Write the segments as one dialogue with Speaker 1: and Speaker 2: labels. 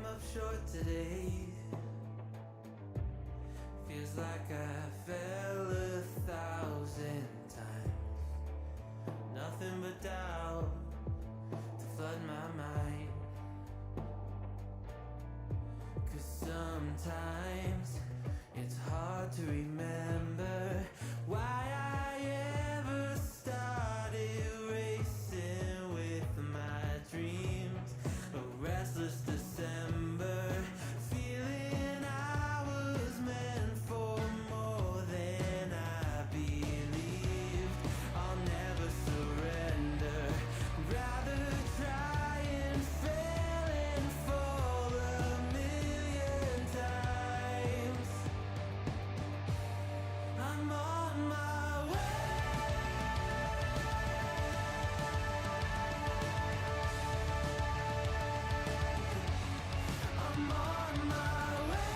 Speaker 1: up short today. Feels like I fell 1,000 times. Nothing but doubt to flood my mind. 'Cause sometimes it's hard to remember why I ever started racing with my dreams. A restless December, feeling I was meant for more than I believed. I'll never surrender, rather try and fail and fall 1,000,000 times. I'm on my way. I'm on my way.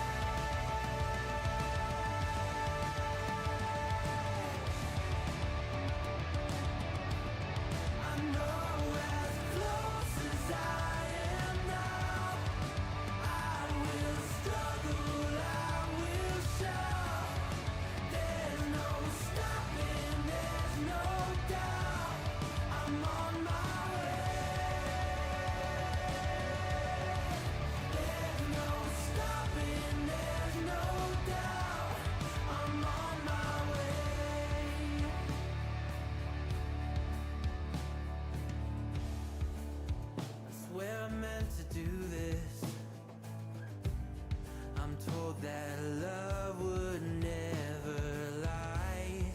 Speaker 1: I know as close as I am now, I will struggle, I will shout. There's no stopping, there's no doubt. I'm on my way. There's no stopping, there's no doubt. I'm on my way. I swear I meant to do this. I'm told that love would never lie.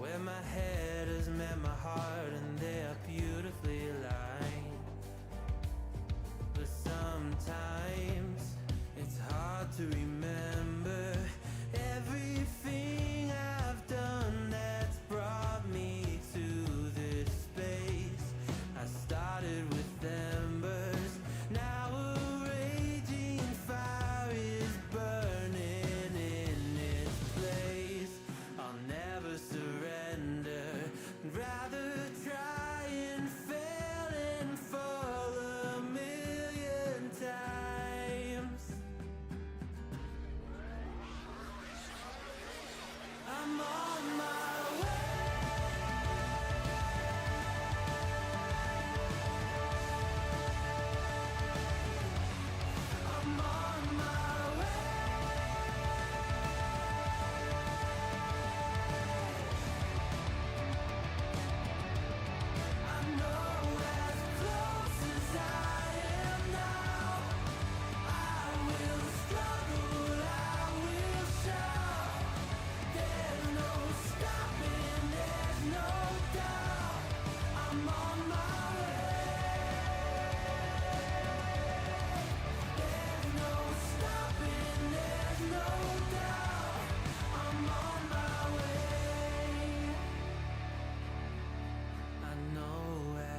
Speaker 1: Where my head has met my heart and they are beautifully aligned. But sometimes it's hard to remember everything I've done that's brought me to this space. I started with embers, now a raging fire is burning in its place. I'll never surrender, rather try and fail and fall 1,000,000 times. I'm on my way. I'm on my way. I know as close as I am now, I will struggle, I will shout. There's no stopping, there's no doubt. I'm on my way. There's no stopping, there's no doubt. I'm on my way. I know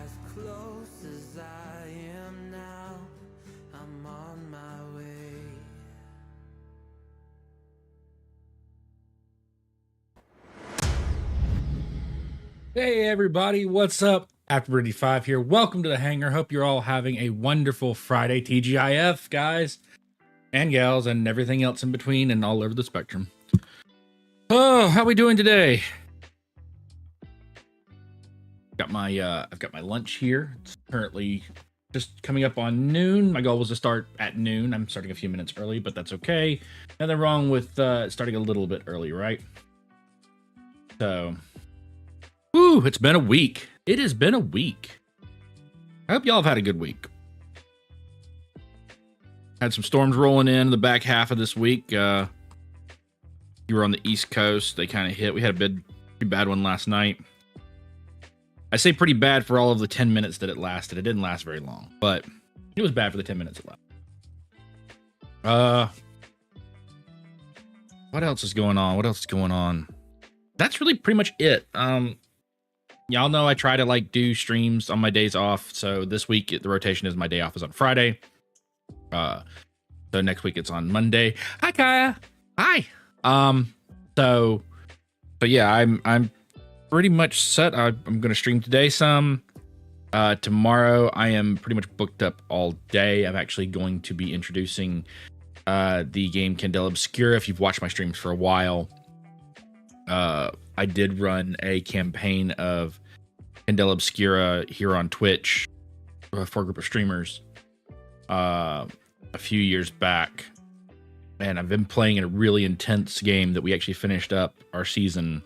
Speaker 1: as close as I am now, I'm on my way.
Speaker 2: Hey everybody, what's up? After5 here. Welcome to the hangar. Hope you're all having a wonderful Friday. TGIF, guys and gals, and everything else in between and all over the spectrum. Oh, how we doing today? I've got my lunch here. It's currently just coming up on noon. My goal was to start at noon. I'm starting a few minutes early, but that's okay. Nothing wrong with starting a little bit early, right? So, whew, it's been a week. It has been a week. I hope y'all have had a good week. Had some storms rolling in the back half of this week. You were on the East Coast. They kind of hit. We had a pretty bad one last night. I say pretty bad for all of the 10 minutes that it lasted. It didn't last very long, but it was bad for the 10 minutes it lasted. What else is going on? That's really pretty much it. Y'all know I try to do streams on my days off. So this week the rotation is my day off is on Friday. So next week it's on Monday. Hi Kaya. Hi. So yeah, I'm pretty much set. I'm gonna stream today some. Tomorrow I am pretty much booked up all day. I'm actually going to be introducing the game Candela Obscura. If you've watched my streams for a while, I did run a campaign of Candela Obscura here on Twitch for a group of streamers a few years back. And I've been playing in a really intense game that we actually finished up our season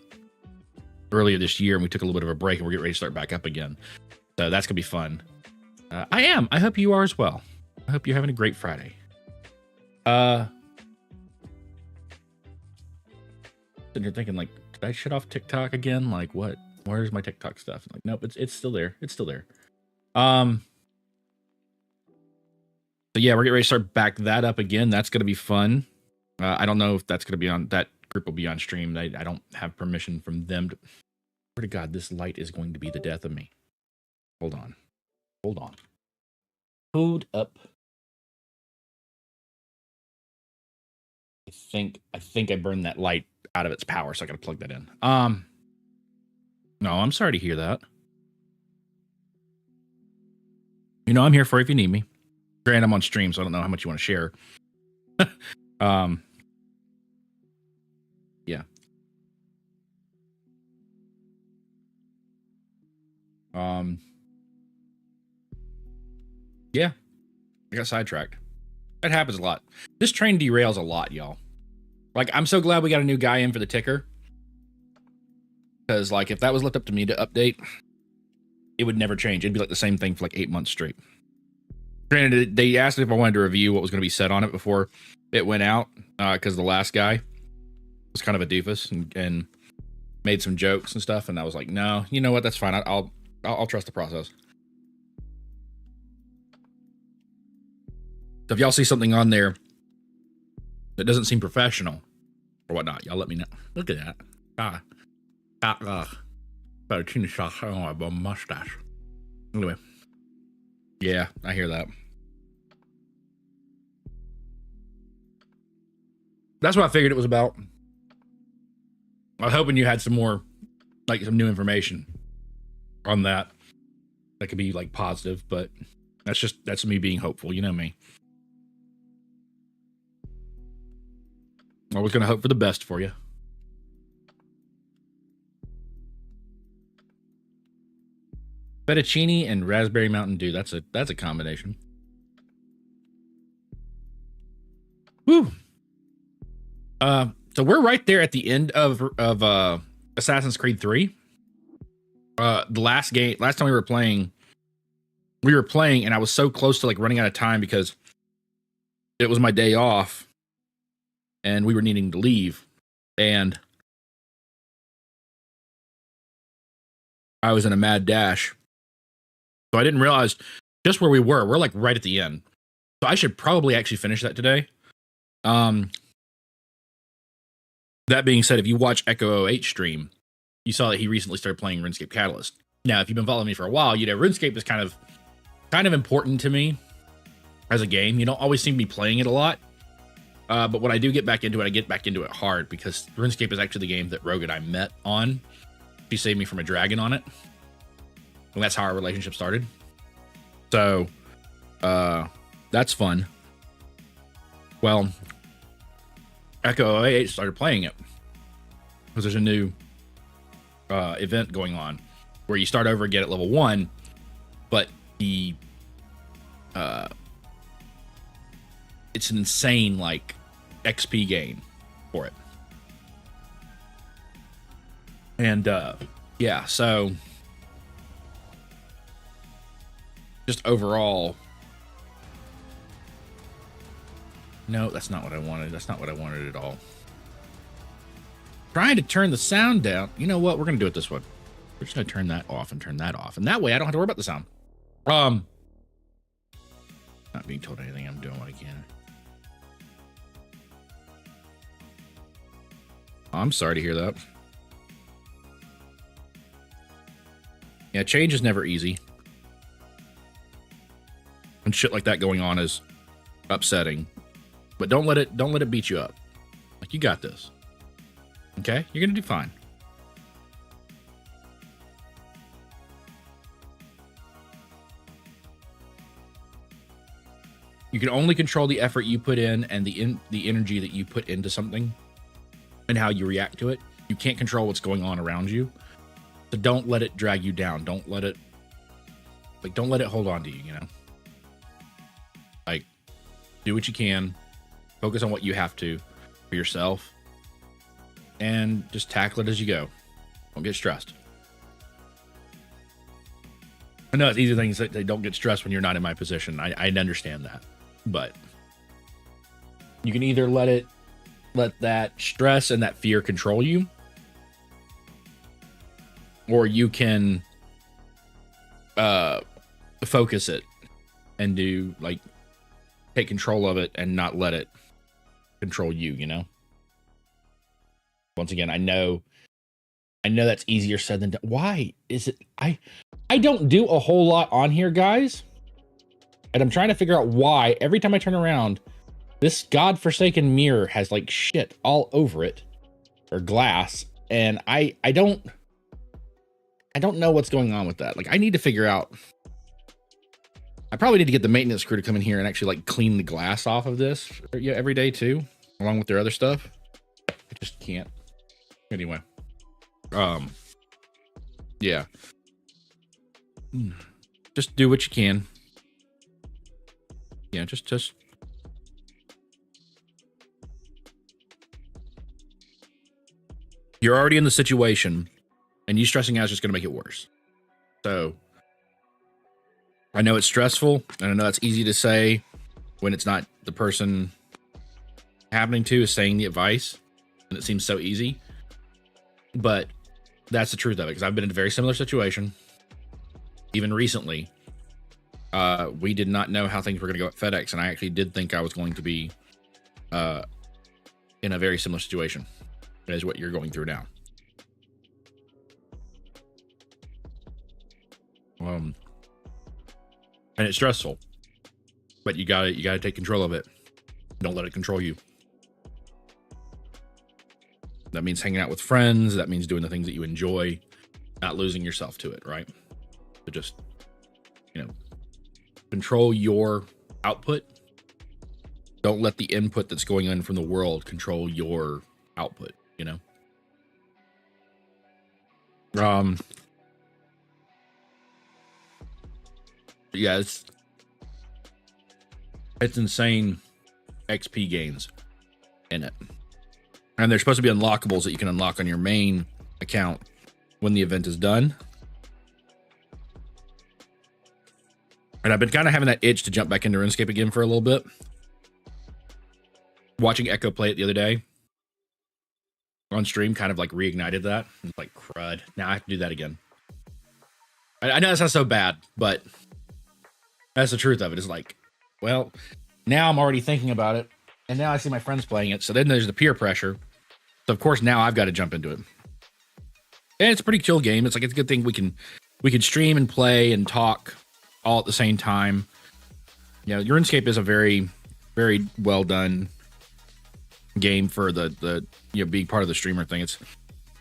Speaker 2: earlier this year, and we took a little bit of a break, and we're getting ready to start back up again. So that's gonna be fun. I hope you are as well. I hope you're having a great Friday. Sitting here thinking, like, did I shut off TikTok again? Like, what? Where's my TikTok stuff? Like, nope, it's still there. It's still there. So yeah, we're getting ready to start back that up again. That's gonna be fun. I don't know if that's gonna be on, that group will be on stream. I don't have permission from them to. Swear to God, this light is going to be the death of me. Hold on. Hold up. I think I burned that light out of its power, so I gotta plug that in. No, I'm sorry to hear that. You know, I'm here for it if you need me. Granted, I'm on stream, so I don't know how much you want to share. Yeah. Yeah. I got sidetracked. That happens a lot. This train derails a lot, y'all. Like, I'm so glad we got a new guy in for the ticker. Because, like, if that was left up to me to update, it would never change. It'd be like the same thing for like 8 months straight. Granted, they asked if I wanted to review what was going to be said on it before it went out, because the last guy was kind of a doofus and made some jokes and stuff, and I was like, no, you know what, that's fine. I'll trust the process. So if y'all see something on there that doesn't seem professional or whatnot, y'all let me know. Look at that. Better change sauce on my mustache. Anyway, yeah, I hear that. That's what I figured it was about. I was hoping you had some more, like, some new information on that could be like positive, but that's me being hopeful. You know me. Always gonna hope for the best for you. Fettuccine and raspberry Mountain Dew. That's a combination. Woo. So we're right there at the end of Assassin's Creed 3. The last time we were playing, and I was so close to like running out of time because it was my day off and we were needing to leave, and I was in a mad dash. So I didn't realize just where we were. We're like right at the end. So I should probably actually finish that today. That being said, if you watch Echo 08 stream, you saw that he recently started playing RuneScape Catalyst. Now, if you've been following me for a while, you know RuneScape is kind of important to me as a game. You don't always seem to be playing it a lot. But when I do get back into it, I get back into it hard because RuneScape is actually the game that Rogue and I met on. She saved me from a dragon on it. And that's how our relationship started. So, that's fun. Well, Echo 08 started playing it because there's a new event going on where you start over again at level 1, but the it's an insane like XP gain for it. And yeah, so just overall, no, that's not what I wanted. That's not what I wanted at all. Trying to turn the sound down. You know what? We're going to do it this way. We're just going to turn that off and turn that off. And that way I don't have to worry about the sound. Not being told anything. I'm doing what I can. I'm sorry to hear that. Yeah, change is never easy. And shit like that going on is upsetting. But don't let it beat you up. Like, you got this. Okay? You're gonna do fine. You can only control the effort you put in and the energy that you put into something and how you react to it. You can't control what's going on around you. So don't let it drag you down. Don't let it hold on to you, you know? Like, do what you can. Focus on what you have to for yourself. And just tackle it as you go. Don't get stressed. I know it's easy things that they don't get stressed when you're not in my position. I understand that. But you can either let that stress and that fear control you, or you can focus it and take control of it and not let it control you, you know? Once again, I know that's easier said than done. Why is it I don't do a whole lot on here, guys. And I'm trying to figure out why every time I turn around, this godforsaken mirror has like shit all over it, or glass, and I don't know what's going on with that. Like, I need to figure out. I probably need to get the maintenance crew to come in here and actually like clean the glass off of this every day too, along with their other stuff. I just can't. Anyway, yeah. Just do what you can. Yeah, just you're already in the situation, and you stressing out is just going to make it worse. So I know it's stressful, and I know it's easy to say when it's not the person happening to is saying the advice, and it seems so easy. But that's the truth of it, because I've been in a very similar situation. Even recently, we did not know how things were going to go at FedEx, and I actually did think I was going to be in a very similar situation as what you're going through now. And it's stressful, but you gotta take control of it. Don't let it control you. That means hanging out with friends. That means doing the things that you enjoy, not losing yourself to it, right? So just, control your output. Don't let the input that's going in from the world control your output, Yeah, it's insane XP gains in it. And there's supposed to be unlockables that you can unlock on your main account when the event is done. And I've been kind of having that itch to jump back into RuneScape again for a little bit. Watching Echo play it the other day on stream kind of like reignited that. It's like, crud. Now I have to do that again. I know that's not so bad, but that's the truth of it. It's like, well, now I'm already thinking about it, and now I see my friends playing it. So then there's the peer pressure. So of course now I've got to jump into it. And it's a pretty chill game. It's like, it's a good thing we can stream and play and talk all at the same time. RuneScape is a very, very well done game for the being part of the streamer thing. It's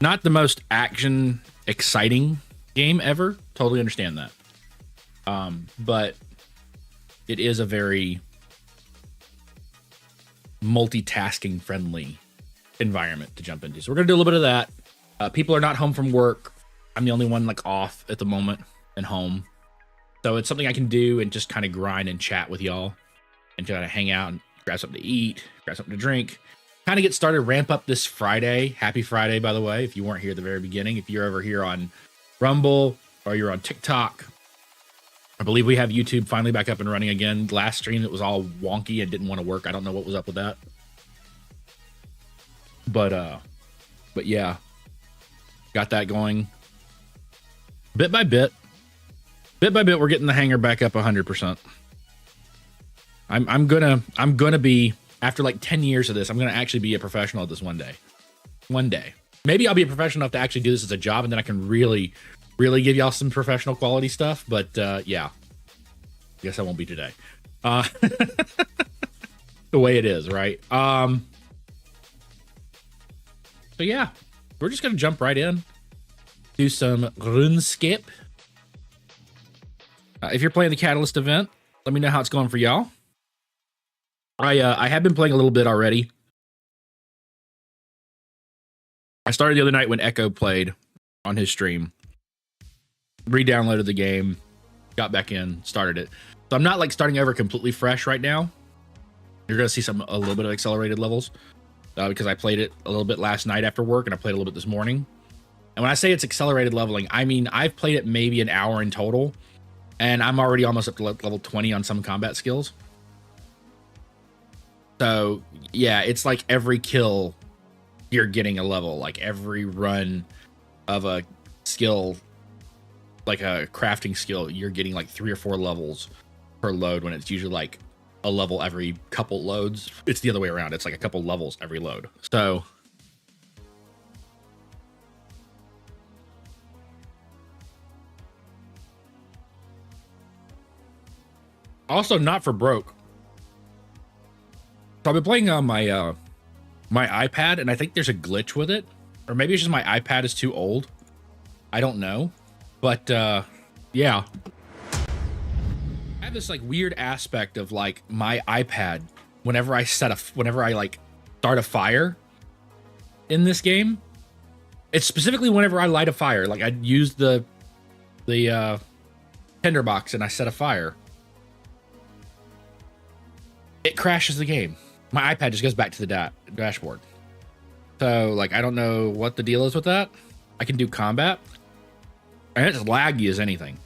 Speaker 2: not the most action exciting game ever. Totally understand that. But it is a very multitasking friendly environment to jump into. So we're going to do a little bit of that. People are not home from work. I'm the only one like off at the moment and home. So it's something I can do and just kind of grind and chat with y'all and kind of hang out and grab something to eat, grab something to drink, kind of get started, ramp up this Friday. Happy Friday, by the way, if you weren't here at the very beginning. If you're over here on Rumble or you're on TikTok, I believe we have YouTube finally back up and running again. Last stream, it was all wonky and didn't want to work. I don't know what was up with that. But yeah, got that going bit by bit. Bit by bit, we're getting the hanger back up 100%. I'm gonna be, after like 10 years of this, I'm gonna actually be a professional at this one day. One day. Maybe I'll be a professional enough to actually do this as a job, and then I can really give y'all some professional quality stuff. But yeah, I guess I won't be today. The way it is, right? So yeah, we're just gonna jump right in, do some RuneScape. If you're playing the Catalyst event, let me know how it's going for y'all. I have been playing a little bit already. I started the other night when Echo played on his stream. Re-downloaded the game, got back in, started it. So I'm not like starting over completely fresh right now. You're gonna see a little bit of accelerated levels because I played it a little bit last night after work, and I played a little bit this morning. And when I say it's accelerated leveling, I mean I've played it maybe an hour in total, and I'm already almost up to level 20 on some combat skills. So yeah, it's like every kill you're getting a level, like every run of a skill, like a crafting skill, you're getting like 3 or 4 levels per load, when it's usually like a level every couple loads. It's the other way around. It's like a couple levels every load. So also not for broke. So I've been playing on my my iPad, and I think there's a glitch with it, or maybe it's just my iPad is too old. I don't know, but yeah, I have this like weird aspect of like my iPad. Whenever I like start a fire in this game, it's specifically whenever I light a fire. Like I use the tinderbox and I set a fire, it crashes the game. My iPad just goes back to the dashboard. So like I don't know what the deal is with that. I can do combat, and it's laggy as anything.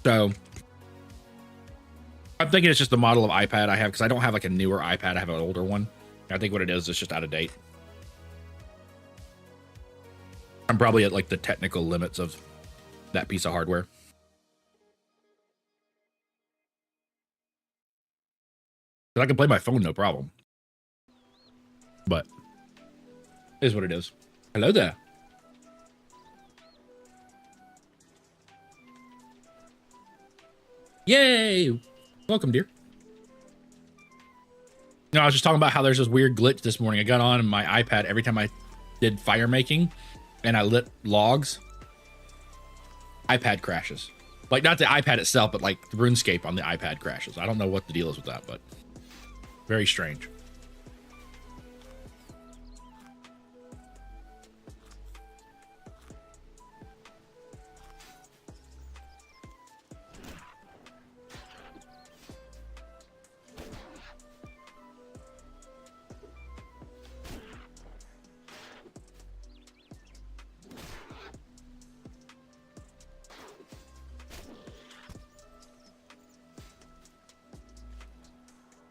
Speaker 2: So I'm thinking it's just the model of iPad I have, because I don't have like a newer iPad. I have an older one. I think what it is just out of date. I'm probably at like the technical limits of that piece of hardware. I can play my phone, no problem. But it is what it is. Hello there. Yay! Welcome, dear. No, I was just talking about how there's this weird glitch this morning. I got on my iPad every time I did fire making and I lit logs, iPad crashes. Like not the iPad itself, but like RuneScape on the iPad crashes. I don't know what the deal is with that, but very strange.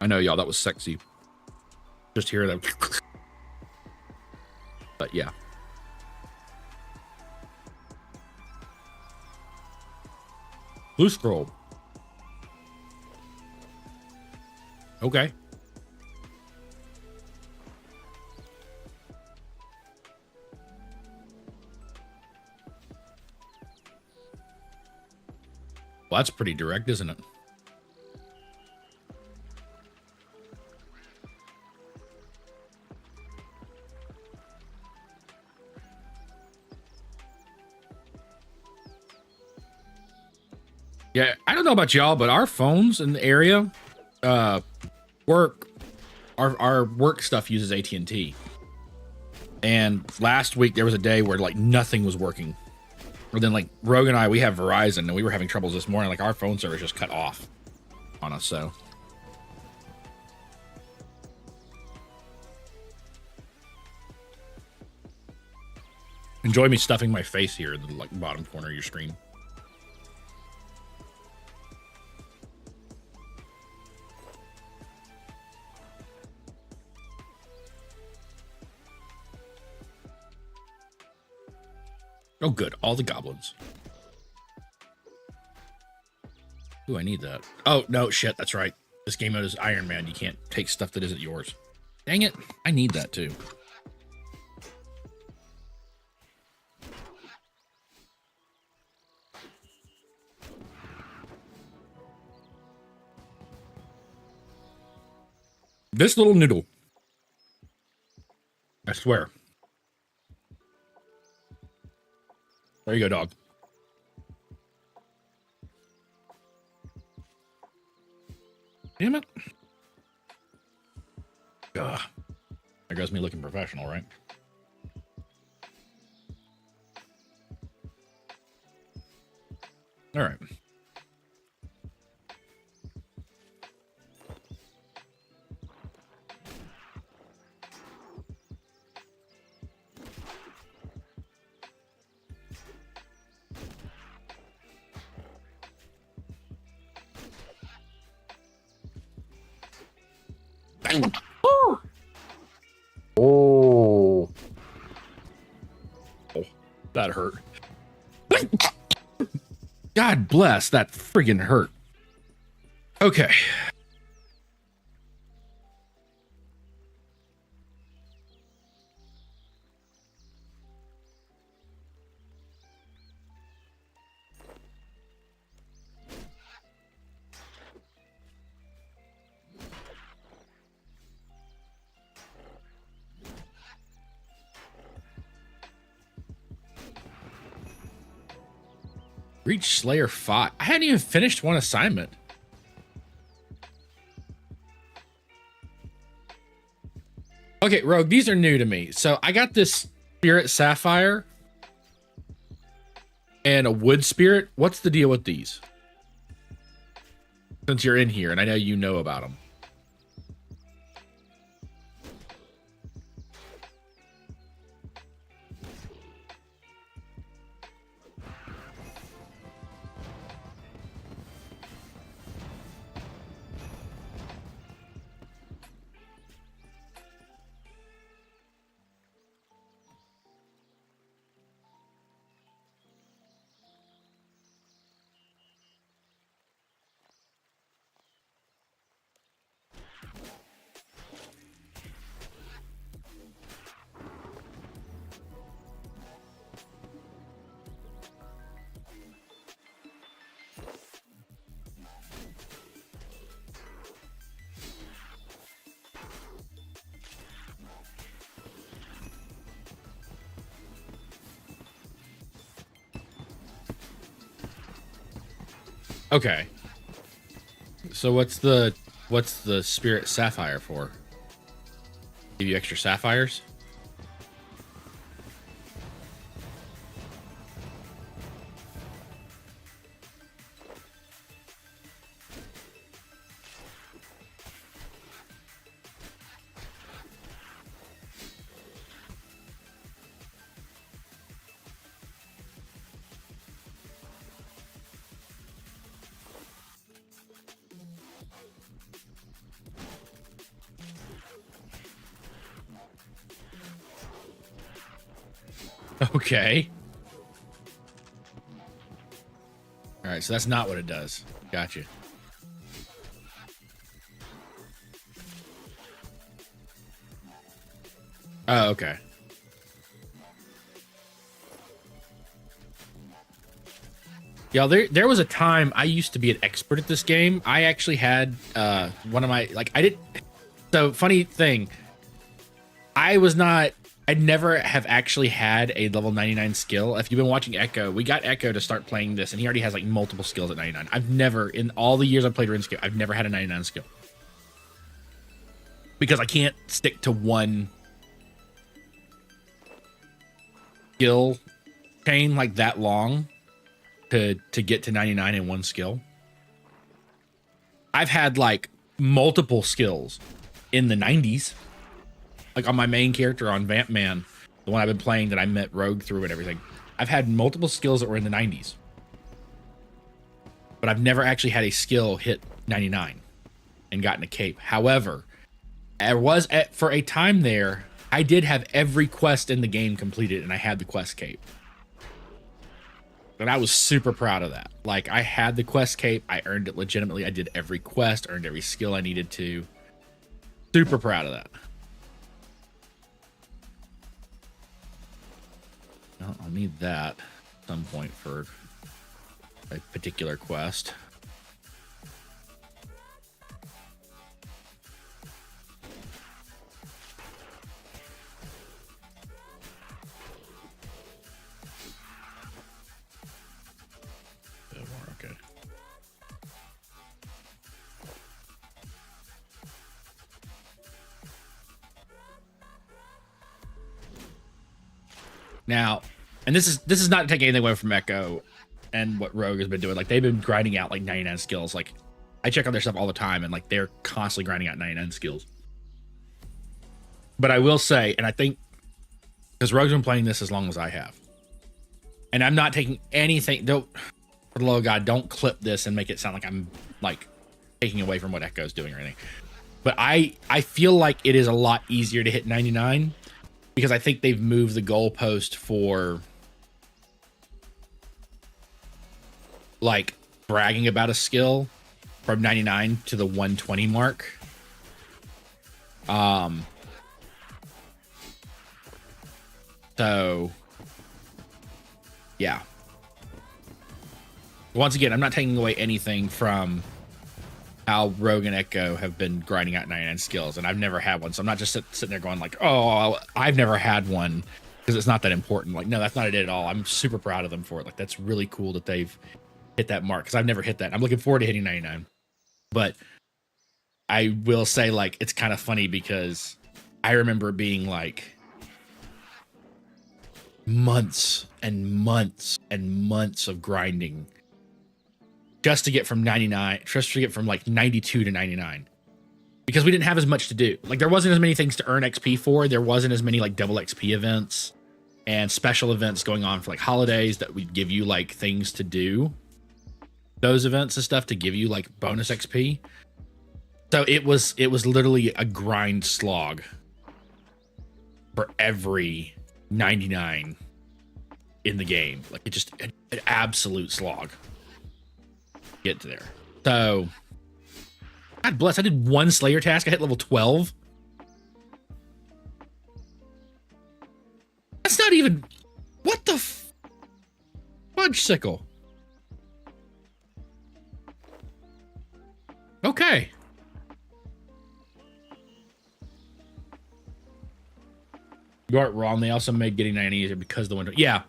Speaker 2: I know, y'all, that was sexy. Just hear that. But yeah. Blue scroll. Okay. Well, that's pretty direct, isn't it? Yeah, I don't know about y'all, but our phones in the area, work. Our work stuff uses AT&T. And last week there was a day where like nothing was working. And then like Rogue and I, we have Verizon, and we were having troubles this morning. Like our phone service just cut off on us. So enjoy me stuffing my face here in the like bottom corner of your screen. Oh, good. All the goblins. Ooh, I need that. Oh, no, shit. That's right. This game mode is Iron Man. You can't take stuff that isn't yours. Dang it. I need that too. This little noodle. I swear. There you go, dog. Damn it. Ugh. There goes me looking professional, right? All right. Oh, that hurt. God bless, that friggin' hurt. Okay. Reach Slayer 5. I hadn't even finished one assignment. Okay, Rogue, these are new to me. So I got this Spirit Sapphire and a Wood Spirit. What's the deal with these? Since you're in here and I know you know about them. Okay. So what's the Spirit Sapphire for? Give you extra sapphires? Okay. All right, so that's not what it does. Gotcha. Oh, okay. Yeah, there was a time I used to be an expert at this game. I actually had one of my so funny thing. I'd never have actually had a level 99 skill. If you've been watching Echo, we got Echo to start playing this, and he already has like multiple skills at 99. I've never, in all the years I've played RuneScape, I've never had a 99 skill. Because I can't stick to one skill chain like that long to get to 99 in one skill. I've had like multiple skills in the 90s. Like on my main character on Vamp Man, the one I've been playing that I met Rogue through and everything. I've had multiple skills that were in the 90s. But I've never actually had a skill hit 99 and gotten a cape. However, for a time there, I did have every quest in the game completed and I had the quest cape. And I was super proud of that. Like, I had the quest cape. I earned it legitimately. I did every quest, earned every skill I needed to. Super proud of that. Well, I'll need that at some point for a particular quest. Okay. Now, and this is not taking anything away from Echo and what Rogue has been doing. Like, they've been grinding out like 99 skills. Like, I check out their stuff all the time, and like they're constantly grinding out 99 skills. But I will say, and I think because Rogue's been playing this as long as I have, and I'm not taking anything. Don't, for the love of God, don't clip this and make it sound like I'm like taking away from what Echo's doing or anything. But I feel like it is a lot easier to hit 99 because I think they've moved the goalpost for like bragging about a skill from 99 to the 120 mark. So yeah. Once again, I'm not taking away anything from how Rogue and Echo have been grinding out 99 skills, and I've never had one, so I'm not just sitting there going like, oh, I've never had one because it's not that important. Like, no, that's not it at all. I'm super proud of them for it. Like, that's really cool that they've hit that mark because I've never hit that. I'm looking forward to hitting 99. But I will say, like, it's kind of funny because I remember being like months and months and months of grinding just to get from 99, just to get from like 92 to 99, because we didn't have as much to do. Like, there wasn't as many things to earn XP for. There wasn't as many like double XP events and special events going on for like holidays that would give you like things to do. Those events and stuff to give you like bonus XP. So it was literally a grind slog for every 99 in the game. Like, it just an absolute slog. Get to there. So God bless, I did one Slayer task. I hit level 12. That's not even, what the fudge sickle. Okay. You aren't wrong. They also made getting 90 easier because the window. Yeah,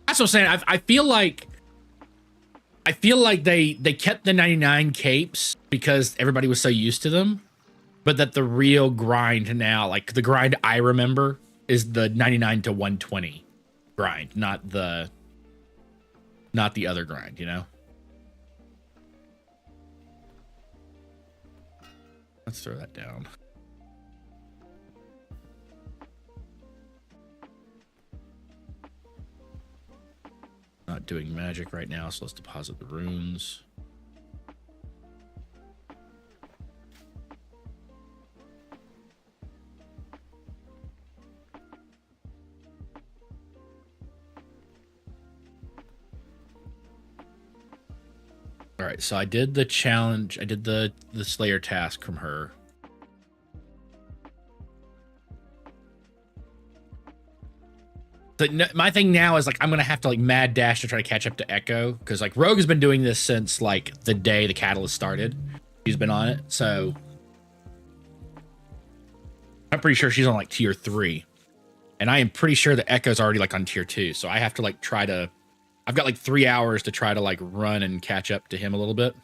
Speaker 2: that's what I'm saying. I feel like they kept the 99 capes because everybody was so used to them, but that the real grind now, like the grind I remember, is the 99 to 120 grind, not the other grind, you know? Let's throw that down. Not doing magic right now, so let's deposit the runes. All right, so I did the challenge. I did the Slayer task from her. My thing now is like I'm gonna have to like mad dash to try to catch up to Echo, because like Rogue has been doing this since like the day the Catalyst started. She's been on it, so I'm pretty sure she's on like tier 3, and I am pretty sure that Echo's already like on tier 2. So I have to like try to. I've got like 3 hours to try to like run and catch up to him a little bit.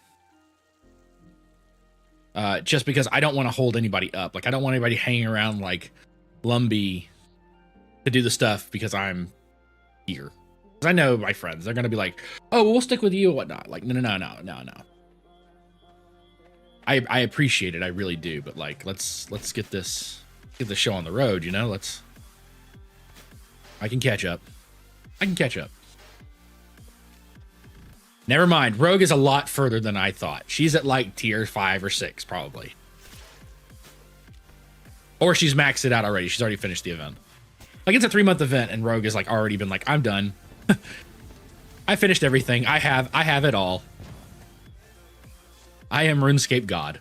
Speaker 2: Just because I don't want to hold anybody up. Like, I don't want anybody hanging around like Lumbee to do the stuff because I'm here. Because I know my friends, they're gonna be like, "Oh, we'll stick with you and whatnot." Like, no. I appreciate it, I really do, but like, let's get the show on the road, you know. I can catch up. Never mind. Rogue is a lot further than I thought. She's at like tier 5 or 6 probably, or she's maxed it out already. She's already finished the event. Like, it's a 3-month event, and Rogue has like already been like, I'm done. I finished everything. I have it all. I am RuneScape God.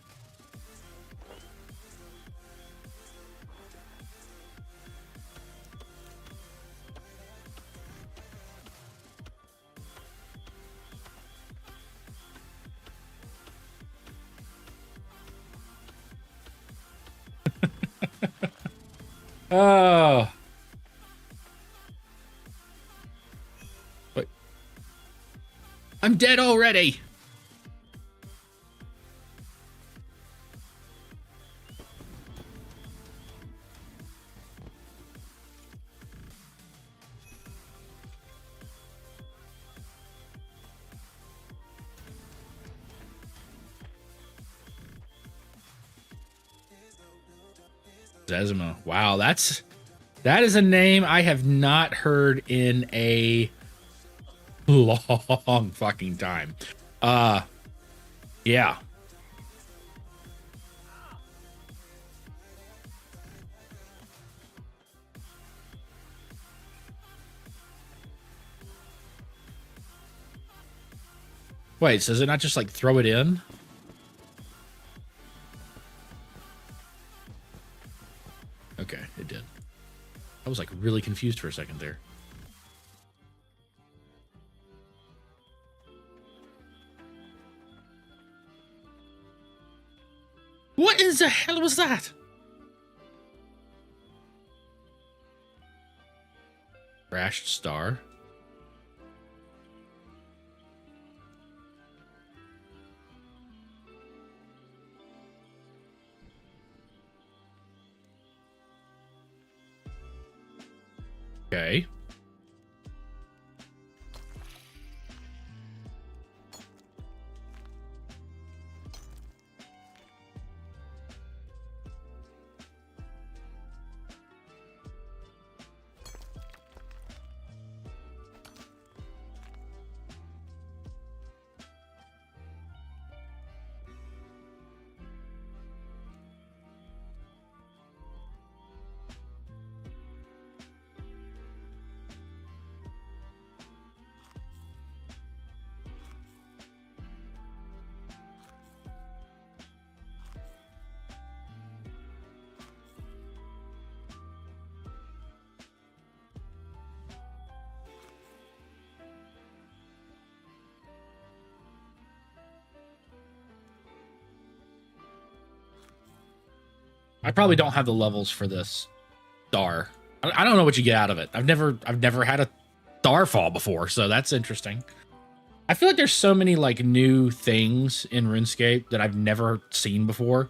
Speaker 2: Oh. Wait. I'm dead already. Zezima. Wow, that is a name I have not heard in a long fucking time. Yeah. Wait, so does it not just like throw it in? Okay, it did. I was like really confused for a second there. What in the hell was that? Crashed star. Okay. I probably don't have the levels for this star. I don't know what you get out of it. I've never had a star fall before, so that's interesting. I feel like there's so many like new things in RuneScape that I've never seen before.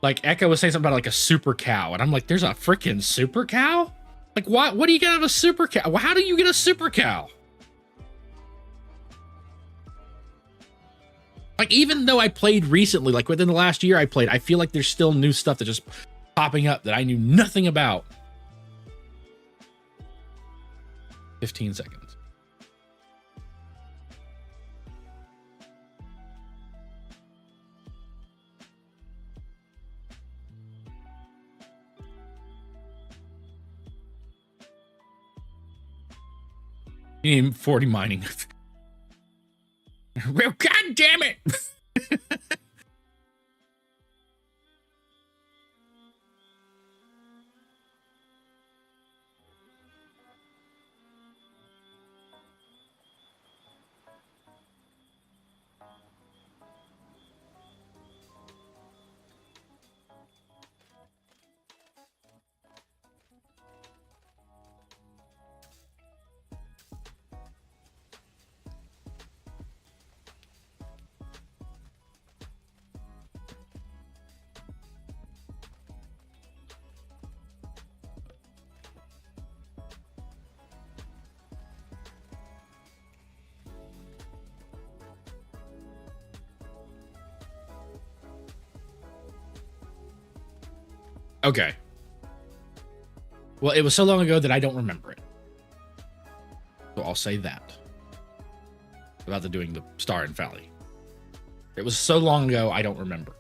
Speaker 2: Like Echo was saying something about like a super cow, and I'm like, there's a freaking super cow? Like what do you get out of a super cow? How do you get a super cow? Like, even though I played recently, like within the last year I played, I feel like there's still new stuff that's just popping up that I knew nothing about. 15 seconds. You need 40 mining. Well, god damn it! Okay. Well, it was so long ago that I don't remember it. So I'll say that. About doing the Star and Valley. It was so long ago, I don't remember.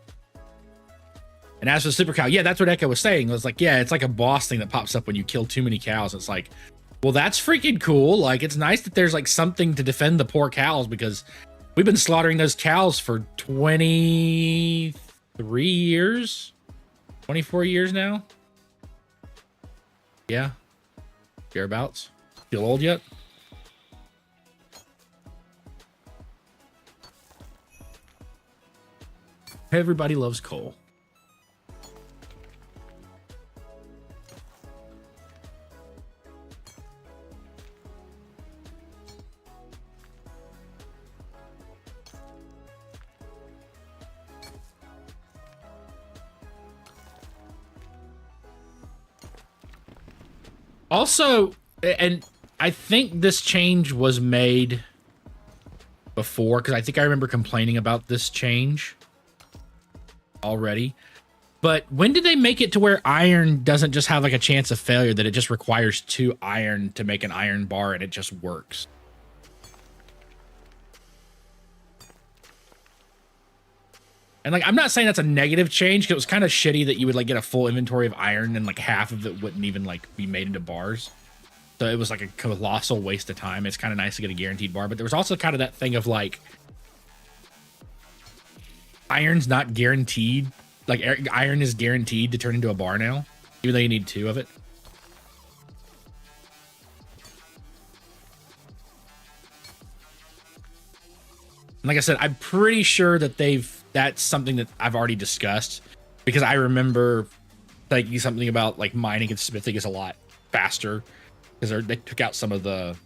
Speaker 2: And as for Super Cow, yeah, that's what Echo was saying. It was like, yeah, it's like a boss thing that pops up when you kill too many cows. It's like, well, that's freaking cool. Like, it's nice that there's like something to defend the poor cows, because we've been slaughtering those cows for 23 years. 24 years now? Yeah. Thereabouts. Feel old yet? Everybody loves coal. Also, and I think this change was made before, because I think I remember complaining about this change already. But when did they make it to where iron doesn't just have like a chance of failure, that it just requires 2 iron to make an iron bar and it just works? And like, I'm not saying that's a negative change, because it was kind of shitty that you would like get a full inventory of iron and like half of it wouldn't even like be made into bars. So it was like a colossal waste of time. It's kind of nice to get a guaranteed bar, but there was also kind of that thing of like, iron's not guaranteed. Like iron is guaranteed to turn into a bar now, even though you need 2 of it. And like I said, I'm pretty sure that that's something that I've already discussed, because I remember thinking something about like mining and smithing is a lot faster, because they took out some of the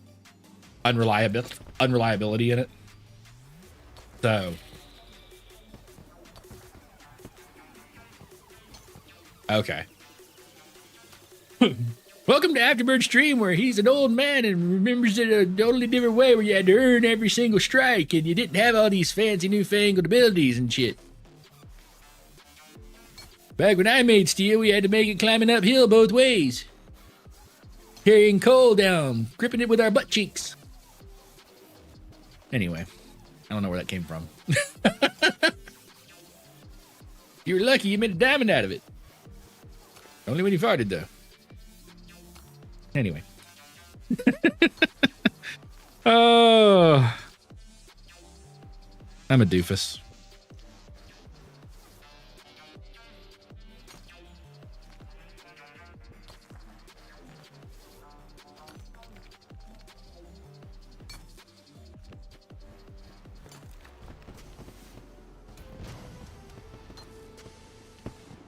Speaker 2: unreliability in it. So okay. Welcome to Afterbird's stream, where he's an old man and remembers it a totally different way, where you had to earn every single strike and you didn't have all these fancy newfangled abilities and shit. Back when I made steel, we had to make it climbing uphill both ways, carrying coal down, gripping it with our butt cheeks. Anyway, I don't know where that came from. You were lucky you made a diamond out of it. Only when you farted, though. Anyway. Oh, I'm a doofus.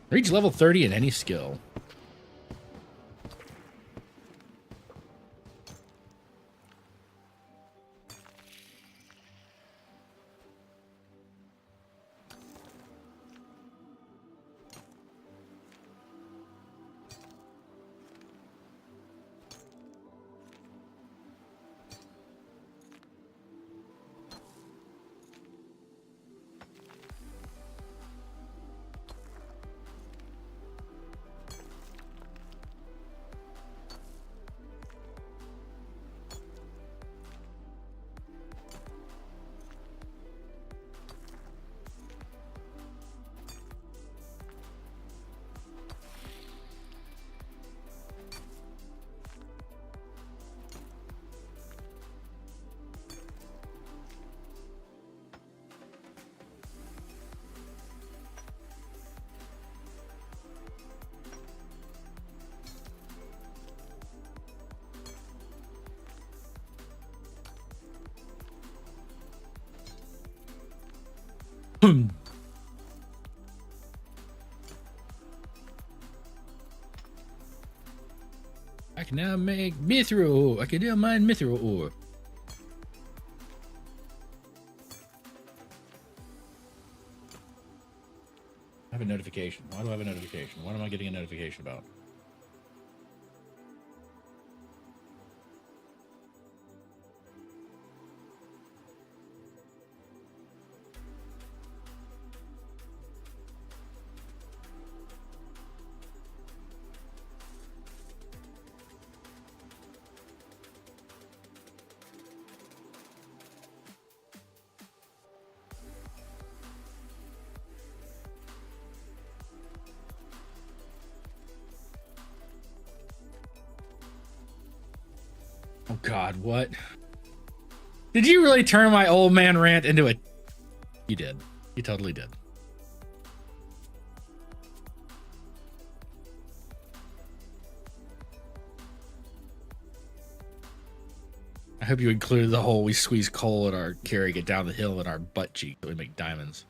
Speaker 2: Reach level 30 in any skill. I can now make mithril ore. I can now mine mithril ore. I have a notification. Why do I have a notification? What am I getting a notification about? Oh God, what? Did you really turn my old man rant into a... You did. You totally did. I hope you included the whole we squeeze coal in our carrying it down the hill in our butt cheek that we make diamonds.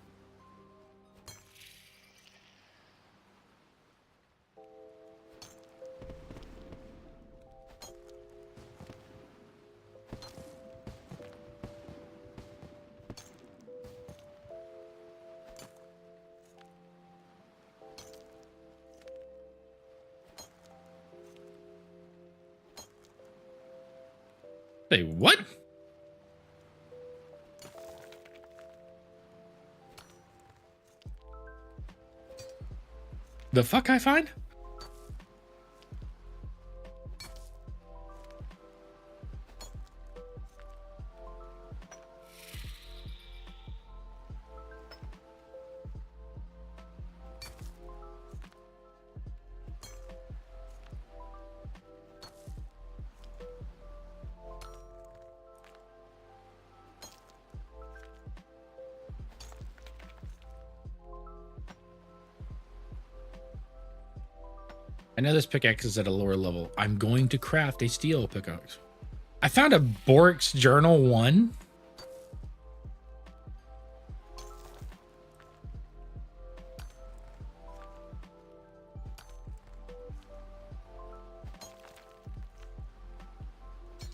Speaker 2: Say what? The fuck I find? I know this pickaxe is at a lower level. I'm going to craft a steel pickaxe. I found a Borix Journal 1.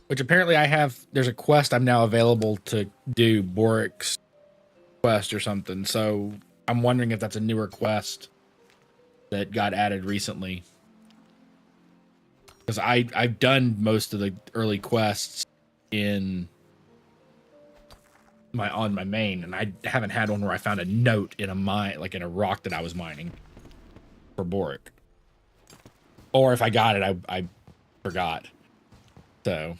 Speaker 2: Which apparently I have, there's a quest I'm now available to do, Borix quest or something. So I'm wondering if that's a newer quest that got added recently. Because I've done most of the early quests on my main, and I haven't had one where I found a note in a mine, like in a rock that I was mining for Boric. Or if I got it, I forgot. So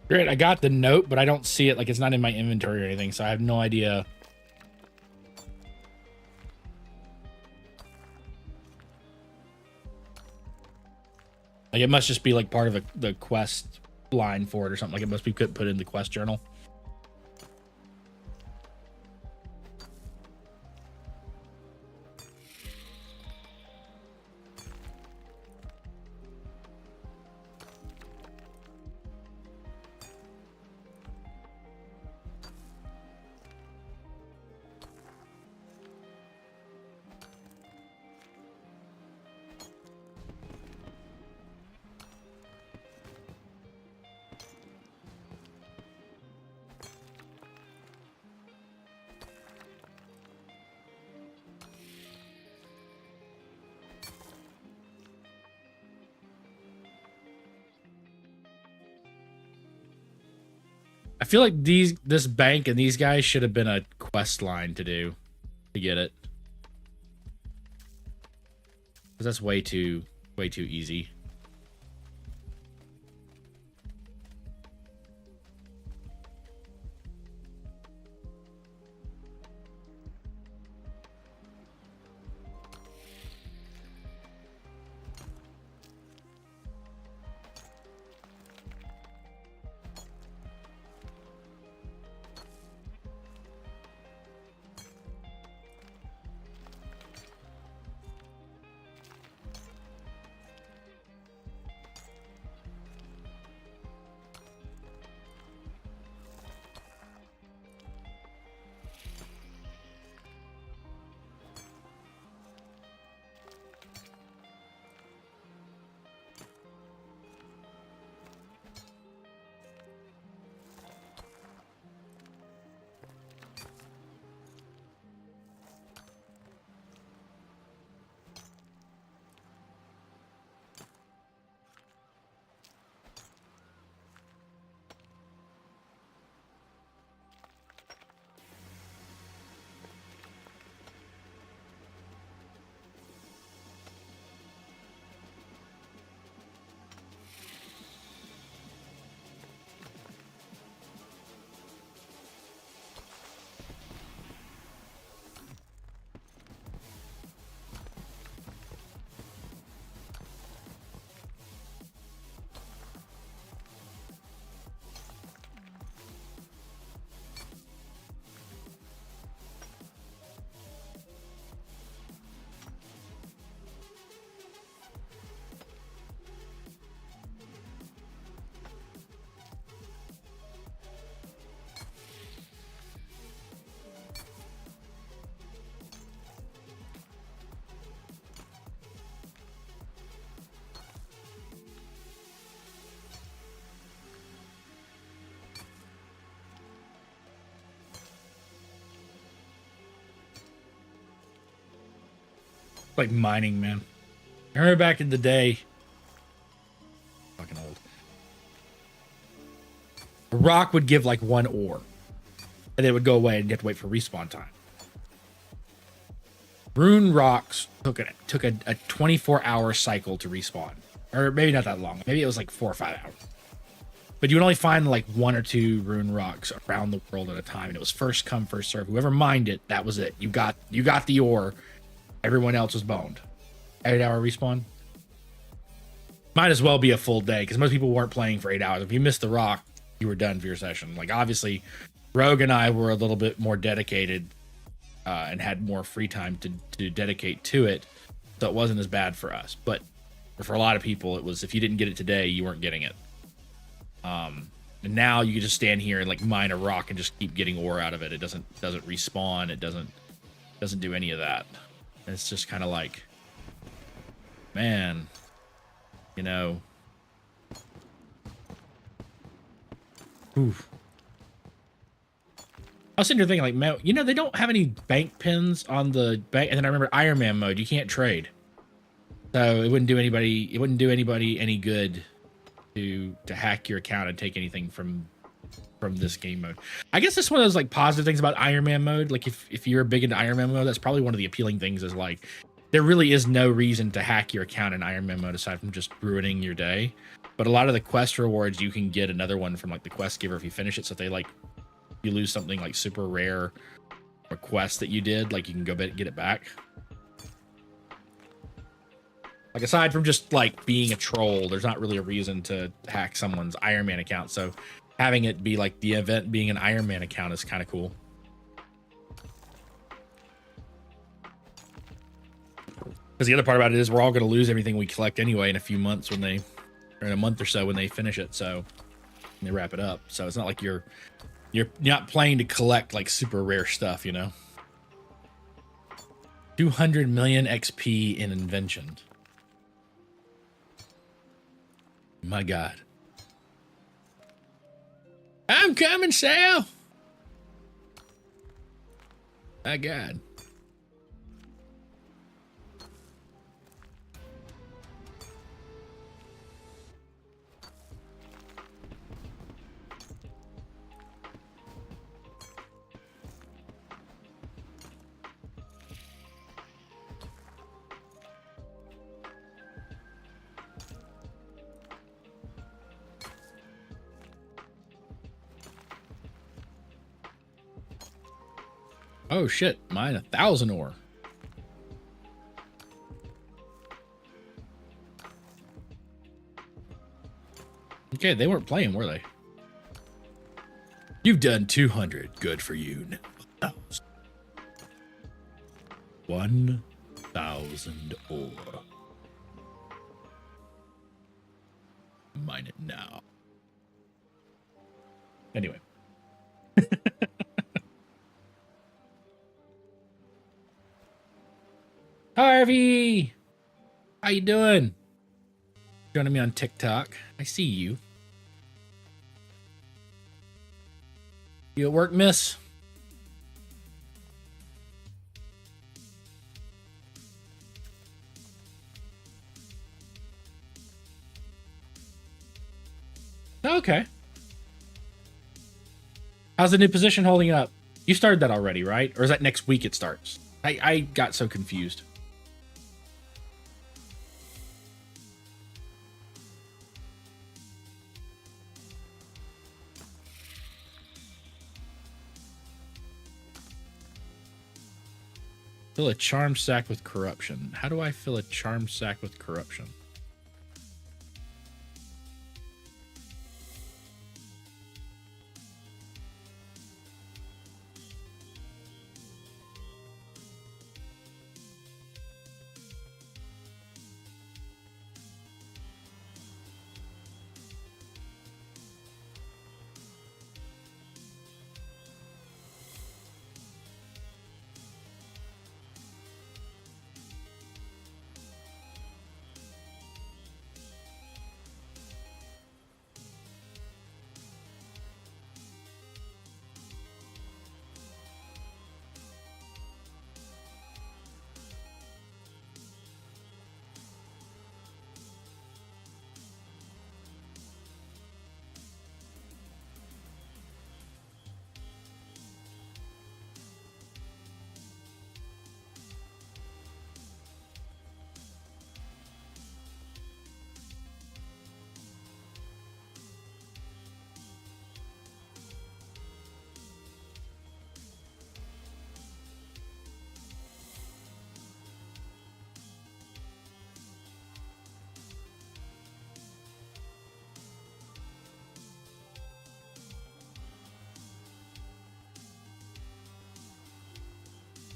Speaker 2: great, I got the note, but I don't see it. Like, it's not in my inventory or anything, so I have no idea. Like, it must just be like part of the quest line for it or something. Like, it must be put in the quest journal. I feel like this bank and these guys should have been a quest line to do to get it. Because that's way too easy. Like mining, man. I remember back in the day, fucking old. A rock would give like 1 ore, and it would go away, and you have to wait for respawn time. Rune rocks took a 24-hour cycle to respawn, or maybe not that long. Maybe it was like 4 or 5 hours. But you would only find like 1 or 2 rune rocks around the world at a time, and it was first come, first serve. Whoever mined it, that was it. You got the ore. Everyone else was boned. 8-hour respawn. Might as well be a full day because most people weren't playing for 8 hours. If you missed the rock, you were done for your session. Like obviously, Rogue and I were a little bit more dedicated and had more free time to dedicate to it, so it wasn't as bad for us. But for a lot of people, it was if you didn't get it today, you weren't getting it. And now you can just stand here and like mine a rock and just keep getting ore out of it. It doesn't respawn. It doesn't do any of that. And it's just kind of like, man, you know. Oof. I was sitting here thinking, like, man, you know, they don't have any bank pins on the bank. And then I remember Iron Man mode, you can't trade, so it wouldn't do anybody any good to hack your account and take anything from this game mode. I guess that's one of those like positive things about Iron Man mode. Like if you're big into Iron Man mode, that's probably one of the appealing things. Is like there really is no reason to hack your account in Iron Man mode aside from just ruining your day. But a lot of the quest rewards, you can get another one from like the quest giver if you finish it. So if they like, you lose something like super rare request that you did, like you can go get it back. Like aside from just like being a troll, there's not really a reason to hack someone's Iron Man account. So having it be like the event being an Iron Man account is kind of cool. Because the other part about it is we're all going to lose everything we collect anyway in a few months or in a month or so when they finish it. So they wrap it up. So it's not like you're not playing to collect like super rare stuff, you know. 200 million XP in invention. My God. I'm coming, Sal. My God. Oh shit, mine 1,000 ore. Okay, they weren't playing, were they? You've done 200. Good for you. 1,000 ore. Mine it now. Anyway. Harvey! How you doing? Joining me on TikTok. I see you. You at work, miss? Okay. How's the new position holding up? You started that already, right? Or is that next week it starts? I got so confused. Fill a charm sack with corruption. How do I fill a charm sack with corruption?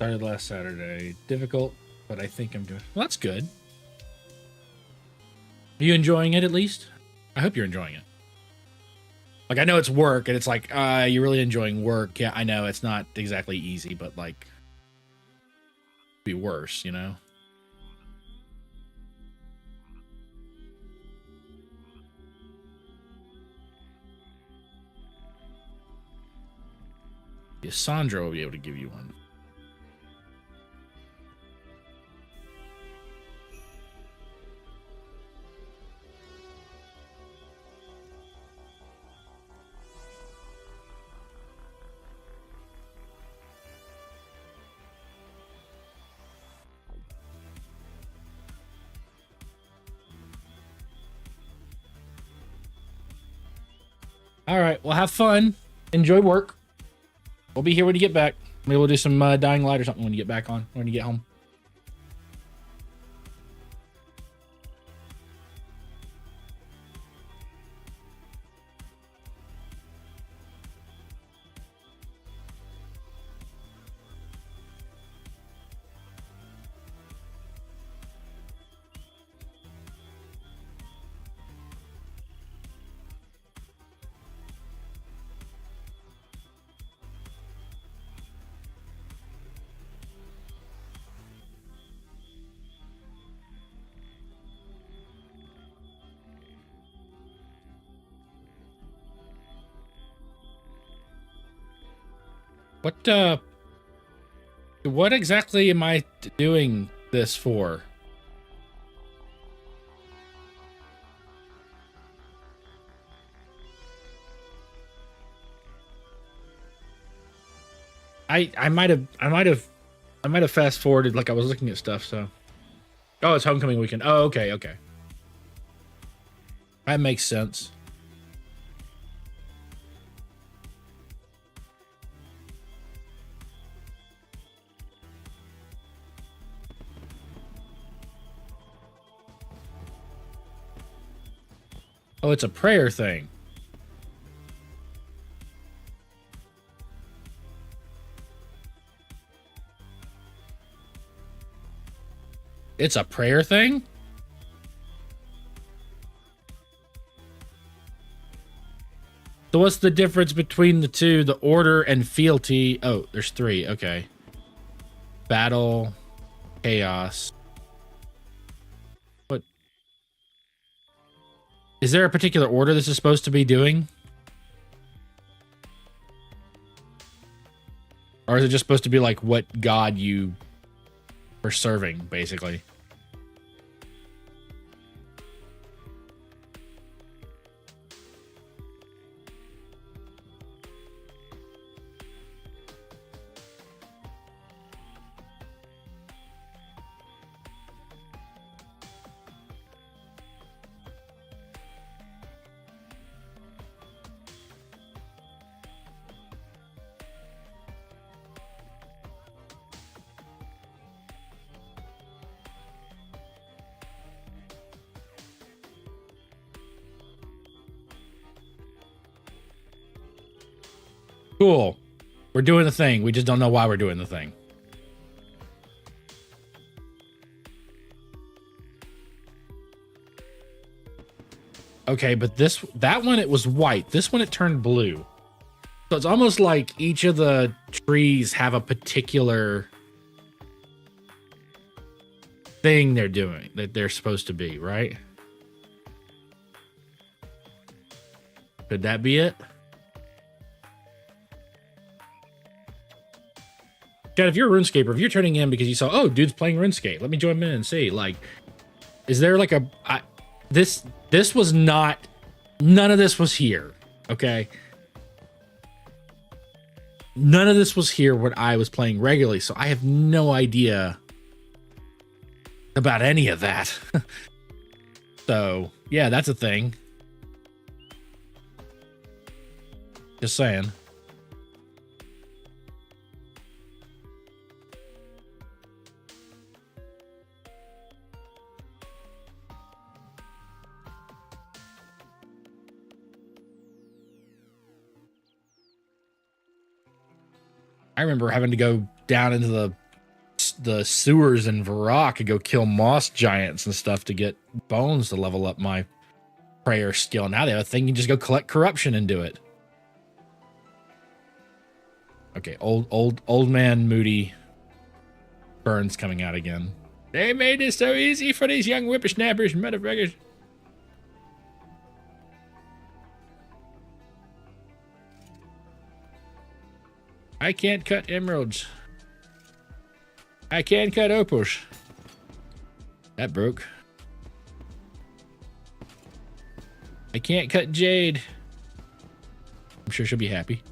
Speaker 2: Started last Saturday. Difficult, but I think I'm doing. Well, that's good. Are you enjoying it at least? I hope you're enjoying it. Like, I know it's work, and it's like, you're really enjoying work. Yeah, I know it's not exactly easy, but like, be worse, you know? Yeah, Sandra will be able to give you one. All right, well, have fun. Enjoy work. We'll be here when you get back. Maybe we'll do some Dying Light or something when you get back on, when you get home. What exactly am I doing this for? I might have fast forwarded, like I was looking at stuff, so. Oh, it's homecoming weekend. Oh, okay. That makes sense. Oh, it's a prayer thing. It's a prayer thing? So what's the difference between the two? The order and fealty. Oh, there's three. Okay. Battle, chaos. What? Is there a particular order this is supposed to be doing? Or is it just supposed to be like what god you are serving, basically? Cool. We're doing the thing. We just don't know why we're doing the thing. Okay, but that one, it was white. This one, it turned blue. So it's almost like each of the trees have a particular thing they're doing, that they're supposed to be, right? Could that be it? Chad, if you're a RuneScaper, if you're turning in because you saw, oh, dude's playing RuneScape, let me join in and see. Like, is there like this was not, none of this was here, okay? None of this was here when I was playing regularly, so I have no idea about any of that. So, yeah, that's a thing. Just saying. I remember having to go down into the the sewers in Varrock and go kill moss giants and stuff to get bones to level up my prayer skill. Now they have a thing, you just go collect corruption and do it. Okay, old man Moody Burns coming out again. They made it so easy for these young whippersnappers, motherfuckers. I can't cut emeralds. I can cut opals. That broke. I can't cut jade. I'm sure she'll be happy.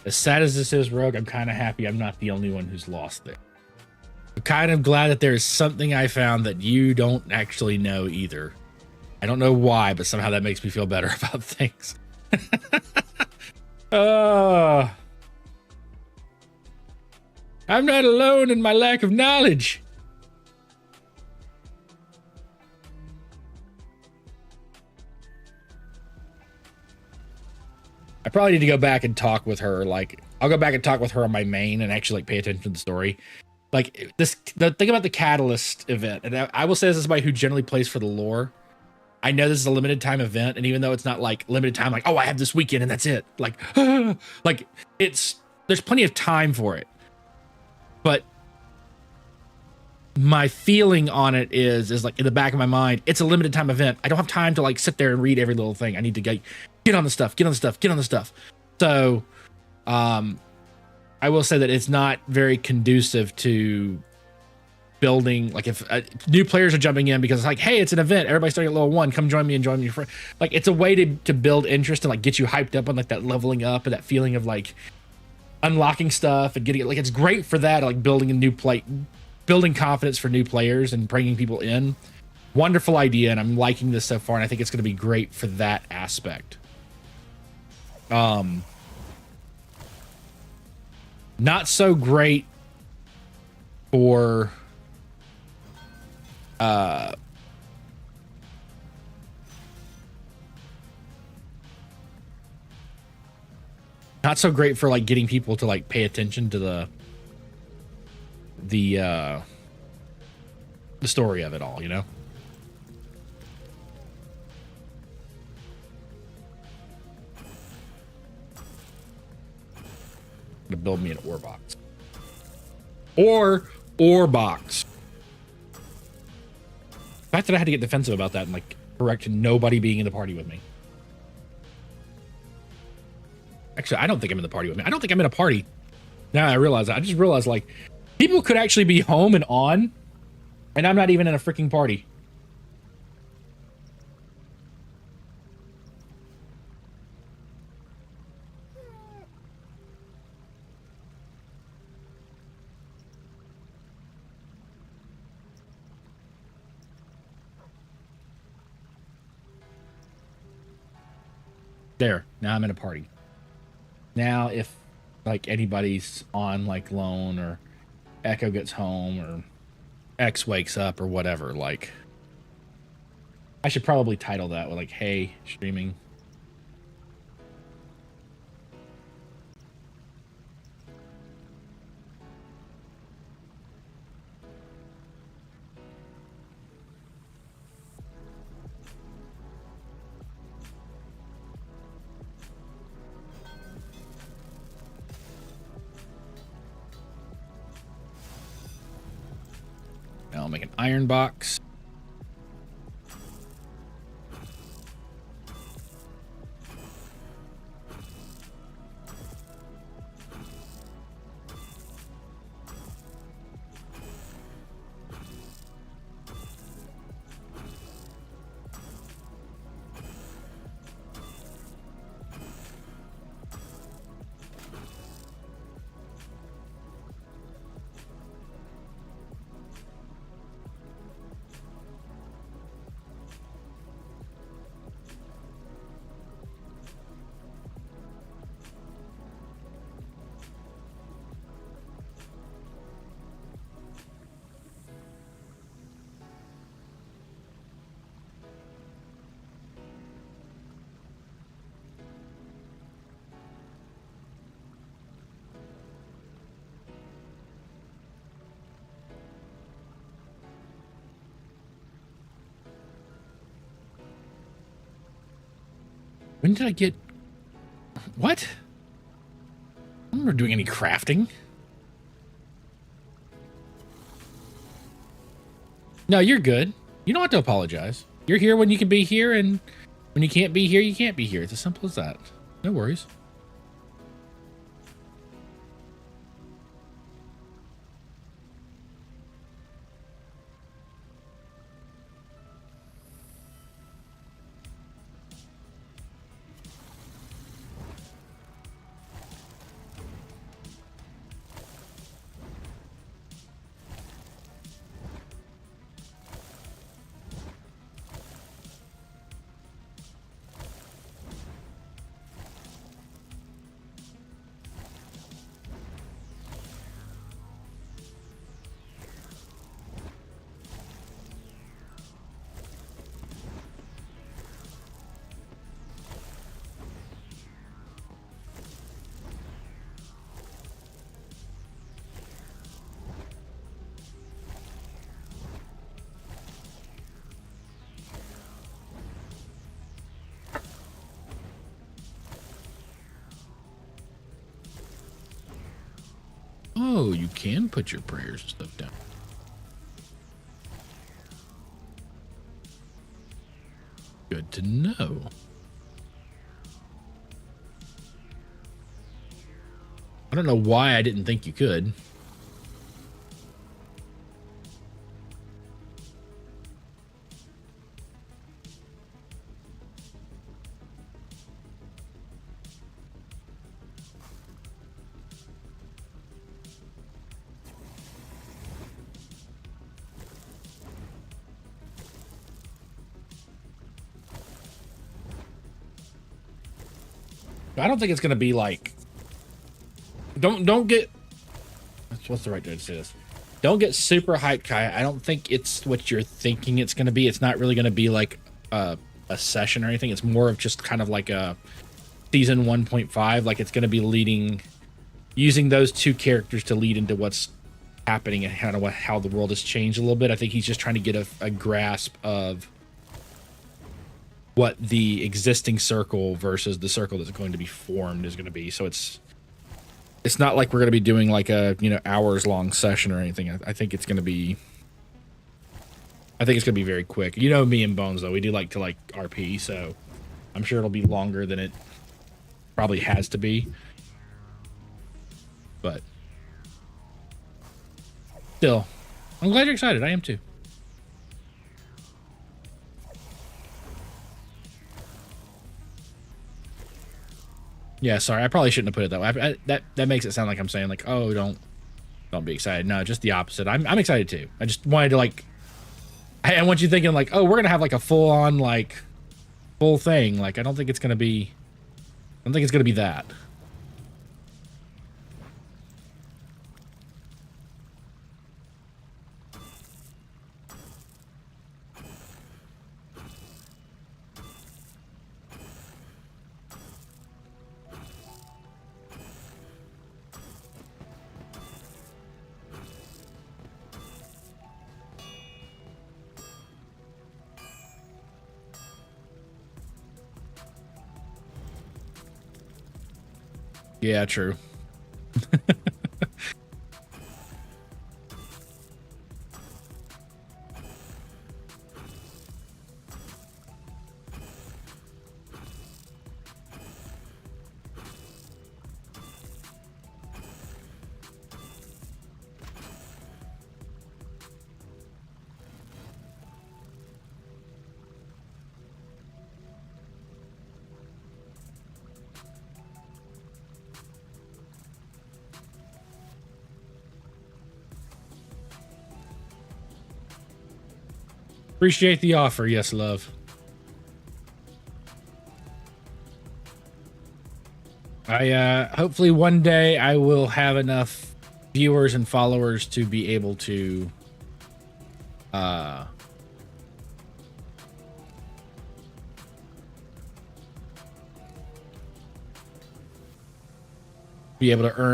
Speaker 2: As sad as this is, Rogue, I'm kind of happy I'm not the only one who's lost there. I'm kind of glad that there's something I found that you don't actually know either. I don't know why, but somehow that makes me feel better about things. I'm not alone in my lack of knowledge. I probably need to go back and talk with her. Like, I'll go back and talk with her on my main and actually like pay attention to the story. Like the thing about the Catalyst event, and I will say this as somebody who generally plays for the lore. I know this is a limited time event, and even though it's not like limited time, like, oh, I have this weekend and that's it. Like, like there's plenty of time for it. But my feeling on it is like in the back of my mind, it's a limited time event. I don't have time to like sit there and read every little thing. I need to get on the stuff, get on the stuff. So, I will say that it's not very conducive to building. Like if new players are jumping in because it's like, hey, it's an event. Everybody's starting at level 1. Come join me and join me. Like it's a way to build interest and like get you hyped up on like that leveling up and that feeling of like unlocking stuff and getting it. Like it's great for that. Like building a new building confidence for new players and bringing people in. Wonderful idea. And I'm liking this so far. And I think it's going to be great for that aspect. Not so great for not so great for like getting people to like pay attention to the story of it all, you know? To build me an ore box. Ore box. The fact that I had to get defensive about that and like correct nobody being in the party with me. Actually, I don't think I'm in the party with me. I don't think I'm in a party. Now I realize that. I just realized like people could actually be home and on, and I'm not even in a freaking party. There, now I'm in a party. Now if like anybody's on like lone or Echo gets home or X wakes up or whatever, like I should probably title that with like, hey, streaming. Now I'll make an iron box. When did I get... What? I don't remember doing any crafting. No, you're good. You don't have to apologize. You're here when you can be here, and when you can't be here, you can't be here. It's as simple as that. No worries. Oh, you can put your prayers and stuff down. Good to know. I don't know why I didn't think you could. I don't think it's gonna be like. Don't get. What's the right way to say this? Don't get super hyped, Kai. I don't think it's what you're thinking it's gonna be. It's not really gonna be like a session or anything. It's more of just kind of like a season 1.5. Like it's gonna be using those two characters to lead into what's happening and kind of how the world has changed a little bit. I think he's just trying to get a grasp of what the existing circle versus the circle that's going to be formed is going to be. So it's not like we're going to be doing like a, hours long session or anything. I think it's going to be very quick. You know me and Bones though, we do like to RP, so I'm sure it'll be longer than it probably has to be. But still, I'm glad you're excited. I am too. Yeah, sorry. I probably shouldn't have put it that way. That makes it sound like I'm saying like, oh, don't be excited. No, just the opposite. I'm excited too. I just wanted to I want you thinking like, oh, we're gonna have like a full on full thing. Like I don't think it's gonna be that. Yeah, true. Appreciate the offer. Yes, love. Hopefully one day I will have enough viewers and followers to be able to earn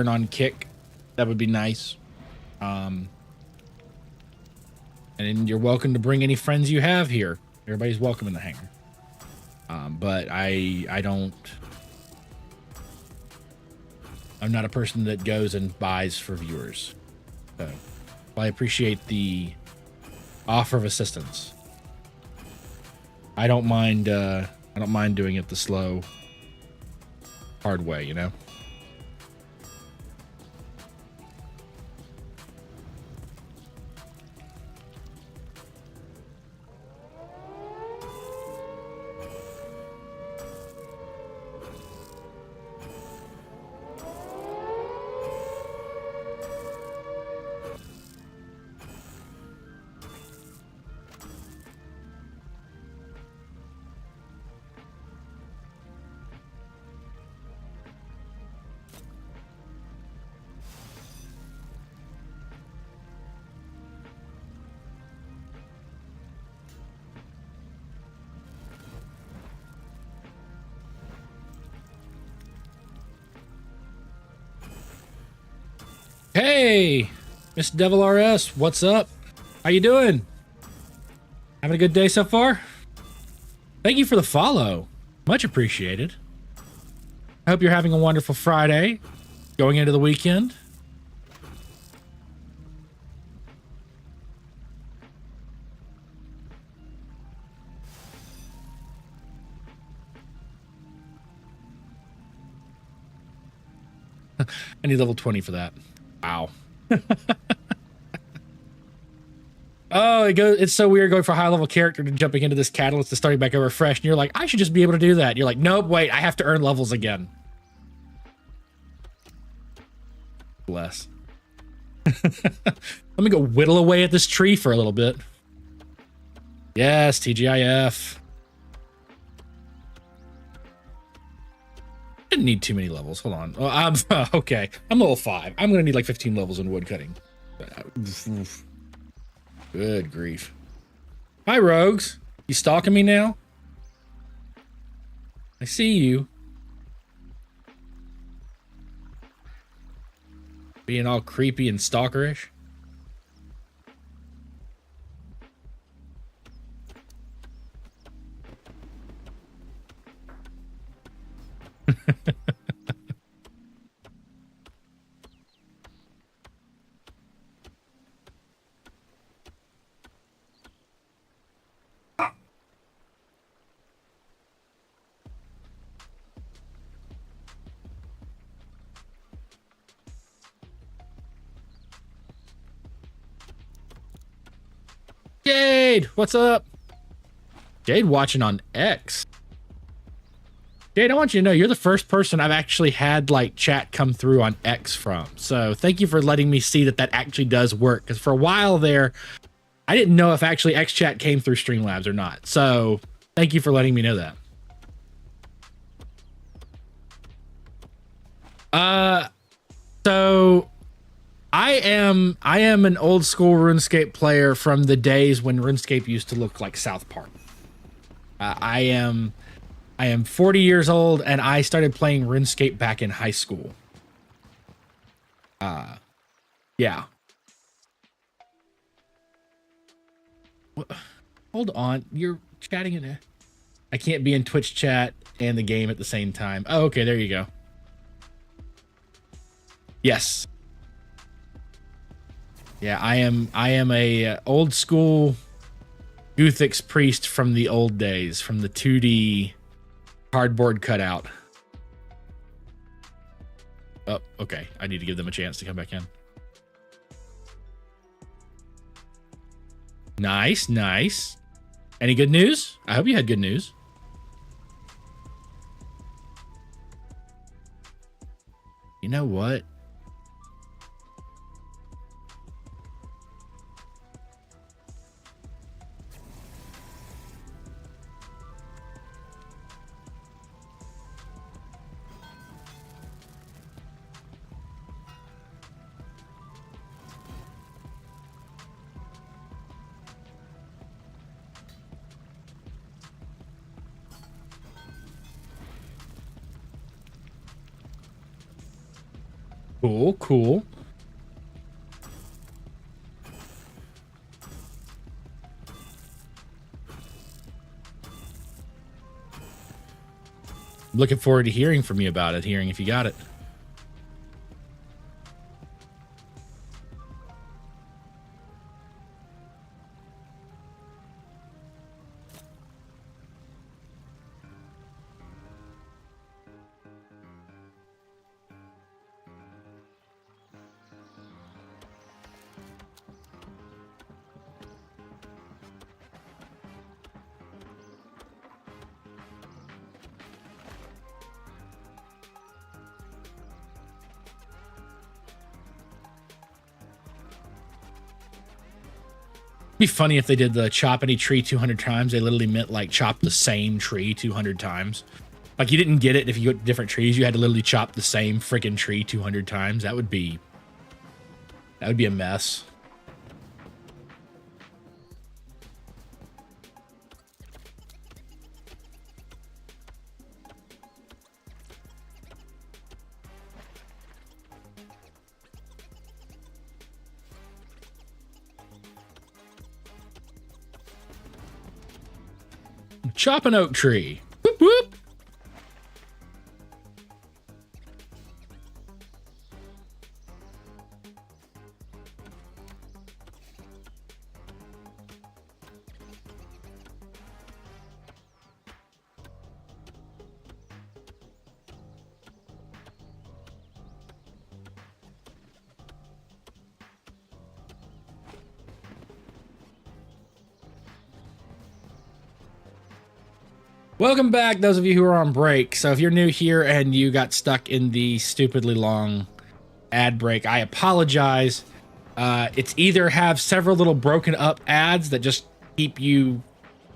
Speaker 2: on Kick. That would be nice. And you're welcome to bring any friends you have here. Everybody's welcome in the hangar. But I'm not a person that goes and buys for viewers. So I appreciate the offer of assistance. I don't mind doing it the slow, hard way, you know? Hey, Miss Devil RS, what's up? How you doing? Having a good day so far? Thank you for the follow. Much appreciated. I hope you're having a wonderful Friday, going into the weekend. I need level 20 for that. Wow. Oh, it's so weird going for a high level character to jumping into this catalyst to starting back over fresh. And you're like, I should just be able to do that. And you're like, nope, wait, I have to earn levels again. Bless. Let me go whittle away at this tree for a little bit. Yes, TGIF. Didn't need too many levels. Hold on. Oh, I'm okay. I'm level 5. I'm gonna need like 15 levels in wood cutting. Good grief. Hi, rogues. You stalking me now? I see you. Being all creepy and stalkerish. Jade, what's up? Jade watching on X. Jade, I want you to know you're the first person I've actually had like chat come through on X from. So thank you for letting me see that that actually does work. Because for a while there, I didn't know if actually X chat came through Streamlabs or not. So thank you for letting me know that. So I am an old school RuneScape player from the days when RuneScape used to look like South Park. I am 40 years old and I started playing RuneScape back in high school. Yeah. Hold on, you're chatting in a... I can't be in Twitch chat and the game at the same time. Oh, okay, there you go. Yes. Yeah, I am a old school Guthix priest from the old days, from the 2D cardboard cutout. Oh, okay. I need to give them a chance to come back in. Nice, nice. Any good news? I hope you had good news. You know what? Cool, cool. looking forward to hearing from you about it, hearing if you got it. Be funny if they did the chop any tree 200 times. They literally meant like chop the same tree 200 times. Like you didn't get it if you got different trees. You had to literally chop the same freaking tree 200 times. That would be a mess. Chop an oak tree. Whoop, whoop. Welcome back, those of you who are on break. So if you're new here and you got stuck in the stupidly long ad break, I apologize. It's either have several little broken up ads that just keep you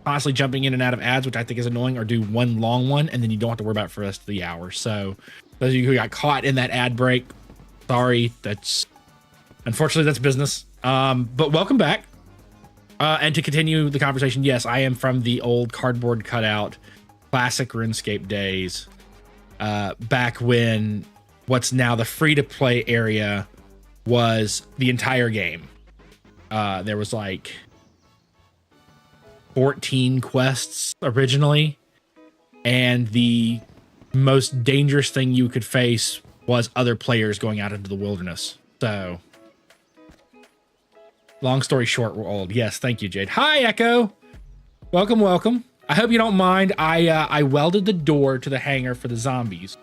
Speaker 2: constantly jumping in and out of ads, which I think is annoying, or do one long one and then you don't have to worry about it for the rest of the hour. So those of you who got caught in that ad break, sorry, unfortunately that's business. But welcome back. And to continue the conversation, yes, I am from the old cardboard cutout classic RuneScape days, back when what's now the free-to-play area was the entire game. There was like 14 quests originally, and the most dangerous thing you could face was other players going out into the wilderness. So long story short, we're old. Yes, thank you, Jade. Hi, Echo. Welcome, welcome. I hope you don't mind. I welded the door to the hangar for the zombies,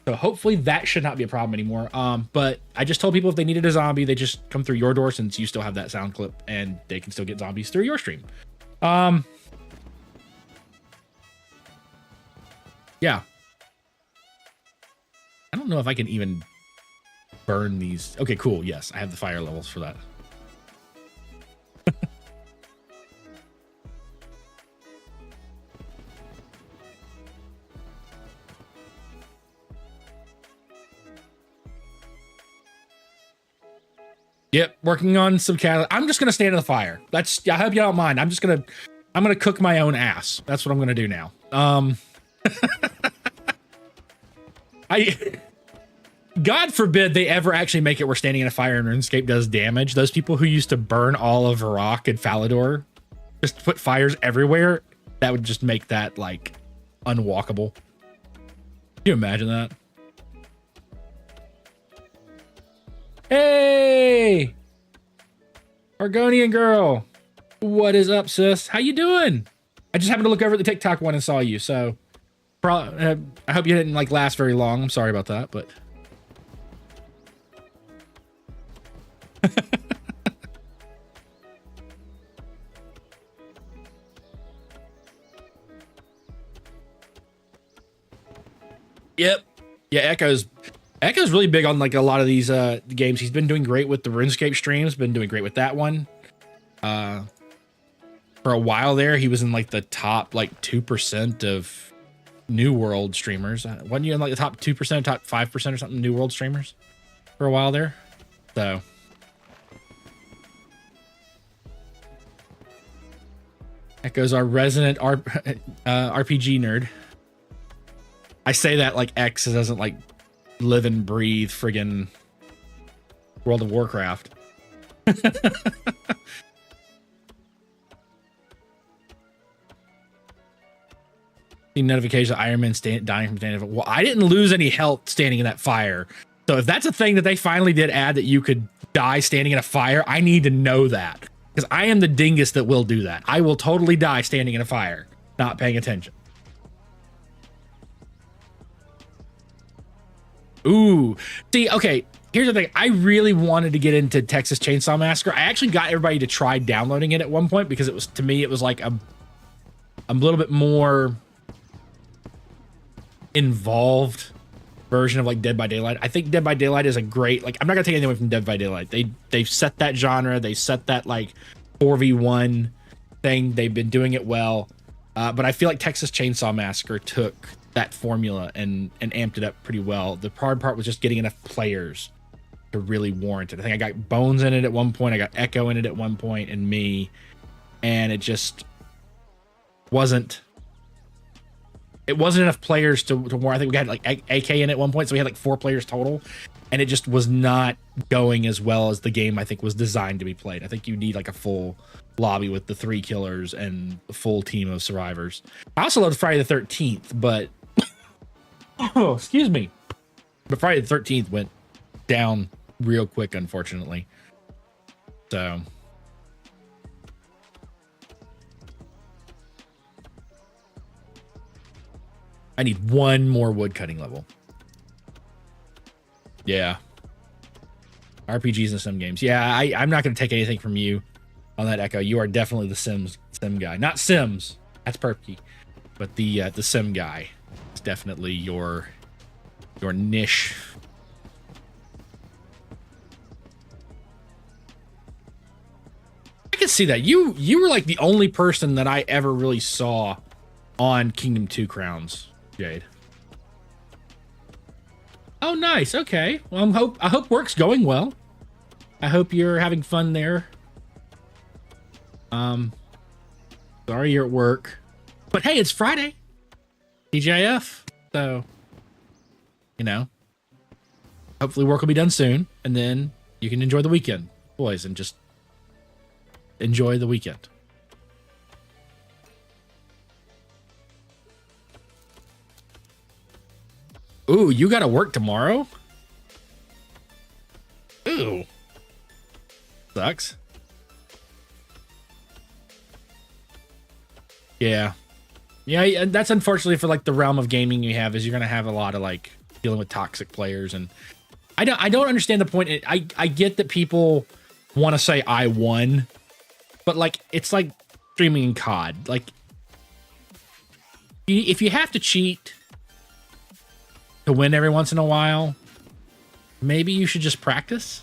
Speaker 2: so hopefully that should not be a problem anymore. But I just told people if they needed a zombie, they just come through your door, since you still have that sound clip, and they can still get zombies through your stream. Yeah. I don't know if I can even burn these. Okay, cool. Yes, I have the fire levels for that. Yep, working on some catalyst. I'm just gonna stand in the fire. I hope you don't mind. I'm gonna cook my own ass. That's what I'm gonna do now. God forbid they ever actually make it where standing in a fire in RuneScape does damage. Those people who used to burn all of Varrock and Falador, just put fires everywhere, that would just make that like unwalkable. Can you imagine that? Hey, Argonian girl, what is up, sis? How you doing? I just happened to look over at the TikTok one and saw you, so I hope you didn't like last very long. I'm sorry about that, but yep, yeah, Echo's really big on like a lot of these games. He's been doing great with the RuneScape streams, been doing great with that one. For a while there, he was in like the top like 2% of New World streamers. Wasn't you in like the top 2%, top 5% or something, New World streamers for a while there? So Echo's our resident RPG nerd. I say that like X doesn't like live and breathe friggin' World of Warcraft. The notification Iron Man dying from standing. Well, I didn't lose any health standing in that fire. So if that's a thing that they finally did add, that you could die standing in a fire, I need to know that, because I am the dingus that will do that. I will totally die standing in a fire, not paying attention. Ooh, see, okay. Here's the thing. I really wanted to get into Texas Chainsaw Massacre. I actually got everybody to try downloading it at one point, because it was, to me, it was like a little bit more involved version of like Dead by Daylight. I think Dead by Daylight is a great, like, I'm not gonna take anything away from Dead by Daylight. They've set that genre, they set that like 4v1 thing. They've been doing it well. But I feel like Texas Chainsaw Massacre took that formula and amped it up pretty well. The hard part was just getting enough players to really warrant it. I think I got Bones in it at one point, I got Echo in it at one point, and me, and it just wasn't enough players to warrant. I think we had like AK in at one point, so we had like 4 players total, and it just was not going as well as the game I think was designed to be played. I think you need like a full lobby with the 3 killers and a full team of survivors. I also loved Friday the 13th, but oh, excuse me. But Friday the 13th went down real quick, unfortunately. So I need 1 more wood cutting level. Yeah. RPGs and sim games. Yeah, I'm not going to take anything from you on that, Echo. You are definitely the sim guy. Not Sims. That's Perky. But the sim guy is definitely your niche. I can see that. You were like the only person that I ever really saw on Kingdom 2 Crowns, Jade. Oh, nice. Okay. Well, I hope work's going well. I hope you're having fun there. Sorry you're at work, but hey, it's Friday, TGIF. So, you know, hopefully work will be done soon, and then you can enjoy the weekend, boys, and just enjoy the weekend. Ooh, you gotta work tomorrow? Ooh. Sucks. Yeah. Yeah, that's unfortunately for like the realm of gaming you have, is you're gonna have a lot of like dealing with toxic players, and I don't understand the point. I get that people want to say I won, but like it's like streaming in COD. Like if you have to cheat to win every once in a while, maybe you should just practice.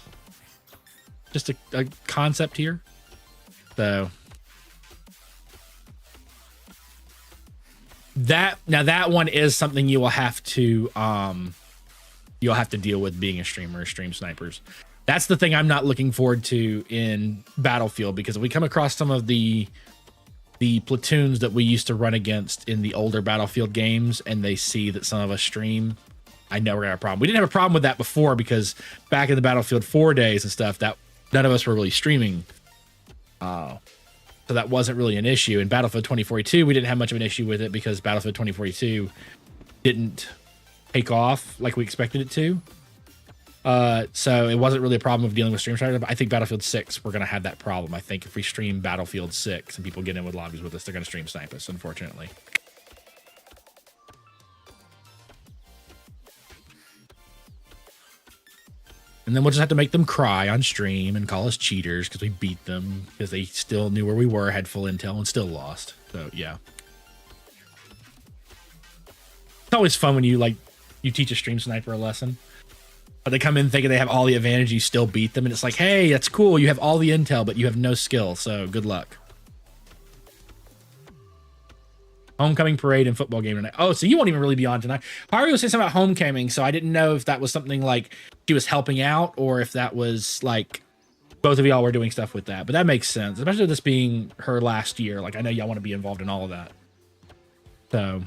Speaker 2: Just a concept here. So that one is something you will have to deal with being a streamer, stream snipers. That's the thing I'm not looking forward to in Battlefield, because if we come across some of the platoons that we used to run against in the older Battlefield games, and they see that some of us stream, I know we're gonna have a problem. We didn't have a problem with that before, because back in the Battlefield 4 days and stuff, that none of us were really streaming. So that wasn't really an issue. In Battlefield 2042, we didn't have much of an issue with it, because Battlefield 2042 didn't take off like we expected it to. So it wasn't really a problem of dealing with stream snipers. But I think Battlefield 6, we're going to have that problem. I think if we stream Battlefield 6 and people get in with lobbies with us, they're going to stream snipe us, unfortunately. And then we'll just have to make them cry on stream and call us cheaters because we beat them, because they still knew where we were, had full intel, and still lost. So, yeah. It's always fun when you teach a stream sniper a lesson, but they come in thinking they have all the advantage, you still beat them, and it's like, hey, that's cool, you have all the intel, but you have no skill, so good luck. Homecoming parade and football game tonight. Oh, so you won't even really be on tonight. Haru was saying something about homecoming, so I didn't know if that was something like she was helping out, or if that was like both of y'all were doing stuff with that. But that makes sense, especially this being her last year. Like, I know y'all want to be involved in all of that. So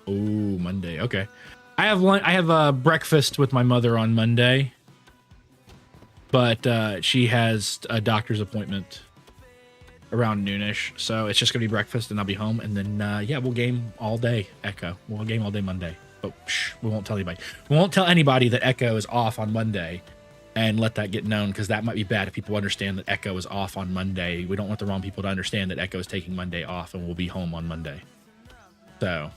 Speaker 2: oh, Monday. Okay. I have breakfast with my mother on Monday. but she has a doctor's appointment around noonish, so it's just gonna be breakfast and I'll be home, and then yeah, we'll game all day. Echo, we'll game all day Monday, but shh, we won't tell anybody. We won't tell anybody that Echo is off on Monday, and let that get known, because that might be bad if people understand that Echo is off on Monday. We don't want the wrong people to understand that Echo is taking Monday off and we'll be home on Monday. So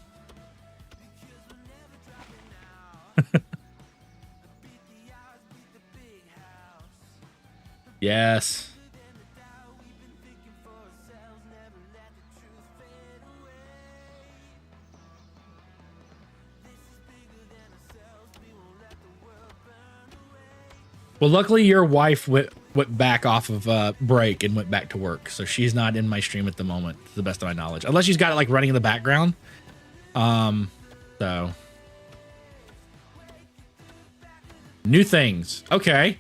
Speaker 2: yes. Well, luckily your wife went back off of break and went back to work, so she's not in my stream at the moment, to the best of my knowledge, unless she's got it like running in the background. So new things. Okay.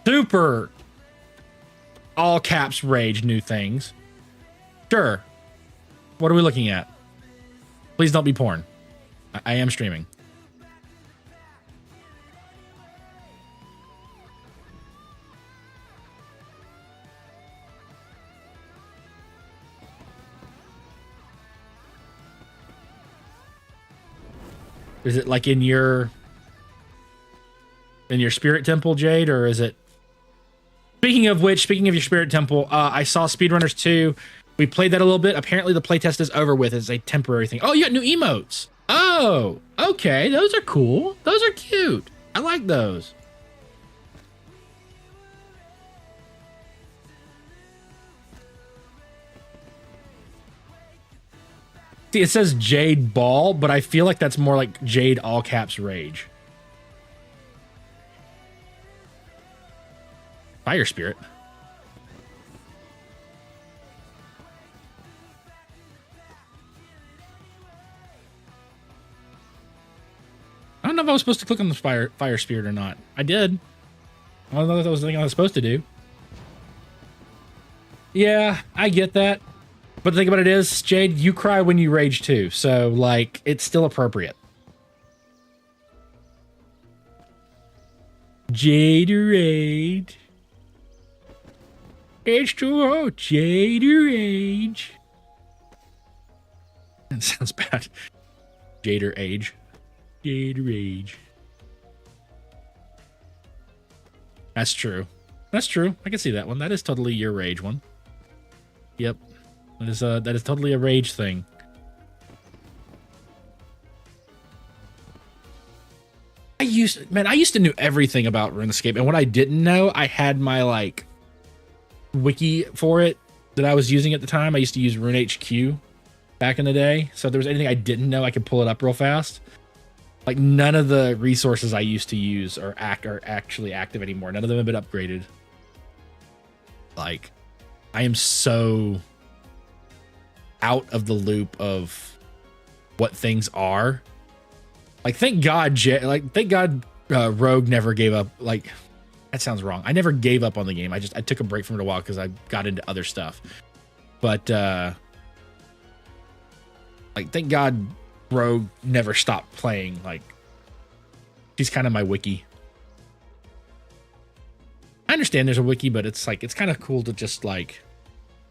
Speaker 2: Super all caps rage new things. Sure. What are we looking at? Please don't be porn. I am streaming. Is it like in your spirit temple, Jade, or is it? Speaking of which, speaking of your spirit temple, I saw Speedrunners 2. We played that a little bit. Apparently the playtest is over with. It's a temporary thing. Oh, you got new emotes. Oh, okay. Those are cool. Those are cute. I like those. See, it says Jade Ball, but I feel like that's more like Jade all caps rage. Fire Spirit. I don't know if I was supposed to click on the fire Spirit or not. I did. I don't know if that was the thing I was supposed to do. Yeah, I get that. But the thing about it is, Jade, you cry when you rage too. So, like, it's still appropriate. Jaderade. H2O, Jaderade. That sounds bad. Jader age. Jaderade. That's true. That's true. I can see that one. That is totally your rage one. Yep. That is totally a rage thing. I used to know everything about RuneScape, and what I didn't know, I had my like wiki for it that I was using at the time. I used to use RuneHQ back in the day, so if there was anything I didn't know, I could pull it up real fast. Like none of the resources I used to use are actually active anymore. None of them have been upgraded. Like, I am so out of the loop of what things are. Like, thank God Rogue never gave up. Like, that sounds wrong. I never gave up on the game. I took a break from it a while because I got into other stuff. But like, thank God Rogue never stopped playing. Like, she's kind of my wiki. I understand there's a wiki, but it's like, it's kind of cool to just like,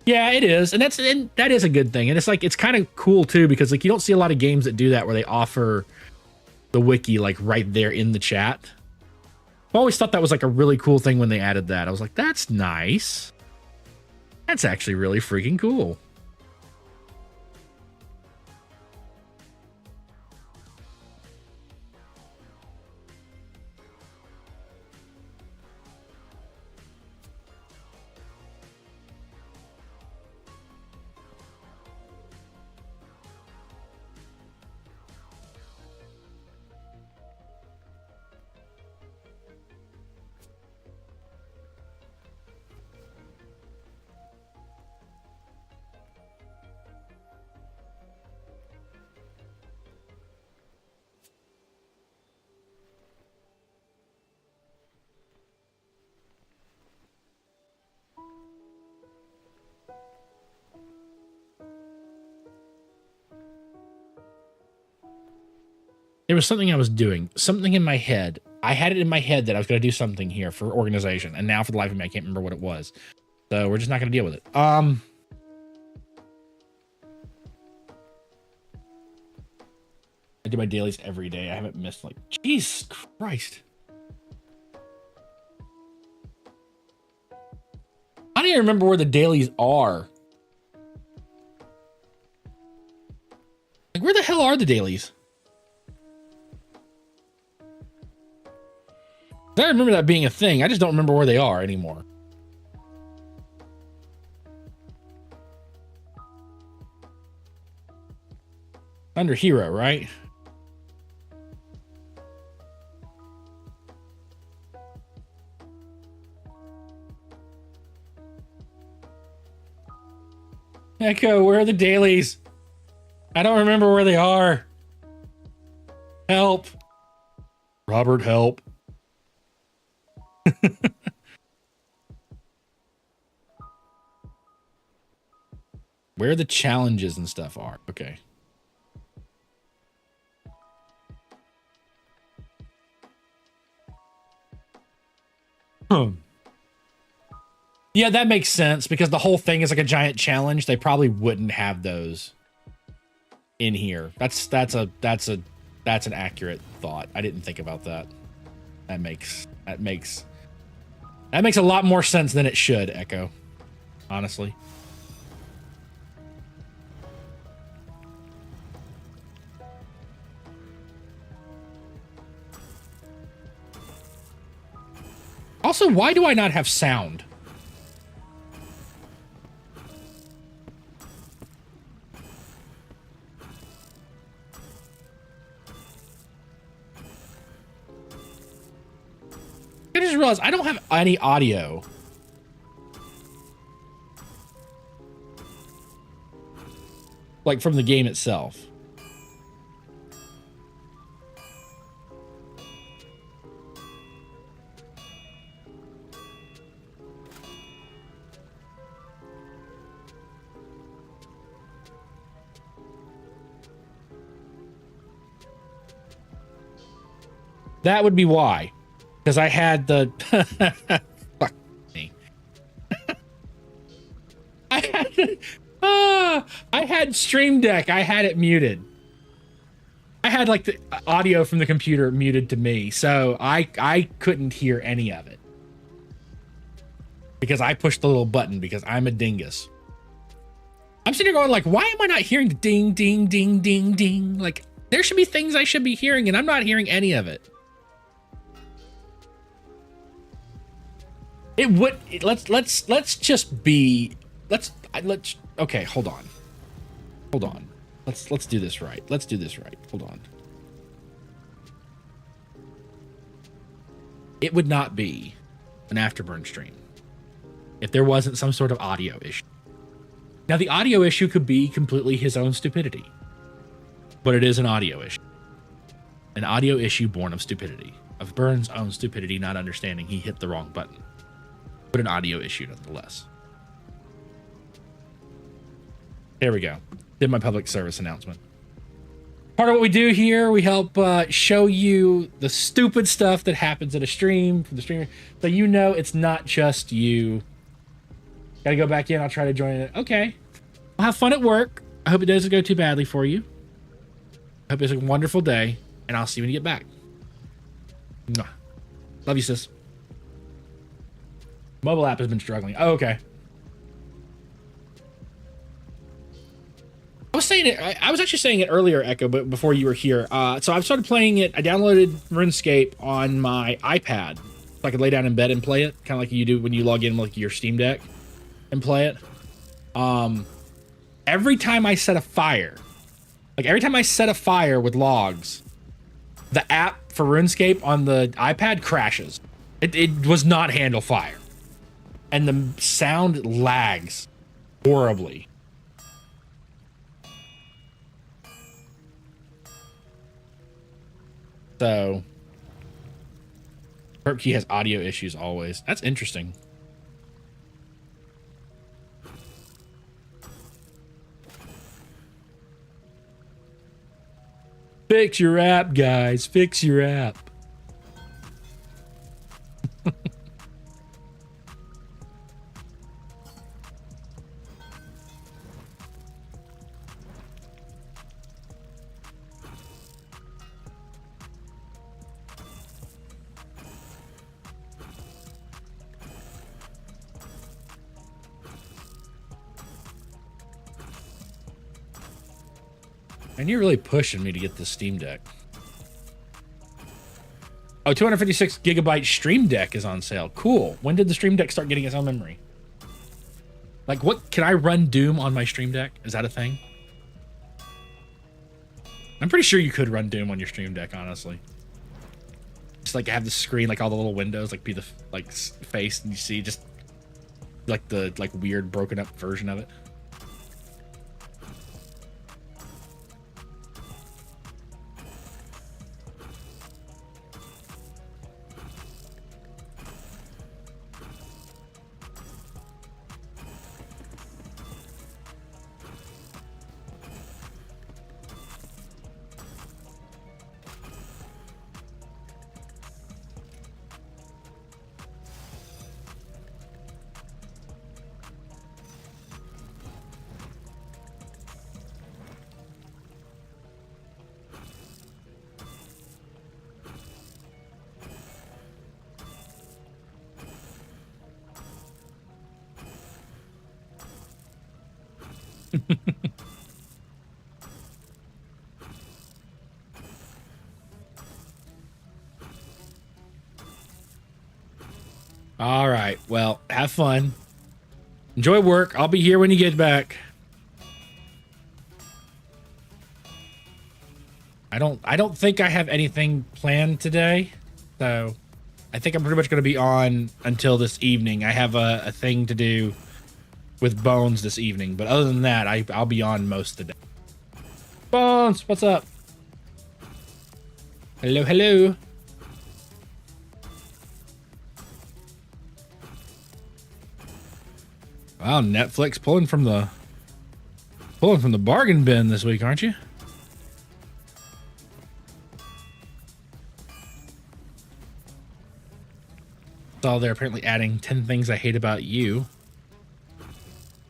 Speaker 2: yeah, it is. And that is a good thing. And it's like, it's kind of cool too, because like, you don't see a lot of games that do that where they offer the wiki like right there in the chat. I always thought that was like a really cool thing when they added that. I was like, that's nice. That's actually really freaking cool. There was something I was doing, something in my head, I had it in my head that I was going to do something here for organization, and now for the life of me, I can't remember what it was. So we're just not going to deal with it. I do my dailies every day. I haven't missed like, Jesus Christ. I don't even remember where the dailies are. Like, where the hell are the dailies? I remember that being a thing. I just don't remember where they are anymore. Under hero, right? Echo, where are the dailies? I don't remember where they are. Help. Robert, help. Where the challenges and stuff are. Okay. Yeah, that makes sense because the whole thing is like a giant challenge. They probably wouldn't have those in here. That's an accurate thought. I didn't think about that. That makes a lot more sense than it should, Echo. Honestly. Also, why do I not have sound? I just realized I don't have any audio. Like from the game itself. That would be why. Because I had the fuck me. I had Stream Deck. I had it muted. I had like the audio from the computer muted to me, so I couldn't hear any of it. Because I pushed the little button because I'm a dingus. I'm sitting here going like, why am I not hearing the ding, ding, ding, ding, ding? Like, there should be things I should be hearing, and I'm not hearing any of it. It would let's just be let's okay, hold on. Let's do this right. Hold on. It would not be an Afterburn stream if there wasn't some sort of audio issue. Now the audio issue could be completely his own stupidity, but it is an audio issue. An audio issue born of stupidity, of Burns' own stupidity, not understanding he hit the wrong button. But an audio issue nonetheless. There we go. Did my public service announcement. Part of what we do here, we help show you the stupid stuff that happens at a stream from the streamer, so you know it's not just you. Gotta go back in. I'll try to join it. Okay. Well, have fun at work. I hope it doesn't go too badly for you. I hope it's a wonderful day, and I'll see you when you get back. Mwah. Love you, sis. Mobile app has been struggling. Oh, okay. I was actually saying it earlier, Echo, but before you were here. So I've started playing it. I downloaded RuneScape on my iPad, so I could lay down in bed and play it, kind of like you do when you log in like your Steam Deck and play it. Every time I set a fire, with logs, the app for RuneScape on the iPad crashes. It was not handle fire. And the sound lags horribly. So, Perky has audio issues always. That's interesting. Fix your app, guys. Fix your app. And you're really pushing me to get this Steam Deck. Oh, 256 gigabyte Stream Deck is on sale. Cool. When did the Stream Deck start getting its own memory? Like, what? Can I run Doom on my Stream Deck? Is that a thing? I'm pretty sure you could run Doom on your Stream Deck, honestly. Just like have the screen, like all the little windows, like be the like face, and you see just like the weird broken up version of it. All right. Well, have fun. Enjoy work. I'll be here when you get back. I don't think I have anything planned today, so I think I'm pretty much going to be on until this evening. I have a thing to do with Bones this evening, but other than that, I'll be on most of the day. Bones, what's up? Hello, hello. Wow, Netflix pulling from the bargain bin this week, aren't you? Saw they're apparently adding 10 Things I Hate About You. I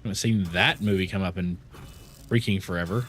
Speaker 2: haven't seen that movie come up in freaking forever.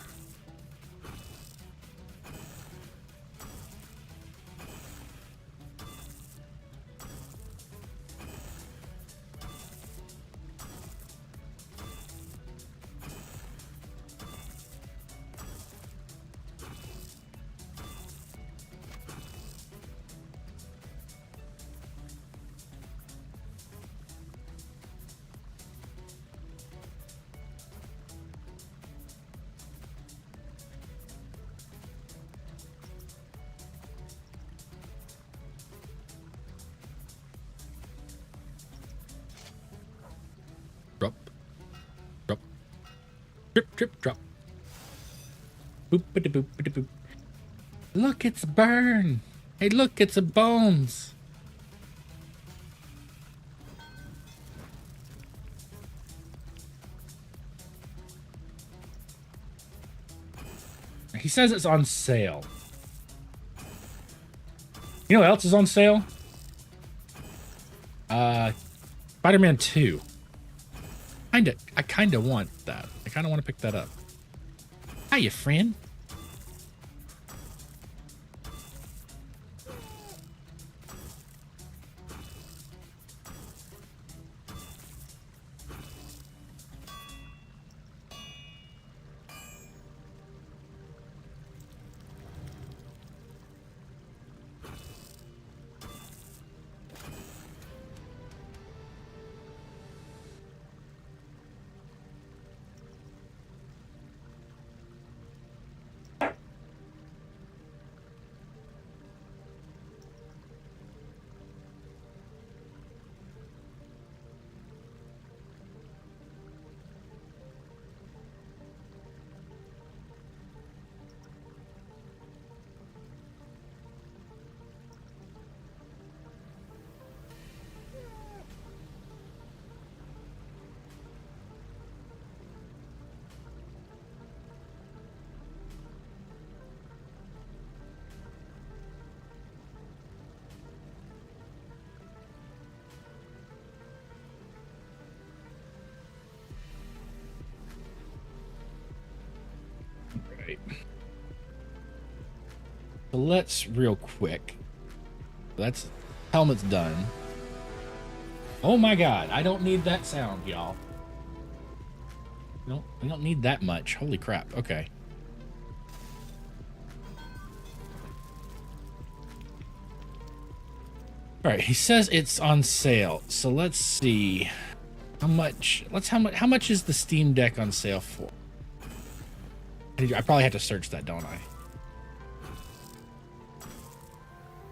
Speaker 2: Drop. Drop. Drip, drip, drop. Boop, ba boop, ba boop. Look, it's a burn. Hey, look, it's a Bones. He says it's on sale. You know what else is on sale? Spider-Man 2. I kinda want that. I kinda want to pick that up. Hiya, friend. So let's real quick. That's helmet's done. Oh my god, I don't need that sound, y'all. No, I don't need that much. Holy crap. Okay. All right, he says it's on sale. So let's see how much. How much is the Steam Deck on sale for? I probably have to search that, don't I?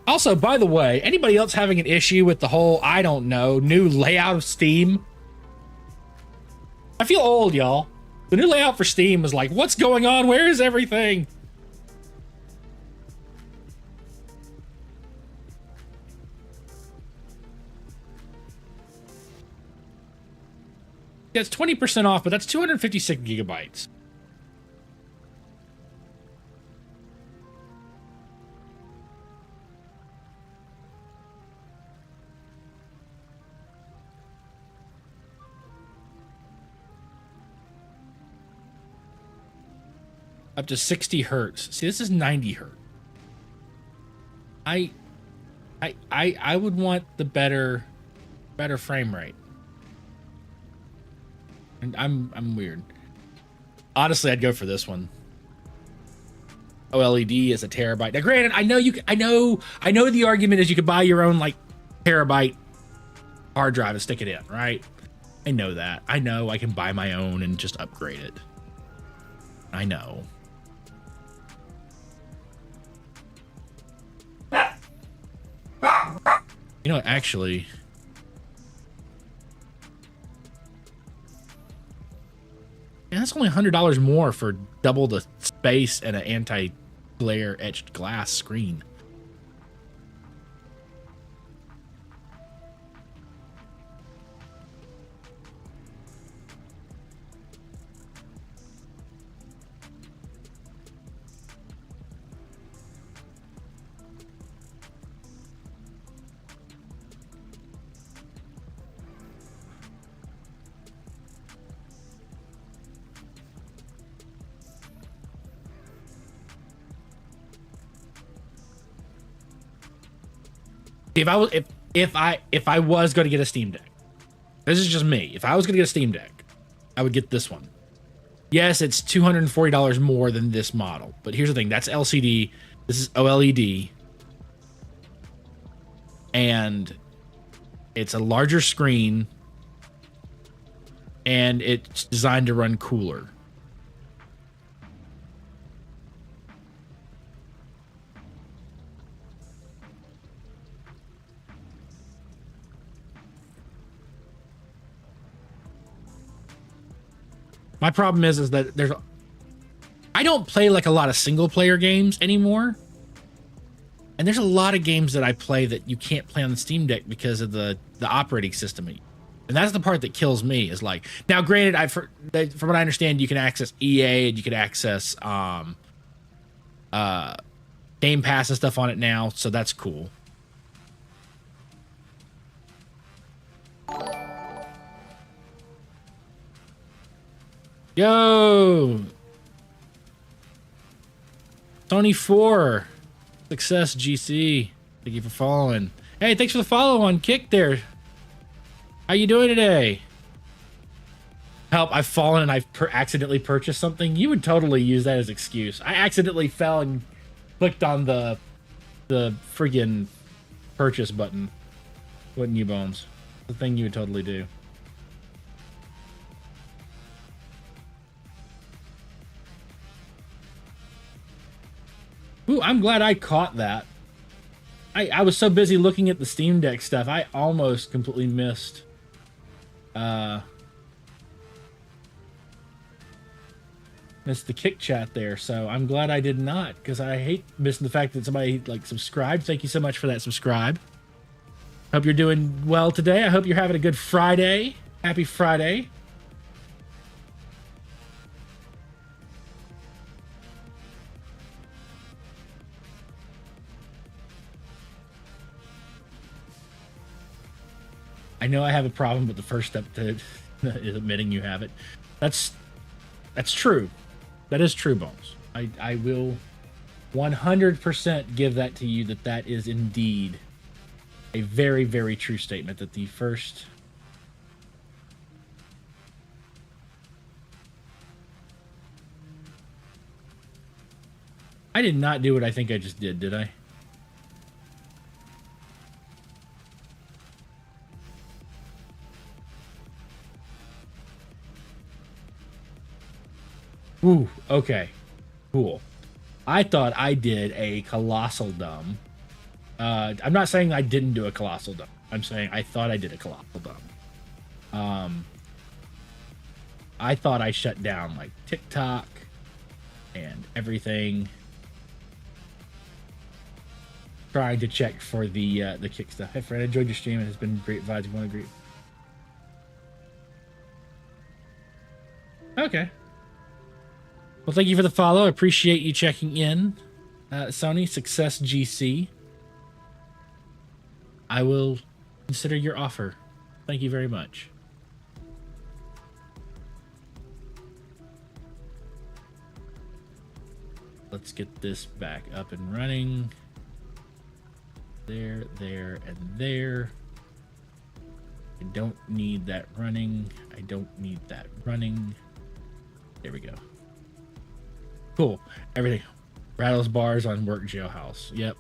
Speaker 2: Also, by the way, anybody else having an issue with the whole, I don't know, new layout of Steam? I feel old, y'all. The new layout for Steam was like, what's going on? Where is everything? Yeah, it's 20% off, but that's 256 gigabytes. Up to 60 hertz. See, this is 90 hertz. I would want the better frame rate. And I'm weird. Honestly, I'd go for this one. OLED is a terabyte. Now, granted, I know the argument is you could buy your own like terabyte hard drive and stick it in, right? I know that. I know I can buy my own and just upgrade it. I know. You know, actually, man, that's only $100 more for double the space and an anti-glare etched glass screen. If I was going to get a Steam Deck, this is just me. If I was going to get a Steam Deck, I would get this one. Yes, it's $240 more than this model, but here's the thing: that's LCD. This is OLED, and it's a larger screen, and it's designed to run cooler. My problem is that I don't play like a lot of single player games anymore. And there's a lot of games that I play that you can't play on the Steam Deck because of the operating system. And that's the part that kills me is like, now granted, from what I understand, you can access EA and you can access Game Pass and stuff on it now. So that's cool. Yo, Tony 4, Success GC. Thank you for following. Hey, thanks for the follow on Kick there. How you doing today? Help, I've fallen and I've accidentally purchased something. You would totally use that as excuse. I accidentally fell and clicked on the friggin' purchase button. Wouldn't you, Bones? The thing you would totally do. Ooh, I'm glad I caught that. I was so busy looking at the Steam Deck stuff, I almost completely missed. Missed the Kick chat there, so I'm glad I did not, because I hate missing the fact that somebody like subscribed. Thank you so much for that subscribe. Hope you're doing well today. I hope you're having a good Friday. Happy Friday. I know I have a problem, but the first step to is admitting you have it. That's true. That is true, Bones. I will 100% give that to you, that is indeed a very, very true statement, that the first... I did not do what I think I just did I? Ooh, okay. Cool. I thought I did a colossal dumb. I'm not saying I didn't do a colossal dumb. I'm saying I thought I did a colossal dumb. I thought I shut down like TikTok and everything, trying to check for the kick stuff. Hey, Fred, I enjoyed your stream. It has been great vibes. You want to agree? Okay. Well, thank you for the follow. I appreciate you checking in. Sony, Success GC. I will consider your offer. Thank you very much. Let's get this back up and running. There, there, and there. I don't need that running. I don't need that running. There we go. Cool. Everything. Rattles bars on work jailhouse. Yep.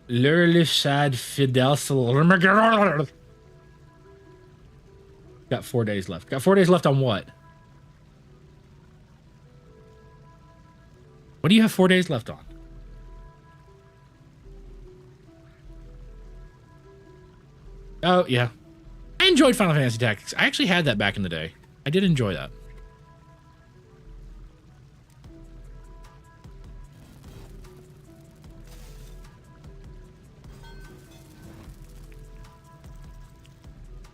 Speaker 2: Le sad fidel. Got 4 days left. Got 4 days left on what? What do you have 4 days left on? Oh, yeah. I enjoyed Final Fantasy Tactics. I actually had that back in the day. I did enjoy that.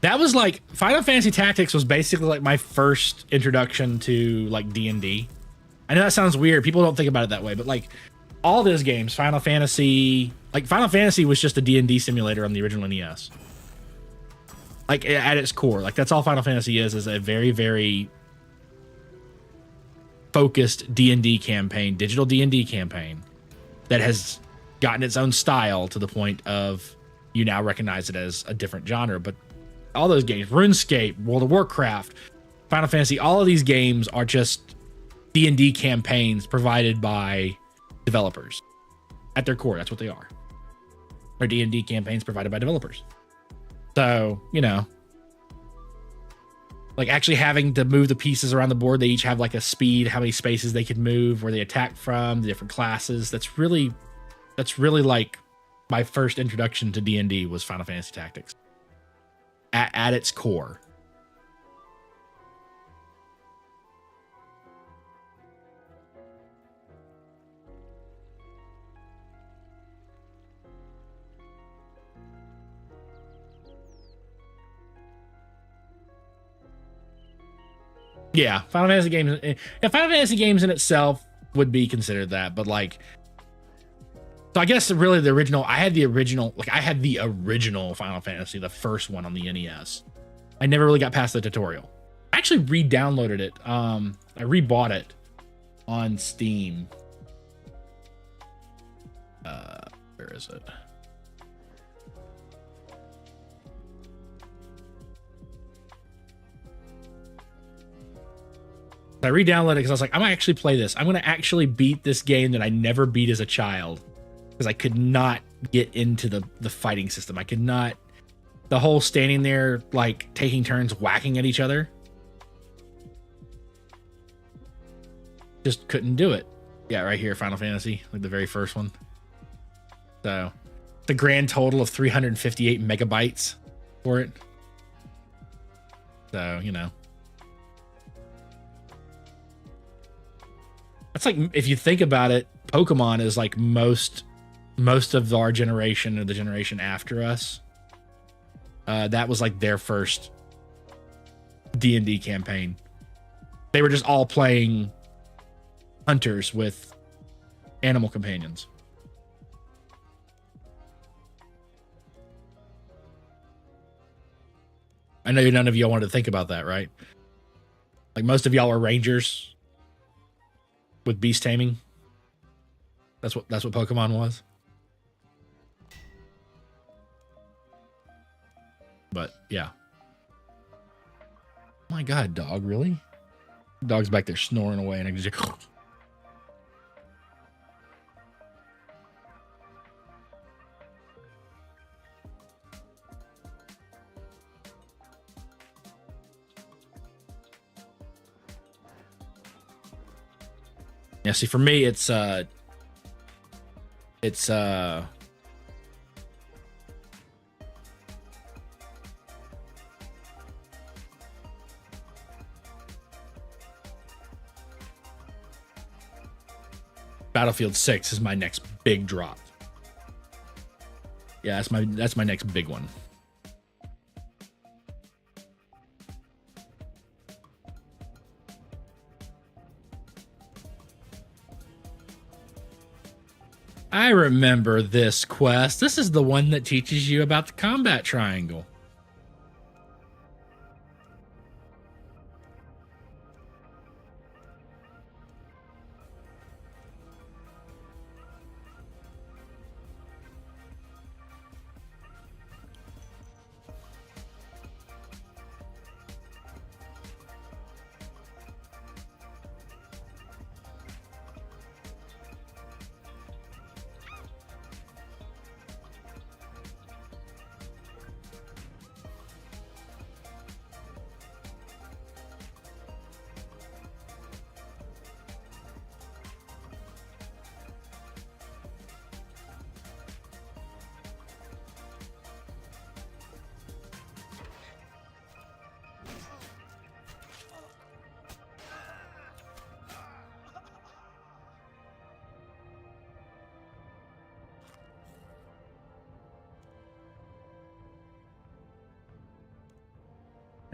Speaker 2: That was like, Final Fantasy Tactics was basically like my first introduction to like D&D. I know that sounds weird. People don't think about it that way, but like all those games, Final Fantasy was just a D&D simulator on the original NES. Like at its core, like that's all Final Fantasy is a very, very focused D&D campaign, digital D&D campaign that has gotten its own style to the point of you now recognize it as a different genre. But all those games, RuneScape, World of Warcraft, Final Fantasy, all of these games are just D&D campaigns provided by developers. At their core, that's what they are. They're D&D campaigns provided by developers. So, you know, like actually having to move the pieces around the board, they each have like a speed, how many spaces they can move, where they attack from, the different classes. That's really like my first introduction to D&D was Final Fantasy Tactics. At its core. Yeah, Final Fantasy games. Yeah, Final Fantasy games in itself would be considered that, but like, so I guess really the original. I had the original Final Fantasy, the first one on the NES. I never really got past the tutorial. I actually re-downloaded it. I rebought it on Steam. Where is it? I re-downloaded it because I was like, I'm gonna actually play this. I'm gonna actually beat this game that I never beat as a child because I could not get into the fighting system. I could not. The whole standing there, like taking turns whacking at each other, just couldn't do it. Yeah, right here, Final Fantasy, like the very first one. So the grand total of 358 megabytes for it. So, you know. That's like, if you think about it, Pokemon is like most of our generation or the generation after us. That was like their first D&D campaign. They were just all playing hunters with animal companions. I know none of y'all wanted to think about that, right? Like most of y'all are rangers with beast taming. That's what Pokemon was. But yeah. Oh my God, dog, really? Dog's back there snoring away and I just Yeah, see, for me, it's Battlefield 6 is my next big drop. Yeah, that's my next big one. I remember this quest. This is the one that teaches you about the combat triangle.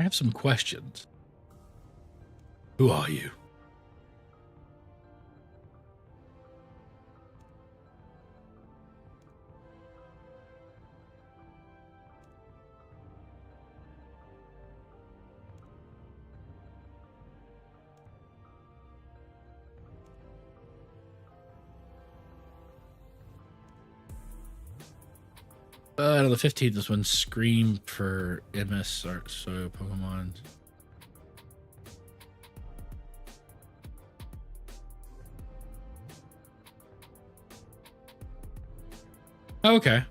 Speaker 2: I have some questions. Who are you? Out of the 15th, this one Scream for MS or so Pokemon. Okay.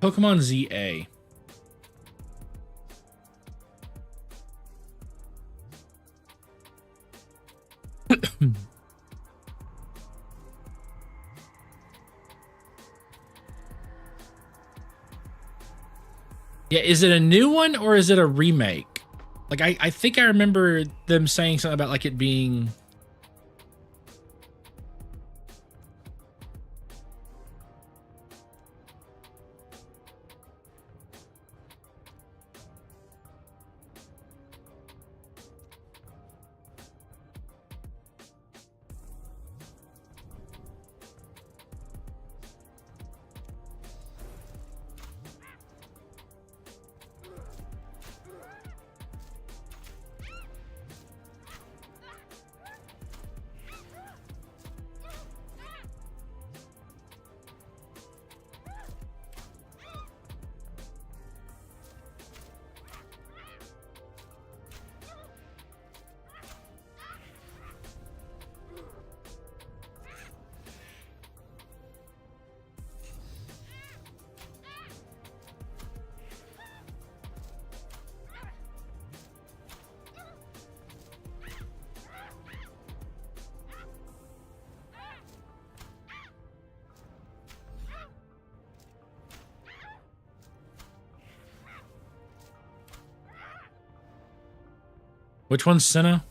Speaker 2: Pokemon ZA. Yeah, is it a new one or is it a remake? Like, I think I remember them saying something about like it being... Which one's Senna?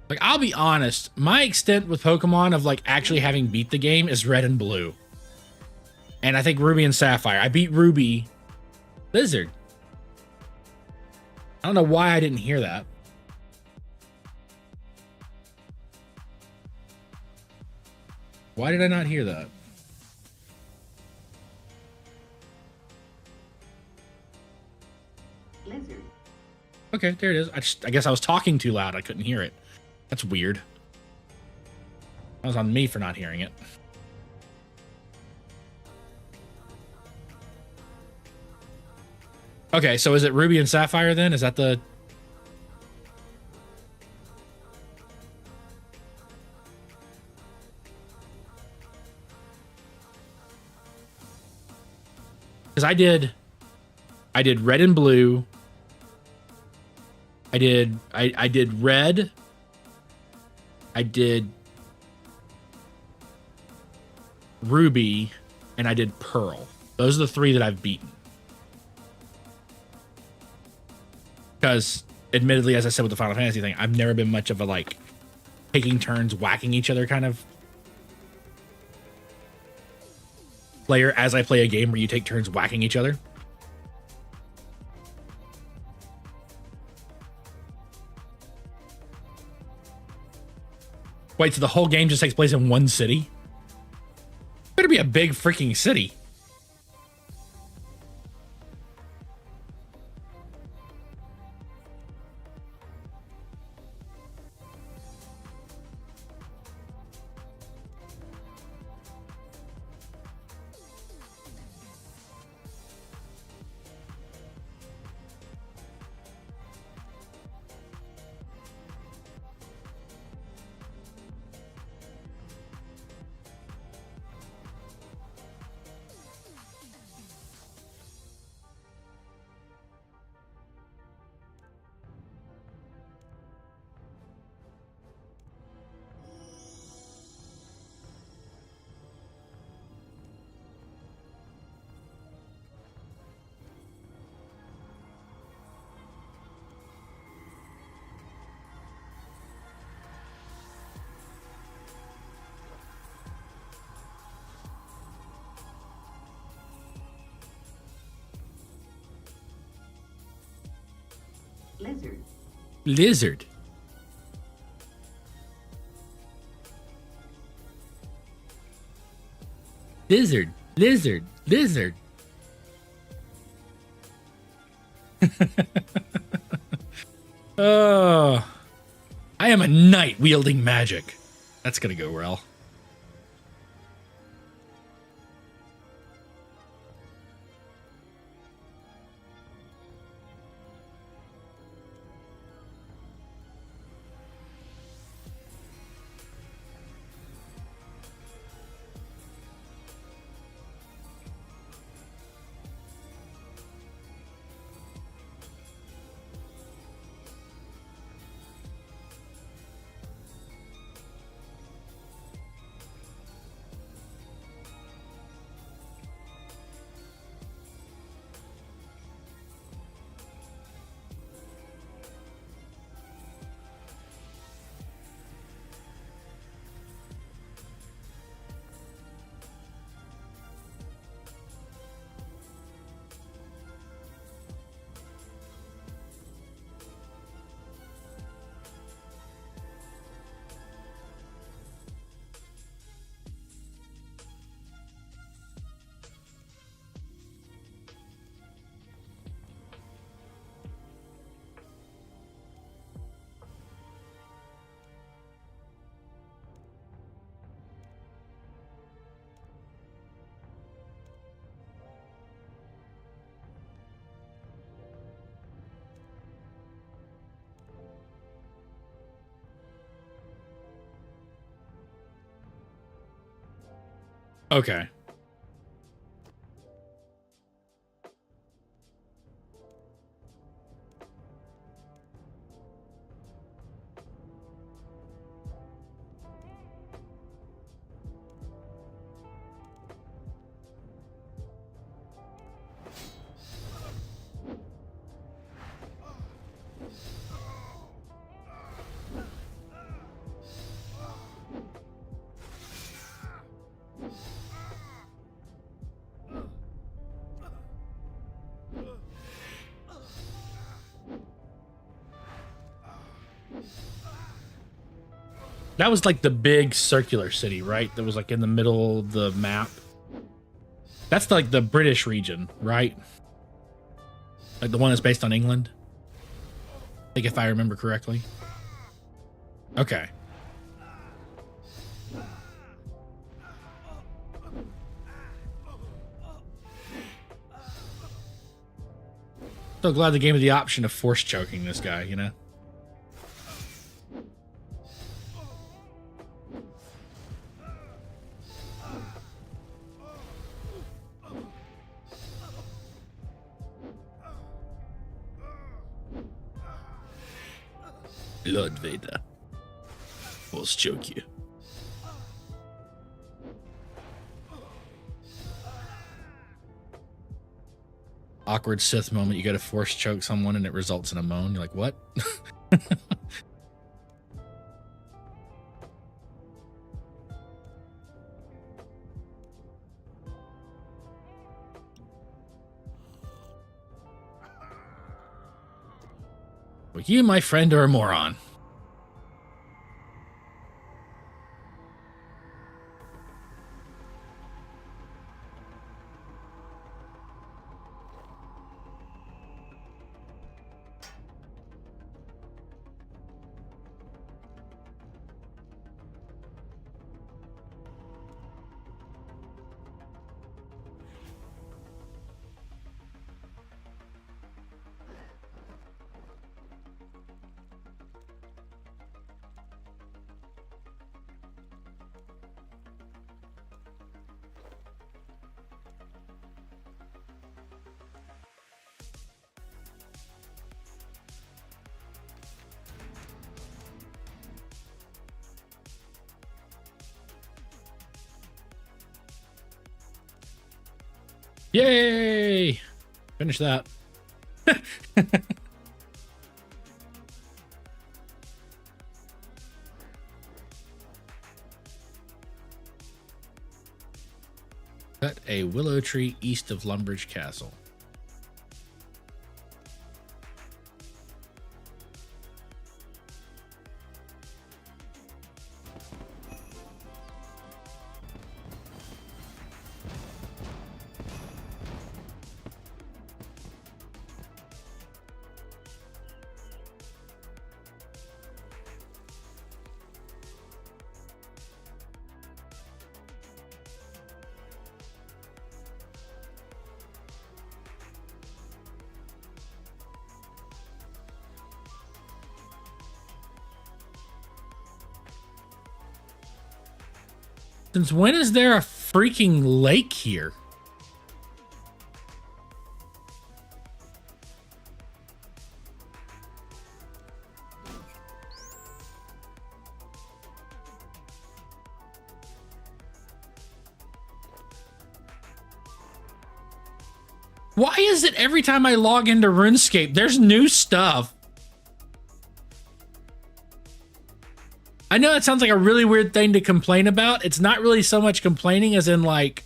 Speaker 2: Like, I'll be honest, my extent with Pokemon of like actually having beat the game is Red and Blue. And I think Ruby and Sapphire. I beat Ruby. Lizard. I don't know why I didn't hear that. Why did I not hear that?
Speaker 3: Lizard.
Speaker 2: Okay, there it is. I guess I was talking too loud. I couldn't hear it. That's weird. That was on me for not hearing it. Okay, so is it Ruby and Sapphire then? Is that the... Because I did red and blue. I did red. I did ruby, and I did pearl. Those are the 3 that I've beaten. Because, admittedly, as I said with the Final Fantasy thing, I've never been much of a, like, taking turns whacking each other kind of player as I play a game where you take turns whacking each other. Wait, so the whole game just takes place in one city? Better be a big freaking city.
Speaker 3: Lizard.
Speaker 2: Lizard. Lizard. Lizard. Lizard. Oh, I am a knight wielding magic. That's gonna go well. Okay. That was like the big circular city, right? That was like in the middle of the map. That's like the British region, right? Like the one that's based on England. I think if I remember correctly. Okay. So glad they gave me the option of force choking this guy, you know? Lord Vader. Force choke you. Awkward Sith moment. You got to force choke someone and it results in a moan. You're like, what? Well, you, my friend, are a moron. Yay! Finish that. Cut a willow tree east of Lumbridge Castle. Since when is there a freaking lake here? Why is it every time I log into RuneScape, there's new stuff? I know it sounds like a really weird thing to complain about. It's not really so much complaining as in like...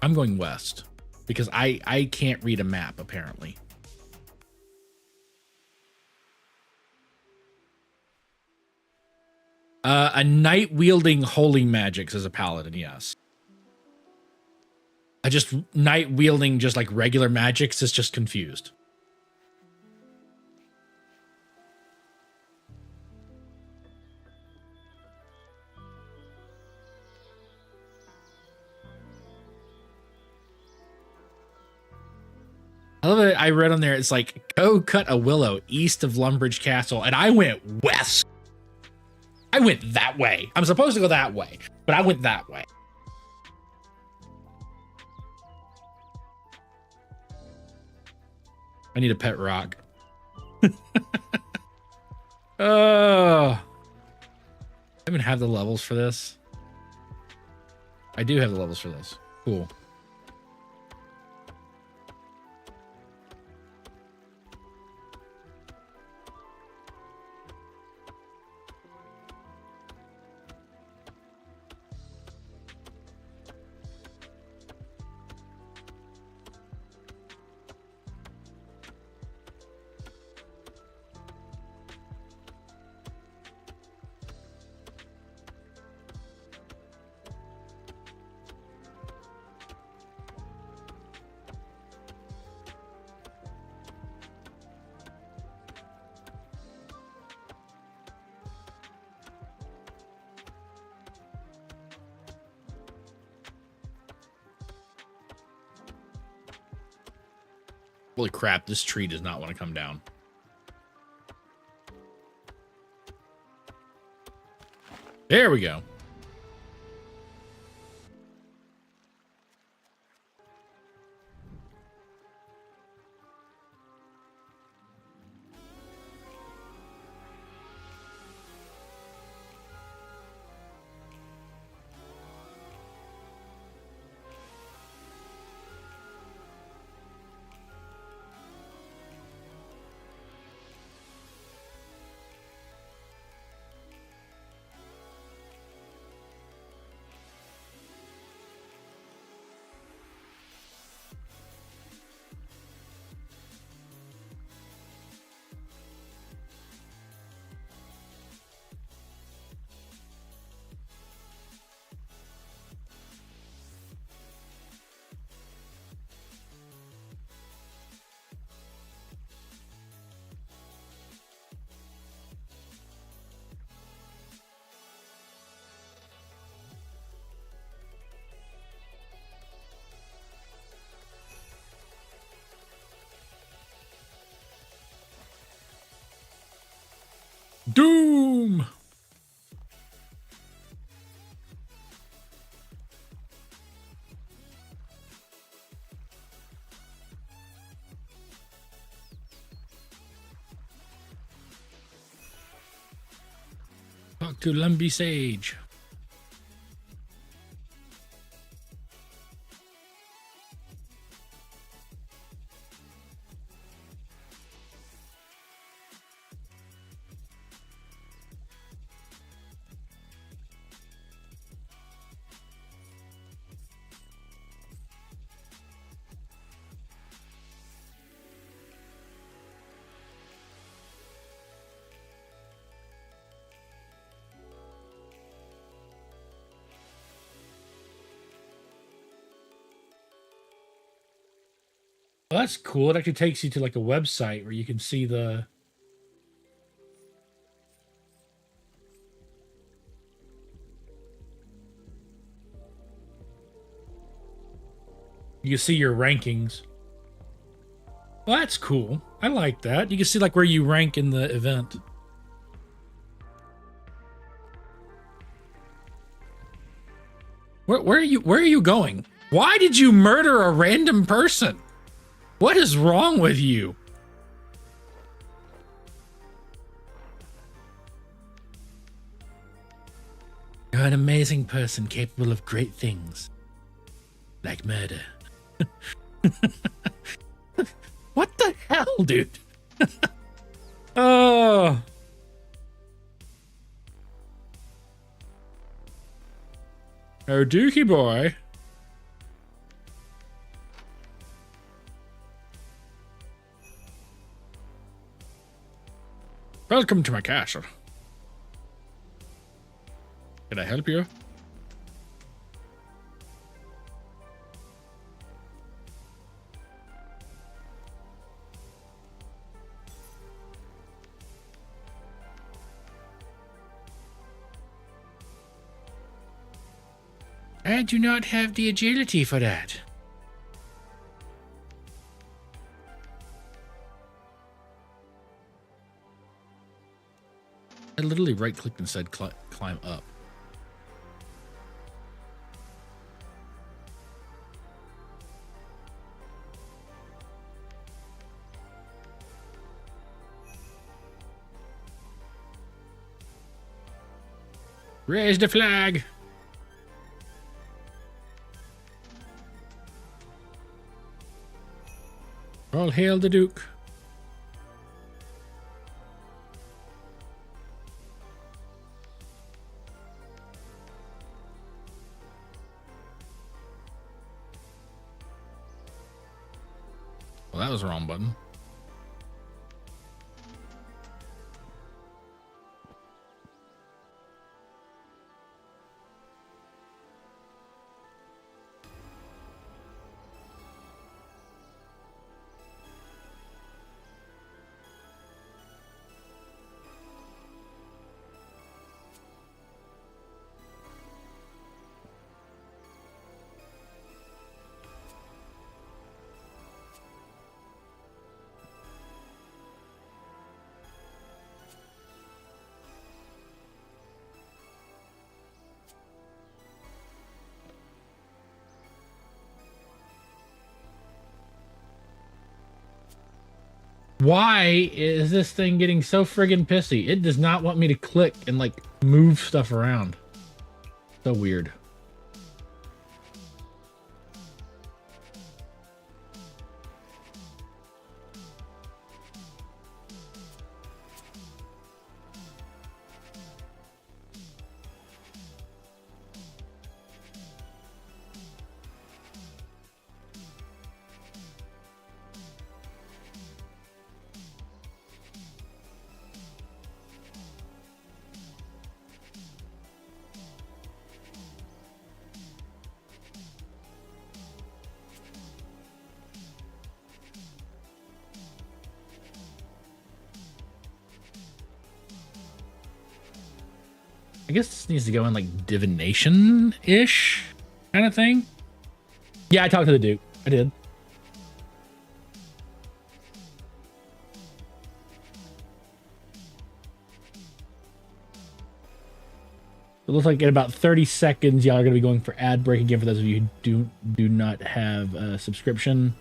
Speaker 2: I'm going west because I can't read a map apparently. A knight wielding holy magics as a paladin, yes. I just knight wielding just like regular magics is just confused. I love it. I read on there, it's like, go cut a willow east of Lumbridge Castle. And I went west. I went that way. I'm supposed to go that way, but I went that way. I need a pet rock. Oh, I even have the levels for this. I do have the levels for this. Cool. Holy crap, this tree does not want to come down. There we go. Doom! Talk to Lumbee Sage. Well, that's cool. It actually takes you to like a website where you can see the... You can see your rankings. Well, that's cool. I like that. You can see like where you rank in the event. Where are you going? Why did you murder a random person? What is wrong with you? You're an amazing person capable of great things. Like murder. What the hell, dude? Oh. Oh, Dookie boy. Welcome to my castle. Can I help you? I do not have the agility for that. I literally right-clicked and said climb up. Raise the flag! All hail the Duke. Well, that was the wrong button. Why is this thing getting so friggin' pissy? It does not want me to click and like move stuff around. So weird. I guess this needs to go in like divination-ish kind of thing. Yeah, I talked to the Duke. I did. It looks like in about 30 seconds, y'all are going to be going for ad break again for those of you who do not have a subscription.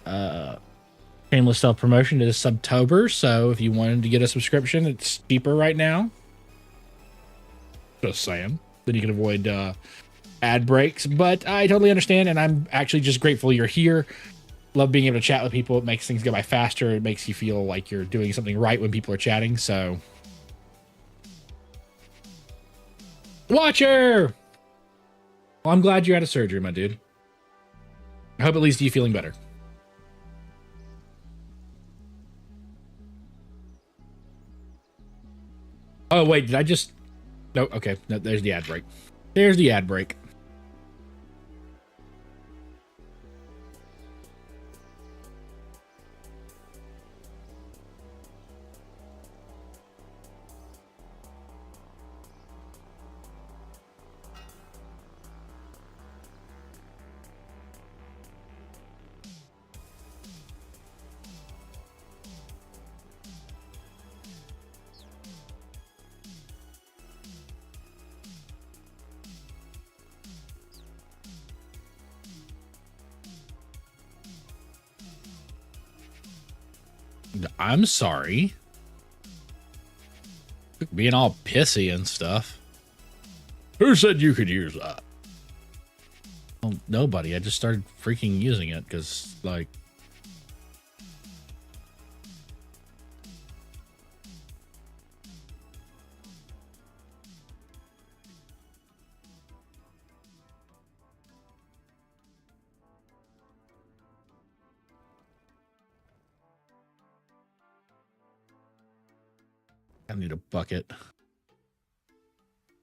Speaker 2: Shameless self-promotion. It is Subtober, so if you wanted to get a subscription, it's cheaper right now. Just saying. Then you can avoid ad breaks. But I totally understand, and I'm actually just grateful you're here. Love being able to chat with people. It makes things go by faster. It makes you feel like you're doing something right when people are chatting. So, Watcher! Well, I'm glad you had a surgery, my dude. I hope at least you're feeling better. Oh, wait, did I just... No, okay. No, there's the ad break. There's the ad break. I'm sorry. Being all pissy and stuff. Who said you could use that? Well, nobody. I just started freaking using it because, like... I need a bucket.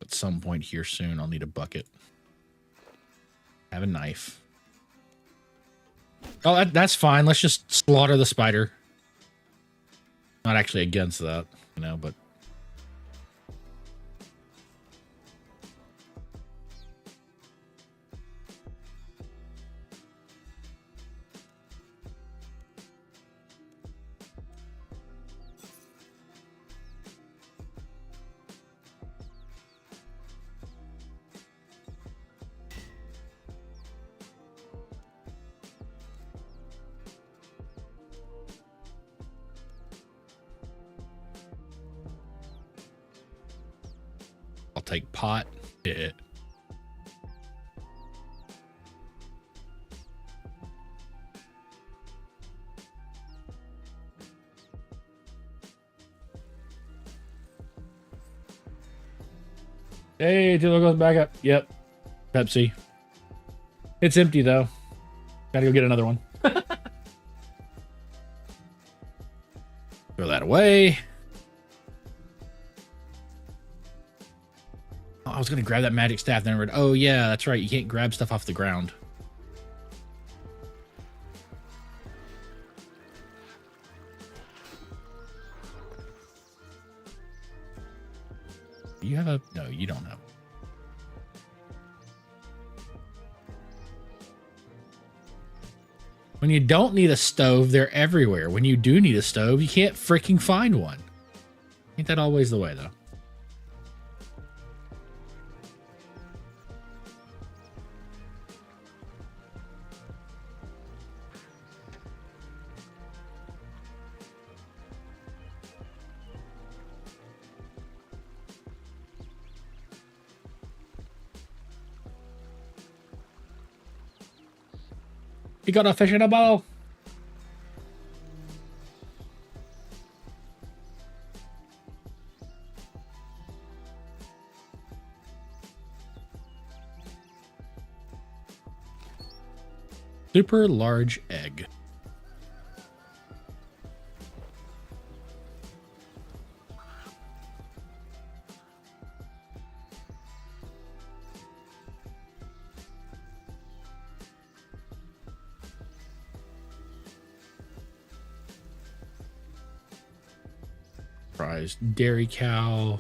Speaker 2: At some point here soon, I'll need a bucket. I have a knife. Oh, that's fine. Let's just slaughter the spider. Not actually against that, you know, but... I'll take pot. Yeah. Hey, Tilo goes back up. Yep. Pepsi. It's empty, though. Gotta go get another one. Throw that away. Oh, I was gonna grab that magic staff, then I read, oh yeah, that's right. You can't grab stuff off the ground. You have a... No, you don't have. When you don't need a stove, they're everywhere. When you do need a stove, you can't freaking find one. Ain't that always the way, though? You got a fish in a bowl. Super large egg. Prized dairy cow.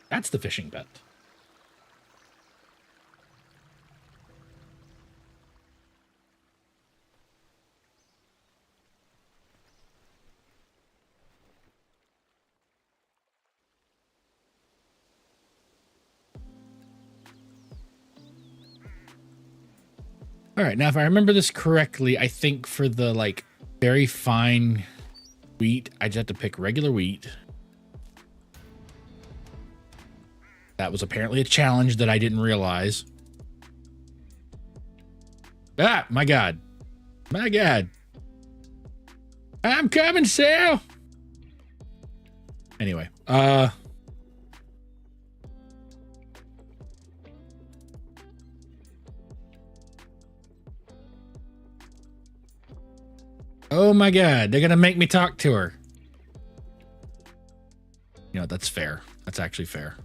Speaker 2: That's the fishing bet. All right, now if I remember this correctly, I think for the like very fine wheat, I just have to pick regular wheat. That was apparently a challenge that I didn't realize. Ah, my God. My God. I'm coming, Sal. Anyway, oh my God, they're gonna make me talk to her. You know, that's fair. That's actually fair.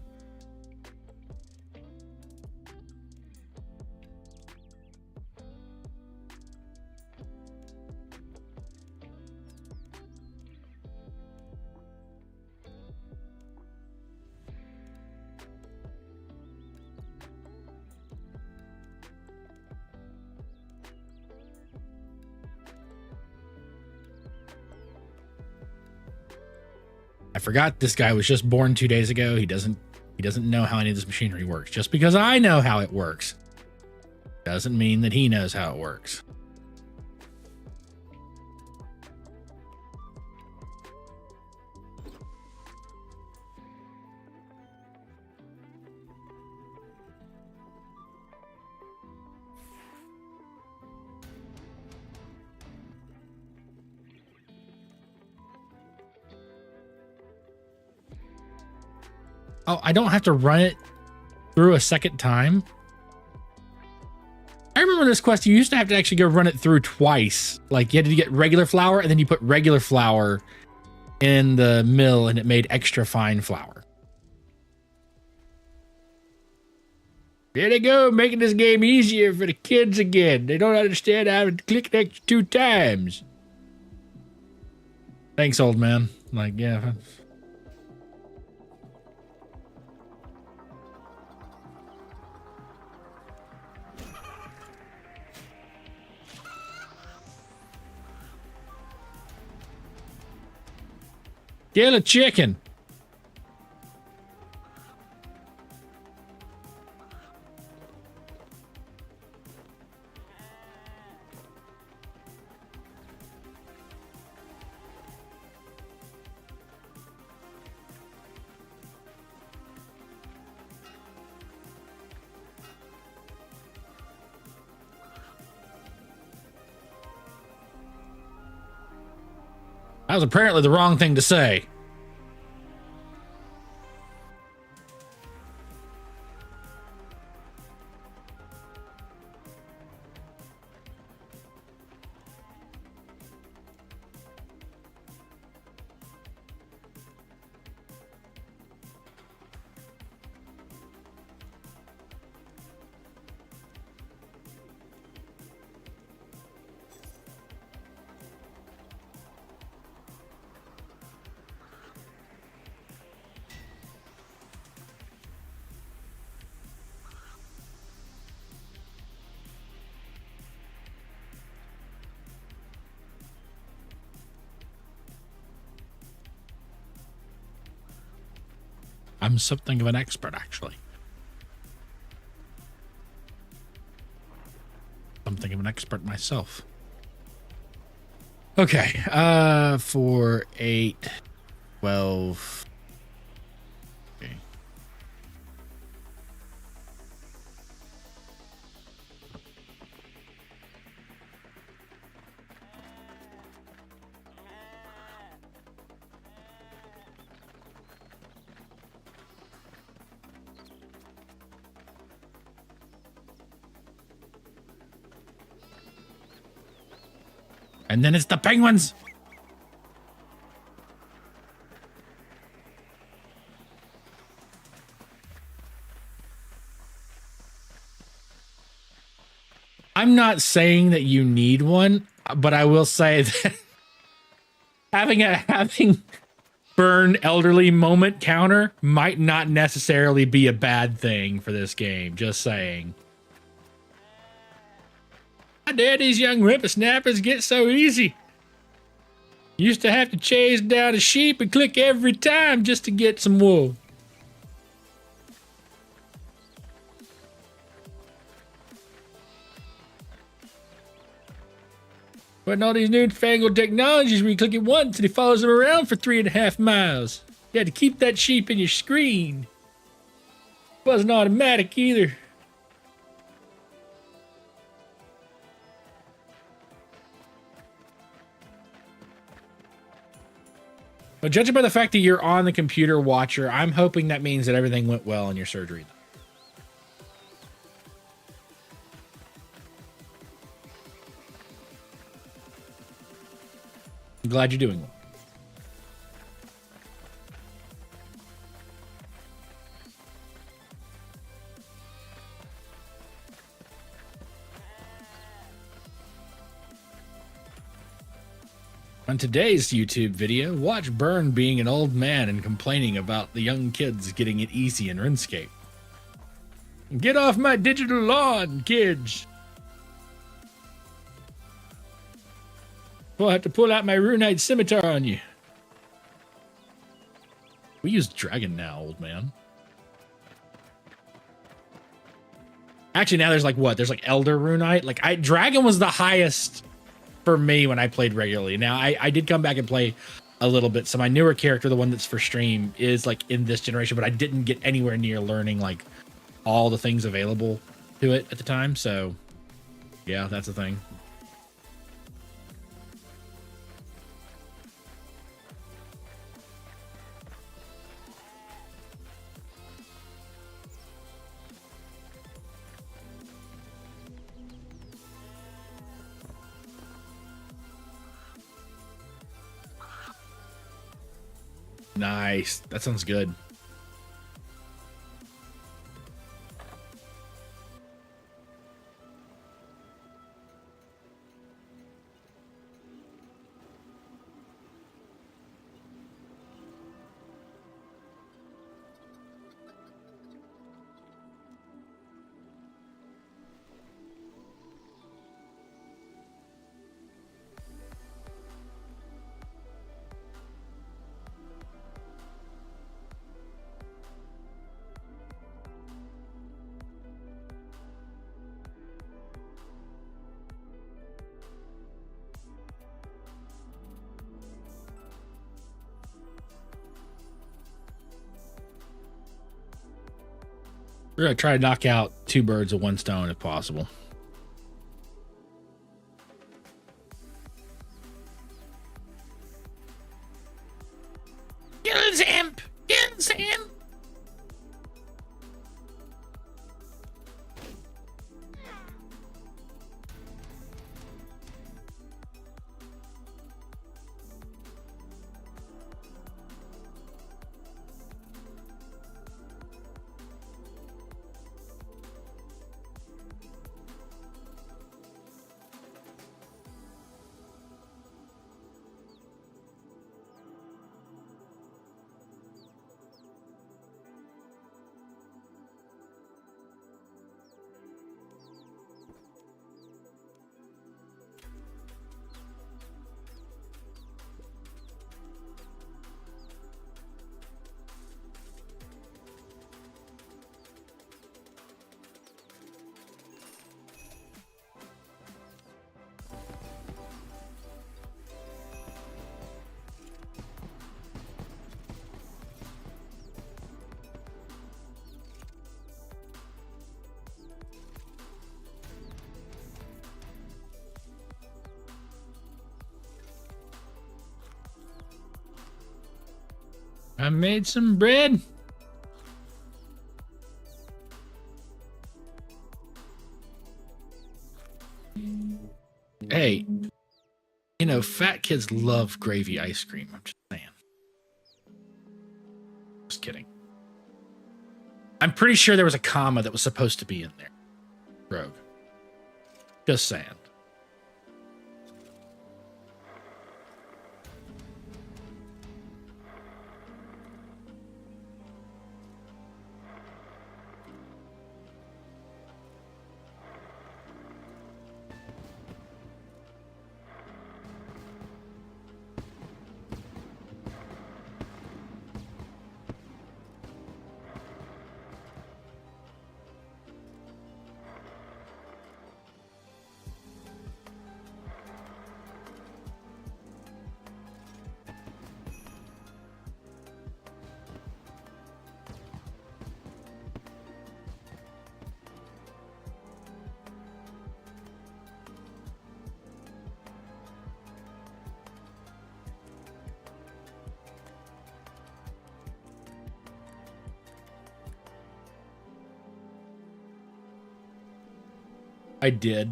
Speaker 2: I forgot this guy was just born 2 days ago. He doesn't know how any of this machinery works. Just because I know how it works doesn't mean that he knows how it works. Oh, I don't have to run it through a second time. I remember this quest, you used to have to actually go run it through twice. Like you had to get regular flour and then you put regular flour in the mill and it made extra fine flour. There they go, making this game easier for the kids again. They don't understand how to click next 2 times. Thanks, old man. Like, yeah. Kill a chicken. That was apparently the wrong thing to say. I'm something of an expert, actually. something of an expert myself. Okay, 4, 8, 12. Okay. And then it's the penguins. I'm not saying that you need one, but I will say that having burn elderly moment counter might not necessarily be a bad thing for this game. Just saying. How dare these young whippersnappers get so easy? Used to have to chase down a sheep and click every time just to get some wool. But in all these newfangled technologies where you click it once and it follows them around for 3.5 miles. You had to keep that sheep in your screen. It wasn't automatic either. But judging by the fact that you're on the computer watcher, I'm hoping that means that everything went well in your surgery. I'm glad you're doing well. On today's YouTube video, watch Burn being an old man and complaining about the young kids getting it easy in RuneScape. Get off my digital lawn, kids! I'll have to pull out my Runite scimitar on you. We use dragon now, old man. Actually, now there's like what? There's like Elder Runite. Like dragon was the highest for me when I played regularly. Now I did come back and play a little bit. So my newer character, the one that's for stream, is like in this generation, but I didn't get anywhere near learning like all the things available to it at the time. So yeah, that's the thing. Nice. That sounds good. We're going to try to knock out 2 birds with 1 stone if possible. Kill him! Kill him! I made some bread. Hey, you know, fat kids love gravy ice cream. I'm just saying. Just kidding. I'm pretty sure there was a comma that was supposed to be in there. Rogue. Just saying. I did.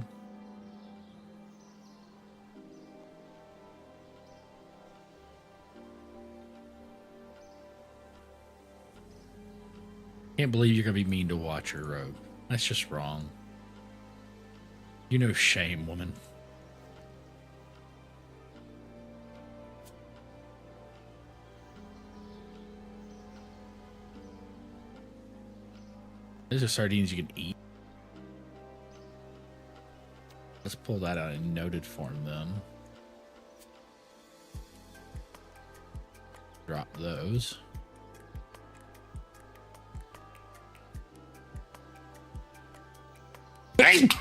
Speaker 2: Can't believe you're gonna be mean to Watcher, Rogue. That's just wrong. You know shame, woman. These are sardines you can eat. Let's pull that out in noted form then. Drop those. Bang!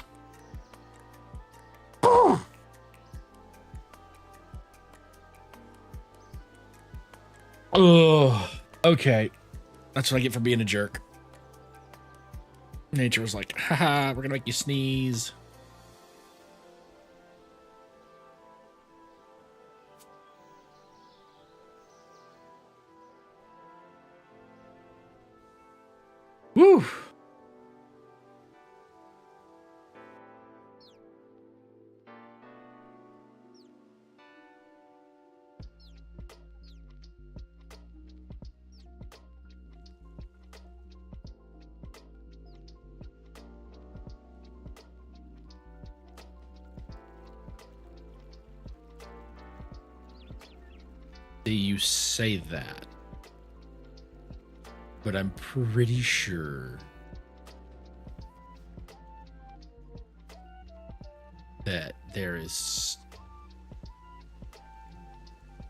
Speaker 2: Oh, okay. That's what I get for being a jerk. Nature was like, haha, we're gonna make you sneeze. Woo! You say that, but I'm pretty sure that there is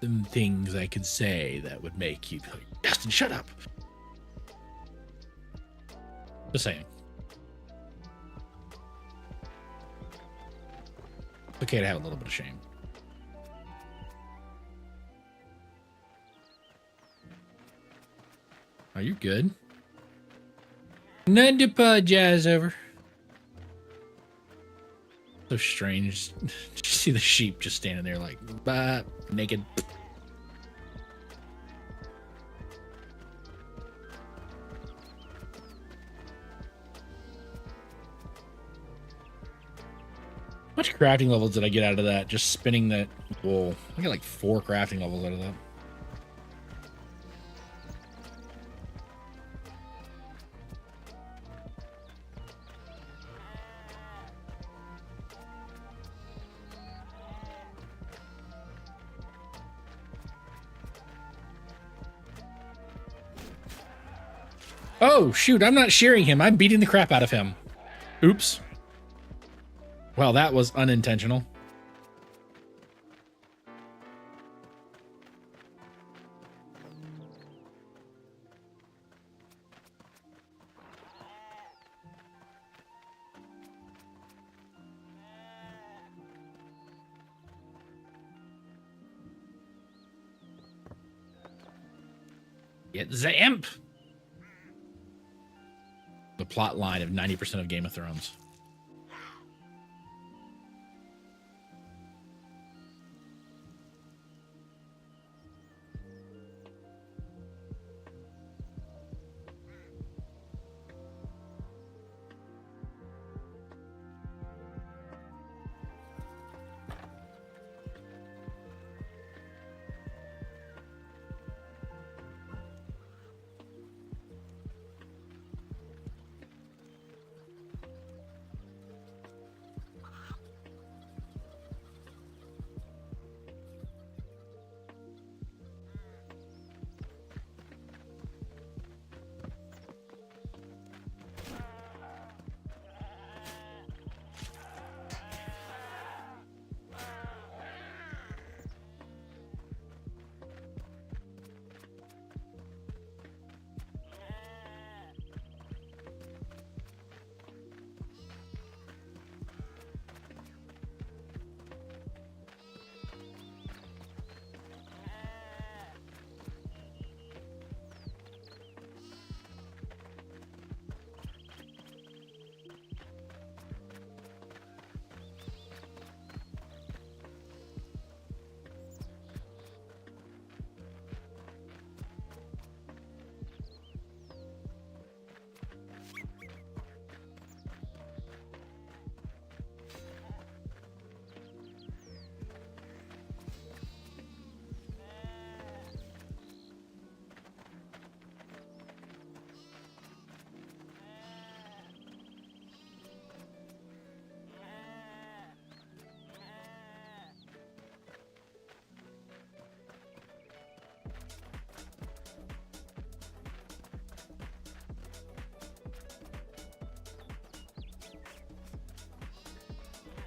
Speaker 2: some things I could say that would make you be like, Justin, shut up. Just saying. It's okay to have a little bit of shame. Are you good? None to apologize over. So strange. Did you see the sheep just standing there like, bah, naked? How much crafting levels did I get out of that? Just spinning that wool. I got like 4 crafting levels out of that. Oh, shoot, I'm not shearing him. I'm beating the crap out of him. Oops. Well, that was unintentional. Get the imp. The plot line of 90% of Game of Thrones.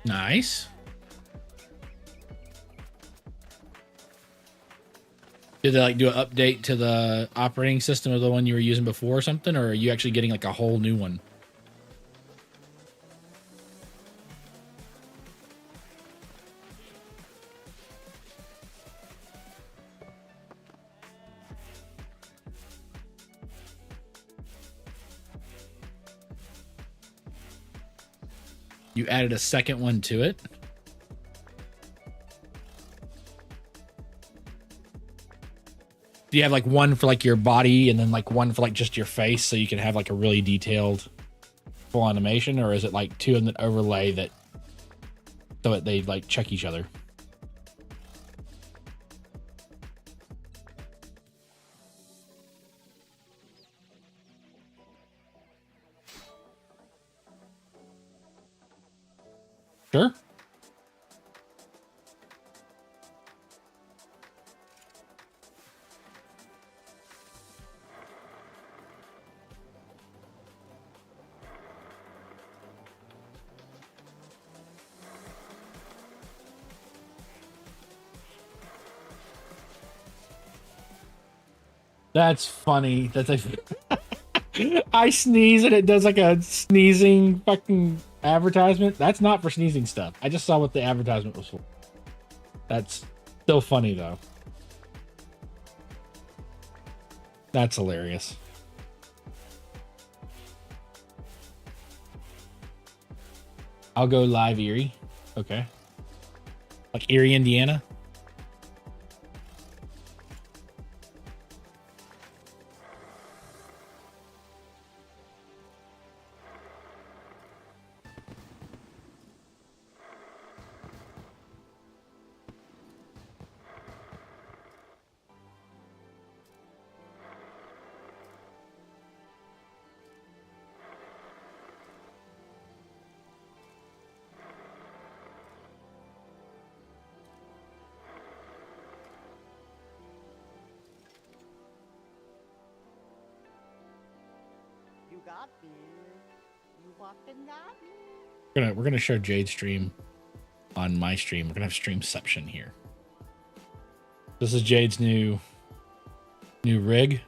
Speaker 2: Nice. Did they like do an update to the operating system of the one you were using before or something, or are you actually getting like a whole new one? You added a second one to it? Do you have like one for like your body and then like one for like just your face so you can have like a really detailed full animation, or is it like two in the overlay that so that they like check each other? Sure. That's funny. That's like I sneeze and it does like a sneezing fucking advertisement. That's not for sneezing stuff. I just saw what the advertisement was for. That's still funny though. That's hilarious. I'll go live Erie. Okay. Like Erie, Indiana.
Speaker 3: Got me. You walking got me.
Speaker 2: We're gonna show Jade's stream on my stream. We're gonna have streamception here. This is Jade's new rig.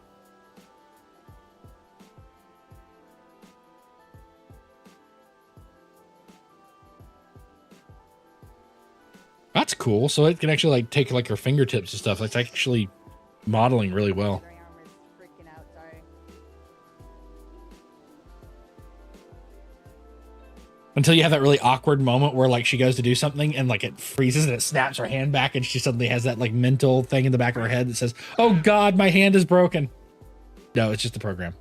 Speaker 2: That's cool. So it can actually like take like her fingertips and stuff. It's actually modeling really well. Until you have that really awkward moment where like she goes to do something and like it freezes and it snaps her hand back and she suddenly has that like mental thing in the back of her head that says, "Oh God, my hand is broken." No, it's just the program.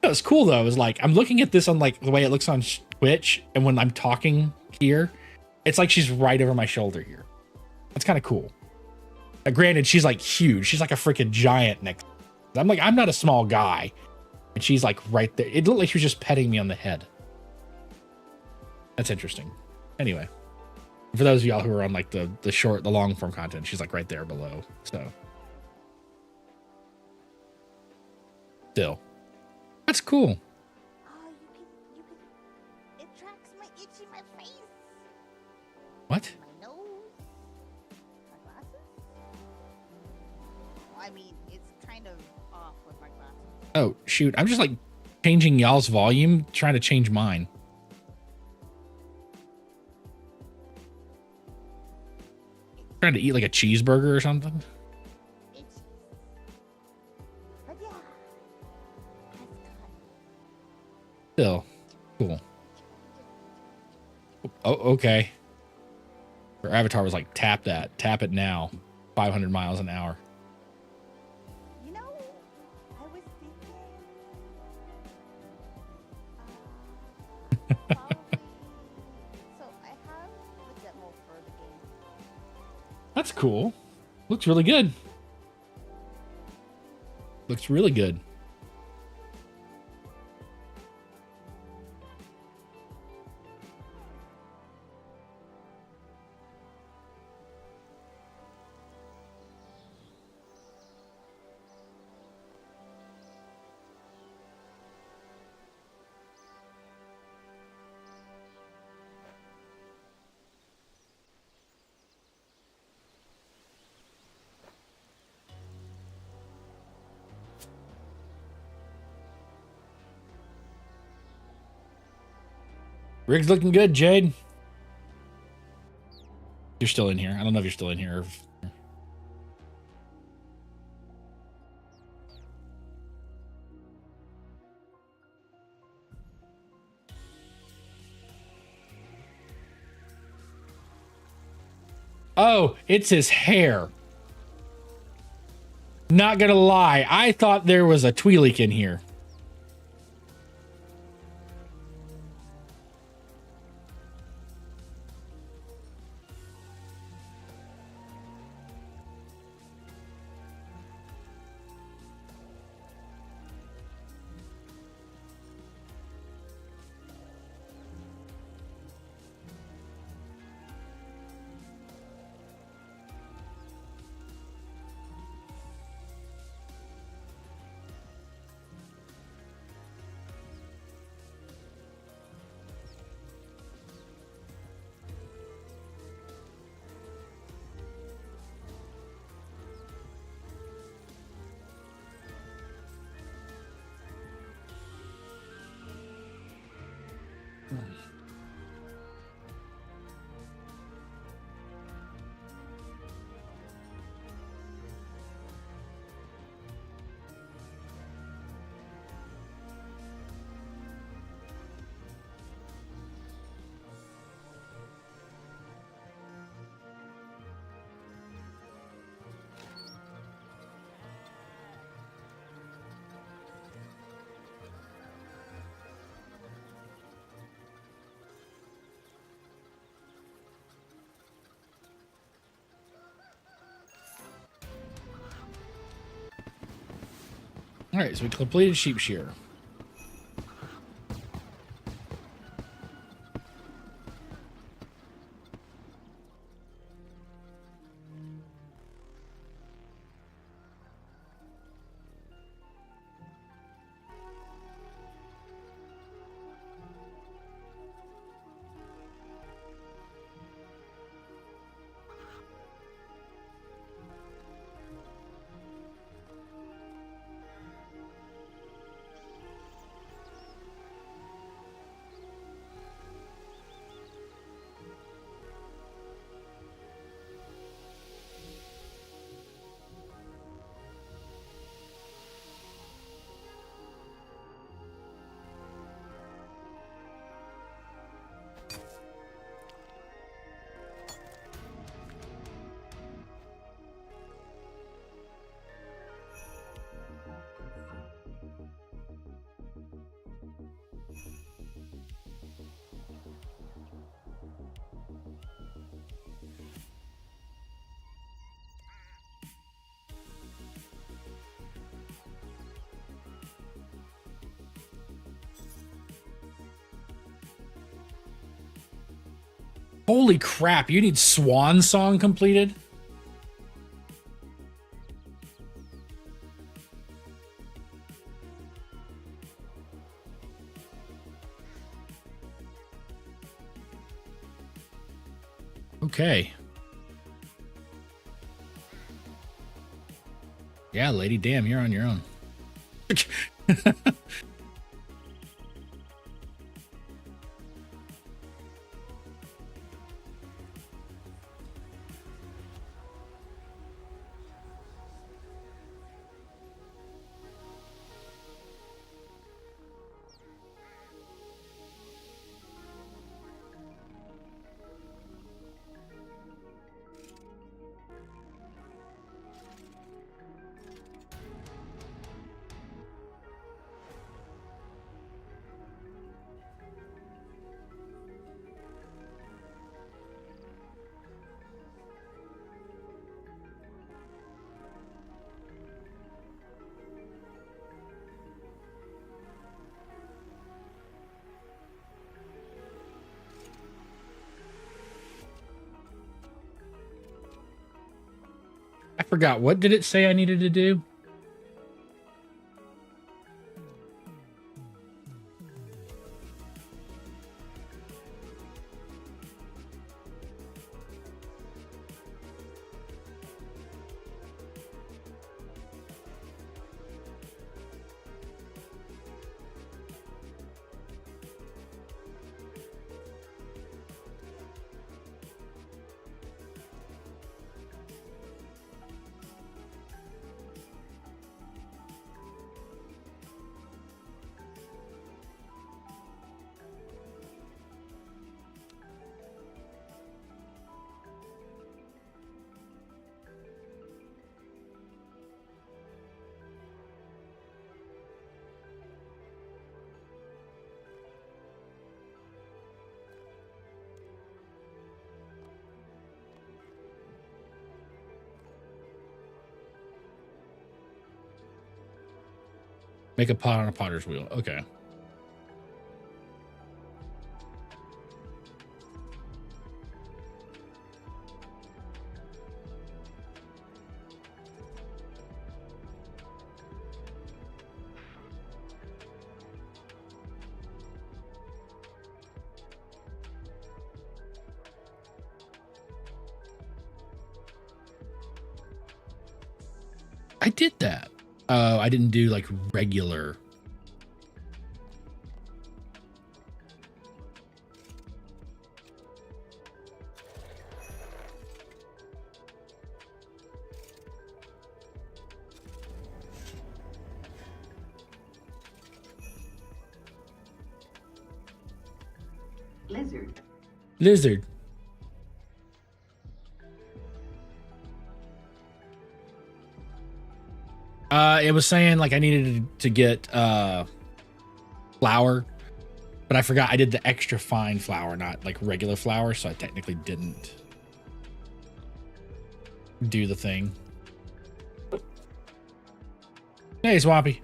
Speaker 2: No, it's cool though. It's like I'm looking at this on like the way it looks on Twitch, and when I'm talking here, it's like she's right over my shoulder here. That's kind of cool. Granted, she's like huge. She's like a freaking giant next. I'm like, I'm not a small guy. And she's like right there. It looked like she was just petting me on the head. That's interesting. Anyway, for those of y'all who are on like the long form content, she's like right there below. So still, that's cool.
Speaker 3: Oh, it tracks my itch in my face.
Speaker 2: What?
Speaker 3: My nose. My glasses. I mean, it's kind of off with my glasses.
Speaker 2: Oh, shoot. I'm just like changing y'all's volume, trying to change mine. Trying to eat like a cheeseburger or something.
Speaker 3: But yeah.
Speaker 2: Still, cool. Oh, okay. Her avatar was like, tap it now. 500 miles an hour.
Speaker 3: You know, I was thinking, so I have the demo for the game.
Speaker 2: That's cool. Looks really good. Looks really good. Rig's looking good, Jade. You're still in here. I don't know if you're still in here. Oh, it's his hair. Not gonna lie, I thought there was a Twi'lek in here. All right, so we completed sheep shear. Holy crap, you need Swan Song completed? Okay. Yeah, lady, damn, you're on your own. I forgot. What did it say I needed to do? Make a pot on a potter's wheel. Okay. I did that. I didn't do like regular. Lizard. It was saying like I needed to get flour, but I forgot I did the extra fine flour, not like regular flour, so I technically didn't do the thing. Hey, Swampy.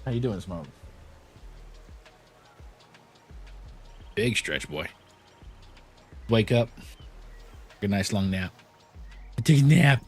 Speaker 2: How you doing, Smoke? Big stretch, boy. Wake up. Take a nice long nap. Take a nap.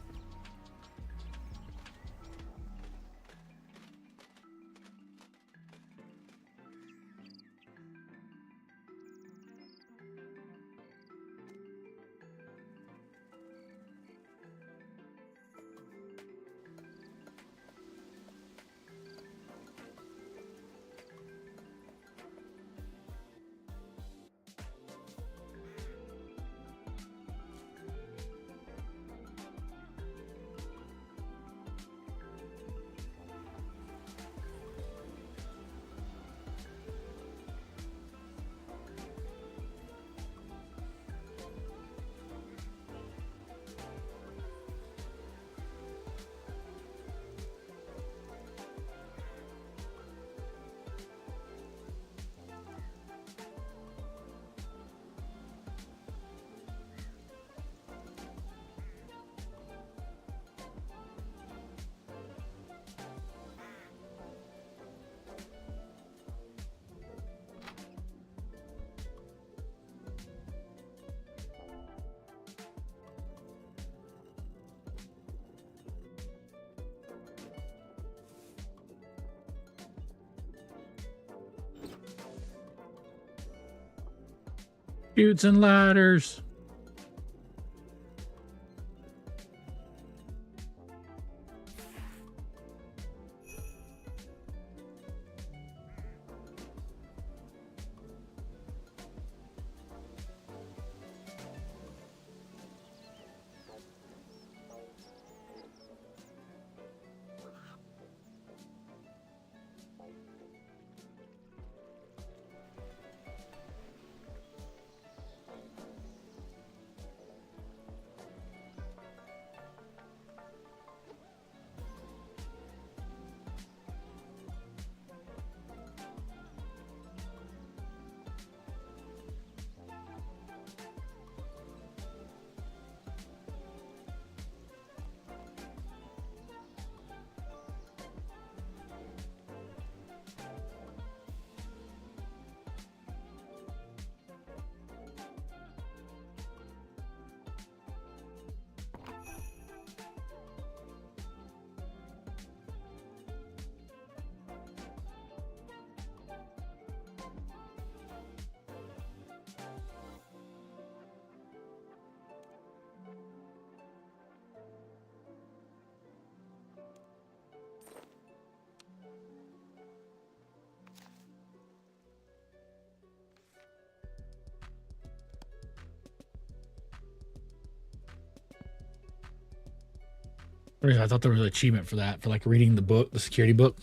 Speaker 2: Chutes and ladders. I thought there was an achievement for that, for like reading the book, the security book.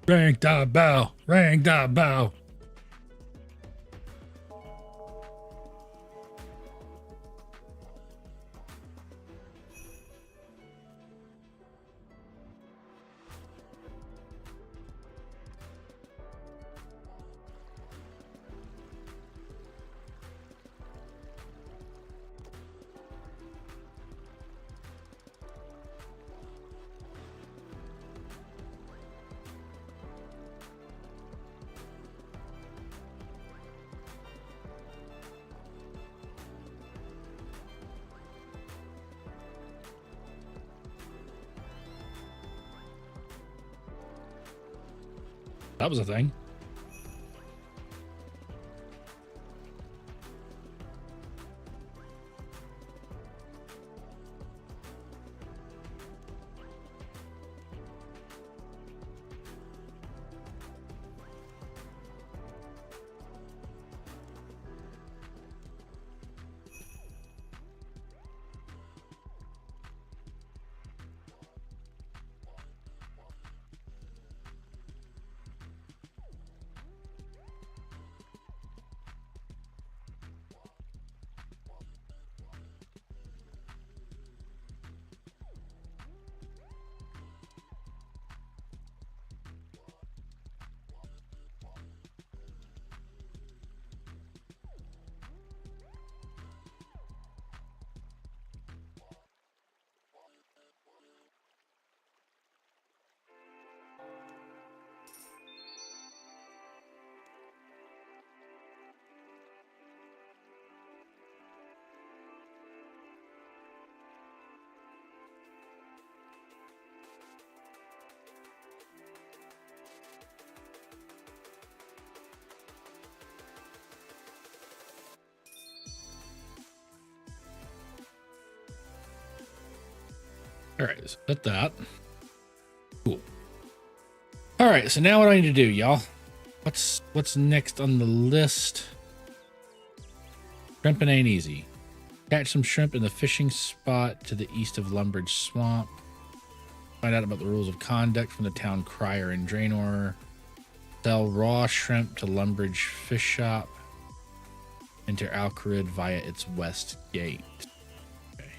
Speaker 2: Rank da bow, rank da bow. That was a thing. All right, so set that. Cool. All right, so now what do I need to do, y'all? What's next on the list? Shrimping ain't easy. Catch some shrimp in the fishing spot to the east of Lumbridge Swamp. Find out about the rules of conduct from the town crier in Draenor. Sell raw shrimp to Lumbridge Fish Shop. Enter Alcarid via its west gate. Okay.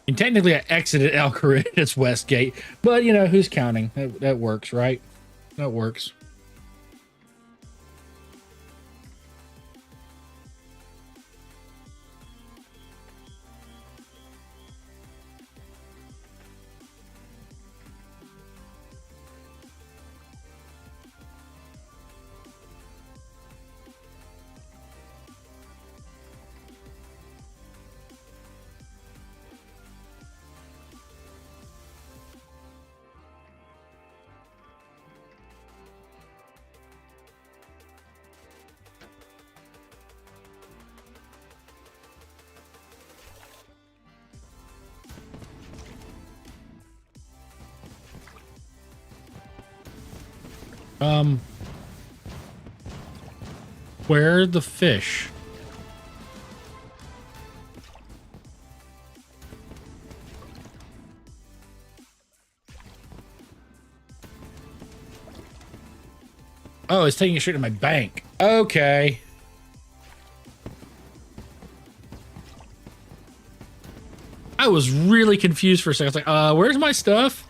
Speaker 2: And technically, I exited Alcarid, its west gate, but you know who's counting? That works, right? That works. Where are the fish? Oh, it's taking it straight to my bank. Okay. I was really confused for a second. I was like, where's my stuff?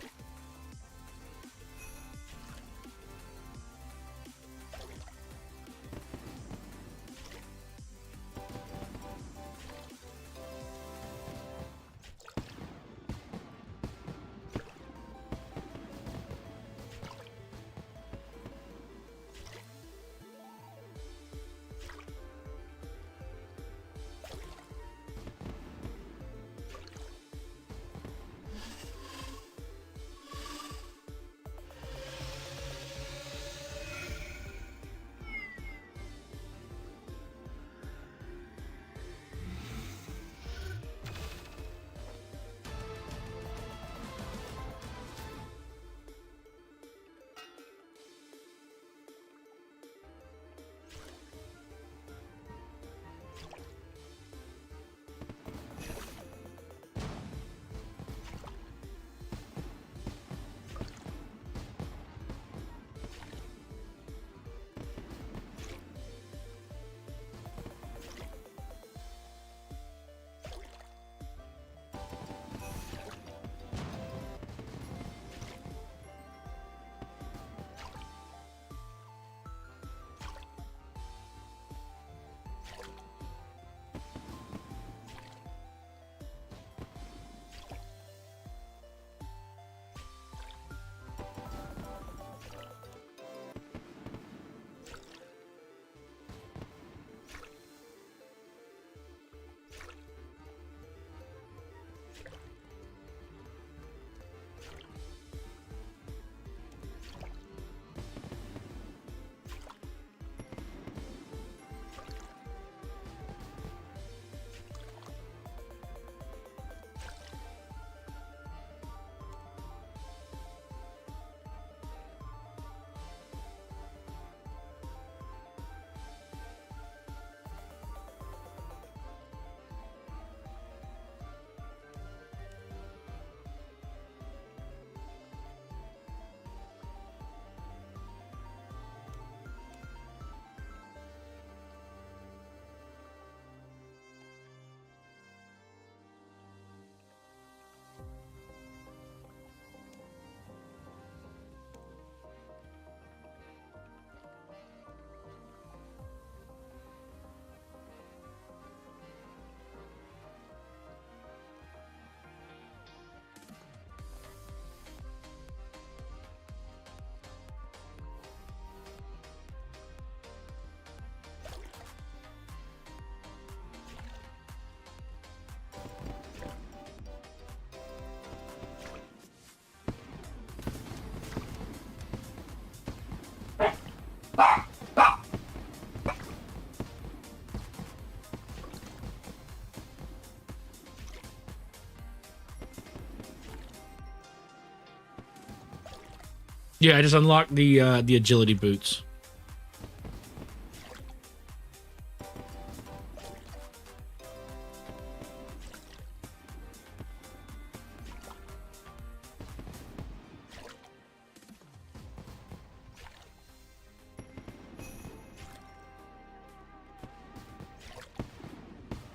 Speaker 2: Yeah, I just unlocked the agility boots.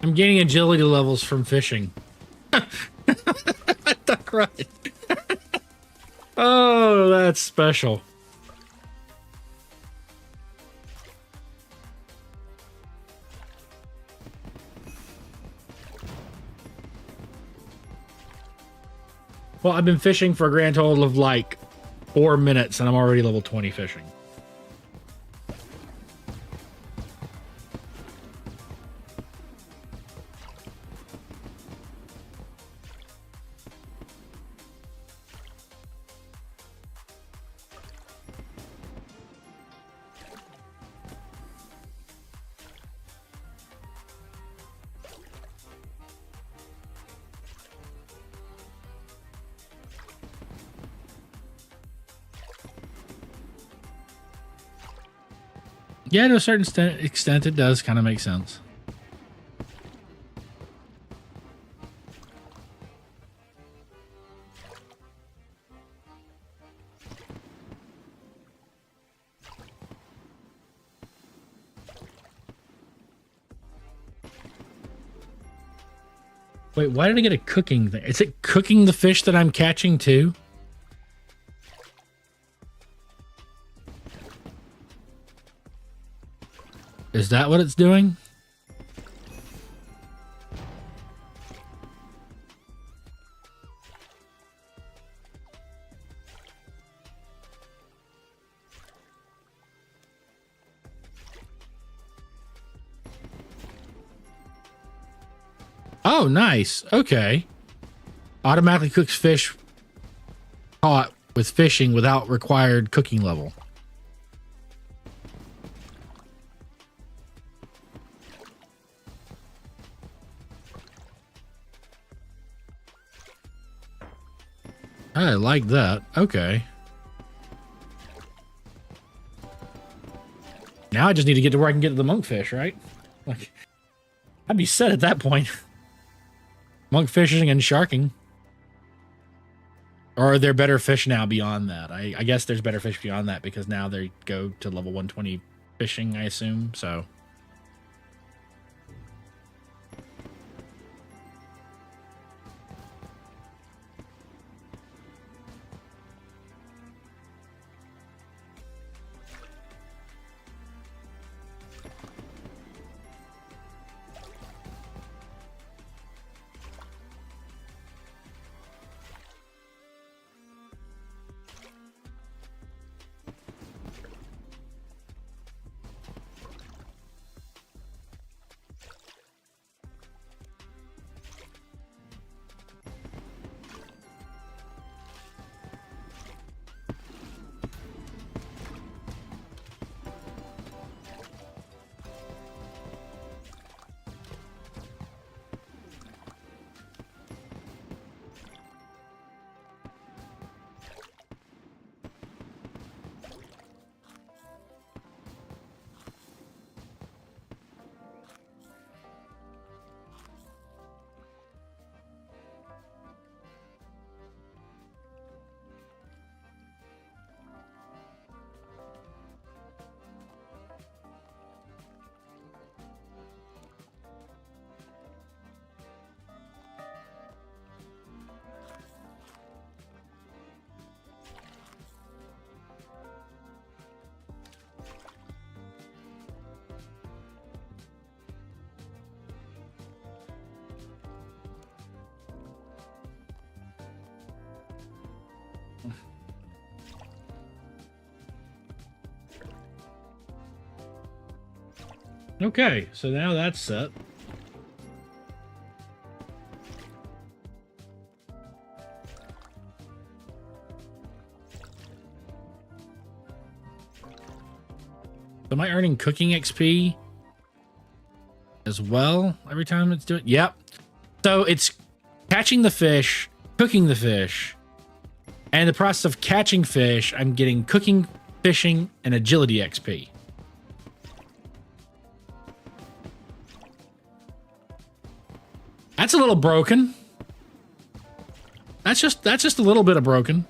Speaker 2: I'm gaining agility levels from fishing. That's right. Oh, that's special. Well, I've been fishing for a grand total of like 4 minutes and I'm already level 20 fishing. Yeah, to a certain extent, it does kind of make sense. Wait, why did I get a cooking thing? Is it cooking the fish that I'm catching too? Is that what it's doing? Oh, nice. Okay. Automatically cooks fish caught with fishing without required cooking level. I like that. Okay. Now I just need to get to where I can get to the monkfish, right? Like, I'd be set at that point. Monkfishing and sharking. Or are there better fish now beyond that? I guess there's better fish beyond that because now they go to level 120 fishing, I assume. So. Okay, so now that's set. Am I earning cooking XP as well every time it's doing? Yep. So it's catching the fish, cooking the fish, and the process of catching fish, I'm getting cooking, fishing, and agility XP. That's a little broken. That's just a little bit of broken.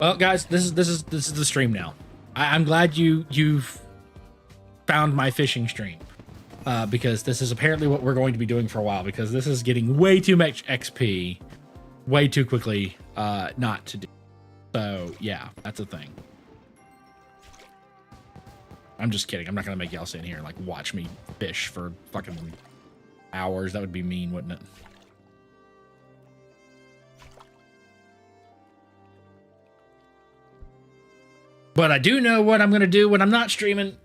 Speaker 2: Well, guys, this is the stream now. I'm glad you've found my fishing stream, because this is apparently what we're going to be doing for a while. Because this is getting way too much XP, way too quickly, not to do. So yeah, that's a thing. I'm just kidding. I'm not gonna make y'all sit here and like watch me fish for fucking hours. That would be mean, wouldn't it? But I do know what I'm going to do when I'm not streaming.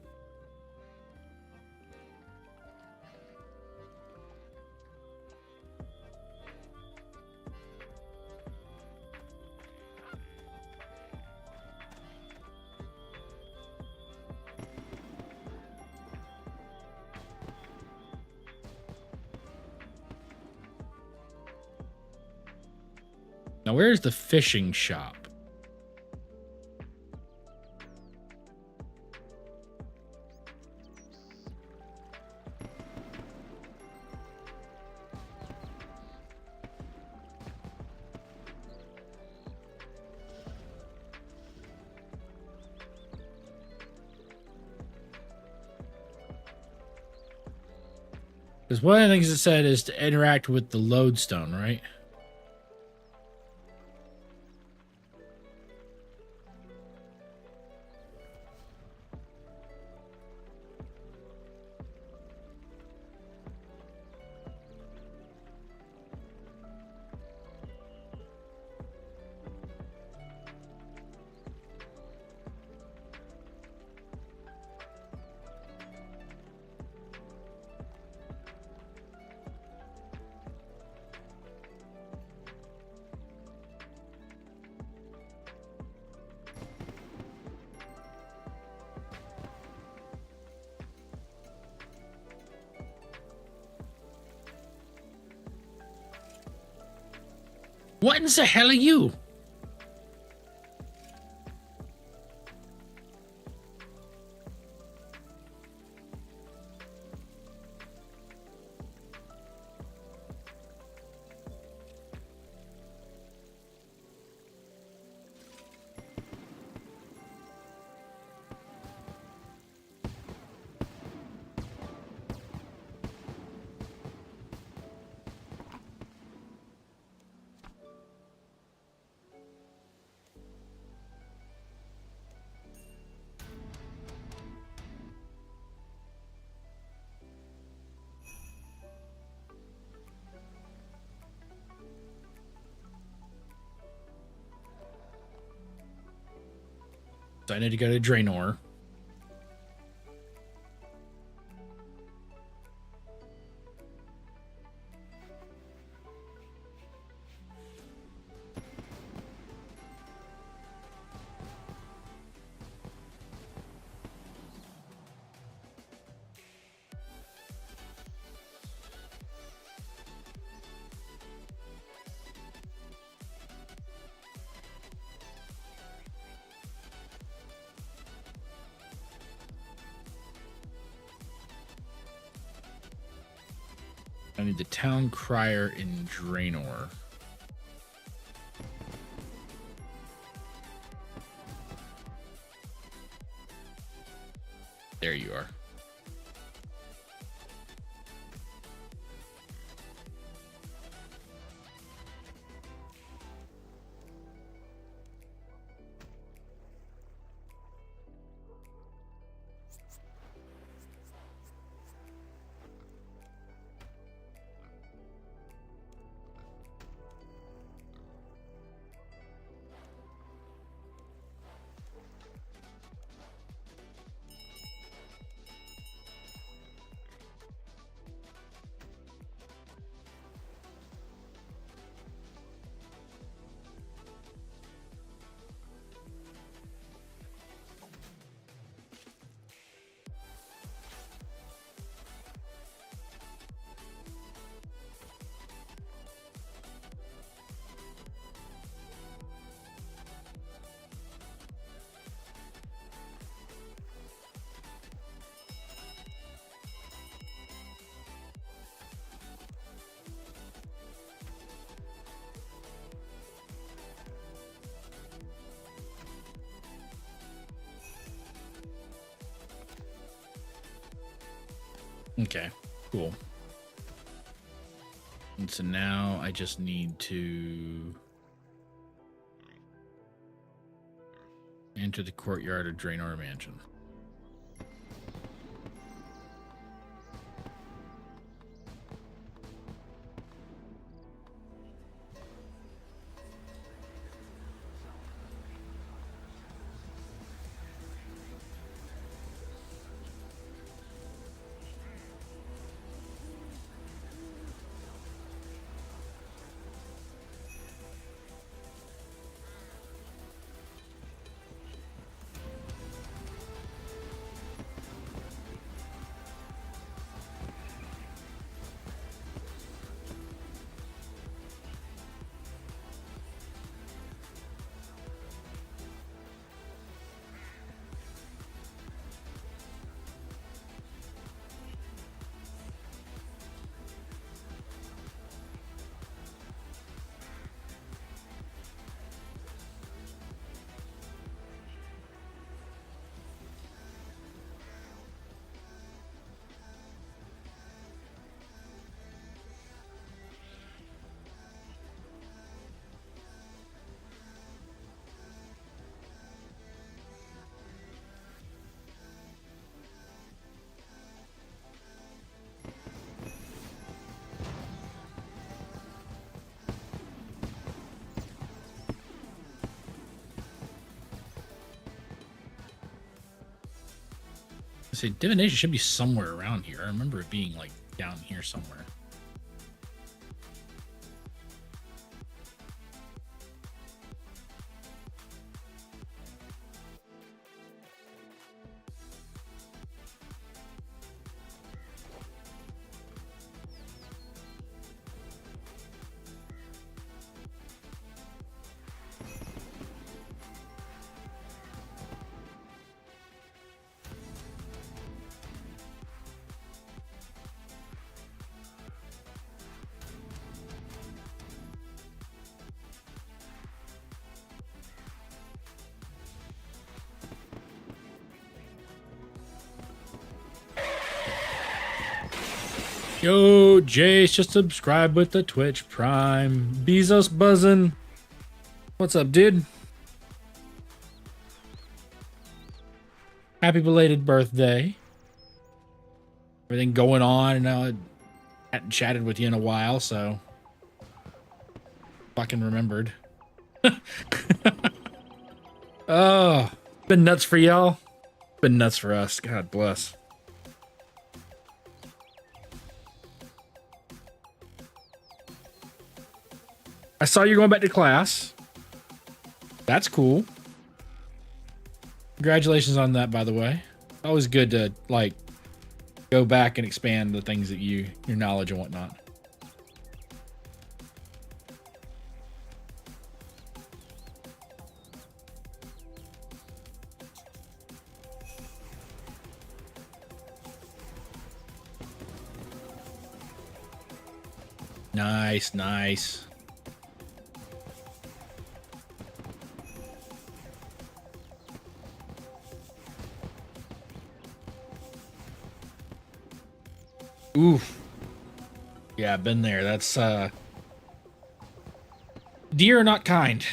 Speaker 2: Now, where's the fishing shop? Because one of the things it said is to interact with the lodestone, right? What in the hell are you? So I need to go to Draenor. I need the town crier in Draenor. There you are. Okay, cool. And so now I just need to enter the courtyard of Draenor Mansion. say divination should be somewhere around here. I remember it being like down here somewhere. Yo, Jace, just subscribe with the Twitch Prime. Bezos buzzing. What's up, dude? Happy belated birthday. Everything going on, and I hadn't chatted with you in a while, so fucking remembered. Oh, been nuts for y'all. Been nuts for us. God bless. I saw you going back to class. That's cool. Congratulations on that, by the way. Always good to like go back and expand the things that your knowledge and whatnot. Nice, nice. Oof. Yeah, been there. That's deer are not kind.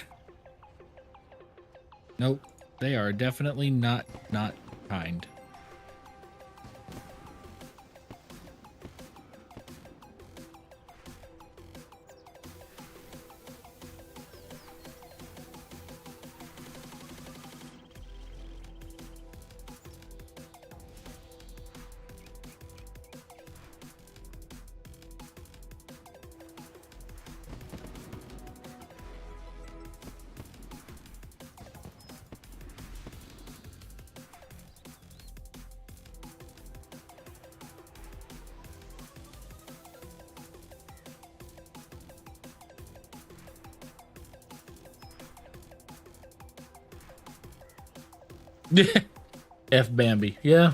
Speaker 2: Nope. They are definitely not kind. F Bambi. Yeah.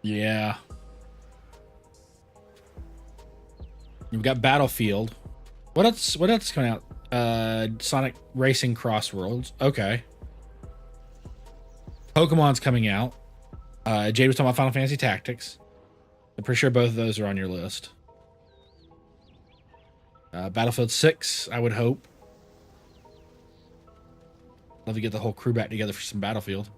Speaker 2: Yeah. You've got Battlefield. What else coming out? Sonic Racing Crossworlds. Okay. Pokemon's coming out. Jade was talking about Final Fantasy Tactics. I'm pretty sure both of those are on your list. Battlefield 6, I would hope. Love to get the whole crew back together for some Battlefield.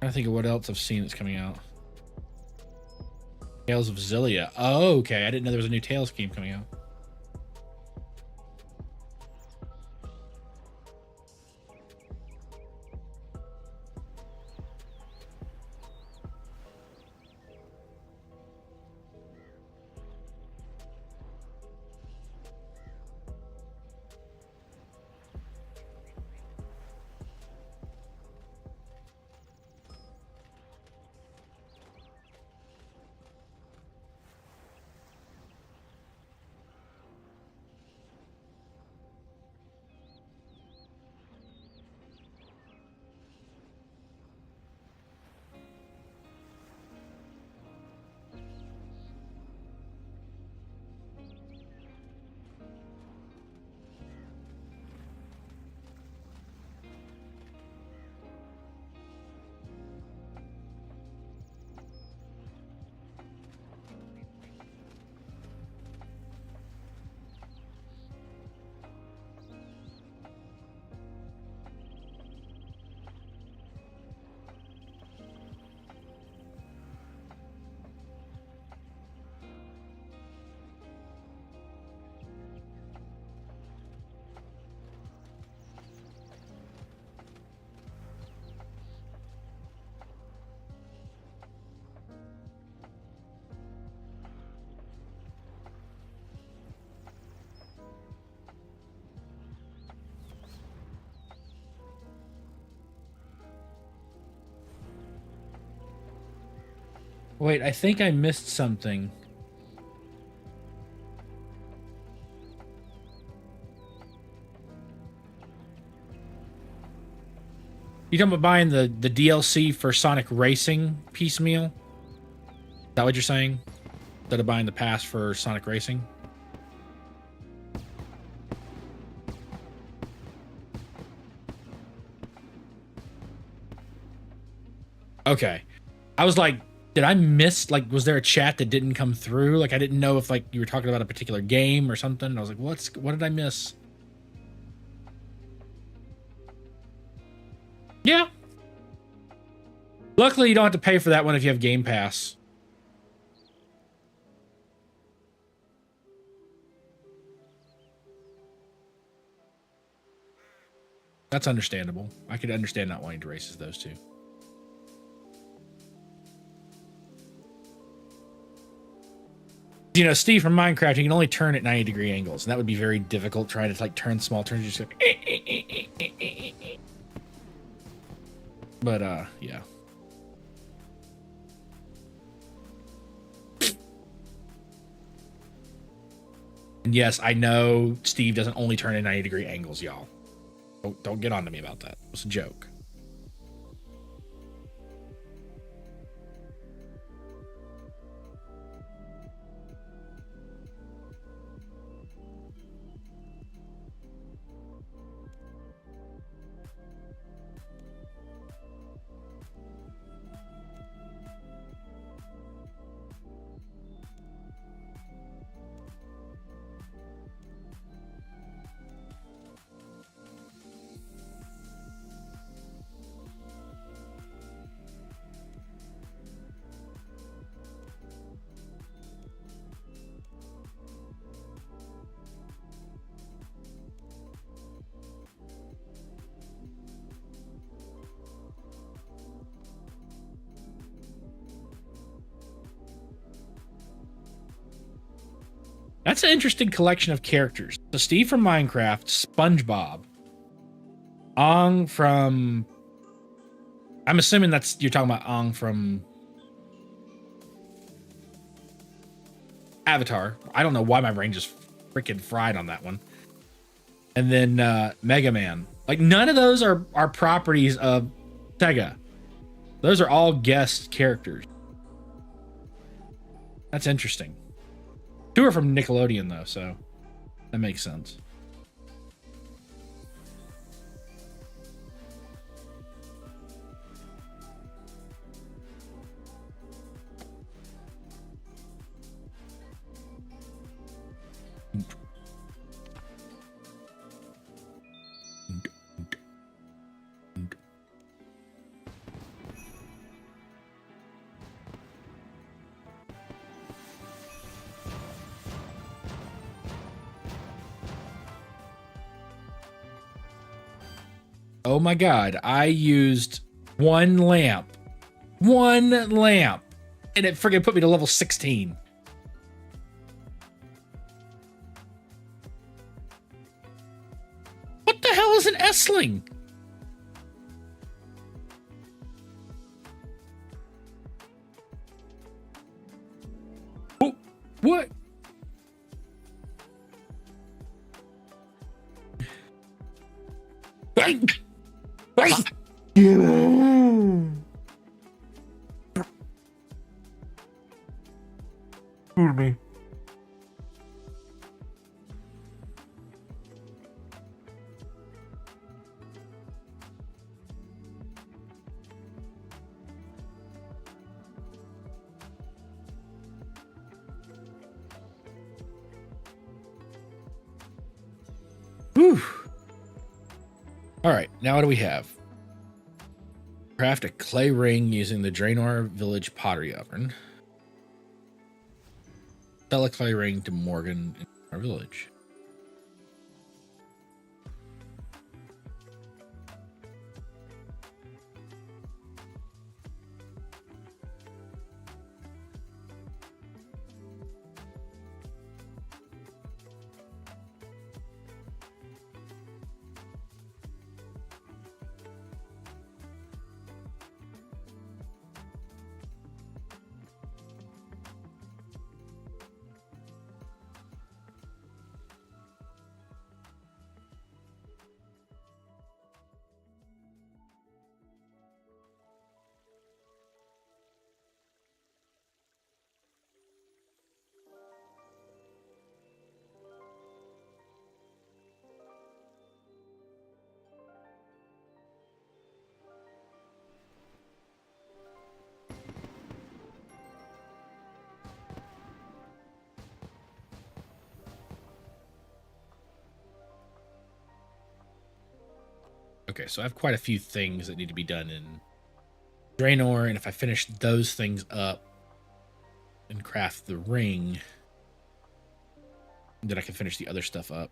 Speaker 2: Trying to think of what else I've seen that's coming out. Tales of Zillia. Oh, okay. I didn't know there was a new Tales game coming out. Wait, I think I missed something. You talking about buying the DLC for Sonic Racing piecemeal? Is that what you're saying? Instead of buying the pass for Sonic Racing? Okay. I was like, did I miss, like, was there a chat that didn't come through? Like, I didn't know if, like, you were talking about a particular game or something. I was like, what did I miss? Yeah. Luckily, you don't have to pay for that one if you have Game Pass. That's understandable. I could understand not wanting to race as those two. You know, Steve from Minecraft, you can only turn at 90-degree angles, and that would be very difficult trying to like turn small turns. You just like, but yeah. And yes, I know Steve doesn't only turn at 90-degree angles, y'all. Don't get on to me about that. It was a joke. That's an interesting collection of characters. So Steve from Minecraft, SpongeBob, Ong from... I'm assuming you're talking about Ong from Avatar. I don't know why my brain just freaking fried on that one. And then Mega Man. Like, none of those are properties of Sega. Those are all guest characters. That's interesting. Two are from Nickelodeon, though, so that makes sense. Oh my god, I used one lamp, and it friggin' put me to level 16. What the hell is an Essling? Oh, what? Excuse me. Whew. All right, now what do we have? Craft a clay ring using the Draenor Village pottery oven. Sell a clay ring to Morgan in our village. Okay, so I have quite a few things that need to be done in Draenor, and if I finish those things up and craft the ring, then I can finish the other stuff up.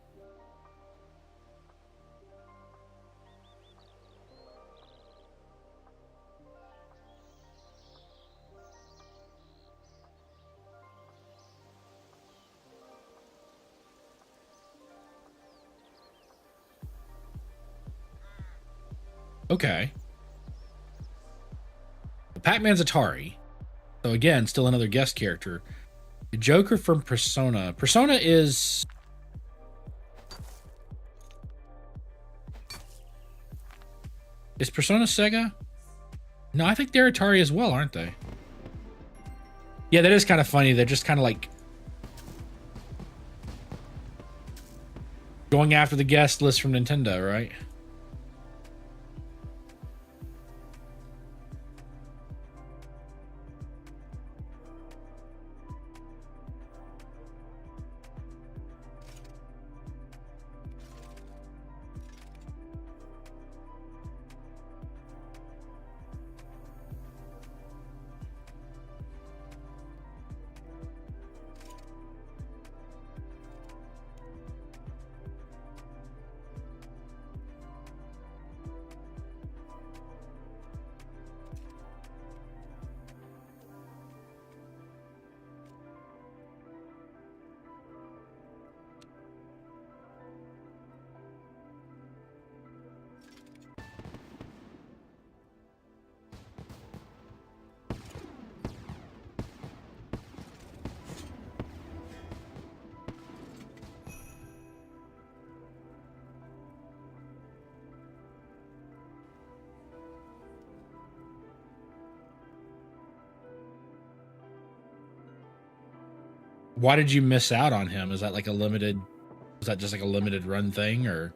Speaker 2: Okay. Pac-Man's Atari. So again, still another guest character. The Joker from Persona. Persona is... Is Persona Sega? No, I think they're Atari as well, aren't they? Yeah, that is kind of funny. They're just kind of like going after the guest list from Nintendo, right? Why did you miss out on him? Is that like a limited... Was that just like a limited run thing, or...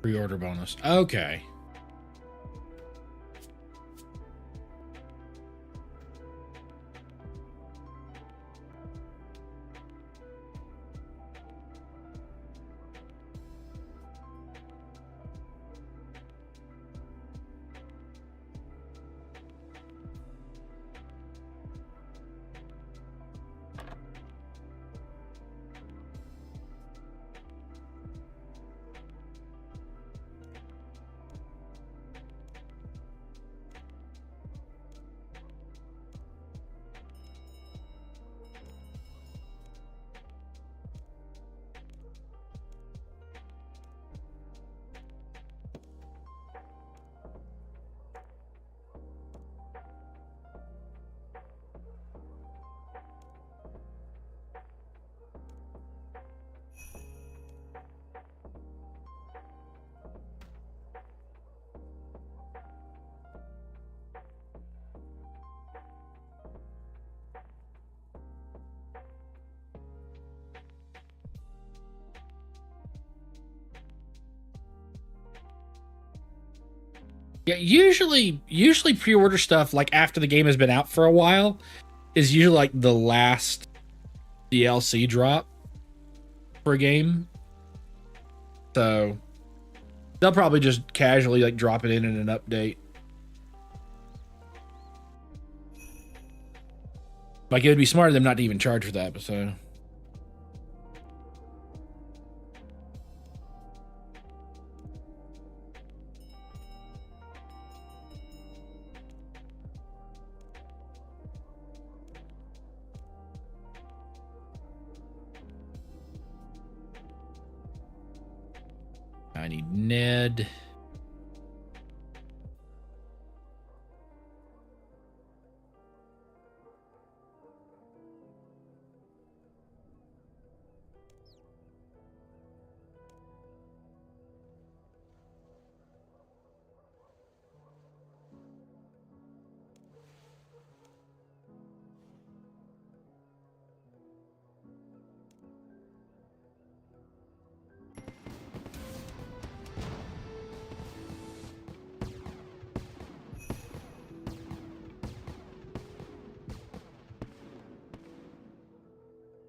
Speaker 2: Pre-order bonus. Okay. Yeah, usually pre-order stuff, like after the game has been out for a while, is usually like the last DLC drop for a game. So they'll probably just casually like drop it in an update. Like, it would be smart of them not to even charge for that, but so... I need Ned.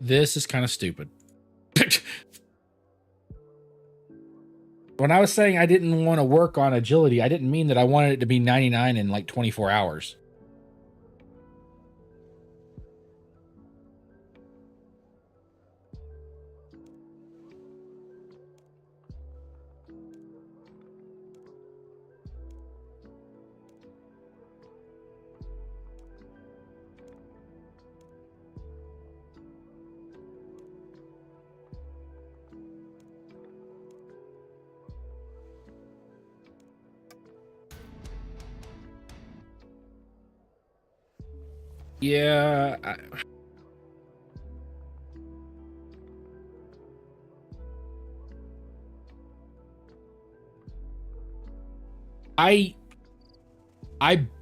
Speaker 2: This is kind of stupid. When I was saying I didn't want to work on agility, I didn't mean that I wanted it to be 99 in like 24 hours. Yeah. I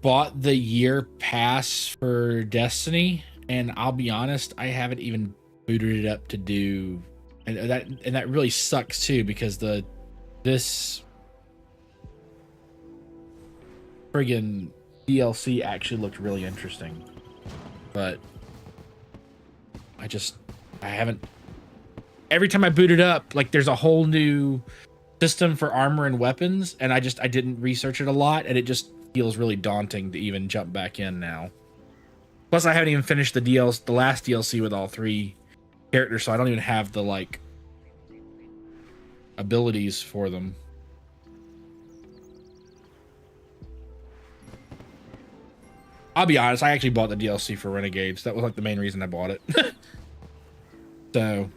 Speaker 2: bought the year pass for Destiny, and I'll be honest, I haven't even booted it up to do, and that really sucks too, because this friggin' DLC actually looked really interesting, but I haven't. Every time I boot it up, like there's a whole new system for armor and weapons, and I didn't research it a lot, and it just feels really daunting to even jump back in now. Plus, I haven't even finished the last DLC with all 3 characters, so I don't even have the like abilities for them. I'll be honest, I actually bought the DLC for Renegades. That was like the main reason I bought it. So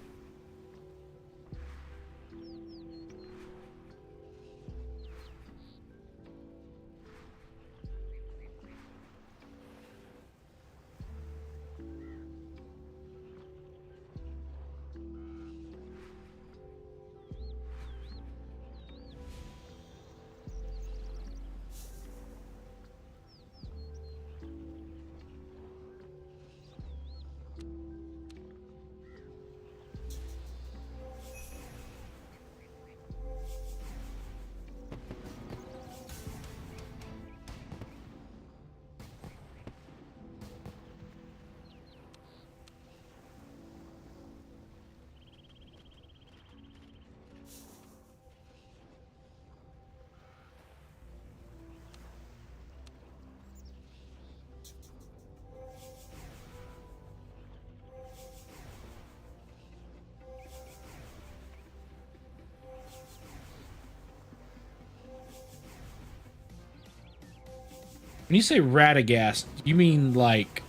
Speaker 2: when you say Radagast, you mean like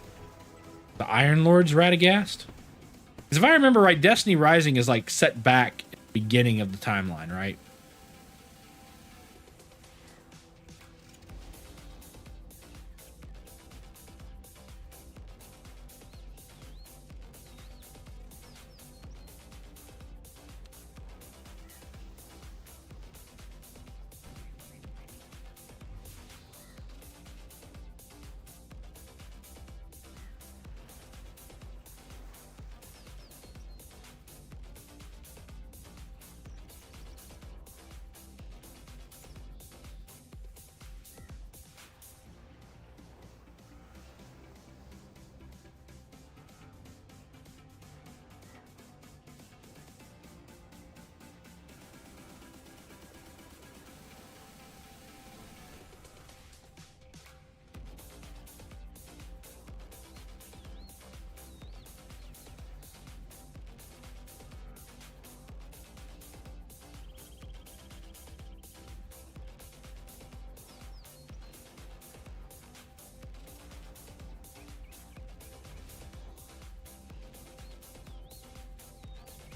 Speaker 2: the Iron Lord's Radagast? Because if I remember right, Destiny Rising is like set back at the beginning of the timeline, right?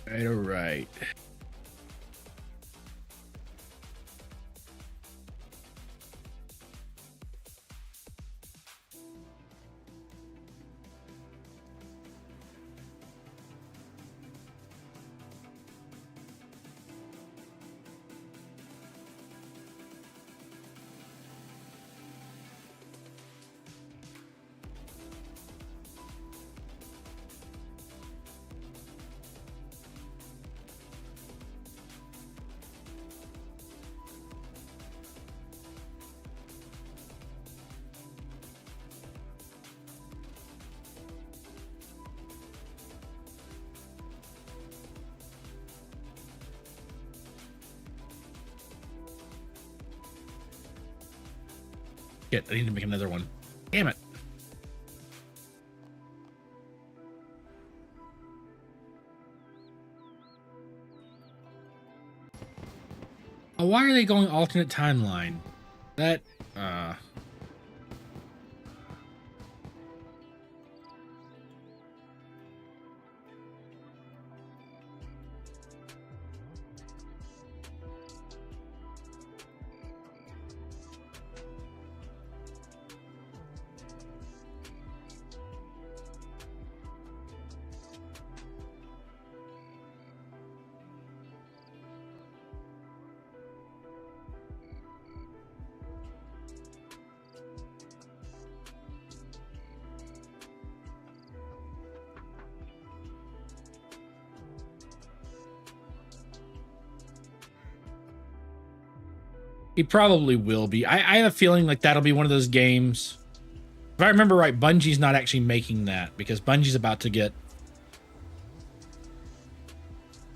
Speaker 2: All right. Shit, I need to make another one. Damn it. Oh, why are they going alternate timeline? That, he probably will be. I have a feeling like that'll be one of those games. If I remember right, Bungie's not actually making that because Bungie's about to get...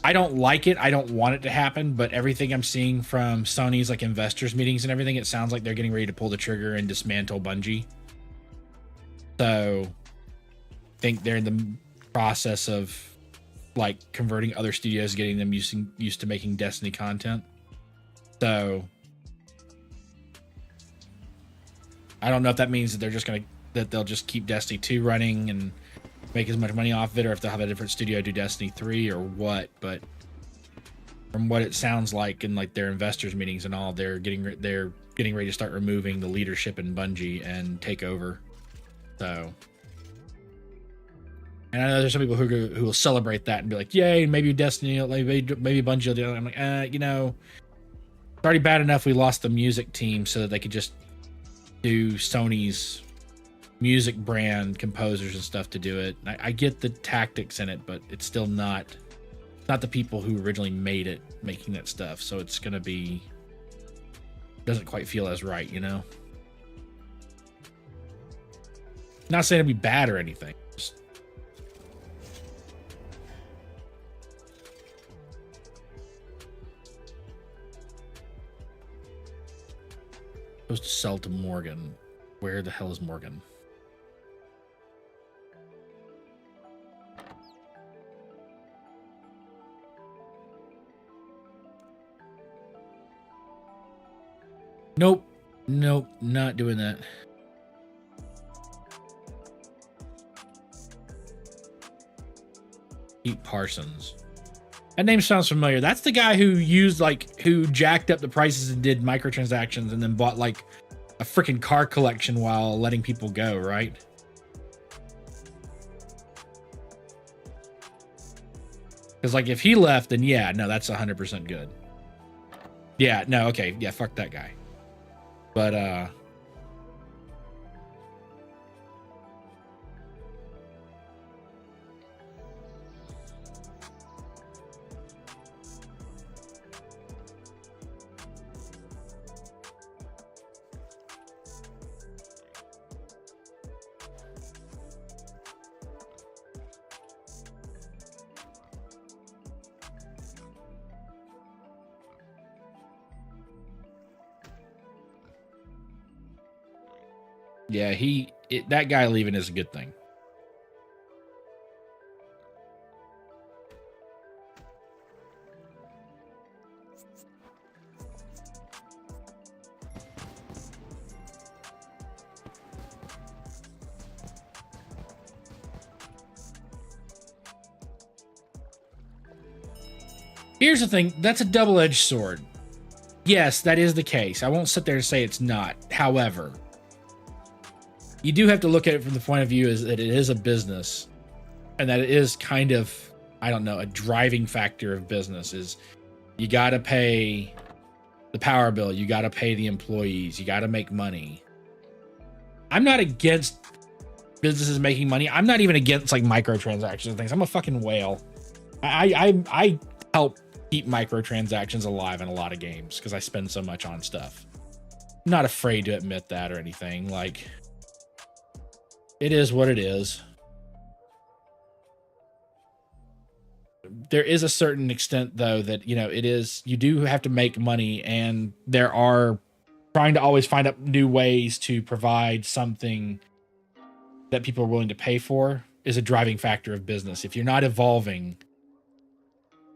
Speaker 2: I don't like it. I don't want it to happen, but everything I'm seeing from Sony's like investors meetings and everything, it sounds like they're getting ready to pull the trigger and dismantle Bungie. So I think they're in the process of like converting other studios, getting them used to making Destiny content. So I don't know if that means that they'll just keep Destiny 2 running and make as much money off of it, or if they'll have a different studio do Destiny 3 or what. But from what it sounds like in like their investors meetings and all, they're getting ready to start removing the leadership in Bungie and take over. So, and I know there's some people who will celebrate that and be like, "Yay!" Maybe Destiny, maybe Bungie will do it. I'm like, you know, it's already bad enough we lost the music team so that they could just do Sony's music brand composers and stuff to do it. I get the tactics in it, but it's still not the people who originally made it making that stuff. So it's gonna be, doesn't quite feel as right, you know. Not saying it'd be bad or anything. Just... supposed to sell to Morgan. Where the hell is Morgan? Nope. Nope. Not doing that. Pete Parsons. That name sounds familiar. That's the guy who who jacked up the prices and did microtransactions and then bought like a freaking car collection while letting people go, right? Because like if he left, then yeah, no, that's 100% good. Yeah, no, okay, yeah, fuck that guy. But yeah, that guy leaving is a good thing. Here's the thing, that's a double-edged sword. Yes, that is the case. I won't sit there and say it's not. However, you do have to look at it from the point of view is that it is a business and that it is kind of, I don't know, a driving factor of business is you got to pay the power bill. You got to pay the employees. You got to make money. I'm not against businesses making money. I'm not even against like microtransactions and things. I'm a fucking whale. I help keep microtransactions alive in a lot of games because I spend so much on stuff. I'm not afraid to admit that or anything. Like, it is what it is. There is a certain extent, though, that, you know, it is, you do have to make money, and there are trying to always find up new ways to provide something that people are willing to pay for is a driving factor of business. If you're not evolving,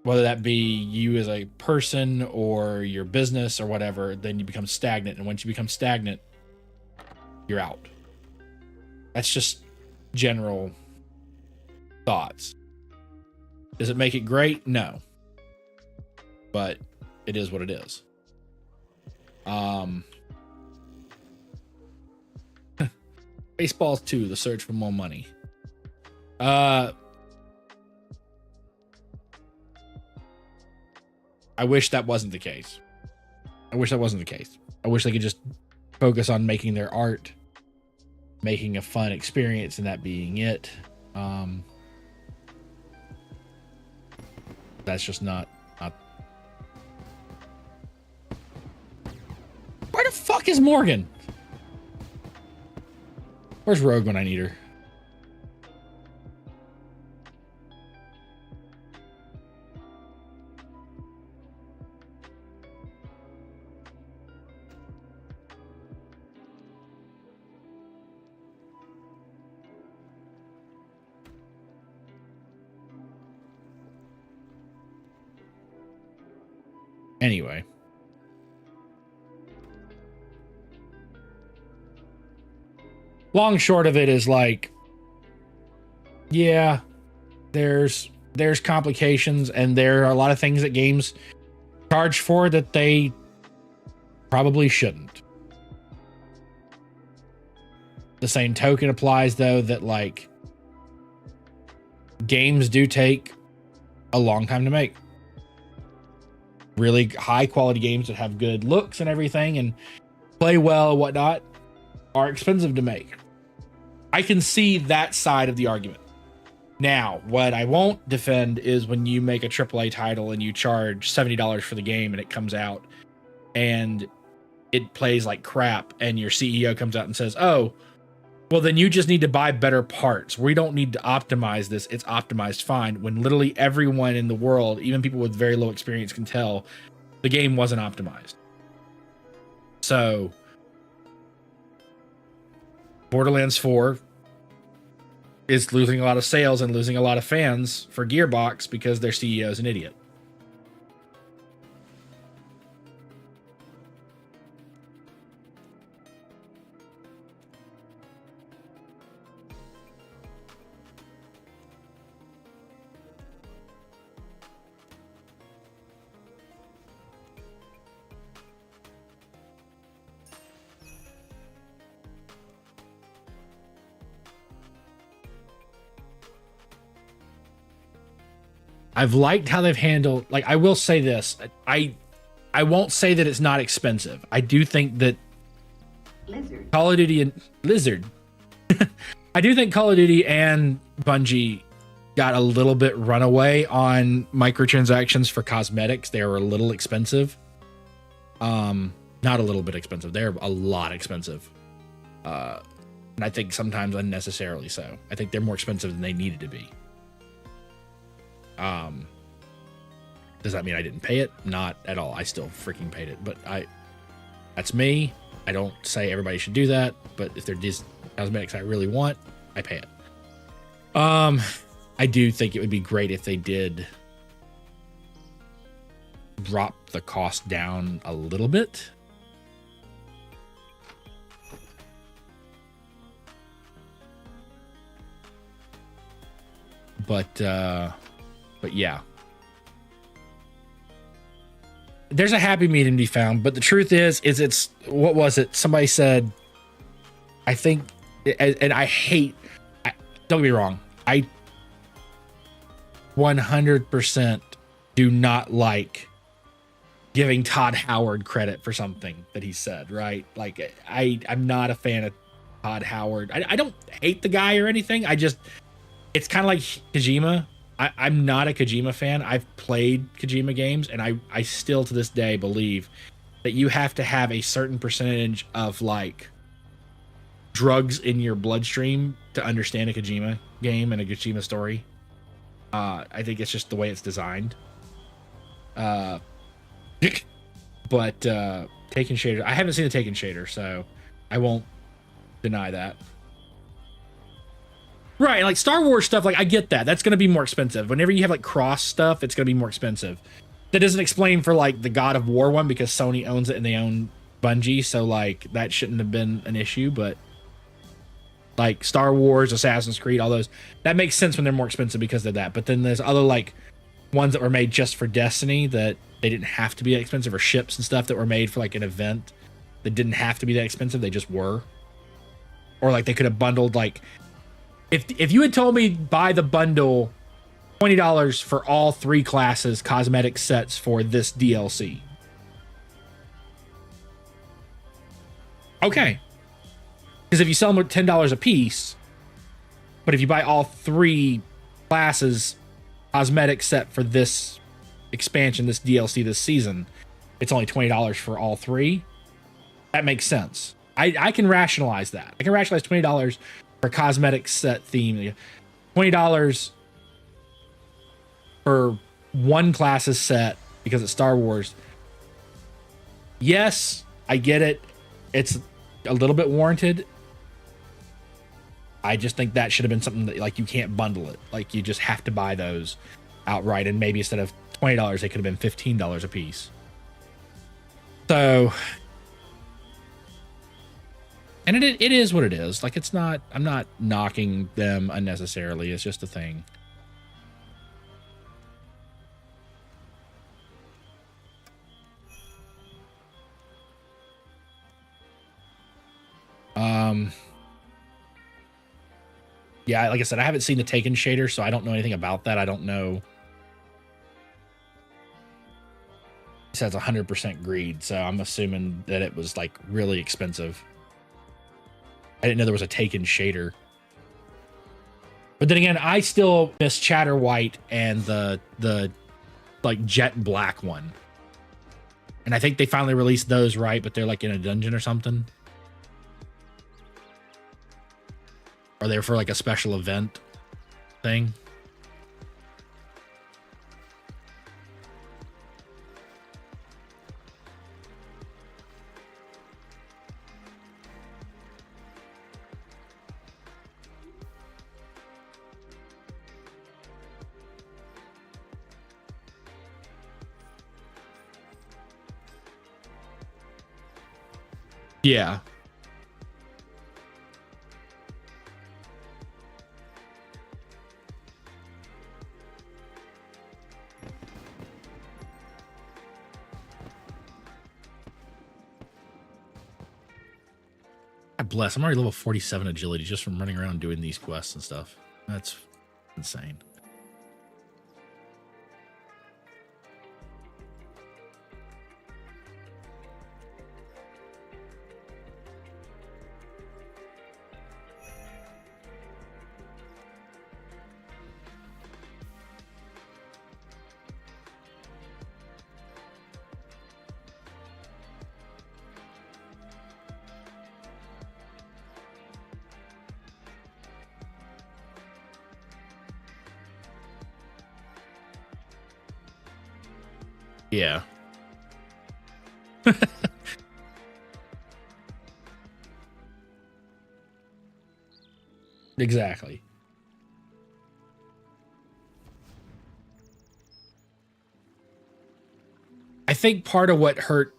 Speaker 2: whether that be you as a person or your business or whatever, then you become stagnant. And once you become stagnant, you're out. That's just general thoughts. Does it make it great? No. But it is what it is. Baseballs 2, The Search for More Money. I wish that wasn't the case. I wish they could just focus on making their art, making a fun experience, and that being it. That's just not. Where the fuck is Morgan? Where's Rogue when I need her? Anyway. Long short of it is like, yeah, there's complications, and there are a lot of things that games charge for that they probably shouldn't. The same token applies, though, that like games do take a long time to make. Really high quality games that have good looks and everything and play well and whatnot are expensive to make. I can see that side of the argument. Now, what I won't defend is when you make a AAA title and you charge $70 for the game and it comes out and it plays like crap and your CEO comes out and says, oh, well, then you just need to buy better parts. We don't need to optimize this. It's optimized fine. When literally everyone in the world, even people with very low experience, can tell the game wasn't optimized. So Borderlands 4 is losing a lot of sales and losing a lot of fans for Gearbox because their CEO is an idiot. I've liked how they've handled, like, I will say this. I won't say that it's not expensive. I do think that Call of Duty and Blizzard. I do think Call of Duty and Bungie got a little bit runaway on microtransactions for cosmetics. They were a little expensive. Not a little bit expensive. They're a lot expensive. And I think sometimes unnecessarily so. I think they're more expensive than they needed to be. Does that mean I didn't pay it? Not at all. I still freaking paid it, but that's me. I don't say everybody should do that, but if they're cosmetics I really want, I pay it. I do think it would be great if they did drop the cost down a little bit. But yeah. There's a happy medium to be found, but the truth is it's, what was it? Somebody said, I think, and I hate, don't get me wrong, I 100% do not like giving Todd Howard credit for something that he said, right? Like, I'm not a fan of Todd Howard. I don't hate the guy or anything. It's kind of like Kojima. I'm not a Kojima fan. I've played Kojima games, and I still to this day believe that you have to have a certain percentage of like drugs in your bloodstream to understand a Kojima game and a Kojima story. I think it's just the way it's designed. But Taken Shader, I haven't seen the Taken Shader, so I won't deny that. Right, like Star Wars stuff, like I get that. That's going to be more expensive. Whenever you have like cross stuff, it's going to be more expensive. That doesn't explain for like the God of War one because Sony owns it and they own Bungie, so like that shouldn't have been an issue. But like Star Wars, Assassin's Creed, all those, that makes sense when they're more expensive because of that. But then there's other like ones that were made just for Destiny that they didn't have to be that expensive, or ships and stuff that were made for like an event that didn't have to be that expensive. They just were. Or like they could have bundled like, if you had told me buy the bundle $20 for all 3 classes cosmetic sets for this DLC. Okay. Because if you sell them at $10 a piece, but if you buy all 3 classes cosmetic set for this expansion, this DLC, this season, it's only $20 for all 3. That makes sense. I can rationalize that. I can rationalize $20 for cosmetic set theme. $20 for 1 classes set because it's Star Wars. Yes, I get it. It's a little bit warranted. I just think that should have been something that like you can't bundle it. Like you just have to buy those outright, and maybe instead of $20, they could have been $15 a piece. So, and it is what it is. Like it's not, I'm not knocking them unnecessarily. It's just a thing. Yeah, like I said, I haven't seen the Taken shader, so I don't know anything about that. I don't know. It says 100% greed, so I'm assuming that it was like really expensive. I didn't know there was a Taken shader. But then again, I still miss Chatter White and the like Jet Black one. And I think they finally released those, right? But they're like in a dungeon or something. Or they're for like a special event thing. Yeah. God bless. I'm already level 47 agility just from running around doing these quests and stuff. That's insane. Yeah. Exactly. I think part of what hurt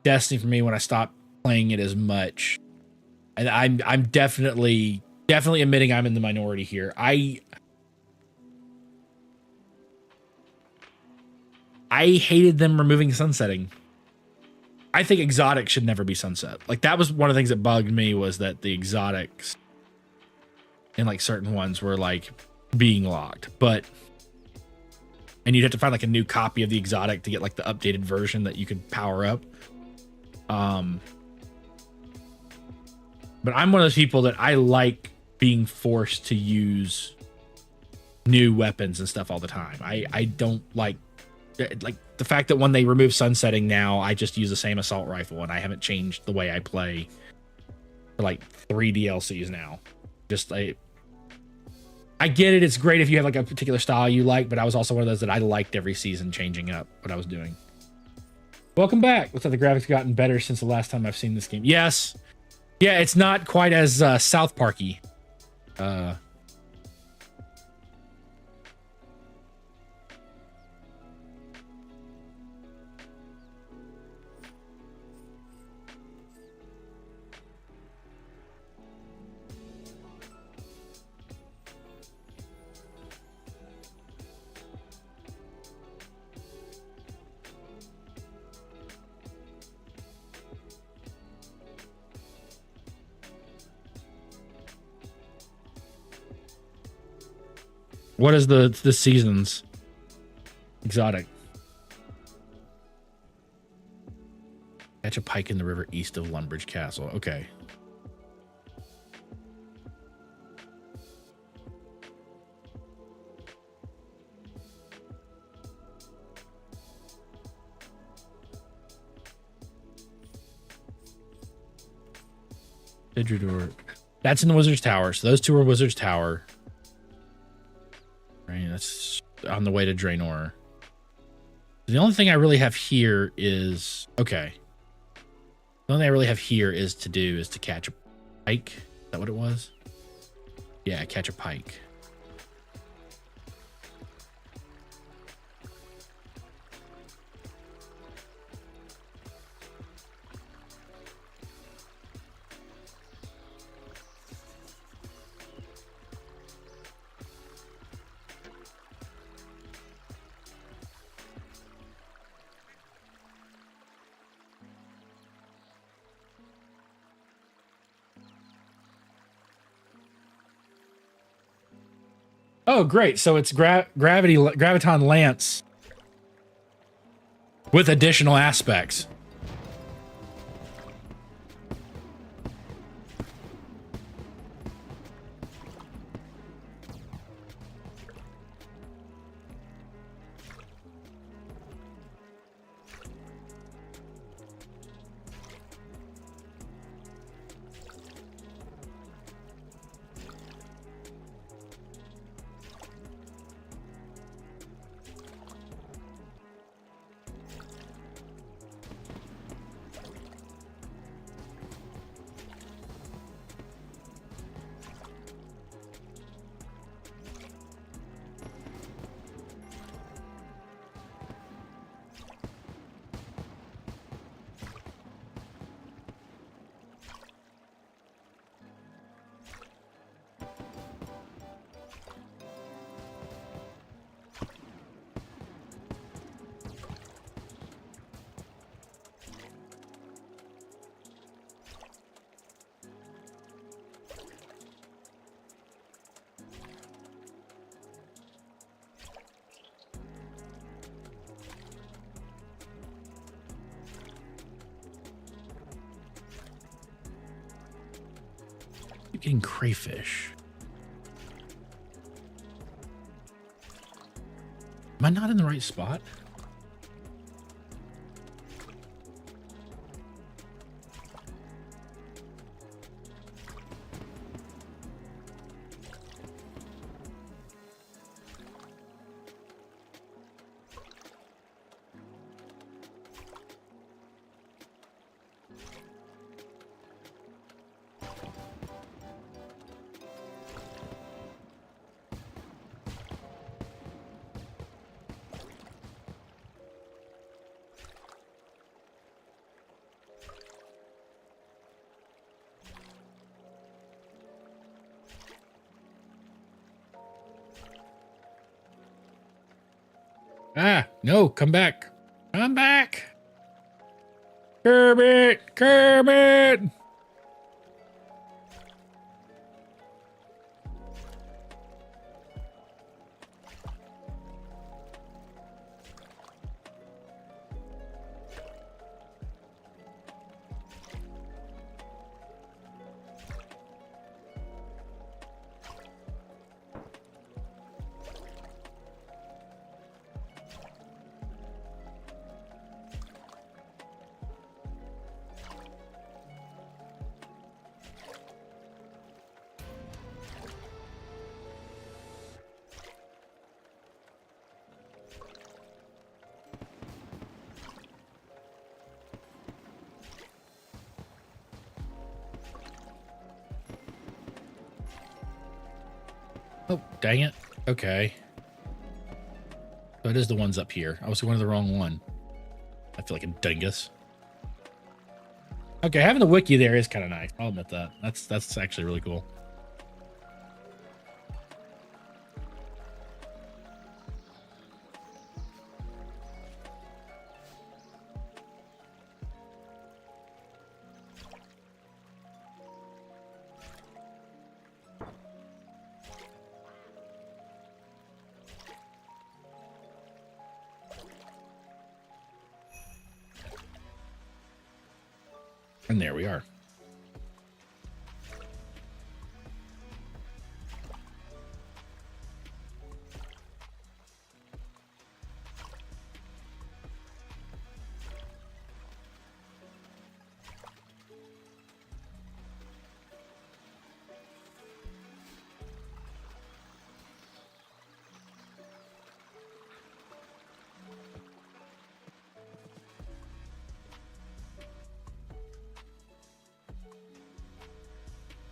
Speaker 2: Destiny for me when I stopped playing it as much, and I'm definitely admitting I'm in the minority here. I hated them removing sunsetting. I think exotics should never be sunset. Like that was one of the things that bugged me, was that the exotics in like certain ones were like being locked, and you'd have to find like a new copy of the exotic to get like the updated version that you could power up. But I'm one of those people that I like being forced to use new weapons and stuff all the time. I don't like the fact that when they remove sunsetting now, I just use the same assault rifle and I haven't changed the way I play for like 3 DLCs now. Just I get it. It's great if you have like a particular style you like, but I was also one of those that I liked every season changing up what I was doing. Welcome back. Looks like the graphics gotten better since the last time I've seen this game. Yes. Yeah, it's not quite as South Parky. What is the seasons? Exotic. Catch a pike in the river east of Lumbridge Castle. Okay. Didridor. That's in the Wizard's Tower. So those two are Wizard's Tower. Right, that's on the way to Draenor. The only thing I really have here is okay. The only thing I really have here is to catch a pike. Is that what it was? Yeah, catch a pike. Oh, great. So it's Graviton Lance with additional aspects. You're getting crayfish. Am I not in the right spot? Ah, no, come back. Come back. Kermit, Kermit. Oh, dang it. Okay. So it is the ones up here. I was going to the wrong one. I feel like a dingus. Okay, having the wiki there is kind of nice. I'll admit that. That's actually really cool. And there we are.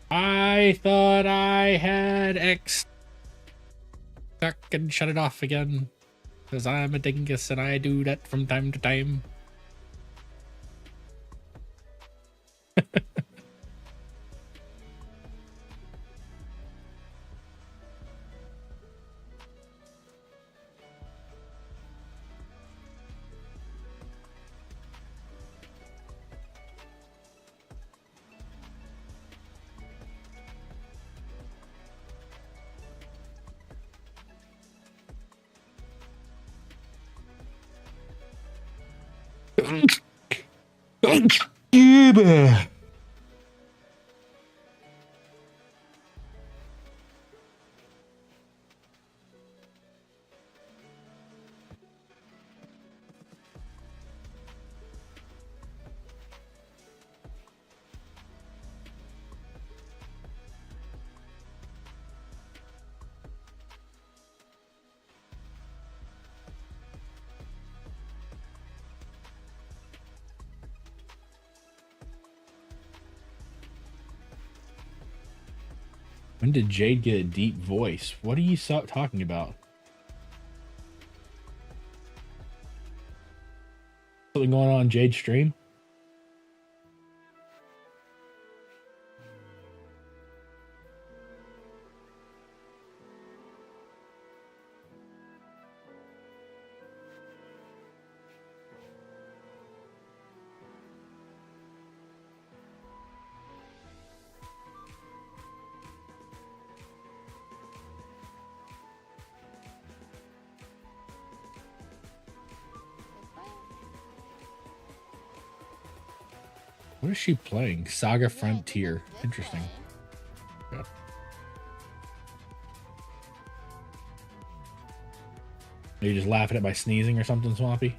Speaker 2: I thought I had X stuck and shut it off again. Because I'm a dingus and I do that from time to time. When did Jade get a deep voice? What are you talking about? Something going on Jade's stream? What is she playing? Saga Frontier. Interesting. Yeah. Are you just laughing at my sneezing or something, Swampy?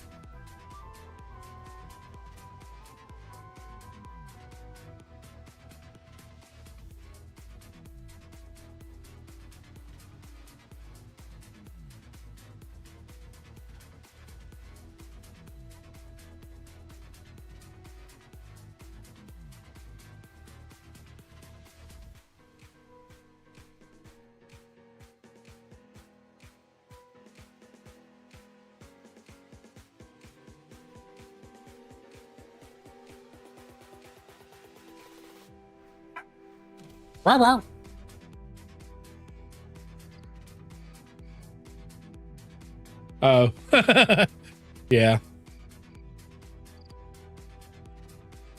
Speaker 2: Wow. Oh. Yeah. I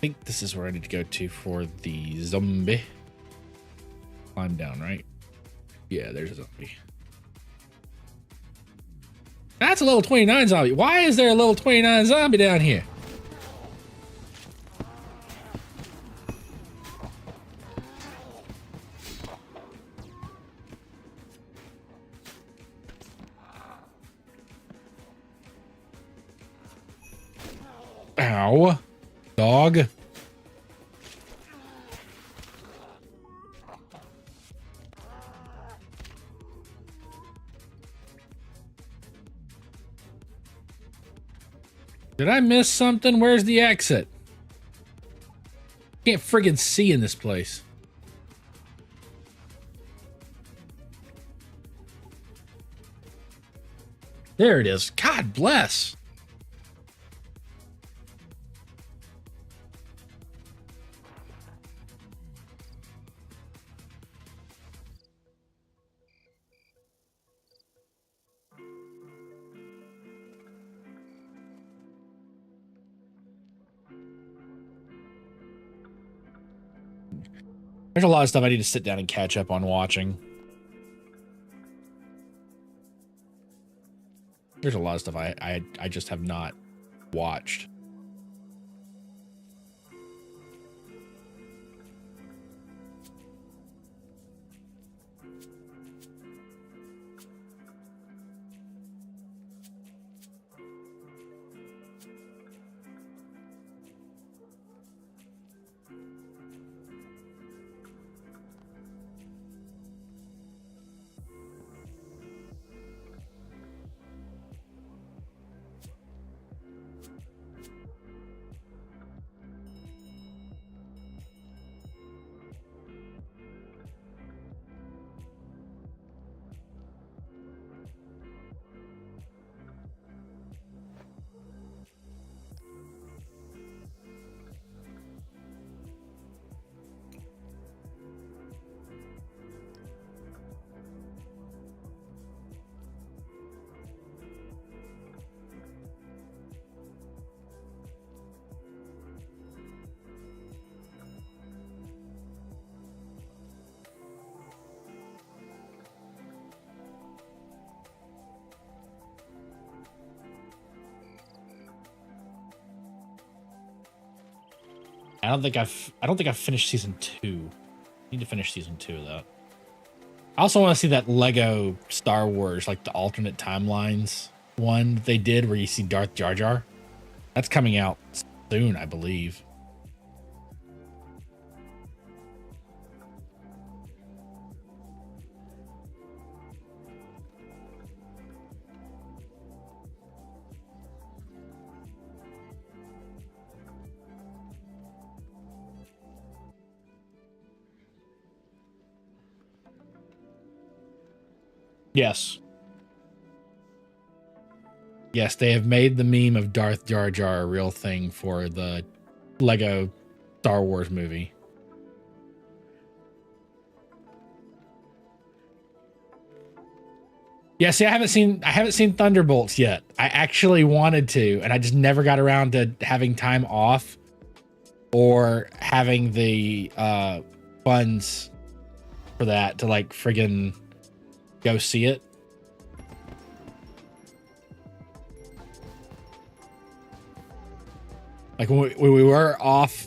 Speaker 2: think this is where I need to go to for the zombie. Climb down, right? Yeah, there's a zombie. That's a level 29 zombie. Why is there a level 29 zombie down here? Ow. Dog. Did I miss something? Where's the exit? Can't friggin' see in this place. There it is. God bless. There's a lot of stuff I need to sit down and catch up on watching. There's a lot of stuff I just have not watched. I don't think I've finished season 2. Need to finish season 2 of that. I also want to see that Lego Star Wars, like the alternate timelines one that they did where you see Darth Jar Jar. That's coming out soon, I believe. Yes. Yes, they have made the meme of Darth Jar Jar a real thing for the Lego Star Wars movie. Yeah, see, I haven't seen Thunderbolts yet. I actually wanted to, and I just never got around to having time off or having the funds for that to like friggin' go see it. Like when we were off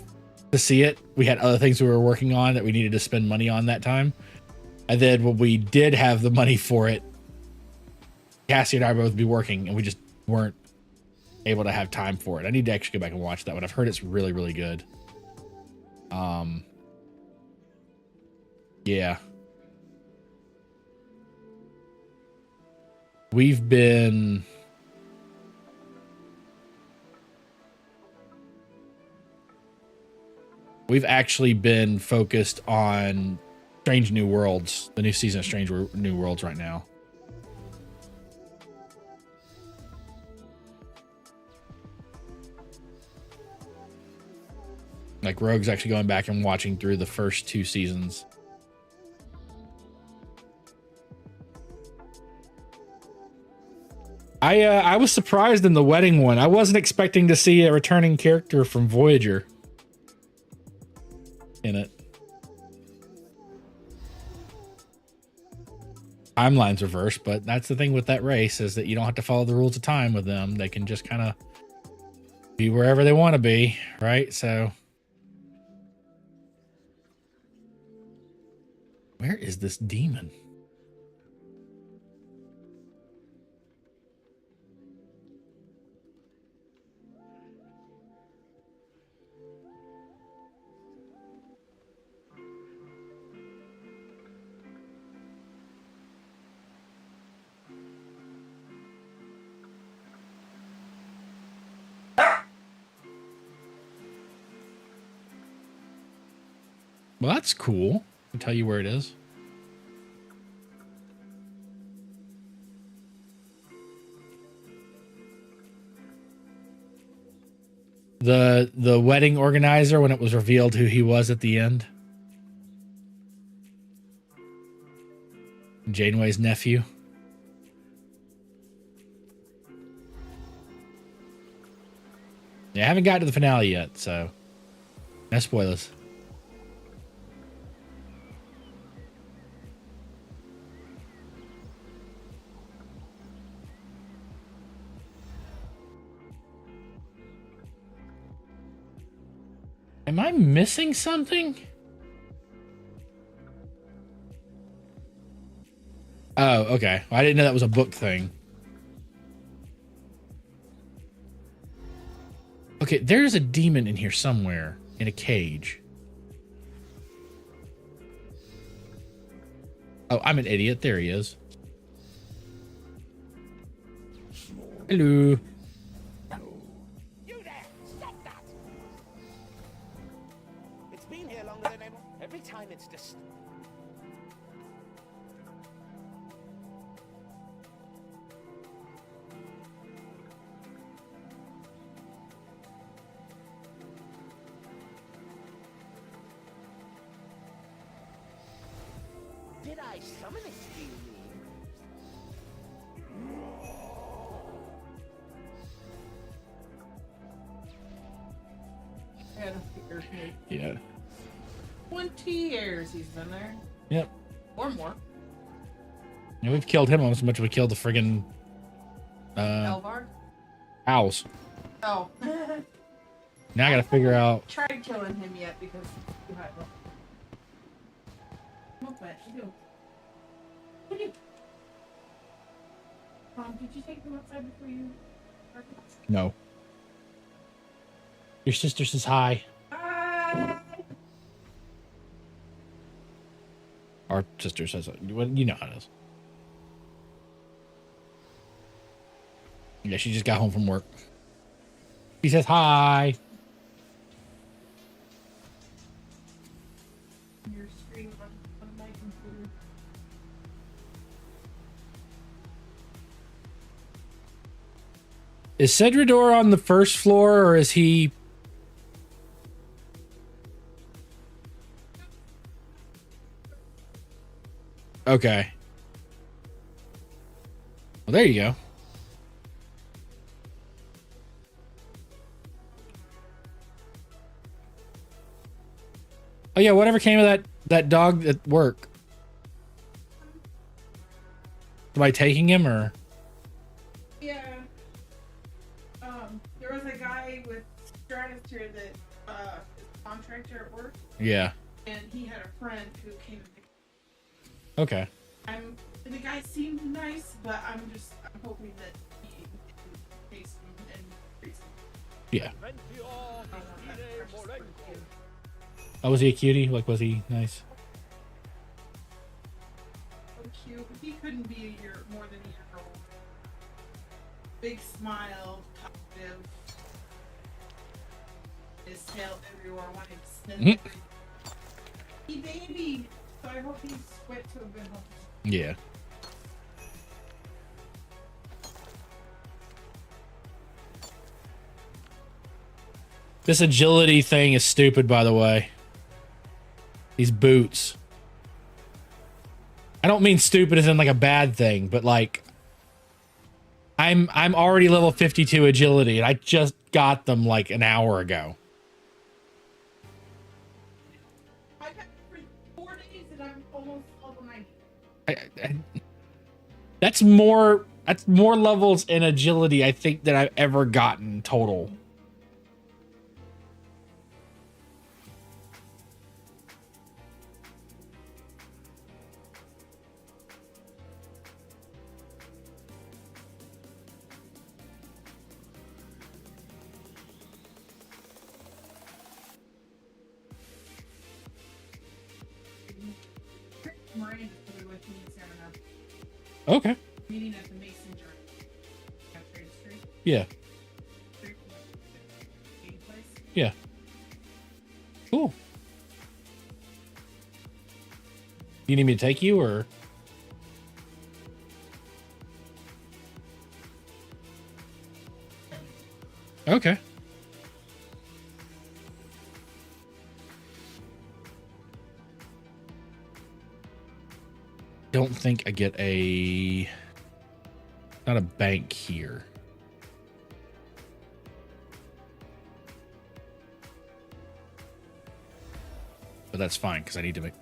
Speaker 2: to see it, we had other things we were working on that we needed to spend money on that time. And then when we did have the money for it, Cassie and I both be working and we just weren't able to have time for it. I need to actually go back and watch that one. I've heard it's really, really good. Yeah. We've actually been focused on Strange New Worlds, the new season of Strange New Worlds right now. Like Rogue's actually going back and watching through the first 2 seasons. I was surprised in the wedding one. I wasn't expecting to see a returning character from Voyager in it. Timeline's reversed, but that's the thing with that race is that you don't have to follow the rules of time with them. They can just kind of be wherever they want to be, right? So where is this demon? Well, that's cool. I'll tell you where it is. The wedding organizer when it was revealed who he was at the end. Janeway's nephew. Yeah, I haven't got to the finale yet, so no spoilers. Am I missing something? Oh, okay. Well, I didn't know that was a book thing. Okay, there's a demon in here somewhere in a cage. Oh, I'm an idiot. There he is. Hello.
Speaker 4: You there! Stop that! It's been here longer than ever. Every time it's just. Did I summon it, do you mean?
Speaker 2: Yeah.
Speaker 5: 20 years he's been there.
Speaker 2: Yep.
Speaker 5: Or more.
Speaker 2: And we've killed him almost as much as we killed the friggin'
Speaker 5: Elvar?
Speaker 2: owls.
Speaker 5: Oh.
Speaker 2: Now I gotta figure out.
Speaker 5: Tried killing him yet because you had one. What wet? You do. What do you? Did you take them outside before you?
Speaker 2: No. Your sister says hi. Our sister says, you know how it is. Yeah, she just got home from work. She says hi.
Speaker 5: Your screen on my computer.
Speaker 2: Is Cedrador on the first floor or is he... Okay. Well, there you go. Oh yeah, whatever came of that dog at work? Am I taking him or?
Speaker 5: Yeah. There was a guy with Stratosphere that is a contractor at work,
Speaker 2: Yeah.
Speaker 5: and he had a friend who came and picked
Speaker 2: Okay.
Speaker 5: the guy seemed nice, but I'm hoping that he takes him and treats him.
Speaker 2: Yeah.
Speaker 5: I don't want that precious for you.
Speaker 2: Oh, was he a cutie? Like, was he nice?
Speaker 5: So cute. He couldn't be more than a year old. Big smile, talkative. His tail everywhere, wanting to sniff everything. He baby, so I hope he's wet to a good home.
Speaker 2: Yeah. This agility thing is stupid, by the way. These boots. I don't mean stupid as in like a bad thing, but like I'm already level 52 agility and I just got them like an hour ago.
Speaker 5: I've had it for 4 days and I'm almost level 90.
Speaker 2: That's more levels in agility I think that I've ever gotten total.
Speaker 5: Miranda's coming with me in San Bernardino.
Speaker 2: Okay.
Speaker 5: Meeting at the Mason Jar. At Trade Street.
Speaker 2: Yeah.
Speaker 5: Street from the game place.
Speaker 2: Yeah. Cool. You need me to take you or? Okay. don't think I get not a bank here. But that's fine because I need to make.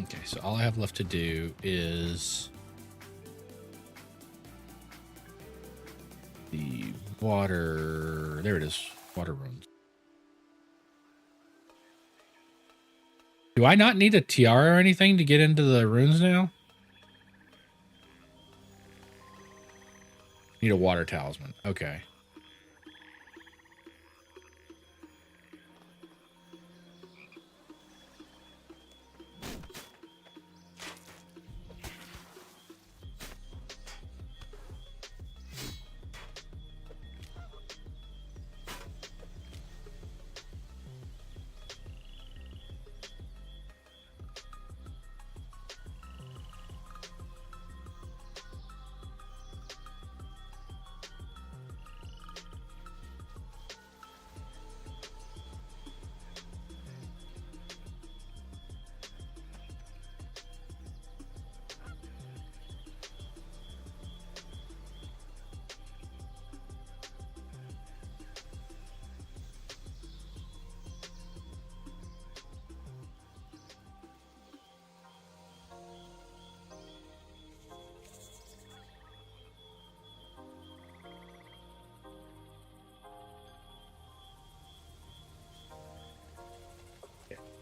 Speaker 2: Okay, so all I have left to do is the water. There it is, water runes. Do I not need a tiara or anything to get into the runes now? Need a water talisman. Okay.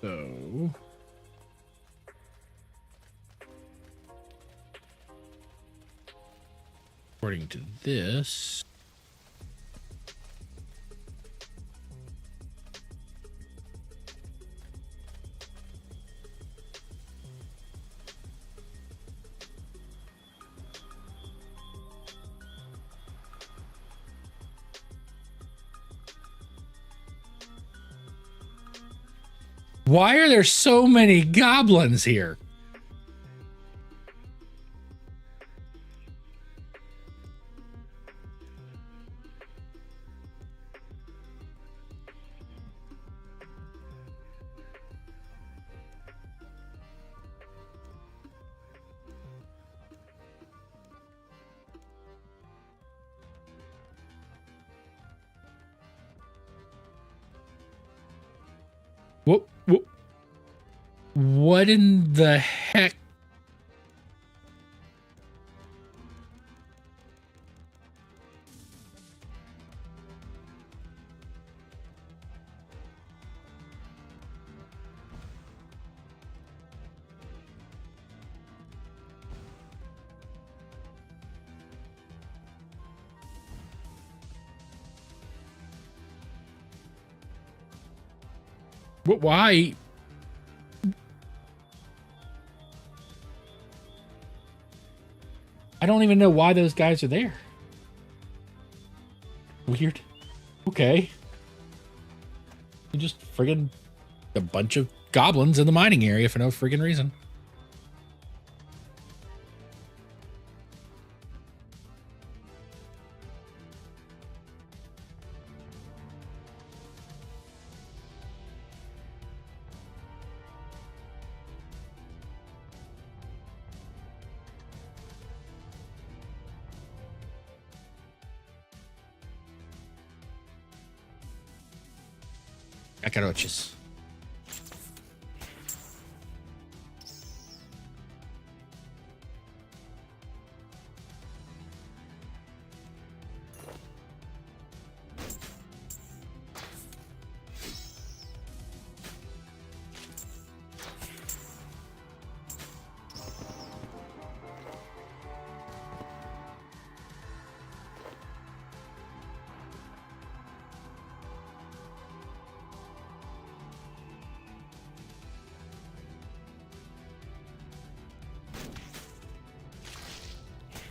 Speaker 2: So according to this, why are there so many goblins here? What in the heck? Why? I don't even know why those guys are there. Weird. Okay. You just friggin' a bunch of goblins in the mining area for no friggin' reason. Kakaroches.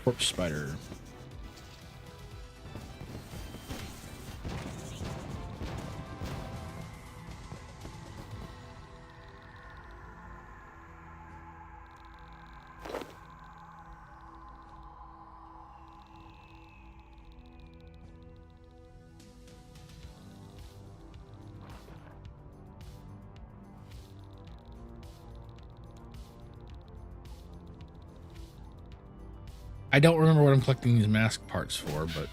Speaker 2: Corpse spider. I don't remember what I'm collecting these mask parts for, but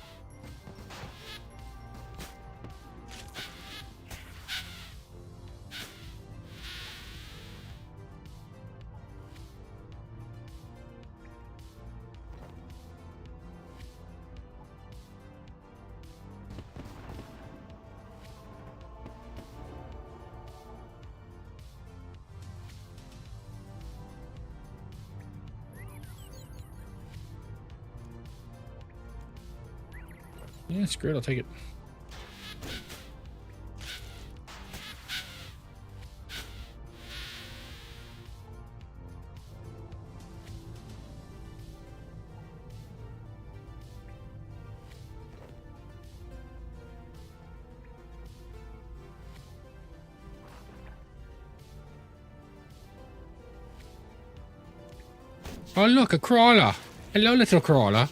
Speaker 2: yeah, it's great. I'll take it. Oh, look, a crawler. Hello, little crawler.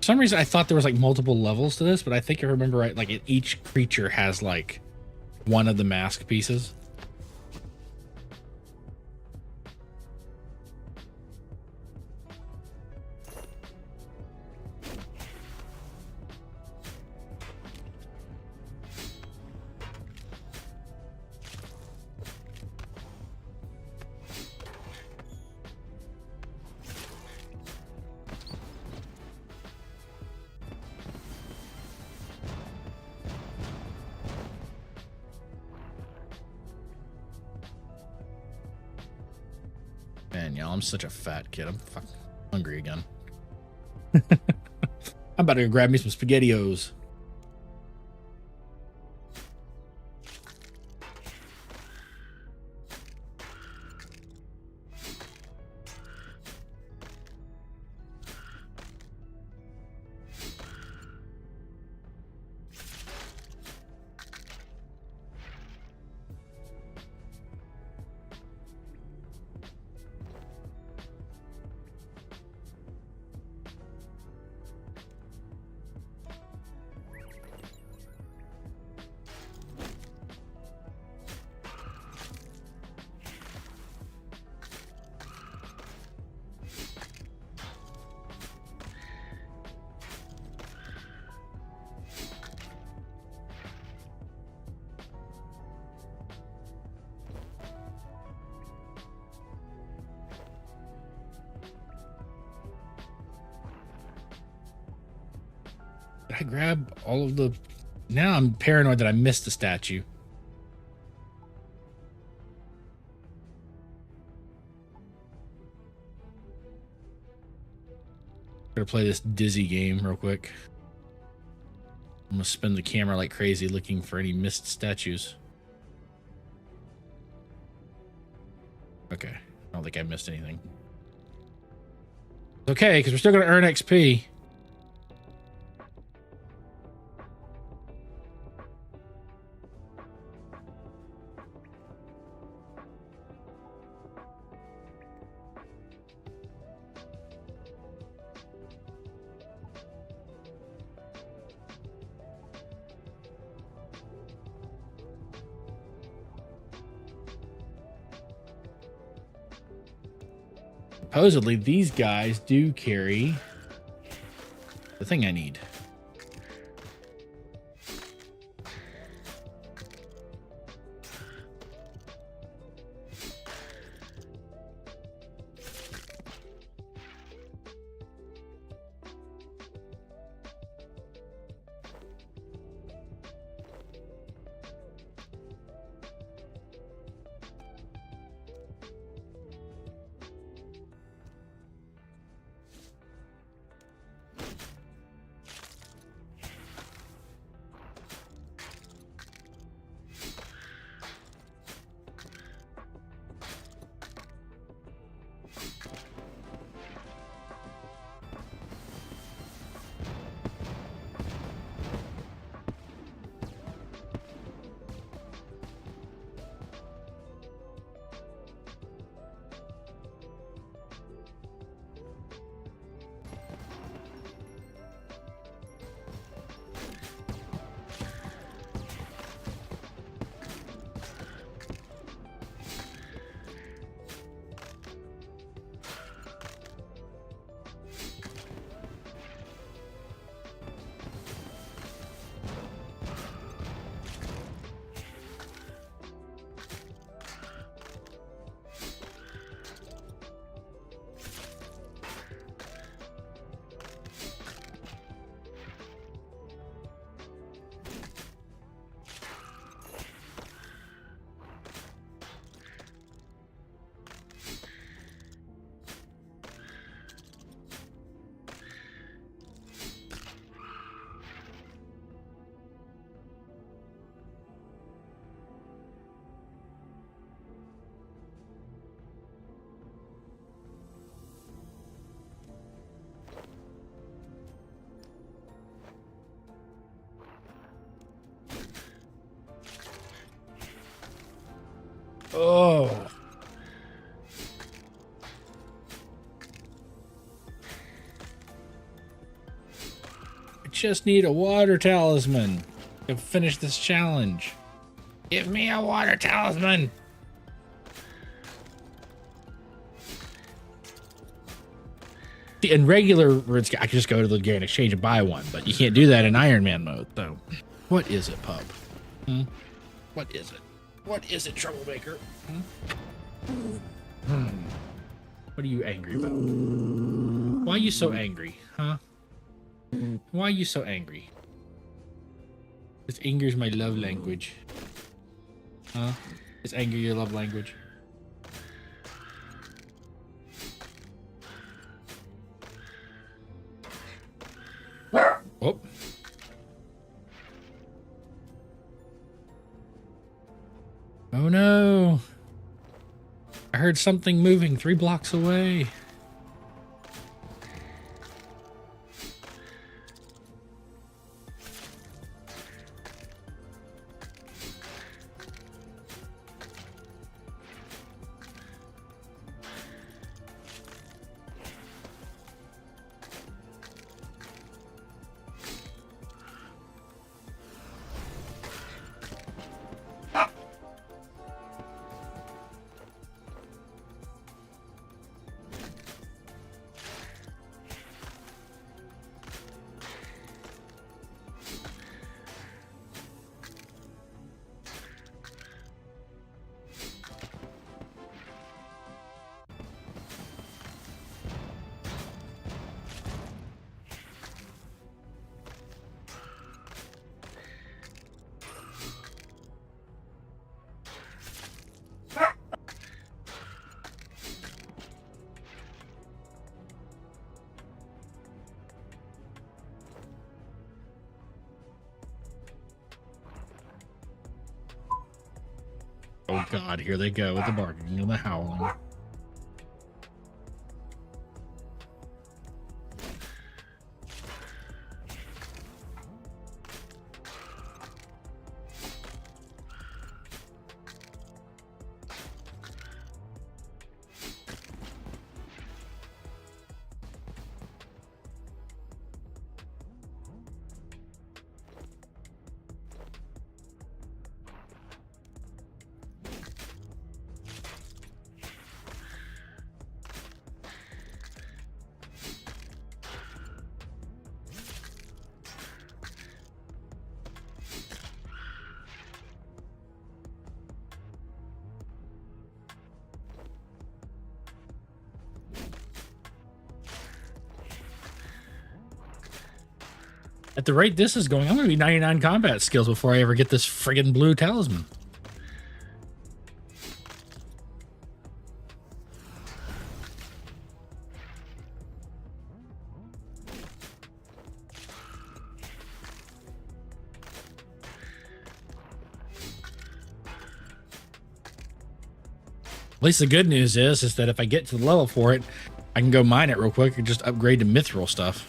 Speaker 2: For some reason, I thought there was like multiple levels to this, but I think I remember right. Like each creature has like one of the mask pieces. Man, y'all, I'm such a fat kid. I'm fucking hungry again. I'm about to go grab me some SpaghettiOs. Did I grab all of the... Now I'm paranoid that I missed the statue. Gonna play this dizzy game real quick. I'm gonna spin the camera like crazy looking for any missed statues. Okay, I don't think I missed anything. It's okay, because we're still gonna earn XP. Supposedly, these guys do carry the thing I need. Oh. I just need a water talisman to finish this challenge. Give me a water talisman. See, in regular RuneScape, I can just go to the Garden Exchange and buy one, but you can't do that in Iron Man mode, though. What is it, pup? What is it? What is it, troublemaker? What are you angry about? Why are you so angry, huh? Why are you so angry? This anger is my love language. Huh? Is anger your love language? Oh. Oh no. I heard something moving 3 blocks away. Oh god, here they go with the barking and the howling. At the rate this is going, I'm going to be 99 combat skills before I ever get this friggin' blue talisman. At least the good news is that if I get to the level for it, I can go mine it real quick and just upgrade to mithril stuff.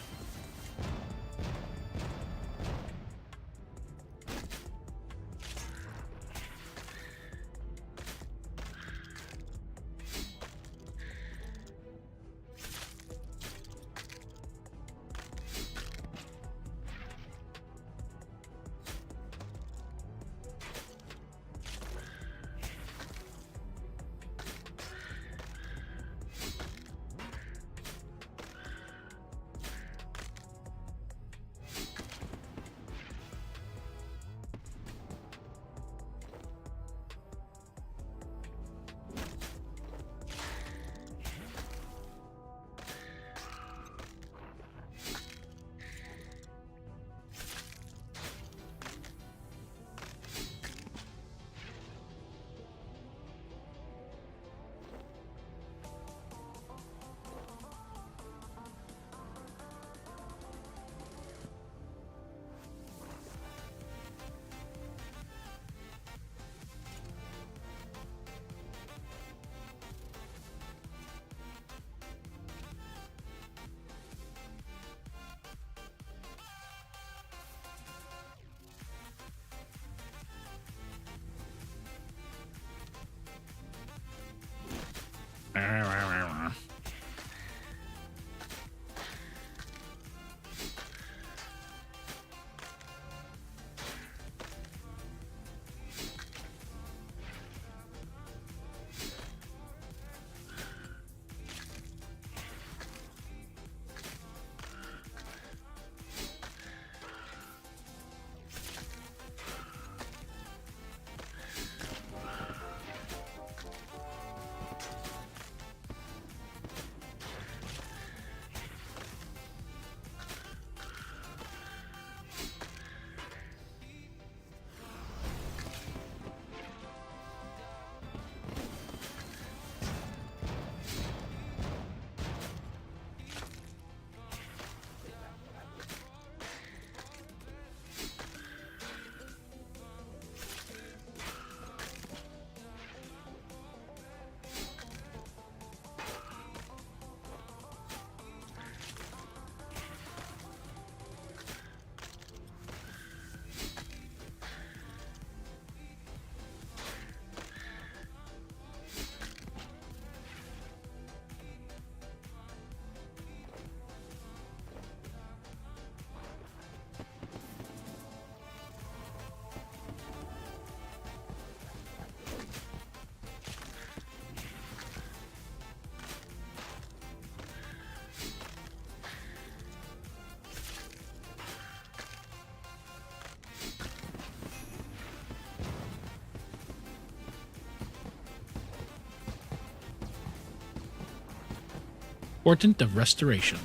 Speaker 2: Portent of Restoration.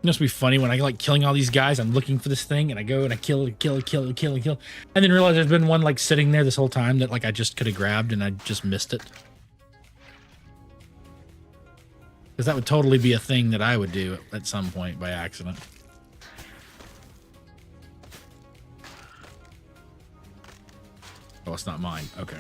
Speaker 2: It must be funny when I like killing all these guys. I'm looking for this thing and I go and I kill, and then realize there's been one like sitting there this whole time that like I just could have grabbed and I just missed it. Because that would totally be a thing that I would do at some point by accident. Oh, it's not mine. Okay.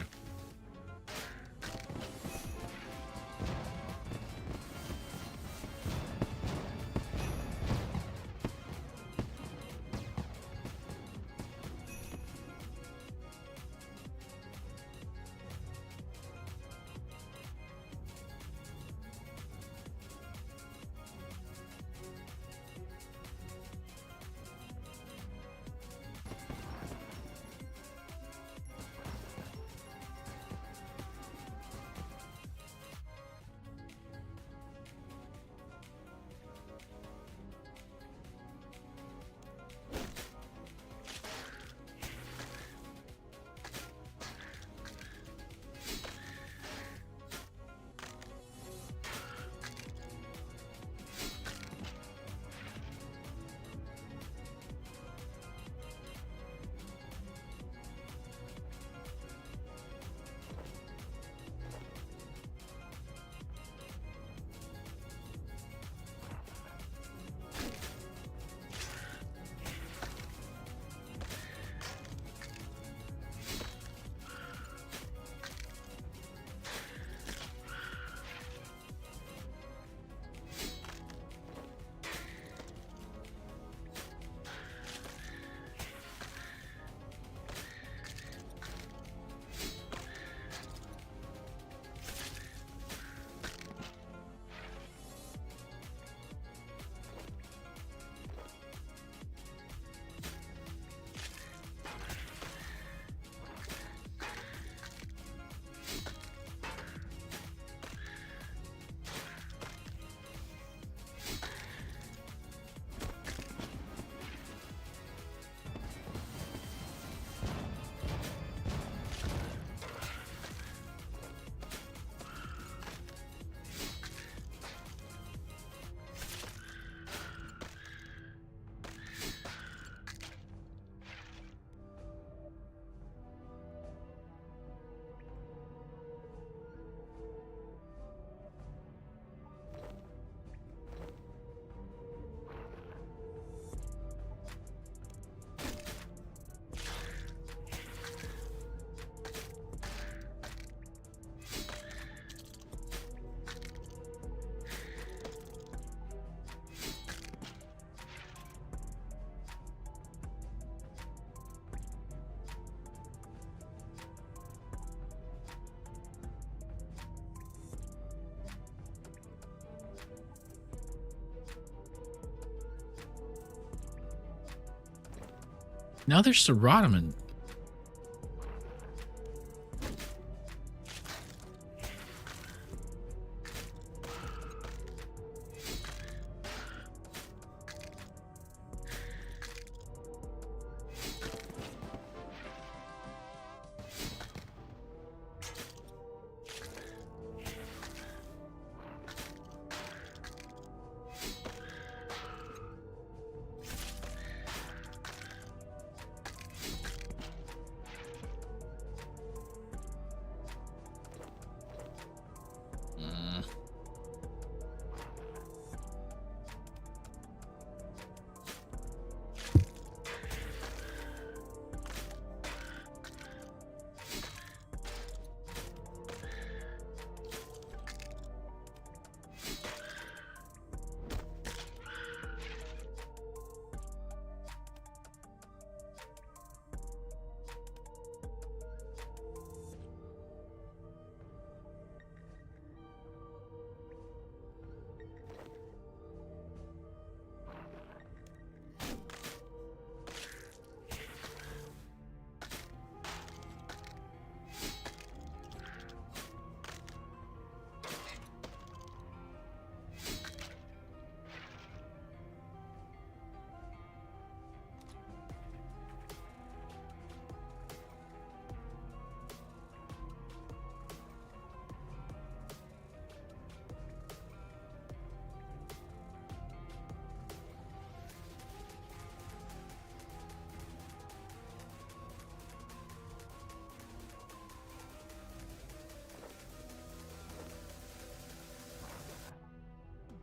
Speaker 2: Now there's Serotonin.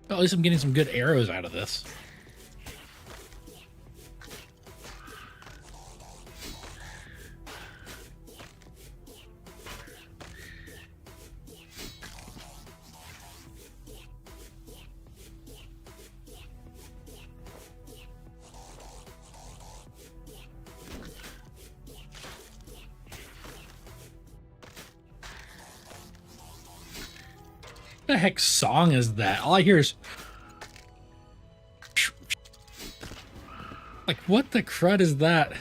Speaker 2: Well, at least I'm getting some good arrows out of this. What the heck song is that? All I hear is like, what the crud is that?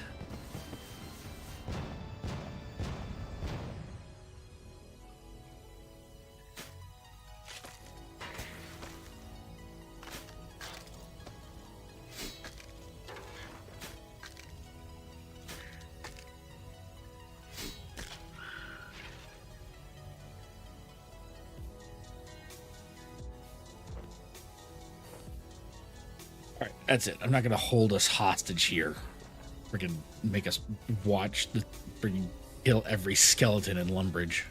Speaker 2: All right, that's it. I'm not gonna hold us hostage here. Freaking make us watch the freaking kill every skeleton in Lumbridge.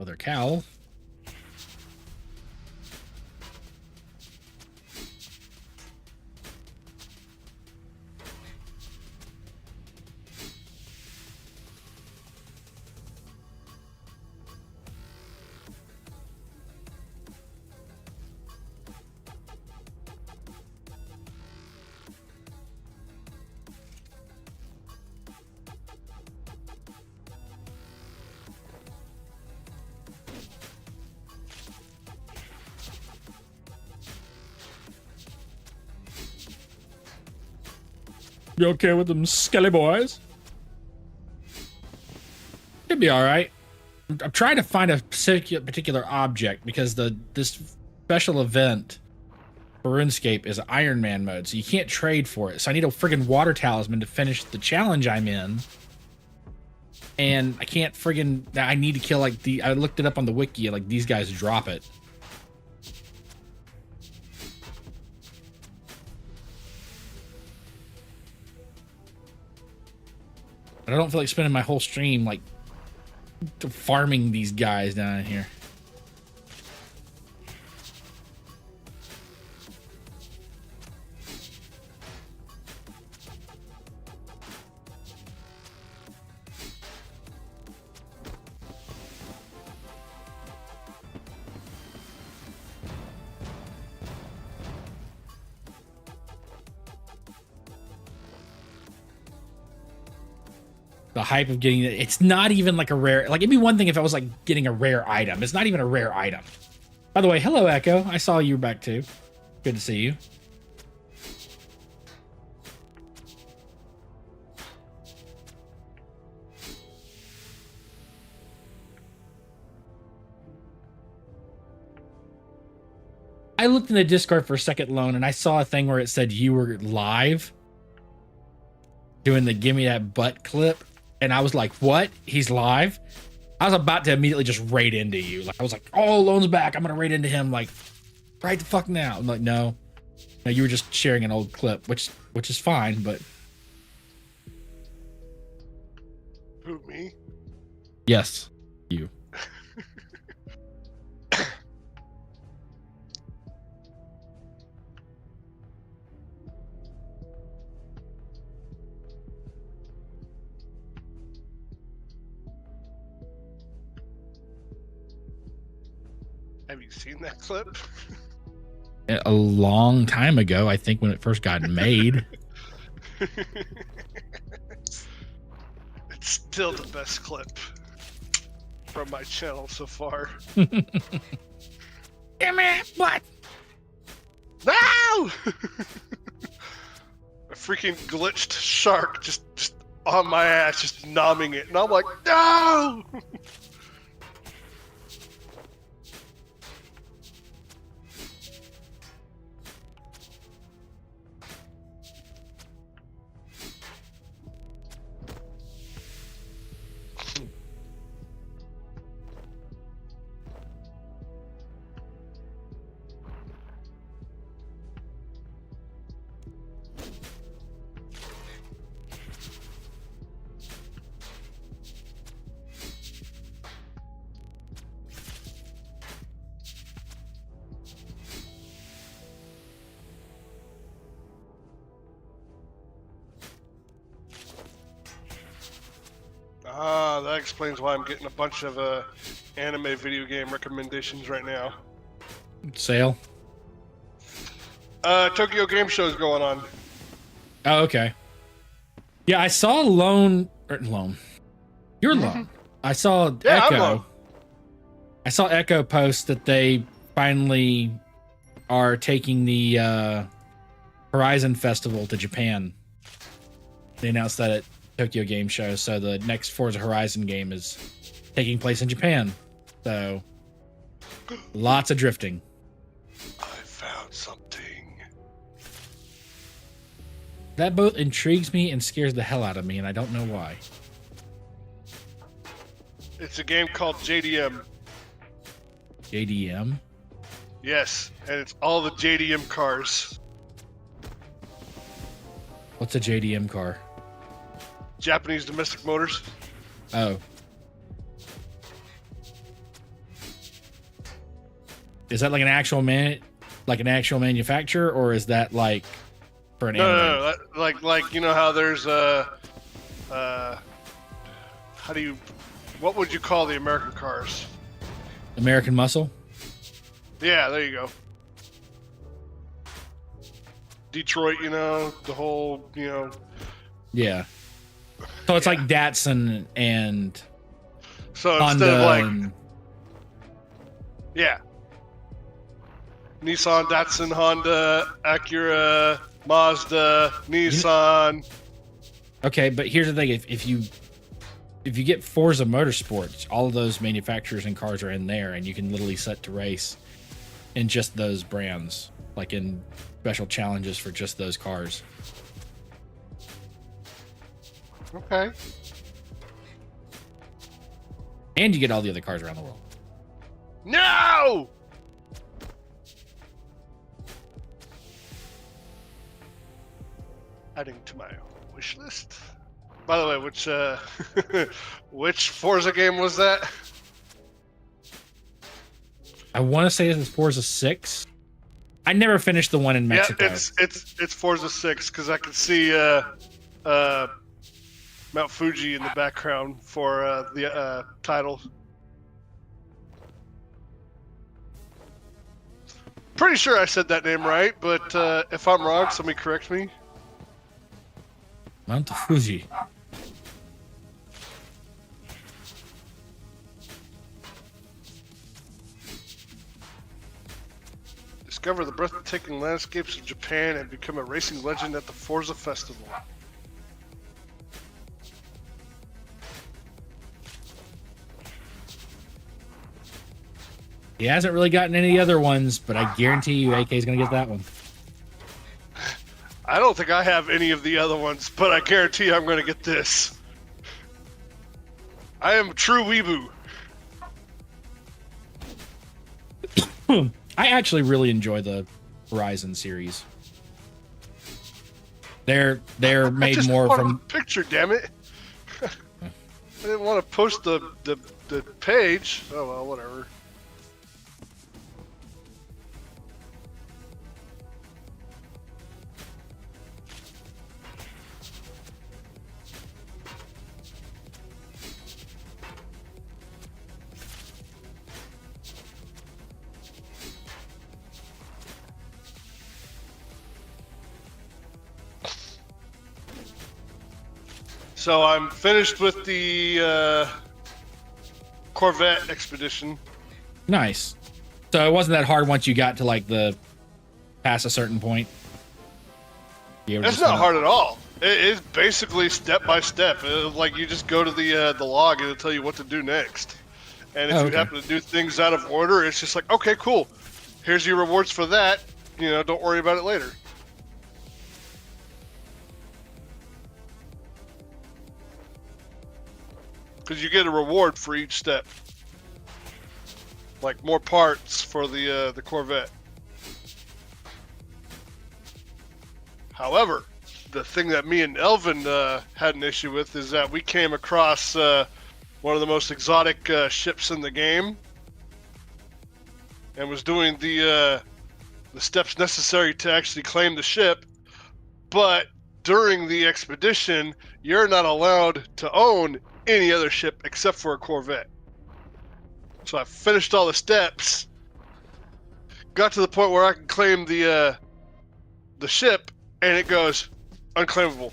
Speaker 2: Other cowl. You okay with them skelly boys? It'd be all right. I'm trying to find a particular object because this special event for RuneScape is Iron Man mode, so you can't trade for it. So I need a friggin' water talisman to finish the challenge I'm in. And I can't friggin'... I need to kill, like, I looked it up on the wiki, like, these guys drop it. But I don't feel like spending my whole stream, like, farming these guys down here. The hype of getting it's not even like a rare, like it'd be one thing if I was like getting a rare item. It's not even a rare item. By the way, hello Echo. I saw you back too. Good to see you. I looked in the Discord for a second, Lone, and I saw a thing where it said you were live doing the "Give Me That Butt" clip. And I was like, what? He's live? I was about to immediately just raid into you. Like I was like, oh, Lone's back. I'm going to raid into him. Like, right the fuck now. I'm like, no. No, you were just sharing an old clip, which is fine, but.
Speaker 6: Who, me?
Speaker 2: Yes, you.
Speaker 6: Have you seen that clip?
Speaker 2: A long time ago, I think, when it first got made.
Speaker 6: It's still the best clip from my channel so far.
Speaker 2: Give me what?
Speaker 6: No! A freaking glitched shark just on my ass, just nomming it. And I'm like, no! Ah, that explains why I'm getting a bunch of anime video game recommendations right now.
Speaker 2: Sale.
Speaker 6: Tokyo Game Show's going on.
Speaker 2: Oh, okay. Yeah, I saw Lone. You're Lone. I saw
Speaker 6: Yeah, I'm
Speaker 2: Echo.
Speaker 6: Lone.
Speaker 2: I saw Echo post that they finally are taking the Horizon Festival to Japan. They announced that at Tokyo Game Show, so the next Forza Horizon game is taking place in Japan. So, lots of drifting.
Speaker 6: I found something.
Speaker 2: That both intrigues me and scares the hell out of me, and I don't know why.
Speaker 6: It's a game called JDM.
Speaker 2: JDM?
Speaker 6: Yes, and it's all the JDM cars.
Speaker 2: What's a JDM car?
Speaker 6: Japanese domestic motors.
Speaker 2: Oh. Is that like an actual manufacturer, or is that like for an anime?
Speaker 6: No. Like you know how there's what would you call the American cars?
Speaker 2: American Muscle?
Speaker 6: Yeah, there you go. Detroit, you know, the whole, you know.
Speaker 2: Yeah. So it's like Datsun and
Speaker 6: So
Speaker 2: Honda
Speaker 6: instead of like,
Speaker 2: and-
Speaker 6: yeah. Nissan, Datsun, Honda, Acura, Mazda, Nissan.
Speaker 2: Okay, but here's the thing: if you get Forza Motorsports, all of those manufacturers and cars are in there, and you can literally set to race in just those brands, like in special challenges for just those cars.
Speaker 6: Okay.
Speaker 2: And you get all the other cars around the world.
Speaker 6: No! Adding to my wish list. By the way, which Forza game was that?
Speaker 2: I want to say this is Forza 6. I never finished the one in Mexico.
Speaker 6: Yeah, it's Forza 6 because I could see Mount Fuji in the background for the title. Pretty sure I said that name right, but if I'm wrong, somebody correct me.
Speaker 2: Mount Fuji.
Speaker 6: Discover the breathtaking landscapes of Japan and become a racing legend at the Forza Festival.
Speaker 2: He hasn't really gotten any other ones, but I guarantee you AK is going to get that one.
Speaker 6: I don't think I have any of the other ones, but I guarantee I'm going to get this. I am a true weeboo.
Speaker 2: I actually really enjoy the Horizon series. They're
Speaker 6: I
Speaker 2: made
Speaker 6: just
Speaker 2: more
Speaker 6: wanted
Speaker 2: from
Speaker 6: a picture, damn it. I didn't want to post the page. Oh well, whatever. So I'm finished with the Corvette expedition.
Speaker 2: nice. So it wasn't that hard once you got to like the past a certain point.
Speaker 6: It's not hard at all. It's basically step by step. Like you just go to the log and it'll tell you what to do next. And if you happen to do things out of order, it's just like, okay, cool. Here's your rewards for that. You know, don't worry about it later. Because you get a reward for each step. Like more parts for the Corvette. However, the thing that me and Elvin had an issue with is that we came across one of the most exotic ships in the game, and was doing the steps necessary to actually claim the ship. But during the expedition, you're not allowed to own any other ship except for a Corvette. So I finished all the steps, got to the point where I can claim the ship, and it goes unclaimable.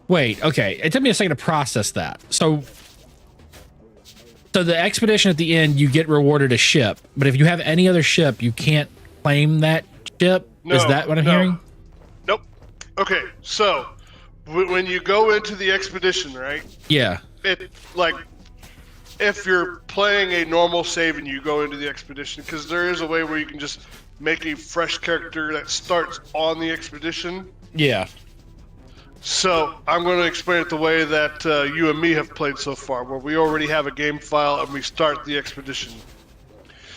Speaker 2: Wait, okay. It took me a second to process that. So the expedition at the end, you get rewarded a ship, but if you have any other ship, you can't claim that ship?
Speaker 6: No,
Speaker 2: Is that what I'm hearing?
Speaker 6: Nope. Okay, so when you go into the expedition, right?
Speaker 2: Yeah.
Speaker 6: It like if you're playing a normal save and you go into the expedition, because there is a way where you can just make a fresh character that starts on the expedition.
Speaker 2: Yeah.
Speaker 6: So I'm going to explain it the way that you and me have played so far, where we already have a game file and we start the expedition.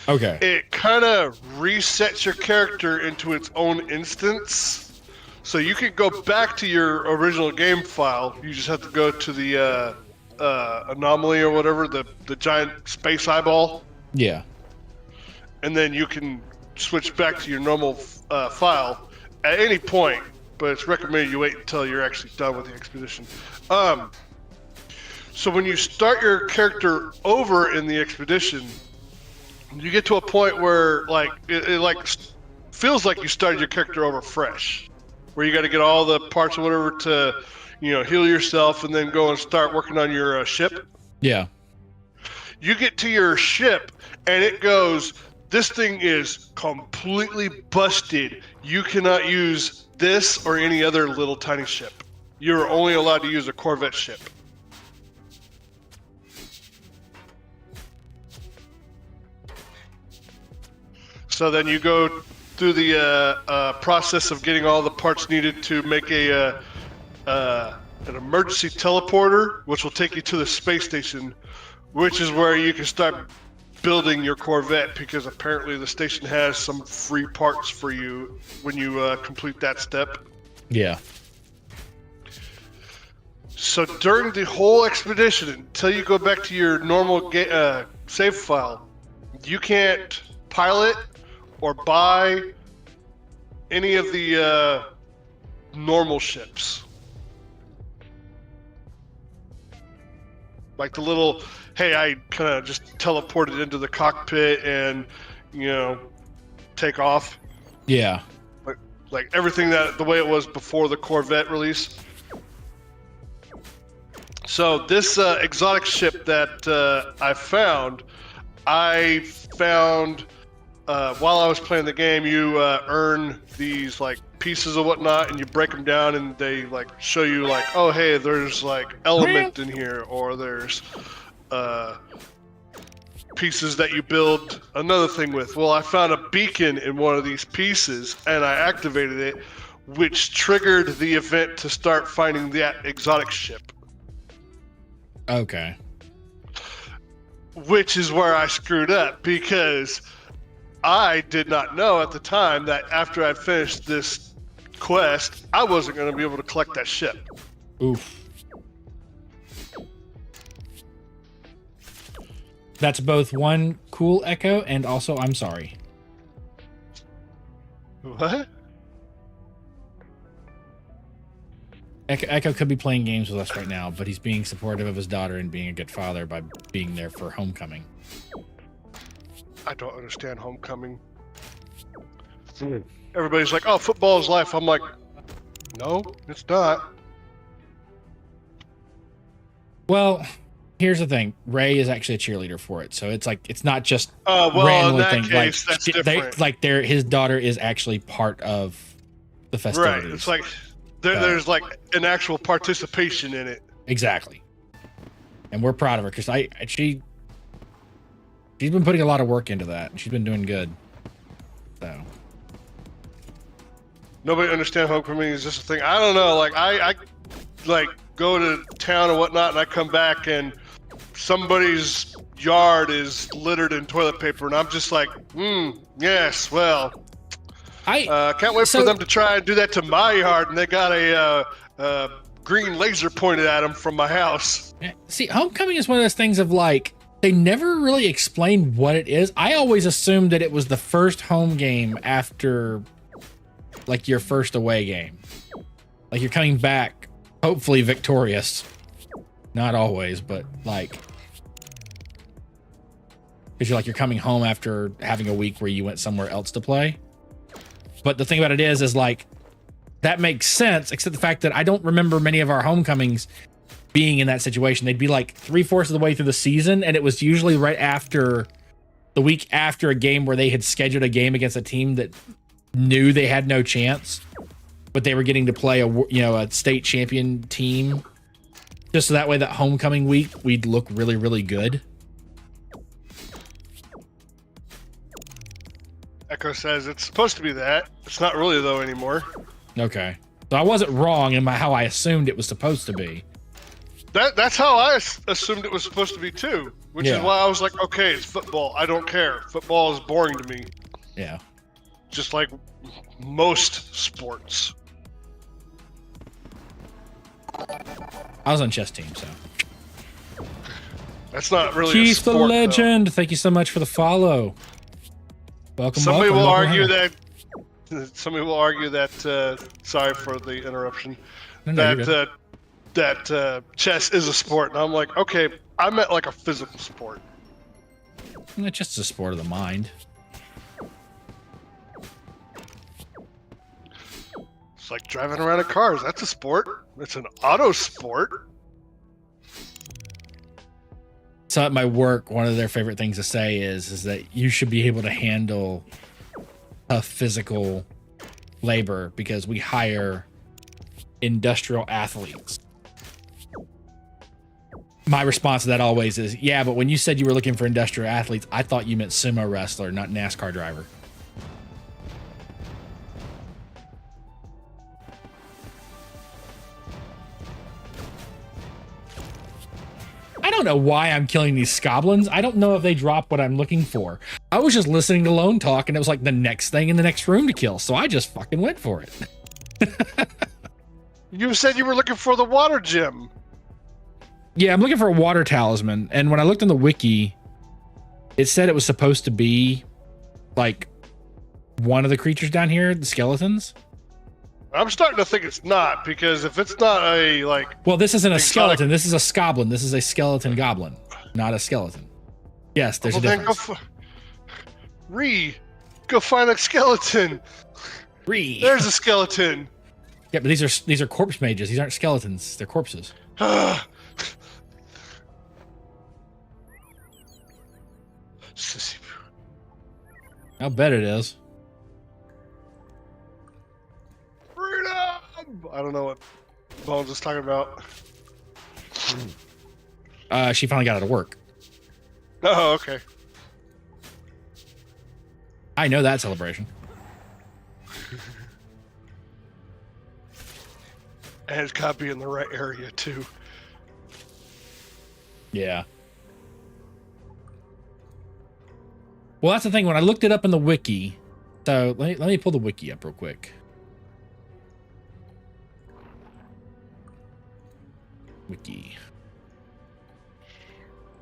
Speaker 2: Okay.
Speaker 6: It kind of resets your character into its own instance. So you can go back to your original game file. You just have to go to the anomaly or whatever, the giant space eyeball.
Speaker 2: Yeah.
Speaker 6: And then you can switch back to your normal file at any point, but it's recommended you wait until you're actually done with the expedition. So when you start your character over in the expedition, you get to a point where like it like feels like you started your character over fresh, where you got to get all the parts or whatever to, you know, heal yourself and then go and start working on your ship.
Speaker 2: Yeah.
Speaker 6: You get to your ship and it goes, this thing is completely busted. You cannot use this or any other little tiny ship. You're only allowed to use a Corvette ship. So then you go through the process of getting all the parts needed to make an emergency teleporter, which will take you to the space station, which is where you can start building your Corvette, because apparently the station has some free parts for you when you complete that step.
Speaker 2: Yeah.
Speaker 6: So during the whole expedition, until you go back to your normal save file, you can't pilot or buy any of the normal ships. Like the little, hey, I kind of just teleported into the cockpit and, you know, take off.
Speaker 2: Yeah.
Speaker 6: Like everything the way it was before the Corvette release. So this exotic ship that I found while I was playing the game. You earn these like pieces or whatnot, and you break them down, and they like show you like, oh hey, there's like element in here, or there's pieces that you build another thing with. Well, I found a beacon in one of these pieces, and I activated it, which triggered the event to start finding that exotic ship.
Speaker 2: Okay.
Speaker 6: Which is where I screwed up, because I did not know at the time that after I finished this quest, I wasn't going to be able to collect that ship.
Speaker 2: Oof. That's both one cool echo and also I'm sorry.
Speaker 6: What?
Speaker 2: Echo could be playing games with us right now, but he's being supportive of his daughter and being a good father by being there for homecoming.
Speaker 6: I don't understand homecoming. Everybody's like, oh, football is life. I'm like, no, it's not.
Speaker 2: Well, here's the thing. Ray is actually a cheerleader for it, so it's like it's not just
Speaker 6: Well,
Speaker 2: randomly
Speaker 6: in that
Speaker 2: thing.
Speaker 6: case, that's different.
Speaker 2: His daughter is actually part of the festivities.
Speaker 6: Right. It's like there's like an actual participation in it.
Speaker 2: Exactly. And we're proud of her because she's been putting a lot of work into that, and she's been doing good. So
Speaker 6: Nobody understand homecoming is just a thing. I don't know. Like I like go to town or whatnot, and I come back and somebody's yard is littered in toilet paper, and I'm just like, yes, well, I can't wait for them to try and do that to my yard, and they got a green laser pointed at them from my house.
Speaker 2: See, homecoming is one of those things of like, they never really explained what it is. I always assumed that it was the first home game after like your first away game. Like you're coming back, hopefully victorious. Not always, but like, because you're coming home after having a week where you went somewhere else to play. But the thing about it is like, that makes sense, except the fact that I don't remember many of our homecomings being in that situation. They'd be like 3/4 of the way through the season, and it was usually right after the week after a game where they had scheduled a game against a team that knew they had no chance, but they were getting to play a state champion team, just so that way that homecoming week we'd look really, really good.
Speaker 6: Echo says it's supposed to be that. It's not really though anymore.
Speaker 2: Okay. So I wasn't wrong in how I assumed it was supposed to be.
Speaker 6: That's how I assumed it was supposed to be too, which is
Speaker 2: Yeah.
Speaker 6: why I was like, okay, it's football. I don't care. Football is boring to me,
Speaker 2: Yeah.
Speaker 6: just like most sports.
Speaker 2: I was on chess team, so.
Speaker 6: That's not really a
Speaker 2: Keith
Speaker 6: sport,
Speaker 2: the
Speaker 6: though.
Speaker 2: Legend, thank you so much for the follow. Welcome,
Speaker 6: Somebody
Speaker 2: welcome,
Speaker 6: will
Speaker 2: welcome,
Speaker 6: argue
Speaker 2: welcome.
Speaker 6: that. Somebody will argue that. Sorry for the interruption.
Speaker 2: No, you're good.
Speaker 6: That chess is a sport, and I'm like, okay, I meant like a physical sport.
Speaker 2: It's just a sport of the mind.
Speaker 6: It's like driving around in cars. That's a sport. It's an auto sport.
Speaker 2: So at my work, one of their favorite things to say is that you should be able to handle a physical labor because we hire industrial athletes. My response to that always is, yeah, but when you said you were looking for industrial athletes, I thought you meant sumo wrestler, not NASCAR driver. I don't know why I'm killing these goblins. I don't know if they drop what I'm looking for. I was just listening to Lone Talk, and it was like the next thing in the next room to kill, so I just fucking went for it.
Speaker 6: You said you were looking for the water gem.
Speaker 2: Yeah, I'm looking for a water talisman, and when I looked on the wiki, it said it was supposed to be like one of the creatures down here, the skeletons.
Speaker 6: I'm starting to think it's not, because if it's not a like,
Speaker 2: Well, this isn't a
Speaker 6: Exotic.
Speaker 2: skeleton. This is a scoblin. This is a skeleton goblin, not a skeleton. Yes, there's a
Speaker 6: well, then
Speaker 2: difference.
Speaker 6: go find a skeleton.
Speaker 2: Three.
Speaker 6: There's a skeleton.
Speaker 2: Yeah, but these are corpse mages. These aren't skeletons. They're corpses.
Speaker 6: Sissy.
Speaker 2: I'll bet it is.
Speaker 6: Freedom! I don't know what Bones is talking about.
Speaker 2: She finally got out of work.
Speaker 6: Oh, okay.
Speaker 2: I know that celebration.
Speaker 6: And it's got to be in the right area, too.
Speaker 2: Yeah. Well, that's the thing. When I looked it up in the wiki, so let me pull the wiki up real quick. Wiki.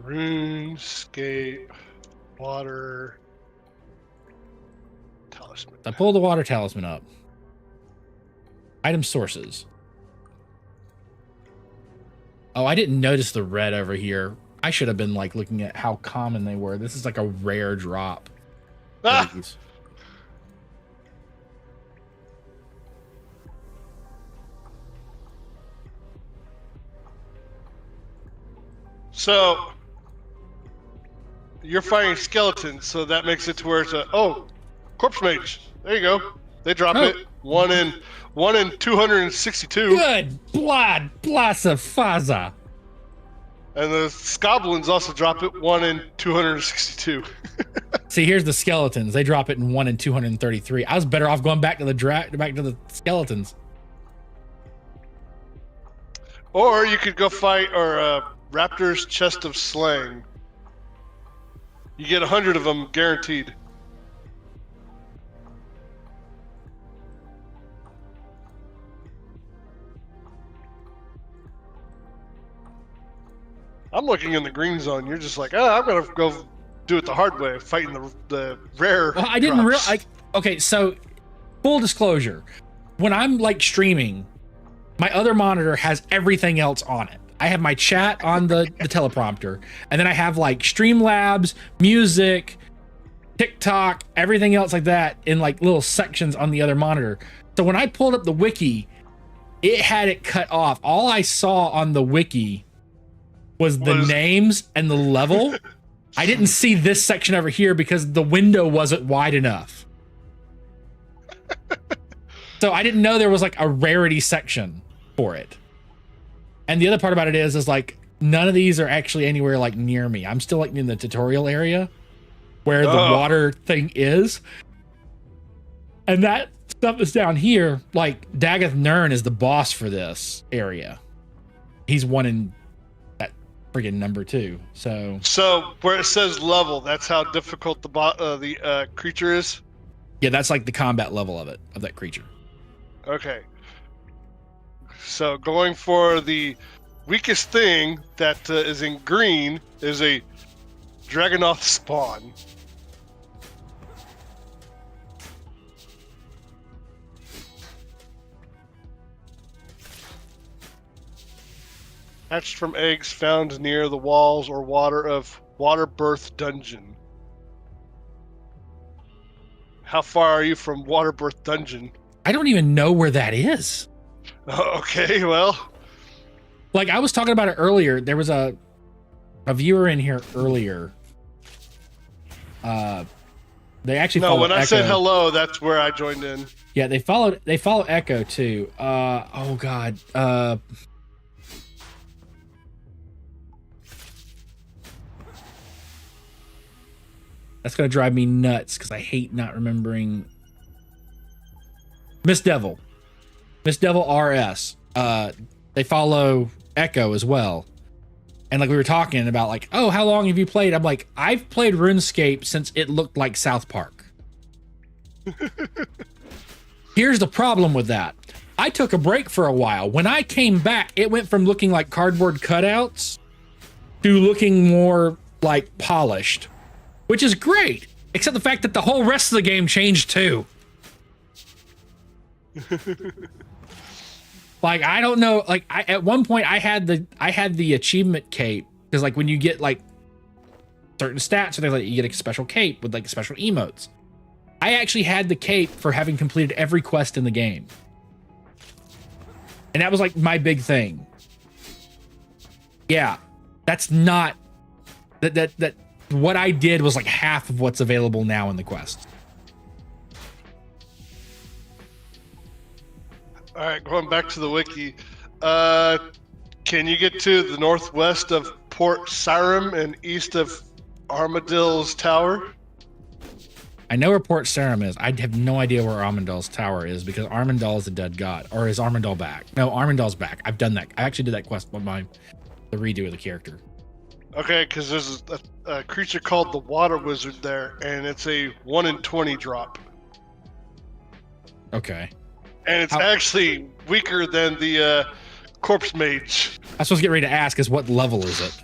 Speaker 6: RuneScape water talisman.
Speaker 2: I pulled the water talisman up. Item sources. Oh, I didn't notice the red over here. I should have been like looking at how common they were. This is like a rare drop.
Speaker 6: Ah! So you're fighting skeletons, so that makes it to where it's a corpse mage. There you go. They drop it. One in 262.
Speaker 2: Good blood, blassa faza.
Speaker 6: And the Scoblins also drop it 1 in 262.
Speaker 2: See, here's the skeletons. They drop it in 1 in 233. I was better off going back to the skeletons.
Speaker 6: Or you could go fight Raptor's Chest of Slaying. You get 100 of them guaranteed. I'm looking in the green zone. You're just like, I'm gonna go do it the hard way, fighting the rare.
Speaker 2: Well, I didn't
Speaker 6: drops.
Speaker 2: realize. Okay, so full disclosure, when I'm like streaming, my other monitor has everything else on it. I have my chat on the teleprompter, and then I have like Streamlabs, music, TikTok, everything else like that in like little sections on the other monitor. So when I pulled up the wiki, it had it cut off. All I saw on the wiki was the names and the level. I didn't see this section over here because the window wasn't wide enough. So I didn't know there was like a rarity section for it. And the other part about it is like none of these are actually anywhere like near me. I'm still like in the tutorial area where the water thing is. And that stuff is down here. Like Dagoth Nern is the boss for this area. He's one in that friggin' number 2. So
Speaker 6: where it says level, that's how difficult the creature is.
Speaker 2: yeah, that's like the combat level of that creature.
Speaker 6: Okay. So going for the weakest thing that is in green is a Dragonoth spawn. Hatched from eggs found near the walls or water of Waterbirth Dungeon. How far are you from Waterbirth Dungeon?
Speaker 2: I don't even know where that is.
Speaker 6: Okay, well.
Speaker 2: Like I was talking about it earlier. There was a viewer in here earlier. They actually
Speaker 6: No, when I
Speaker 2: Echo.
Speaker 6: said hello, that's where I joined in.
Speaker 2: Yeah, they follow Echo too. Oh god. That's gonna drive me nuts because I hate not remembering. Miss Devil RS. They follow Echo as well. And like we were talking about, like, oh, how long have you played? I'm like, I've played RuneScape since it looked like South Park. Here's the problem with that. I took a break for a while. When I came back, it went from looking like cardboard cutouts to looking more like polished, which is great, except the fact that the whole rest of the game changed too. Like, I don't know, like at one point I had the achievement cape, because like when you get like certain stats or things like that, you get a special cape with like special emotes. I actually had the cape for having completed every quest in the game. And that was like my big thing. Yeah, that's not that what I did was like half of what's available now in the quest.
Speaker 6: All right, going back to the wiki. Can you get to the northwest of Port Sarim and east of Armadillo's Tower?
Speaker 2: I know where Port Sarim is. I have no idea where Armadillo's Tower is because Armadillo is a dead god. Or is Armadillo back? No, Armadillo's back. I've done that. I actually did that quest with the redo of the character.
Speaker 6: Okay, because there's a creature called the Water Wizard there, and it's a 1 in 20 drop.
Speaker 2: Okay.
Speaker 6: And it's actually weaker than the Corpse Mage.
Speaker 2: I was supposed to get ready to ask is what level is it?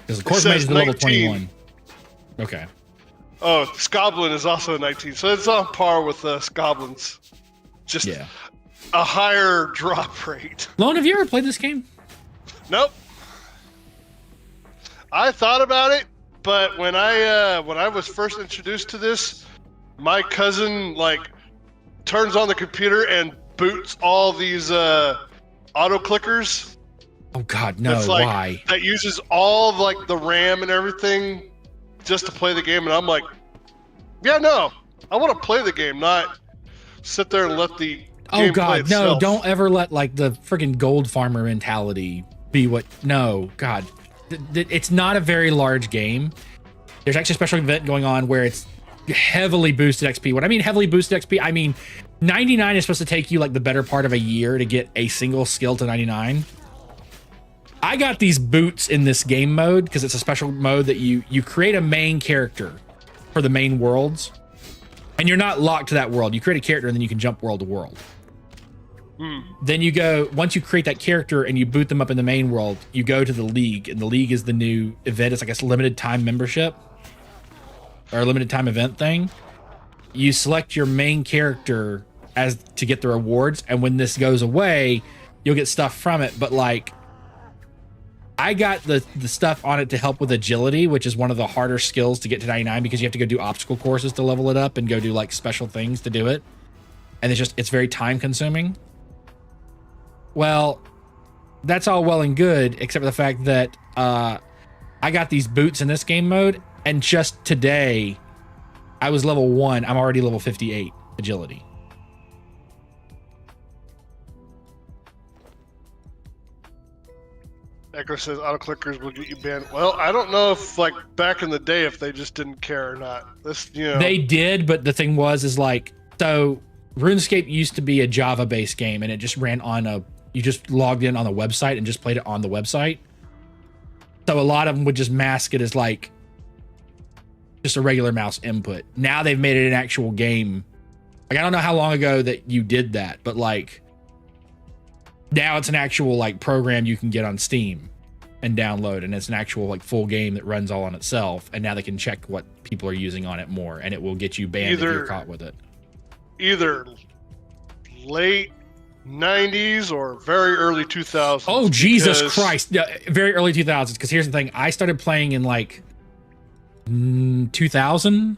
Speaker 2: Because the Corpse
Speaker 6: says
Speaker 2: Mage is the level
Speaker 6: 19.
Speaker 2: 21. Okay.
Speaker 6: Oh, Scoblin is also a 19, so it's on par with Scoblins. Just
Speaker 2: Yeah.
Speaker 6: a higher drop rate.
Speaker 2: Lone, have you ever played this game?
Speaker 6: Nope. I thought about it, but when I was first introduced to this, my cousin like turns on the computer and boots all these auto clickers.
Speaker 2: Oh god, no,
Speaker 6: That's like,
Speaker 2: why?
Speaker 6: That uses all of, like the RAM and everything just to play the game, and I'm like, yeah, no, I want to play the game, not sit there and let the
Speaker 2: Oh
Speaker 6: game play
Speaker 2: god, no,
Speaker 6: itself.
Speaker 2: don't ever let like the freaking gold farmer mentality be what. No, god. It's not a very large game. There's actually a special event going on where it's heavily boosted XP. When I mean heavily boosted XP, I mean 99 is supposed to take you like the better part of a year to get a single skill to 99. I got these boots in this game mode because it's a special mode that you create a main character for the main worlds, and you're not locked to that world. You create a character and then you can jump world to world. Then you go, once you create that character and you boot them up in the main world, you go to the League, and the League is the new event. It's like a limited time membership or a limited time event thing. You select your main character as to get the rewards, and when this goes away, you'll get stuff from it. But like, I got the stuff on it to help with agility, which is one of the harder skills to get to 99 because you have to go do obstacle courses to level it up and go do like special things to do it. And it's very time consuming. Well, that's all well and good, except for the fact that I got these boots in this game mode, and just today, I was level 1. I'm already level 58 agility.
Speaker 6: Echo says auto clickers will get you banned. Well, I don't know if like back in the day if they just didn't care or not. This, you know,
Speaker 2: They did, but the thing is like, so RuneScape used to be a Java-based game, and it just ran on you just logged in on the website and just played it on the website. So a lot of them would just mask it as like just a regular mouse input. Now they've made it an actual game. Like, I don't know how long ago that you did that, but like now it's an actual like program you can get on Steam and download, and it's an actual like full game that runs all on itself. And now they can check what people are using on it more, and it will get you banned if you're caught with it.
Speaker 6: Either late 90s or very early 2000s.
Speaker 2: Oh, Jesus Christ. Yeah, very early 2000s. Because here's the thing. I started playing in like 2000.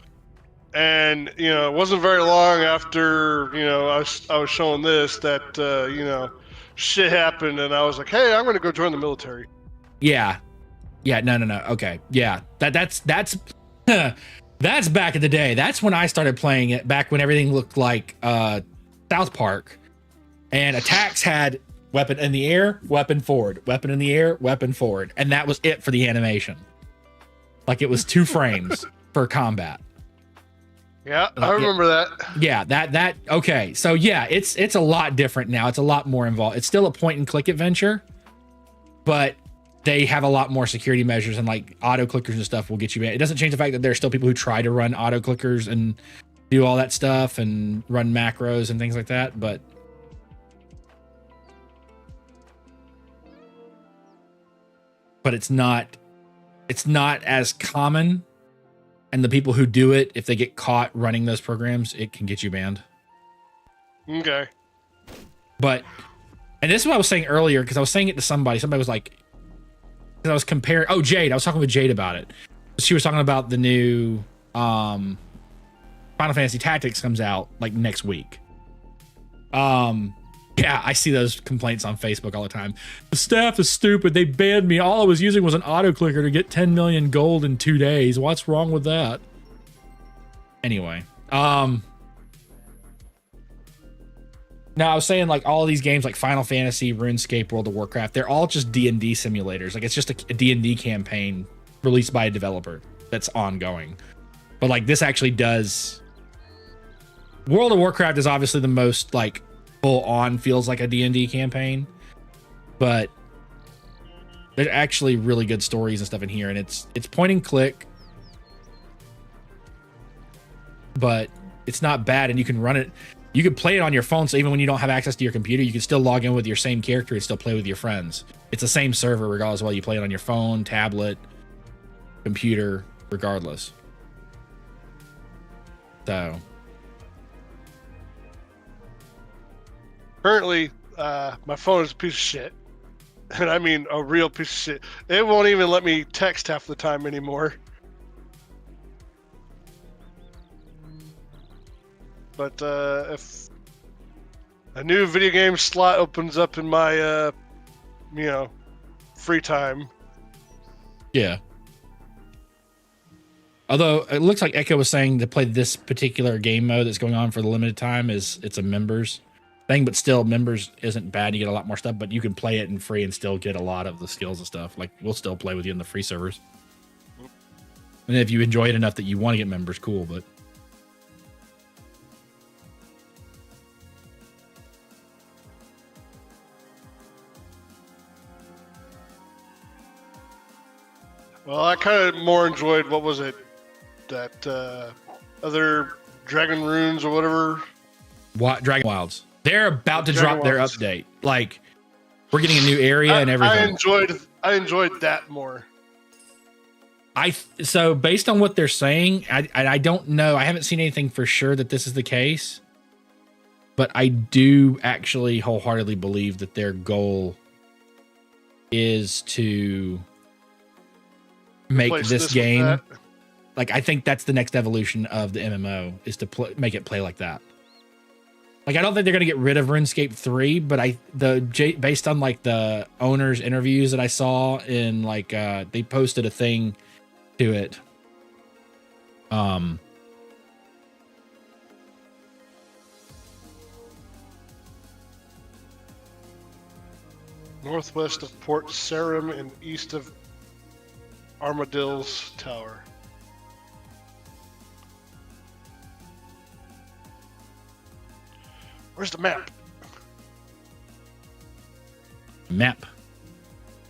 Speaker 6: And, you know, it wasn't very long after, you know, I was showing this that, you know, shit happened. And I was like, hey, I'm going to go join the military.
Speaker 2: Yeah. Yeah. No. Okay. Yeah. That's that's back in the day. That's when I started playing it, back when everything looked like South Park. And attacks had weapon in the air, weapon forward, weapon in the air, weapon forward. And that was it for the animation. Like, it was 2 frames for combat.
Speaker 6: Yeah, I remember that.
Speaker 2: Yeah, that okay. So yeah, it's a lot different now. It's a lot more involved. It's still a point and click adventure, but they have a lot more security measures, and like auto clickers and stuff will get you banned. It doesn't change the fact that there's still people who try to run auto clickers and do all that stuff and run macros and things like that, but it's not as common. And the people who do it, if they get caught running those programs, it can get you banned.
Speaker 6: Okay.
Speaker 2: But, and this is what I was saying earlier, because I was saying it to somebody. Somebody was like, because I was comparing, Jade. I was talking with Jade about it. She was talking about the new Final Fantasy Tactics comes out like next week. Yeah, I see those complaints on Facebook all the time. The staff is stupid. They banned me. All I was using was an auto clicker to get 10 million gold in 2 days. What's wrong with that? Anyway, now I was saying, like, all these games like Final Fantasy, RuneScape, World of Warcraft, they're all just D&D simulators. Like, it's just a D&D campaign released by a developer that's ongoing. But like, this actually does. World of Warcraft is obviously the most like full on, feels like a D&D campaign, but there's actually really good stories and stuff in here, and it's point and click, but it's not bad, and you can run it. You can play it on your phone, so even when you don't have access to your computer, you can still log in with your same character and still play with your friends. It's the same server regardless of whether you play it on your phone, tablet, computer, regardless. So
Speaker 6: currently, my phone is a piece of shit. And I mean a real piece of shit. It won't even let me text half the time anymore. But if a new video game slot opens up in my, you know, free time.
Speaker 2: Yeah. Although it looks like Echo was saying to play this particular game mode that's going on for the limited time it's a members thing, but still, members isn't bad. You get a lot more stuff, but you can play it in free and still get a lot of the skills and stuff. Like, we'll still play with you in the free servers. And if you enjoy it enough that you want to get members, cool, but
Speaker 6: Well, I kind of more enjoyed, what was it? That other Dragon Runes or whatever.
Speaker 2: What Dragon Wilds? They're about to drop their update. Like, we're getting a new area and everything.
Speaker 6: I enjoyed that more.
Speaker 2: So based on what they're saying, I don't know. I haven't seen anything for sure that this is the case, but I do actually wholeheartedly believe that their goal is to make this game. Like, I think that's the next evolution of the MMO, is to make it play like that. Like, I don't think they're gonna get rid of RuneScape 3, but based on like the owners' interviews that I saw in like they posted a thing to it.
Speaker 6: Northwest of Port Sarim and east of Armadill's Tower. Where's the map?
Speaker 2: Map.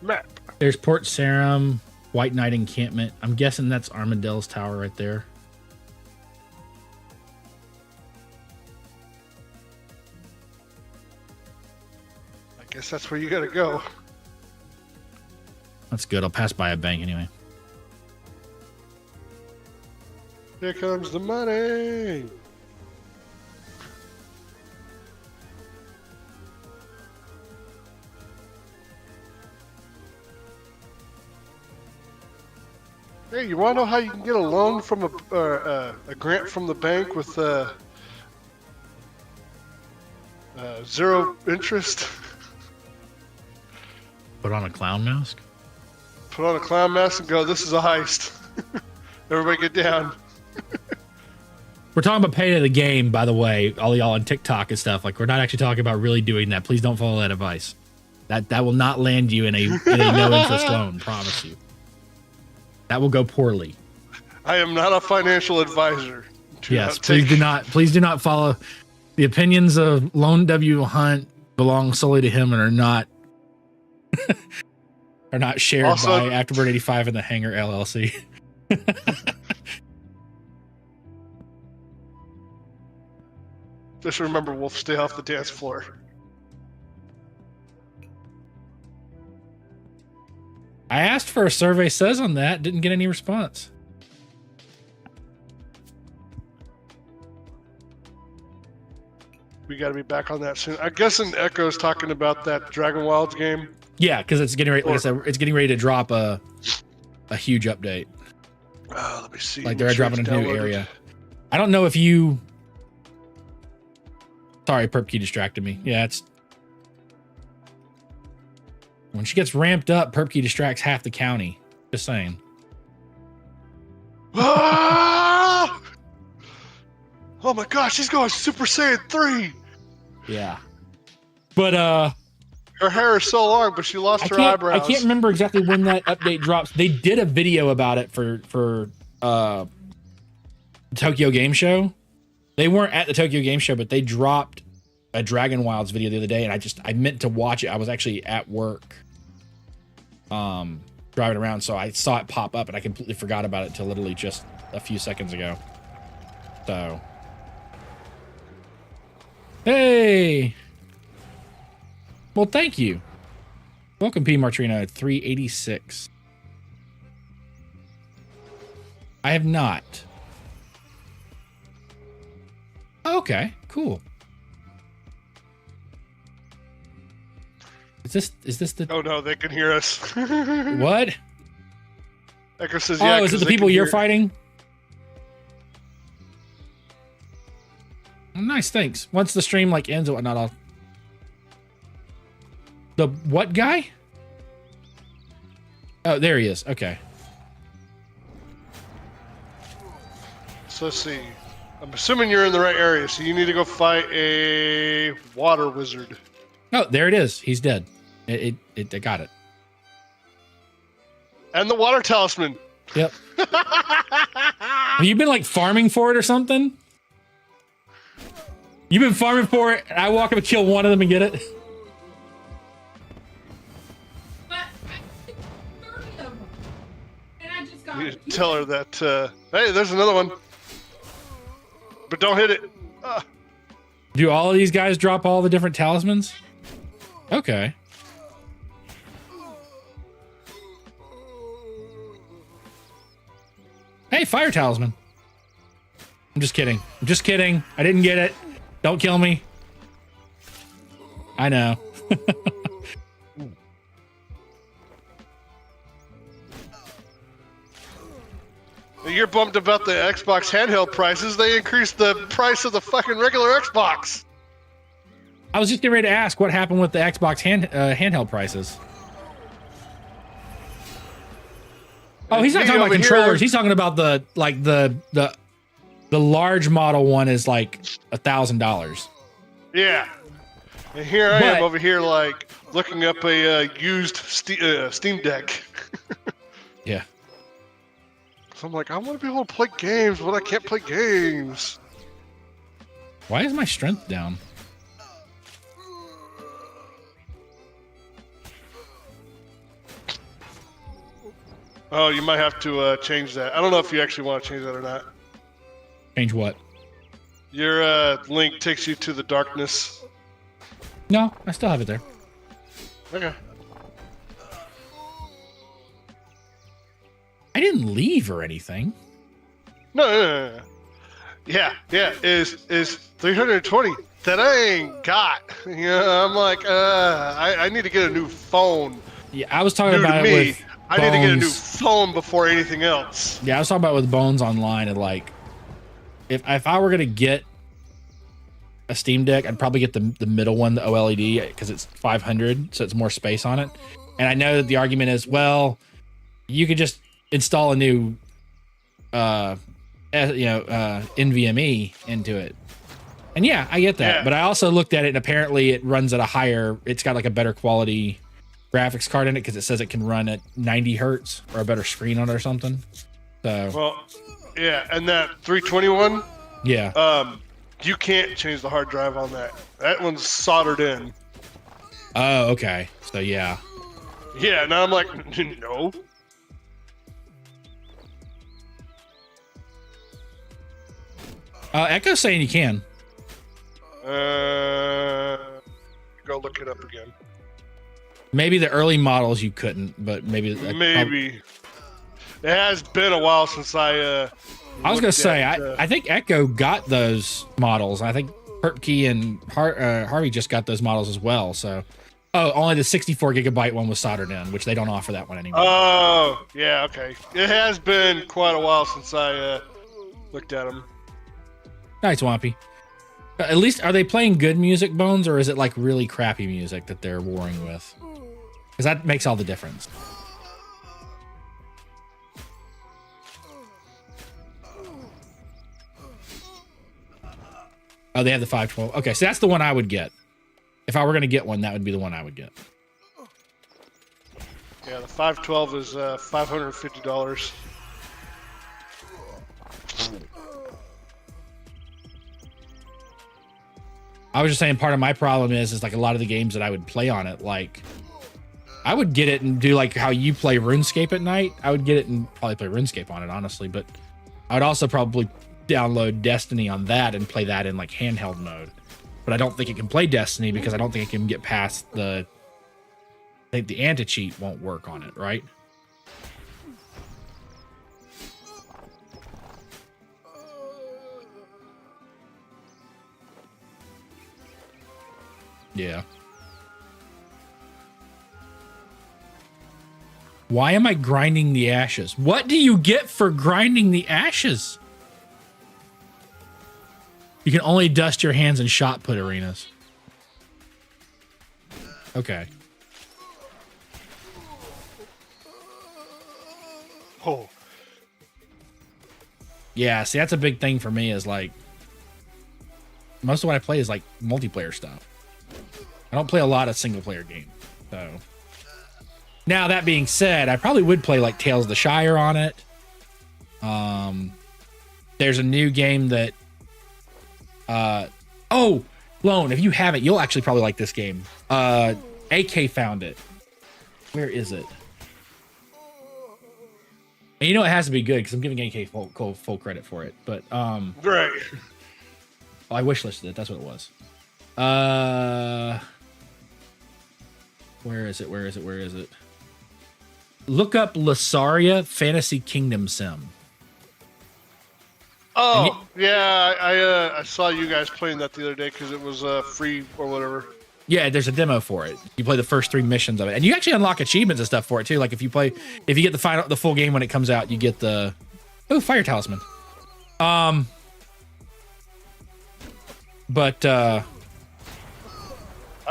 Speaker 6: Map.
Speaker 2: There's Port Sarum, White Knight encampment. I'm guessing that's Armadale's tower right there.
Speaker 6: I guess that's where you gotta go.
Speaker 2: That's good. I'll pass by a bank anyway.
Speaker 6: Here comes the money. Hey, you want to know how you can get a loan from a grant from the bank with zero interest?
Speaker 2: Put on a clown mask.
Speaker 6: Put on a clown mask and go, this is a heist. Everybody get down.
Speaker 2: We're talking about pay to the game, by the way, all y'all on TikTok and stuff. Like, we're not actually talking about really doing that. Please don't follow that advice. That will not land you in a no interest loan, promise you. That will go poorly.
Speaker 6: I am not a financial advisor.
Speaker 2: Yes, please do not follow. The opinions of Lone W. Hunt belong solely to him and are not shared by Afterbird 85 and the Hangar LLC.
Speaker 6: Just remember, Wolf, stay off the dance floor.
Speaker 2: I asked for a survey says on that, didn't get any response.
Speaker 6: We got to be back on that soon. I guess Echo's talking about that Dragon Wilds game.
Speaker 2: Yeah, because it's getting ready. Like I said, it's getting ready to drop a huge update.
Speaker 6: Let me see.
Speaker 2: Like they're dropping a new area. I don't know if you. Sorry, Perp Key distracted me. Yeah, it's when she gets ramped up, Perp Key distracts half the county. Just saying.
Speaker 6: Ah! Oh my gosh, she's going Super Saiyan 3.
Speaker 2: Yeah. But
Speaker 6: her hair is so long, but she lost her eyebrows.
Speaker 2: I can't remember exactly when that update drops. They did a video about it for Tokyo Game Show. They weren't at the Tokyo Game Show, but they dropped a Dragon Wilds video the other day, and I meant to watch it. I was actually at work, driving around, so I saw it pop up, and I completely forgot about it till literally just a few seconds ago. So, hey, well, thank you. Welcome, P. Martrino 386. I have not. Okay, cool. Is this the?
Speaker 6: Oh no, they can hear us.
Speaker 2: What?
Speaker 6: Echo says, yeah.
Speaker 2: Oh, is it the people you're fighting? Oh, nice, thanks. Once the stream like ends or whatnot, I'll. The what guy? Oh, there he is. Okay.
Speaker 6: So let's see. I'm assuming you're in the right area, so you need to go fight a water wizard.
Speaker 2: Oh, there it is. He's dead. I got it.
Speaker 6: And the water talisman.
Speaker 2: Yep. Have you been like farming for it or something? You've been farming for it, and I walk up and kill one of them and get it?
Speaker 5: But I picked 30 of them. And I just got
Speaker 6: You need to tell her that, hey, there's another one. But don't hit it.
Speaker 2: Do all of these guys drop all the different talismans? Okay. Hey, fire talisman. I'm just kidding. I'm just kidding. I didn't get it. Don't kill me. I know.
Speaker 6: You're bummed about the Xbox handheld prices. They increased the price of the fucking regular Xbox.
Speaker 2: I was just getting ready to ask what happened with the Xbox handheld prices. Oh, he's not talking about controllers. He's talking about the large model one is like $1,000.
Speaker 6: Yeah. And here I am over here like looking up a used Steam Deck.
Speaker 2: Yeah.
Speaker 6: So I'm like, I want to be able to play games, but I can't play games.
Speaker 2: Why is my strength down?
Speaker 6: Oh, you might have to change that. I don't know if you actually want to change that or not.
Speaker 2: Change what?
Speaker 6: Your link takes you to the darkness.
Speaker 2: No, I still have it there.
Speaker 6: Okay.
Speaker 2: I didn't leave or anything.
Speaker 6: No. Yeah. Is 320 that I ain't got. I'm like, I need to get a new phone.
Speaker 2: Yeah, I was talking
Speaker 6: New to
Speaker 2: about it
Speaker 6: me,
Speaker 2: with
Speaker 6: I need to get a new
Speaker 2: Bones.
Speaker 6: phone before anything else.
Speaker 2: Yeah, I was talking about it with Bones online, and like, if I were gonna get a Steam Deck, I'd probably get the middle one, the OLED, because it's 500, so it's more space on it. And I know that the argument is, well, you could just install a new, NVMe into it. And yeah, I get that.
Speaker 6: Yeah.
Speaker 2: But I also looked at it, and apparently it runs at a higher, it's got like a better quality graphics card in it because it says it can run at 90 hertz or a better screen on it or something. So,
Speaker 6: Well, yeah, and that 321,
Speaker 2: yeah.
Speaker 6: you can't change the hard drive on that. That one's soldered in.
Speaker 2: Oh, okay. So yeah.
Speaker 6: Yeah, now I'm like, no.
Speaker 2: Echo's saying you can.
Speaker 6: Go look it up again.
Speaker 2: Maybe the early models you couldn't, but maybe.
Speaker 6: Maybe. It has been a while since I
Speaker 2: I was gonna
Speaker 6: looked
Speaker 2: say,
Speaker 6: at,
Speaker 2: I think Echo got those models. I think Perpkey and Harvey just got those models as well. So, only the 64 gigabyte one was soldered in, which they don't offer that one anymore.
Speaker 6: Oh, yeah, okay. It has been quite a while since I looked at them.
Speaker 2: Nice, Swampy. At least, are they playing good music, Bones, or is it like really crappy music that they're warring with? Because that makes all the difference. Oh, they have the 512. Okay, so that's the one I would get. If I were going to get one, that would be the one I would get.
Speaker 6: Yeah, the 512 is $550.
Speaker 2: I was just saying part of my problem is like a lot of the games that I would play on it, like I would get it and do like how you play RuneScape at night. I would get it and probably play RuneScape on it, honestly, but I would also probably download Destiny on that and play that in like handheld mode. But I don't think it can play Destiny because I don't think it can get past I think the anti-cheat won't work on it, right? Yeah. Why am I grinding the ashes? What do you get for grinding the ashes? You can only dust your hands in shot put arenas. Okay.
Speaker 6: Oh.
Speaker 2: Yeah, see, that's a big thing for me is like, most of what I play is like multiplayer stuff. I don't play a lot of single player games. So now that being said, I probably would play like Tales of the Shire on it. There's a new game that Lone, if you have it, you'll actually probably like this game. AK found it. Where is it? And you know it has to be good because I'm giving AK full credit for it. But
Speaker 6: Right.
Speaker 2: I wish listed it. That's what it was. Where is it? Look up Lasaria Fantasy Kingdom Sim.
Speaker 6: Oh, yeah, I saw you guys playing that the other day because it was free or whatever.
Speaker 2: Yeah, there's a demo for it. You play the first 3 missions of it, and you actually unlock achievements and stuff for it too. Like if you get the full game when it comes out, you get the Fire Talisman. But
Speaker 6: How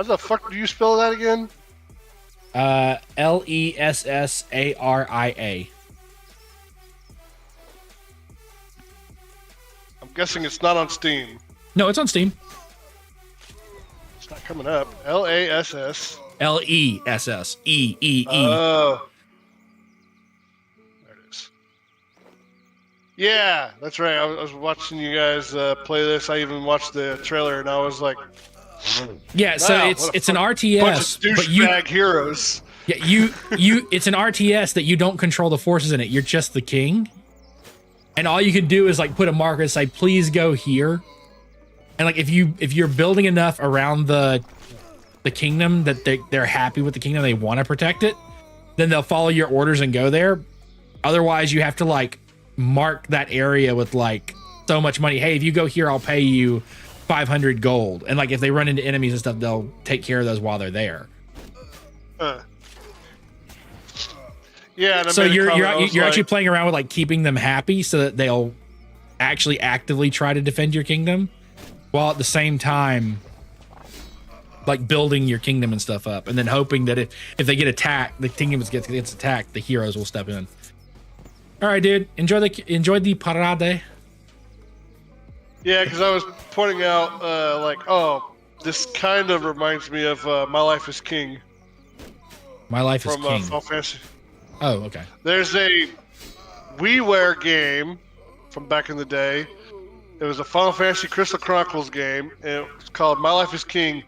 Speaker 6: the fuck do you spell that again?
Speaker 2: Lessaria.
Speaker 6: I'm guessing it's not on Steam.
Speaker 2: No, it's on Steam.
Speaker 6: It's not coming up. LASS.
Speaker 2: LESS. E.
Speaker 6: Oh. There it is. Yeah, that's right. I was watching you guys play this. I even watched the trailer, and I was like,
Speaker 2: Yeah, so
Speaker 6: wow,
Speaker 2: it's an
Speaker 6: bunch of
Speaker 2: RTS, but
Speaker 6: douchebag heroes.
Speaker 2: Yeah, you. It's an RTS that you don't control the forces in it. You're just the king, and all you can do is like put a marker and say, "Please go here." And like if you're building enough around the kingdom that they're happy with the kingdom, they want to protect it, then they'll follow your orders and go there. Otherwise, you have to like mark that area with like so much money. Hey, if you go here, I'll pay you 500 gold. And like if they run into enemies and stuff, they'll take care of those while they're there.
Speaker 6: Yeah. And I
Speaker 2: So
Speaker 6: made a
Speaker 2: you're
Speaker 6: comment, I was
Speaker 2: actually
Speaker 6: like,
Speaker 2: playing around with like keeping them happy so that they'll actually actively try to defend your kingdom, while at the same time like building your kingdom and stuff up, and then hoping that if they get attacked, the kingdom gets attacked, the heroes will step in. All right, dude. Enjoy the parade.
Speaker 6: Yeah, because I was pointing out, like, oh, this kind of reminds me of My Life as King
Speaker 2: My life is
Speaker 6: from
Speaker 2: king.
Speaker 6: Final Fantasy.
Speaker 2: Oh, okay.
Speaker 6: There's a WiiWare game from back in the day. It was a Final Fantasy Crystal Chronicles game, and it's called My Life as King.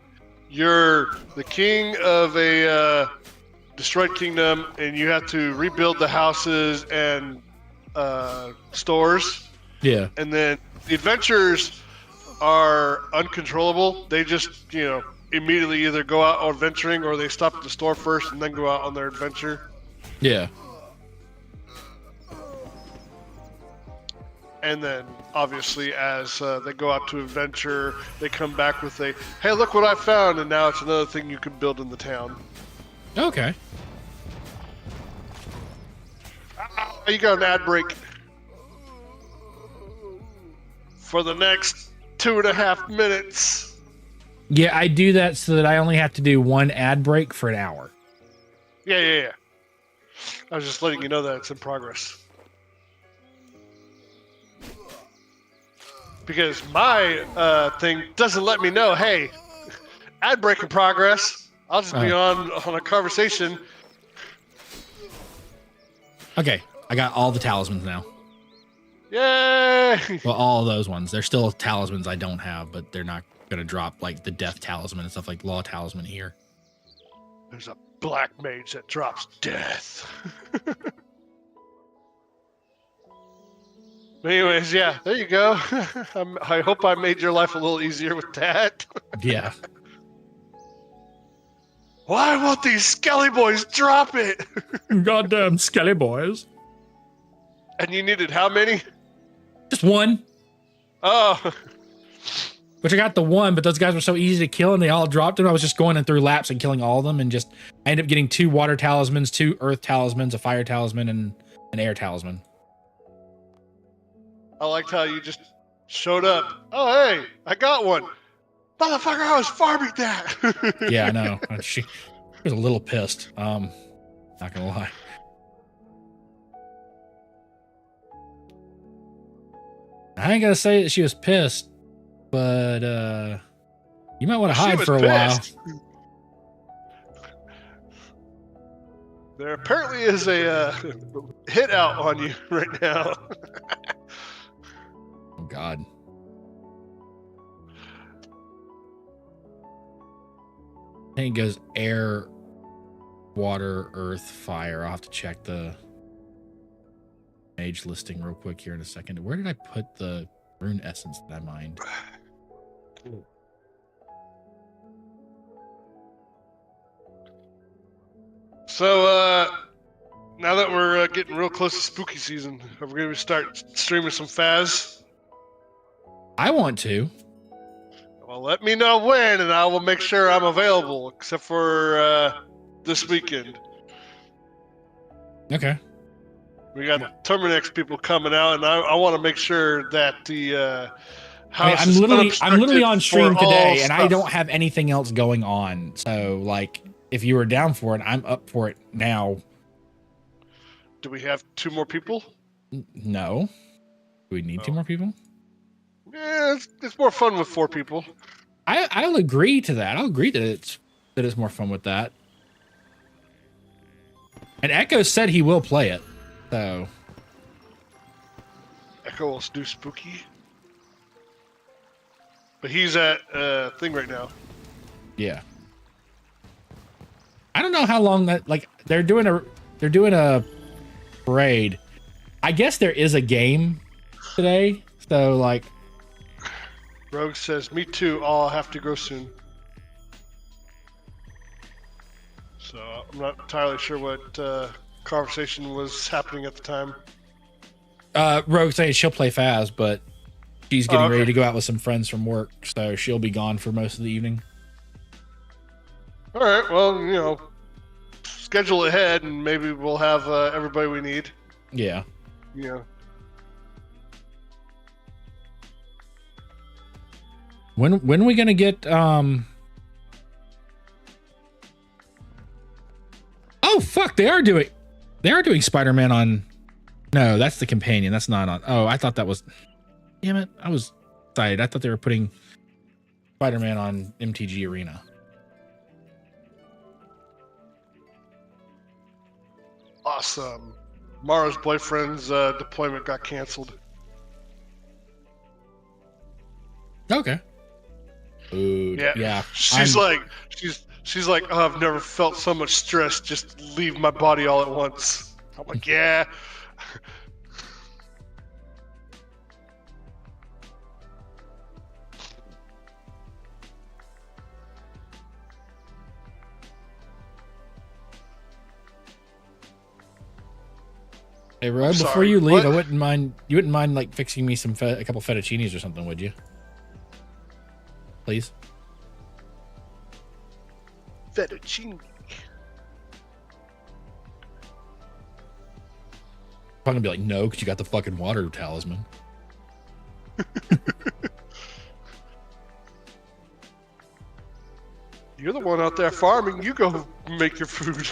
Speaker 6: You're the king of a destroyed kingdom, and you have to rebuild the houses and stores.
Speaker 2: Yeah.
Speaker 6: And then the adventures are uncontrollable. They just, immediately either go out on adventuring or they stop at the store first and then go out on their adventure.
Speaker 2: Yeah.
Speaker 6: And then, obviously, as they go out to adventure, they come back with a, hey, look what I found, and now it's another thing you can build in the town.
Speaker 2: Okay.
Speaker 6: You got an ad break for the next 2.5 minutes.
Speaker 2: Yeah, I do that so that I only have to do one ad break for an hour.
Speaker 6: Yeah. I was just letting you know that it's in progress. Because my thing doesn't let me know, hey, ad break in progress. I'll just be on a conversation.
Speaker 2: Okay, I got all the talismans now.
Speaker 6: Yay!
Speaker 2: Well, all of those ones. There's still talismans I don't have, but they're not going to drop like the death talisman and stuff like law talisman here.
Speaker 6: There's a black mage that drops death. But anyways, yeah, there you go. I hope I made your life a little easier with that.
Speaker 2: Yeah.
Speaker 6: Why won't these skelly boys drop it?
Speaker 2: Goddamn skelly boys.
Speaker 6: And you needed how many?
Speaker 2: Just one.
Speaker 6: Oh.
Speaker 2: Which I got the one, but those guys were so easy to kill and they all dropped them. I was just going in through laps and killing all of them, and I ended up getting 2 water talismans, 2 earth talismans, a fire talisman, and an air talisman.
Speaker 6: I liked how you just showed up. Oh, hey, I got one. Motherfucker, I was farming that.
Speaker 2: Yeah, I know. She was a little pissed. Not gonna lie. I ain't gonna say that she was pissed, but you might want to hide for a while.
Speaker 6: There apparently is a hit out on you right now.
Speaker 2: Oh God. I think it goes air, water, earth, fire. I'll have to check the mage listing real quick here in a second. Where did I put the rune essence that I mined?
Speaker 6: So, now that we're getting real close to spooky season, are we going to start streaming some Faz?
Speaker 2: I want to.
Speaker 6: Well, let me know when, and I will make sure I'm available, except for this weekend.
Speaker 2: Okay.
Speaker 6: We got Terminex people coming out, and I want to make sure that the house
Speaker 2: I'm
Speaker 6: is
Speaker 2: literally on stream
Speaker 6: for all
Speaker 2: today, and I
Speaker 6: stuff.
Speaker 2: don't have anything else going on. So, like, if you were down for it, I'm up for it now.
Speaker 6: Do we have 2 more people?
Speaker 2: No. Do we need 2 more people?
Speaker 6: Yeah, it's more fun with 4 people.
Speaker 2: I'll agree to that. I'll agree that it's more fun with that. And Echo said he will play it, so
Speaker 6: Echo will do spooky, but he's at thing right now.
Speaker 2: yeah. I don't know how long that like they're doing a parade. I guess there is a game today, so like.
Speaker 6: Rogue says, "Me too. I'll have to go soon." So I'm not entirely sure what conversation was happening at the time.
Speaker 2: Rogue saying she'll play Faz, but she's getting
Speaker 6: okay.
Speaker 2: ready to go out with some friends from work, so she'll be gone for most of the evening.
Speaker 6: All right. Well, you know, schedule ahead, and maybe we'll have everybody we need.
Speaker 2: Yeah.
Speaker 6: Yeah.
Speaker 2: When are we gonna get Oh fuck, they are doing Spider-Man on. No, that's the companion. That's not on. Oh, I thought that was. Damn it. I was excited. I thought they were putting Spider-Man on MTG Arena.
Speaker 6: Awesome. Mara's boyfriend's deployment got canceled.
Speaker 2: Okay. Dude, yeah.
Speaker 6: She's like, oh, I've never felt so much stress just leave my body all at once. I'm like, yeah.
Speaker 2: Hey, Rob, before
Speaker 6: sorry,
Speaker 2: you leave,
Speaker 6: what?
Speaker 2: I wouldn't mind. You wouldn't mind like fixing me some a couple fettuccinis or something, would you? Please.
Speaker 6: Fettuccine.
Speaker 2: I'm gonna be like, no, because you got the fucking water talisman.
Speaker 6: You're the one out there farming. You go make your food.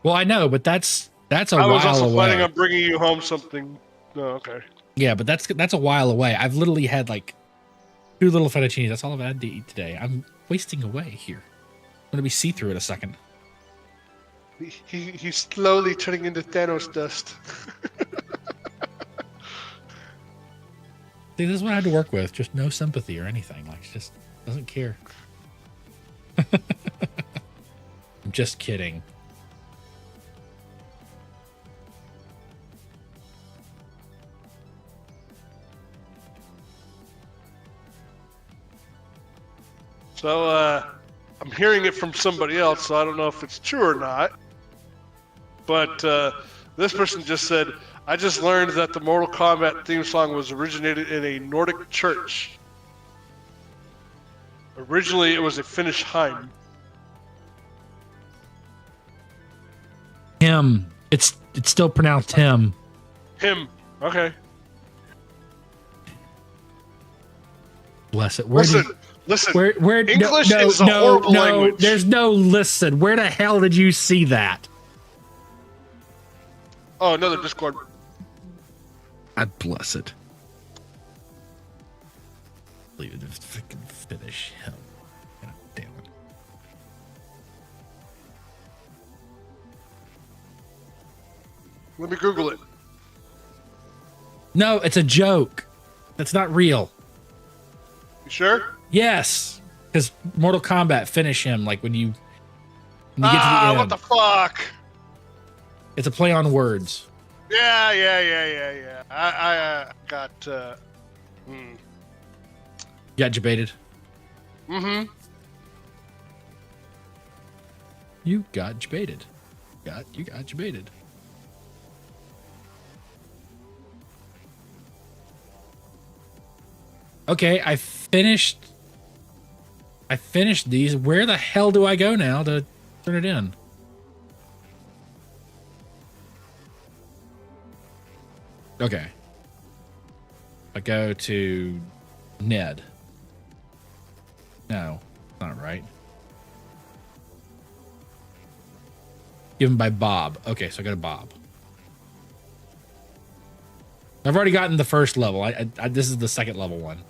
Speaker 2: Well, I know, but that's a
Speaker 6: I was
Speaker 2: while
Speaker 6: also
Speaker 2: away.
Speaker 6: planning on bringing you home something. Oh, okay.
Speaker 2: Yeah, but that's a while away. I've literally had like 2 little fettuccinis. That's all I've had to eat today. I'm wasting away here. I'm gonna be see-through in a second.
Speaker 6: He's slowly turning into Thanos dust.
Speaker 2: See, this is what I had to work with. Just no sympathy or anything. Like, she just doesn't care. I'm just kidding.
Speaker 6: So, I'm hearing it from somebody else, so I don't know if it's true or not. But this person just said, I just learned that the Mortal Kombat theme song was originated in a Nordic church. Originally, it was a Finnish hymn.
Speaker 2: Him. It's still pronounced him.
Speaker 6: Hymn. Okay.
Speaker 2: Bless it.
Speaker 6: Listen.
Speaker 2: Where
Speaker 6: English is a horrible language.
Speaker 2: There's no listen. Where the hell did you see that?
Speaker 6: Oh, another Discord.
Speaker 2: God bless it. Leave it to freaking finish him. God damn it.
Speaker 6: Let me Google it.
Speaker 2: No, it's a joke. That's not real.
Speaker 6: You sure?
Speaker 2: Yes, because Mortal Kombat finish him like when you get to the end.
Speaker 6: What the fuck?
Speaker 2: It's a play on words.
Speaker 6: Yeah. I got.
Speaker 2: Got debated.
Speaker 6: Mm-hmm.
Speaker 2: You got debated. You got debated. Okay, I finished these. Where the hell do I go now to turn it in? Okay. I go to Ned. No, not right. Given by Bob. Okay, so I go to Bob. I've already gotten the first level. This is the second level one.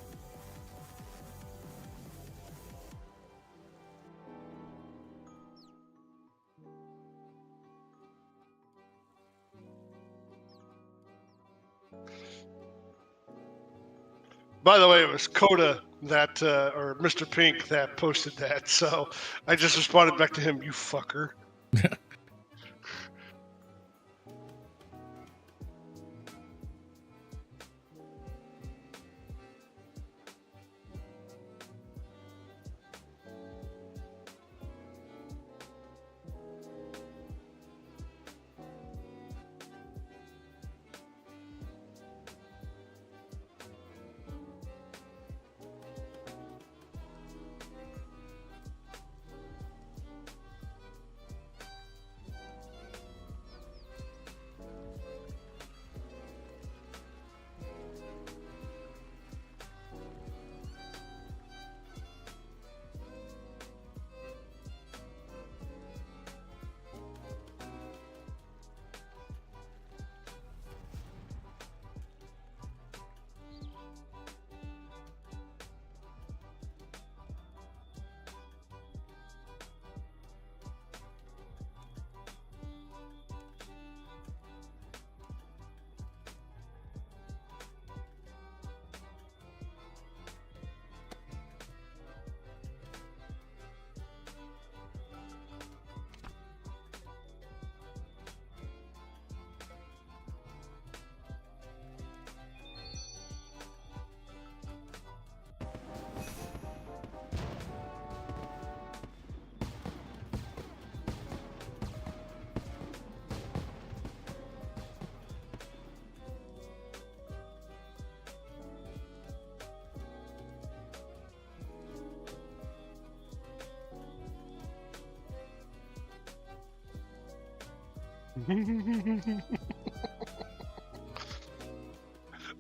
Speaker 6: By the way, it was Coda that or Mr. Pink that posted that. So I just responded back to him, "You fucker."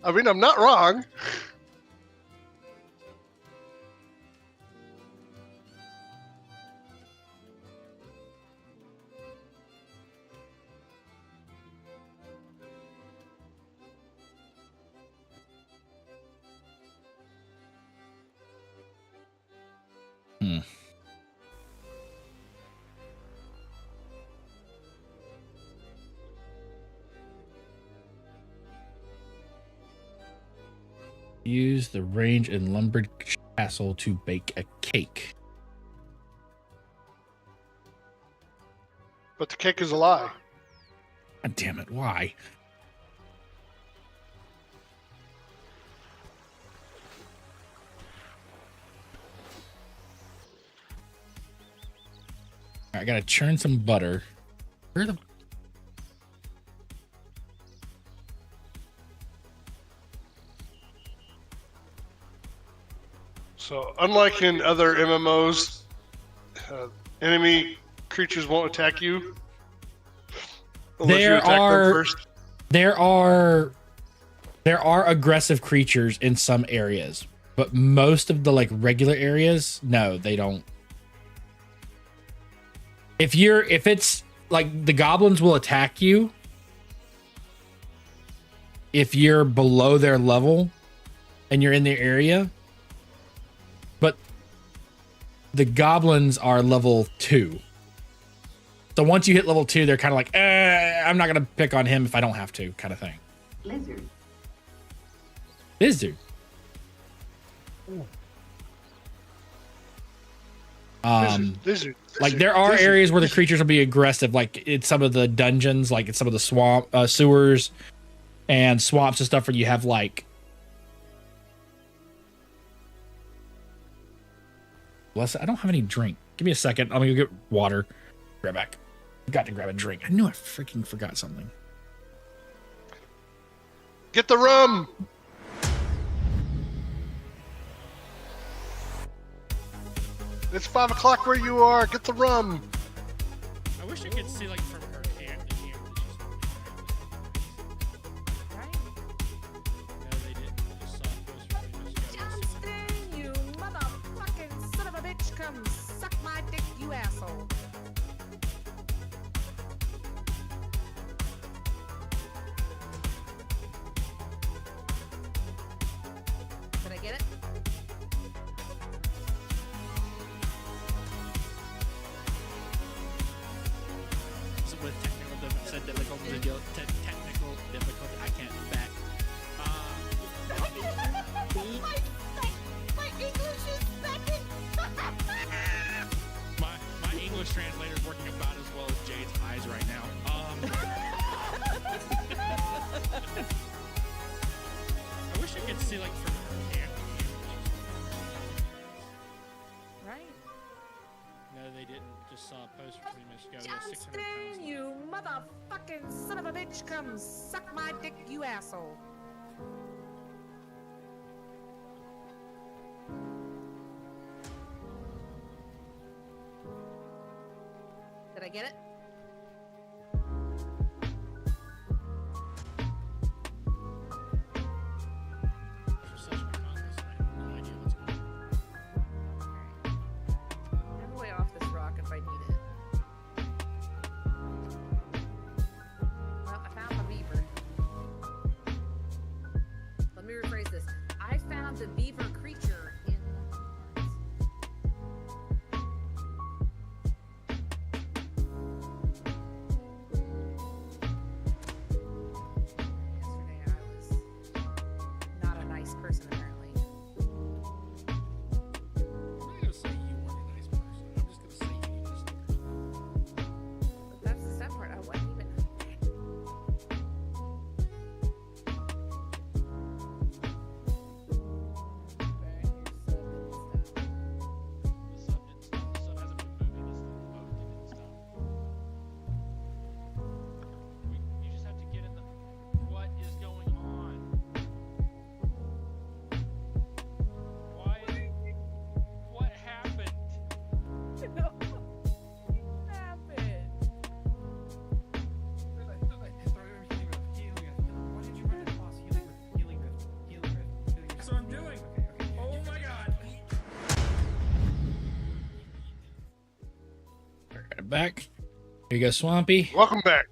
Speaker 6: I mean, I'm not wrong.
Speaker 2: Use the range in lumbered castle to bake a cake.
Speaker 6: But the cake is a lie.
Speaker 2: God damn it, why? I gotta churn some butter. Where the...
Speaker 6: So, unlike in other MMOs, enemy creatures won't attack you unless you attack them first.
Speaker 2: There are aggressive creatures in some areas, but most of the like regular areas, no, they don't. If it's like the goblins will attack you if you're below their level and you're in their area. But the goblins are level 2. So once you hit level 2, they're kind of like, I'm not going to pick on him if I don't have to, kind of thing. Lizard.
Speaker 6: Lizard.
Speaker 2: Like there are areas where the creatures will be aggressive, like in some of the dungeons, like in some of the swamp sewers and swamps and stuff where you have like, I don't have any drink. Give me a second. I'm gonna go get water. Right back. Got to grab a drink. I knew I freaking forgot something.
Speaker 6: Get the rum. It's 5 o'clock where you are. Get the rum.
Speaker 2: I wish I could see like from her hand to here. No, they didn't. Just saw it.
Speaker 7: Johnston, you motherfucking son of a bitch, come suck my dick, you asshole. Did I get it?
Speaker 2: With technical difficulty, I can't back.
Speaker 7: My
Speaker 8: English translator is working about as well as Jade's eyes right now. I wish I could see like from her hand.
Speaker 7: Right?
Speaker 8: No, they didn't. Just saw a post from 20 minutes ago. Yeah, 600 pounds.
Speaker 7: Johnston, you motherfucking son of a bitch, come suck my dick, you asshole. Did I get it?
Speaker 8: Such a contest, I have no idea what's going on.
Speaker 7: I'm way off this rock if I need it. Well, I found the beaver. Let me rephrase this. I found the beaver creature in yesterday. I was not a nice person apparently.
Speaker 8: I'm not gonna say you weren't a nice person. I'm just gonna say you need to stick.
Speaker 7: But that's the sad part. I wasn't even.
Speaker 8: The sub didn't stop. The sub hasn't been moving. The boat didn't stop. You just have to get in the. What is going on? Why? What happened? That's what I'm doing. Oh my god.
Speaker 2: Got it back. Here you go, Swampy.
Speaker 6: Welcome back.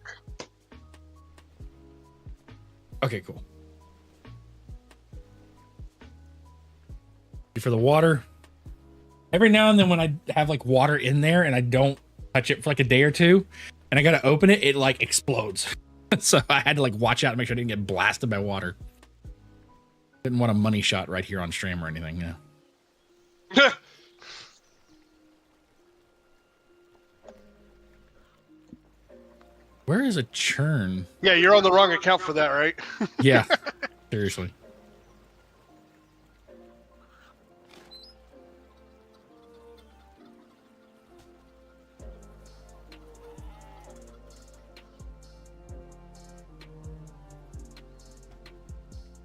Speaker 2: Okay, cool. For the water. Every now and then when I have like water in there and I don't touch it for like a day or two and I gotta open it, it like explodes. So I had to like watch out and make sure I didn't get blasted by water. Didn't want a money shot right here on stream or anything, yeah. Where is a churn?
Speaker 6: Yeah, you're on the wrong account for that, right?
Speaker 2: Yeah, seriously.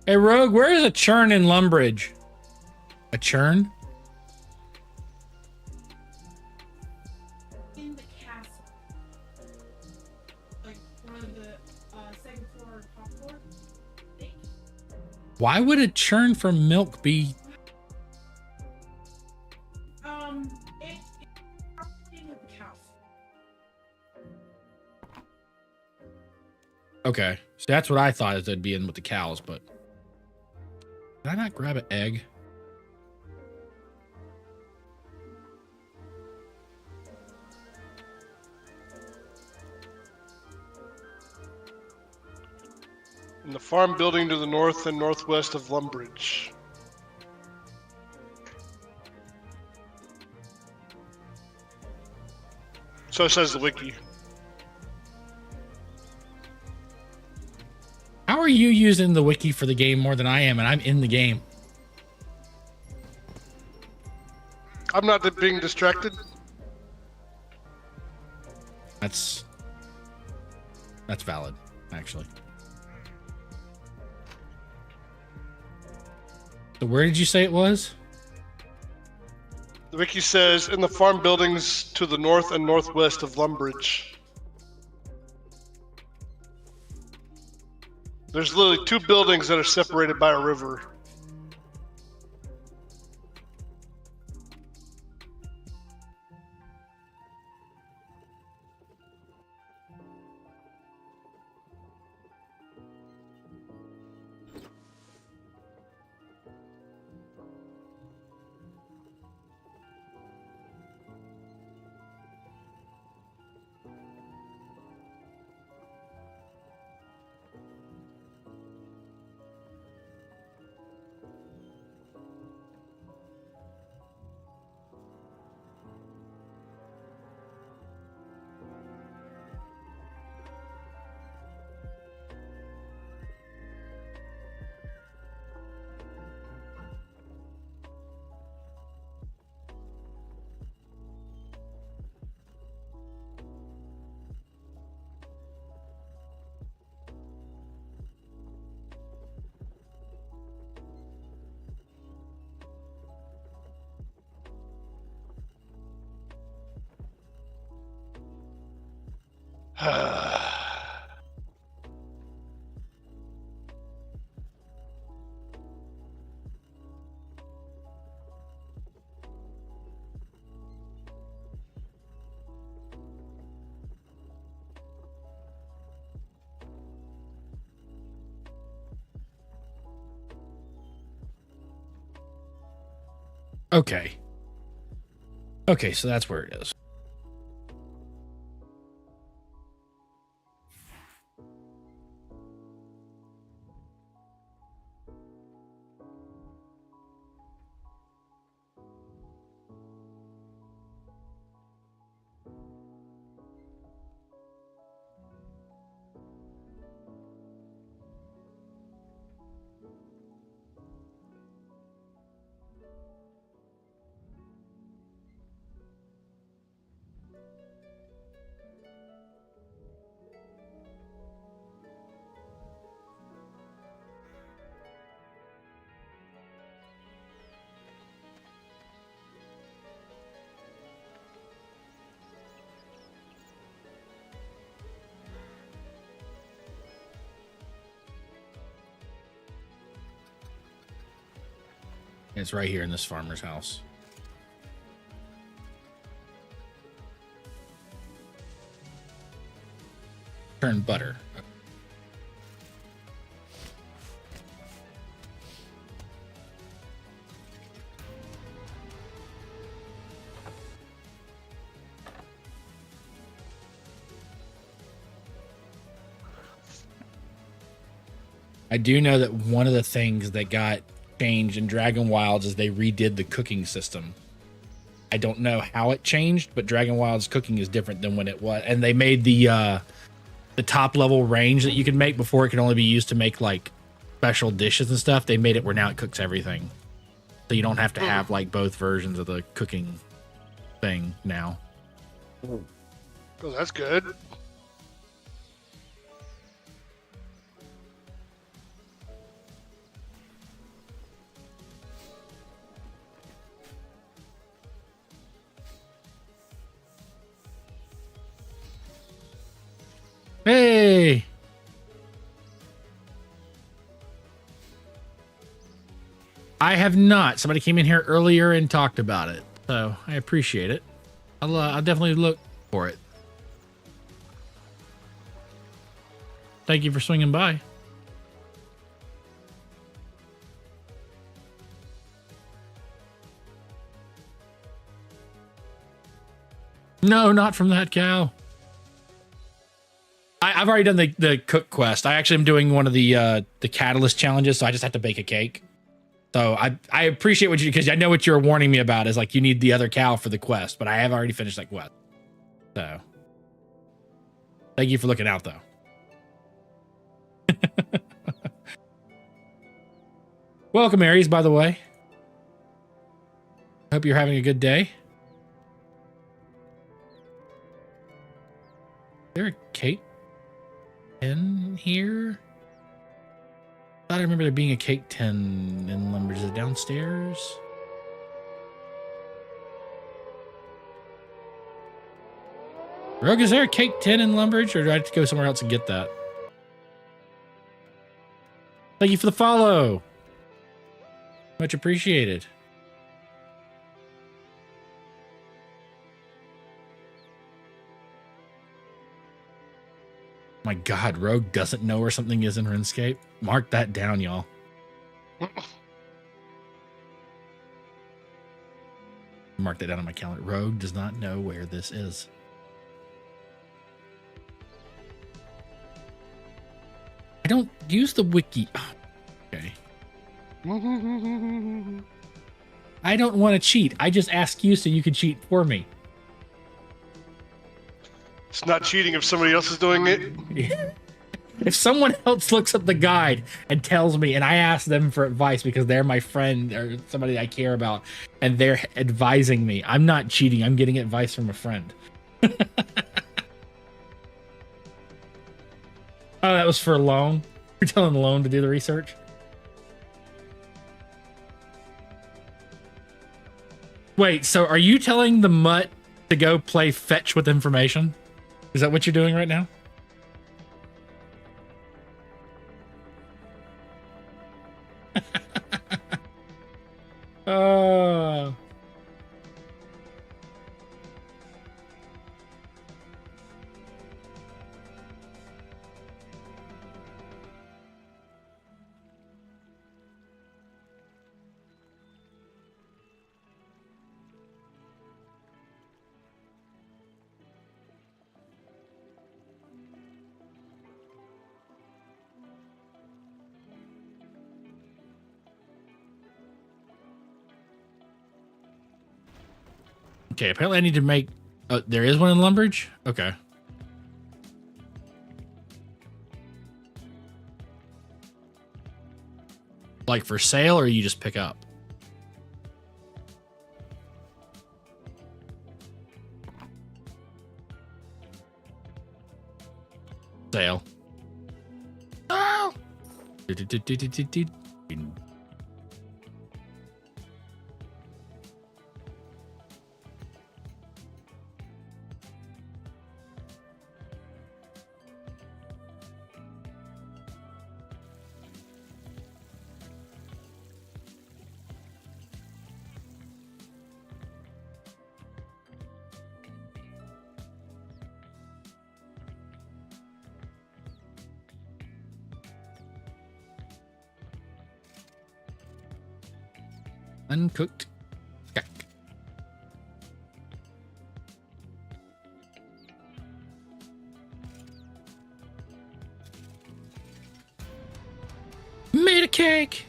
Speaker 2: Hey, Rogue, where is a churn in Lumbridge? A churn?
Speaker 5: In the castle. Like one of the second floor, top floor. I think.
Speaker 2: Why would a churn for milk be?
Speaker 5: It's probably with the cows.
Speaker 2: Okay, so that's what I thought is they'd be in with the cows, but did I not grab an egg?
Speaker 6: In the farm building to the north and northwest of Lumbridge. So says the wiki.
Speaker 2: How are you using the wiki for the game more than I am, and I'm in the game?
Speaker 6: I'm not being distracted.
Speaker 2: That's valid, actually. So where did you say it was?
Speaker 6: The wiki says in the farm buildings to the north and northwest of Lumbridge. There's literally two buildings that are separated by a river.
Speaker 2: Okay. Okay, so that's where it is. It's right here in this farmer's house. Turn butter. I do know that one of the things that got changed in Dragon Wilds is they redid the cooking system. I don't know how it changed, but Dragon Wilds cooking is different than when it was. And they made the top level range that you could make before. It could only be used to make like special dishes and stuff. They made it where now it cooks everything. So you don't have to have like both versions of the cooking thing now.
Speaker 6: Oh, that's good.
Speaker 2: Hey! I have not. Somebody came in here earlier and talked about it, so I appreciate it. I'll definitely look for it. Thank you for swinging by. No, not from that cow. I've already done the cook quest. I actually am doing one of the Catalyst challenges, so I just have to bake a cake. So I appreciate what you, because I know what you're warning me about is like you need the other cow for the quest, but I have already finished that quest. So thank you for looking out, though. Welcome, Aries, by the way. Hope you're having a good day. Is there a cake tin here? I thought I remember there being a cake tin in Lumber. Is it downstairs? Rogue, is there a cake tin in Lumbridge, or do I have to go somewhere else and get that? Thank you for the follow. Much appreciated. My God, Rogue doesn't know where something is in RuneScape. Mark that down, y'all. Mark that down on my calendar. Rogue does not know where this is. I don't use the wiki. Oh, okay. I don't want to cheat. I just ask you so you can cheat for me.
Speaker 6: It's not cheating if somebody else is doing it.
Speaker 2: If someone else looks up the guide and tells me, and I ask them for advice because they're my friend or somebody I care about, and they're advising me, I'm not cheating. I'm getting advice from a friend. Oh, that was for Lone. You're telling Lone to do the research? Wait, so are you telling the mutt to go play fetch with information? Is that what you're doing right now? Oh. Okay, apparently I need to make... Oh, there is one in Lumbridge? Okay. Like for sale, or you just pick up? Sale. Oh! Uncooked. Cack. Made a cake.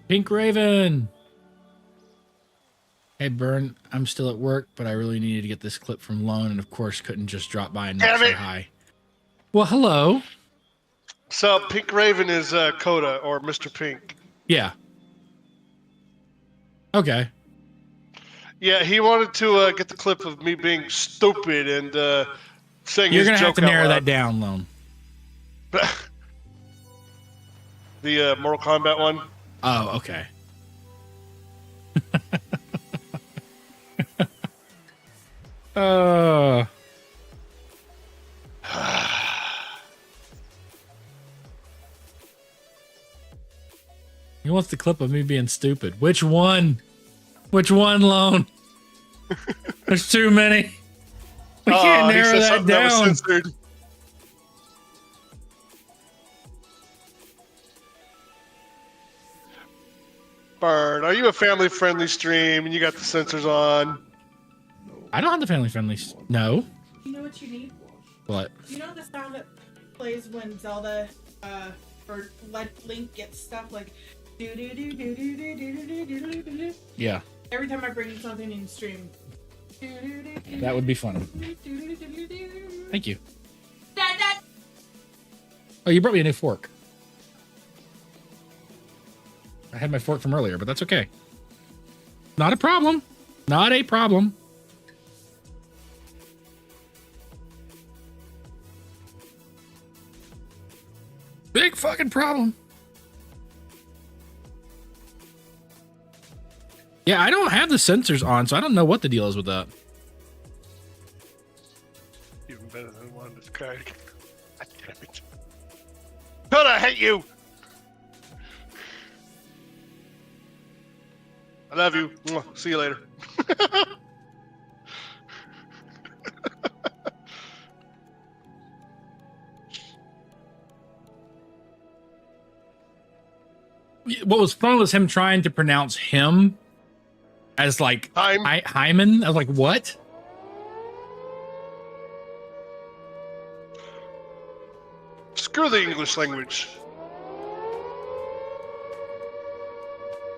Speaker 2: Pink Raven. Hey, Burn, I'm still at work, but I really needed to get this clip from Lone, and of course couldn't just drop by and not
Speaker 6: Damn
Speaker 2: say
Speaker 6: it.
Speaker 2: hi. Well, hello.
Speaker 6: So Pink Raven is Coda or Mr. Pink.
Speaker 2: Yeah. Okay.
Speaker 6: Yeah, he wanted to get the clip of me being stupid and saying
Speaker 2: You're
Speaker 6: his
Speaker 2: going to have
Speaker 6: joke
Speaker 2: to narrow
Speaker 6: out
Speaker 2: that
Speaker 6: loud.
Speaker 2: down, Lone.
Speaker 6: The Mortal Kombat one.
Speaker 2: Oh, okay. uh... He wants the clip of me being stupid. Which one? Which one, Lone? There's too many. We can't
Speaker 6: He
Speaker 2: narrow
Speaker 6: said
Speaker 2: that
Speaker 6: something that was
Speaker 2: down.
Speaker 6: censored. Bird, are you a family-friendly stream and you got the sensors on?
Speaker 2: I don't have the family friendly. No.
Speaker 5: You know what you need?
Speaker 2: What?
Speaker 5: You know the sound that plays when Zelda or Link gets stuff like do do do do do do do do do do do.
Speaker 2: Yeah,
Speaker 5: Every time I bring something in stream.
Speaker 2: that would be fun. Thank you. Oh, you brought me a new fork. I had my fork from earlier, but that's okay. Not a problem. Not a problem. Big fucking problem. Yeah, I don't have the sensors on, so I don't know what the deal is with that.
Speaker 6: Even better than one that's kind. God damn it. God, I hate you! I love you. Mwah. See you later.
Speaker 2: What was fun was him trying to pronounce him as like Hyman. I was like, what?
Speaker 6: Screw the English language.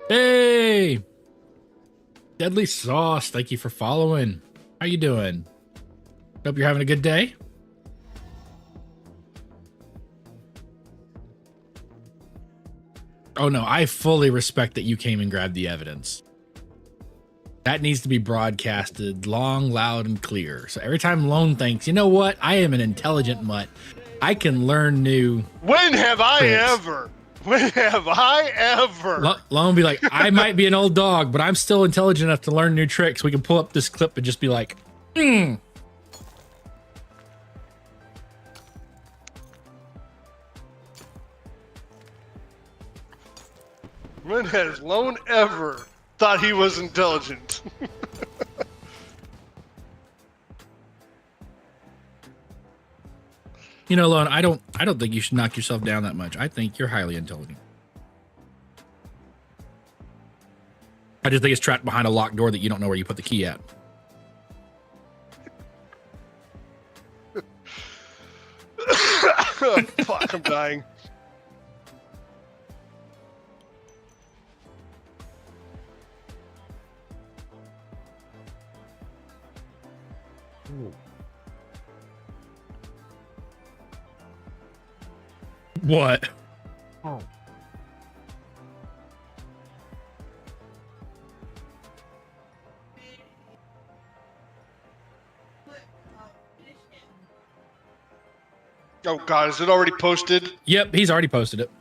Speaker 2: Hey, Deadly Sauce, thank you for following. How you doing? Hope you're having a good day. Oh no, I fully respect that you came and grabbed the evidence. That needs to be broadcasted long, loud, and clear. So every time Lone thinks, you know what? I am an intelligent mutt. I can learn new.
Speaker 6: When have I
Speaker 2: tricks."
Speaker 6: ever? When have I ever?
Speaker 2: Lone be like, I might be an old dog, but I'm still intelligent enough to learn new tricks. We can pull up this clip and just be like, When
Speaker 6: has Lone ever thought he was intelligent?
Speaker 2: You know, Lone, I don't think you should knock yourself down that much. I think you're highly intelligent. I just think it's trapped behind a locked door that you don't know where you put the key at.
Speaker 6: Fuck, I'm dying.
Speaker 2: What?
Speaker 6: Oh god, is it already posted?
Speaker 2: Yep, he's already posted it.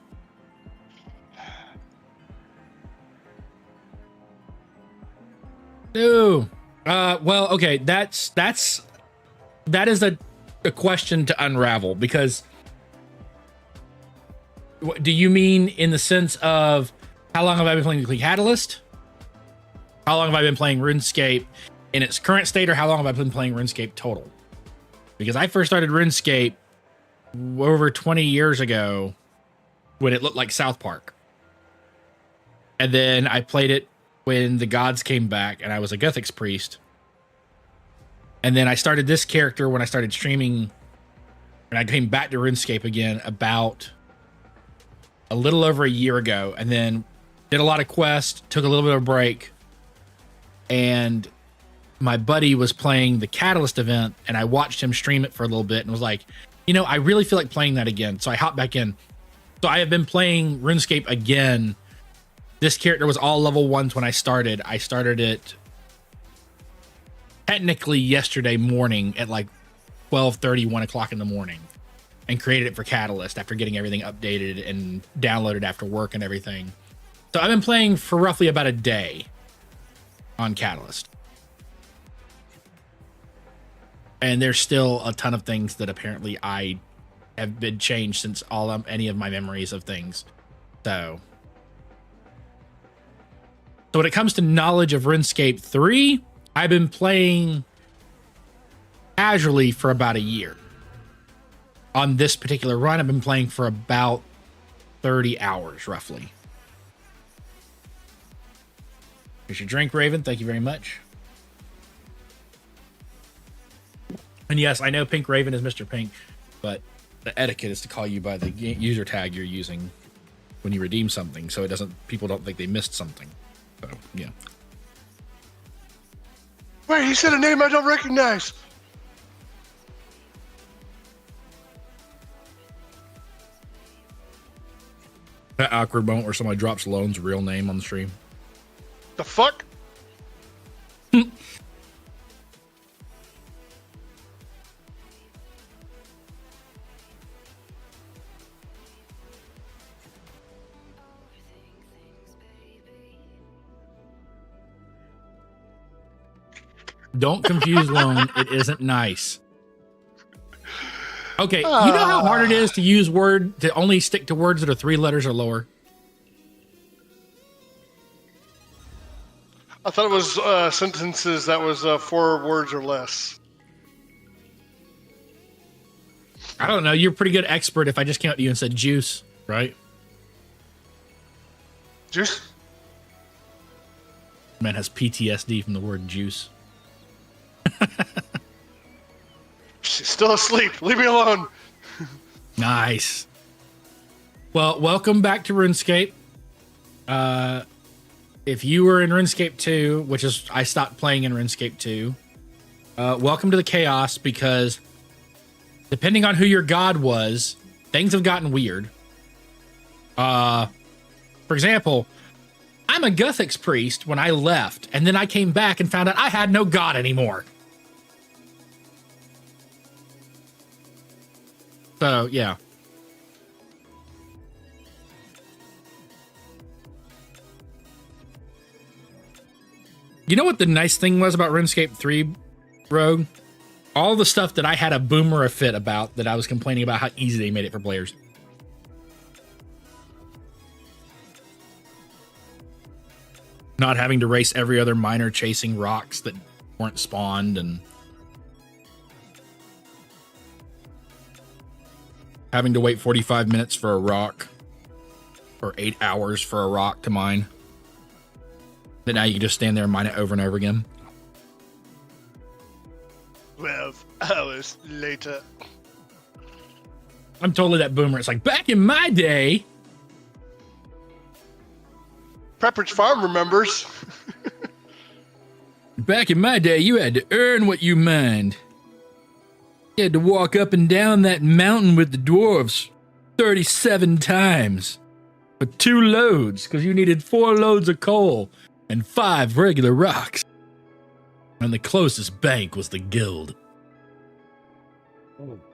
Speaker 2: Ooh. Well, okay, that is a question to unravel, because do you mean in the sense of how long have I been playing the Catalyst? How long have I been playing RuneScape in its current state, or how long have I been playing RuneScape total? Because I first started RuneScape over 20 years ago when it looked like South Park. And then I played it when the gods came back and I was a Guthix priest. And then I started this character when I started streaming, and I came back to RuneScape again about a little over a year ago, and then did a lot of quests, took a little bit of a break, and my buddy was playing the Catalyst event, and I watched him stream it for a little bit and was like, you know, I really feel like playing that again. So I hopped back in. So I have been playing RuneScape again. This character was all level 1s when I started. I started it technically yesterday morning at like 12:30, 1 o'clock in the morning, and created it for Catalyst after getting everything updated and downloaded after work and everything. So I've been playing for roughly about a day on Catalyst. And there's still a ton of things that apparently I have been changed since any of my memories of things. So when it comes to knowledge of RuneScape 3, I've been playing casually for about a year. On this particular run, I've been playing for about 30 hours, roughly. Here's your drink, Raven. Thank you very much. And yes, I know Pink Raven is Mr. Pink, but the etiquette is to call you by the user tag you're using when you redeem something, so people don't think they missed something. So, yeah.
Speaker 6: Wait, he said a name I don't recognize.
Speaker 2: That awkward moment where somebody drops Lone's real name on the stream.
Speaker 6: The fuck?
Speaker 2: Don't confuse Lone. It isn't nice. Okay, you know how hard it is to use to only stick to words that are 3 letters or lower?
Speaker 6: I thought it was sentences that was 4 words or less.
Speaker 2: I don't know. You're a pretty good expert if I just came up to you and said juice, right?
Speaker 6: Juice?
Speaker 2: Man has PTSD from the word juice.
Speaker 6: She's still asleep. Leave me alone.
Speaker 2: Nice. Well, welcome back to RuneScape. If you were in RuneScape 2, which is I stopped playing in RuneScape 2, welcome to the chaos, because depending on who your god was, things have gotten weird. For example, I'm a Guthix priest when I left, and then I came back and found out I had no god anymore. So, yeah. You know what the nice thing was about RuneScape 3, Rogue? All the stuff that I had a boomer a fit about, that I was complaining about how easy they made it for players. Not having to race every other miner chasing rocks that weren't spawned, and having to wait 45 minutes for a rock, or 8 hours for a rock to mine. But now you can just stand there and mine it over and over again.
Speaker 6: 12 hours later.
Speaker 2: I'm totally that boomer. It's like, back in my day.
Speaker 6: Pepperidge Farm remembers.
Speaker 2: Back in my day, you had to earn what you mined. You had to walk up and down that mountain with the dwarves 37 times for 2 loads, because you needed 4 loads of coal and 5 regular rocks. And the closest bank was the guild.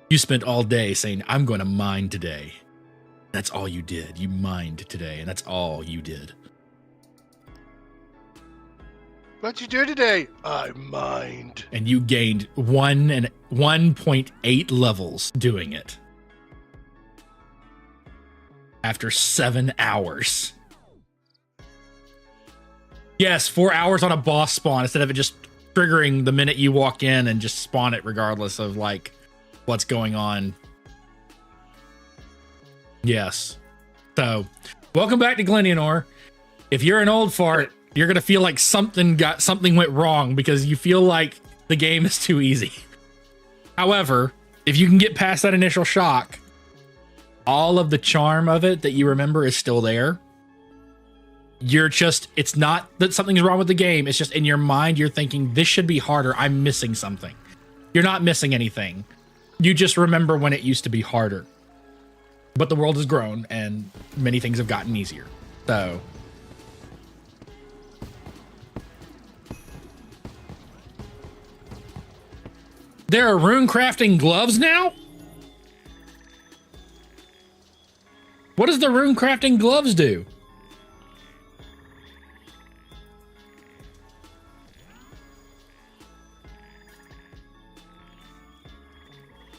Speaker 2: You spent all day saying, I'm going to mine today. That's all you did. You mined today, and that's all you did.
Speaker 6: What'd you do today? I mined.
Speaker 2: And you gained 1.8 levels doing it. After 7 hours. Yes, 4 hours on a boss spawn instead of it just triggering the minute you walk in and just spawn it regardless of like what's going on. Yes. So, welcome back to Glenionor. If you're an old fart, you're going to feel like something went wrong because you feel like the game is too easy. However, if you can get past that initial shock, all of the charm of it that you remember is still there. It's not that something's wrong with the game. It's just in your mind, you're thinking, this should be harder. I'm missing something. You're not missing anything. You just remember when it used to be harder. But the world has grown and many things have gotten easier. So, there are rune crafting gloves now? What does the rune crafting gloves do?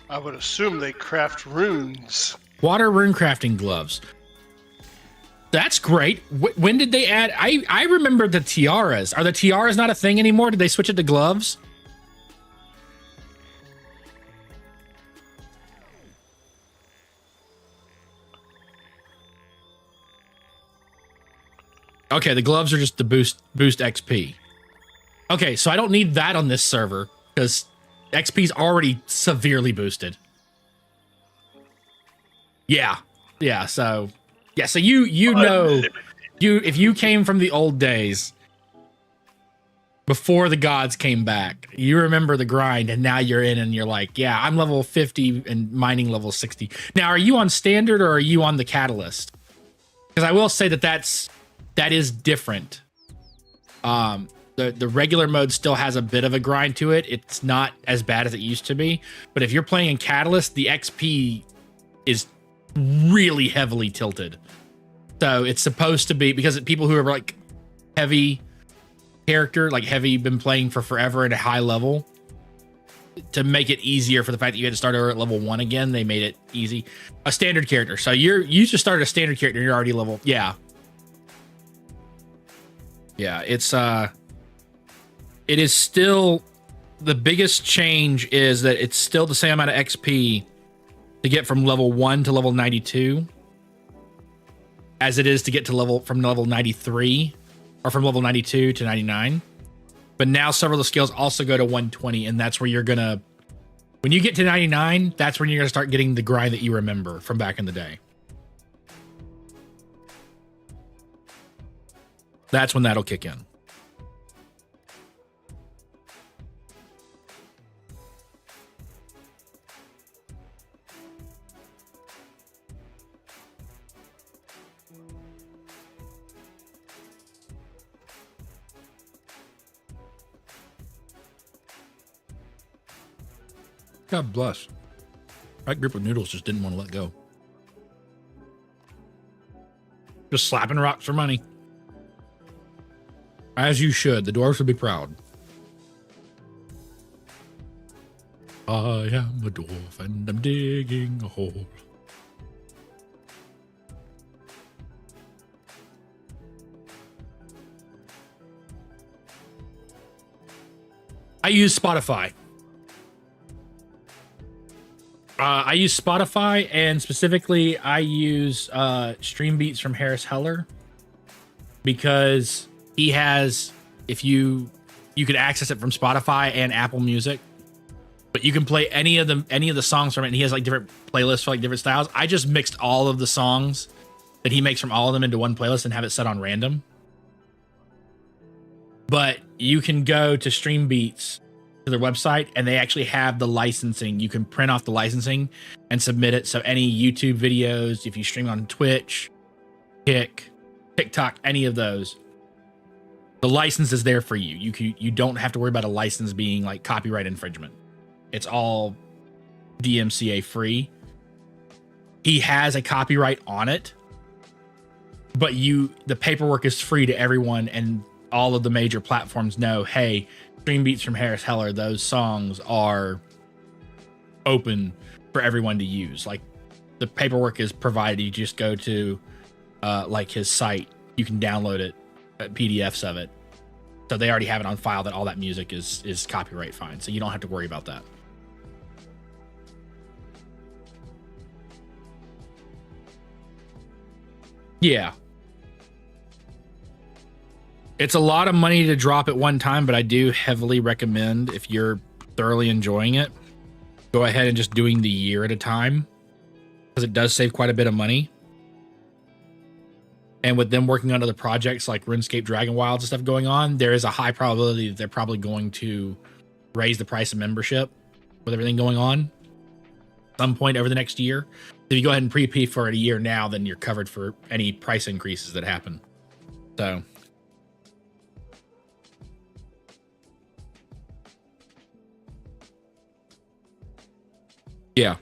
Speaker 6: I would assume they craft runes.
Speaker 2: Water rune crafting gloves. That's great. When did they add? I remember the tiaras. Are the tiaras not a thing anymore? Did they switch it to gloves? Okay, the gloves are just to boost XP. Okay, so I don't need that on this server because XP's already severely boosted. Yeah. So you know, if you came from the old days before the gods came back, you remember the grind, and now you're in and you're like, yeah, I'm level 50 and mining level 60. Now, are you on standard or are you on the catalyst? Because I will say that is different. The regular mode still has a bit of a grind to it. It's not as bad as it used to be. But if you're playing in Catalyst, the XP is really heavily tilted. So it's supposed to be, because people who are like heavy character, like heavy, been playing for forever at a high level, to make it easier for the fact that you had to start over at level 1 again, they made it easy. A standard character. So you just started a standard character and you're already level. Yeah, it is still, the biggest change is that it's still the same amount of XP to get from level 1 to level 92 as it is to get to from level 93 or from level 92 to 99. But now several of the skills also go to 120, and that's where you're gonna, when you get to 99, that's when you're gonna start getting the grind that you remember from back in the day. That's when that'll kick in. God bless. That group of noodles just didn't want to let go. Just slapping rocks for money. As you should. The dwarves would be proud. I am a dwarf and I'm digging a hole. I use Spotify. And specifically I use Stream Beats from Harris Heller because he has, if you can access it from Spotify and Apple Music, but you can play any of the songs from it, and he has like different playlists for like different styles. I just mixed all of the songs that he makes from all of them into one playlist and have it set on random. But you can go to Stream Beats, to their website, and they actually have the licensing. You can print off the licensing and submit it. So any YouTube videos, if you stream on Twitch, TikTok, any of those, the license is there for you. You don't have to worry about a license being like copyright infringement. It's all DMCA free. He has a copyright on it, but the paperwork is free to everyone, and all of the major platforms know, hey, Stream Beats from Harris Heller, those songs are open for everyone to use. Like, the paperwork is provided. You just go to like his site, you can download it, PDFs of it. So they already have it on file that all that music is copyright fine. So you don't have to worry about that. Yeah. It's a lot of money to drop at one time, but I do heavily recommend, if you're thoroughly enjoying it, go ahead and just doing the year at a time, because it does save quite a bit of money. And with them working on other projects like RuneScape Dragon Wilds and stuff going on, there is a high probability that they're probably going to raise the price of membership with everything going on at some point over the next year. If you go ahead and pre-pay for it a year now, then you're covered for any price increases that happen. So yeah.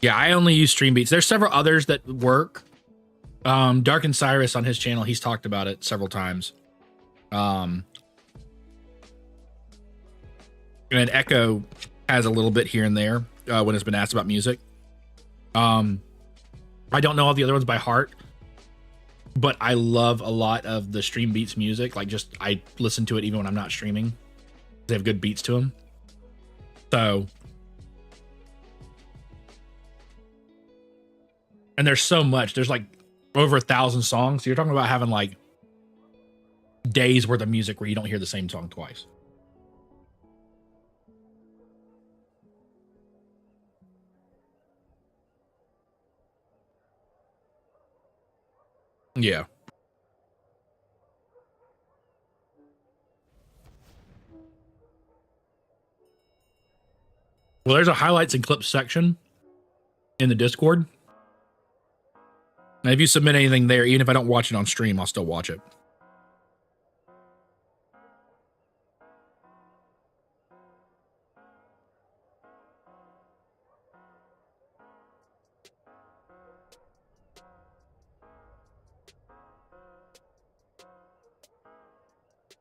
Speaker 2: Yeah, I only use Stream Beats. There's several others that work. Dark and Cyrus on his channel, he's talked about it several times. And Echo has a little bit here and there when it's been asked about music. I don't know all the other ones by heart, but I love a lot of the Stream Beats music. Like, just I listen to it even when I'm not streaming. They have good beats to them. So, and there's so much. There's like over 1,000 songs. So you're talking about having like days worth of music where you don't hear the same song twice. Yeah. Well, there's a highlights and clips section in the Discord. And if you submit anything there, even if I don't watch it on stream, I'll still watch it.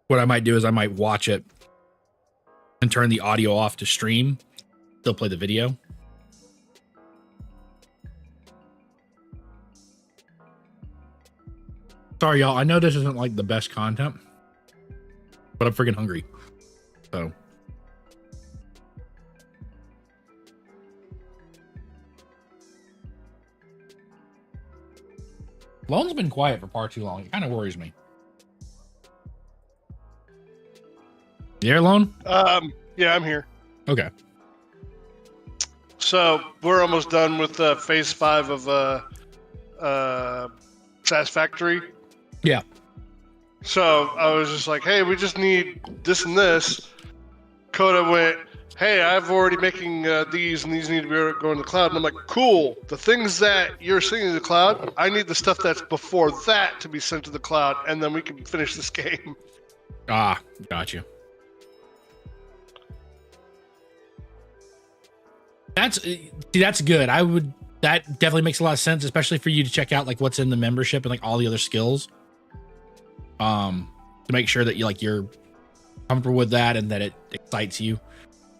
Speaker 2: What I might do is I might watch it and turn the audio off to stream, still play the video. Sorry, y'all. I know this isn't like the best content, but I'm freaking hungry. So. Lone's been quiet for far too long. It kind of worries me. You there, Lone?
Speaker 6: Yeah, I'm here.
Speaker 2: Okay.
Speaker 6: So we're almost done with phase 5 of Satisfactory.
Speaker 2: Yeah.
Speaker 6: So I was just like, hey, we just need this and this. Coda went, hey, I've already making these, and these need to be going to the cloud. And I'm like, cool. The things that you're sending to the cloud, I need the stuff that's before that to be sent to the cloud, and then we can finish this game.
Speaker 2: Ah, got you. That's good. That definitely makes a lot of sense, especially for you to check out like what's in the membership and like all the other skills. To make sure that you're comfortable with that and that it excites you,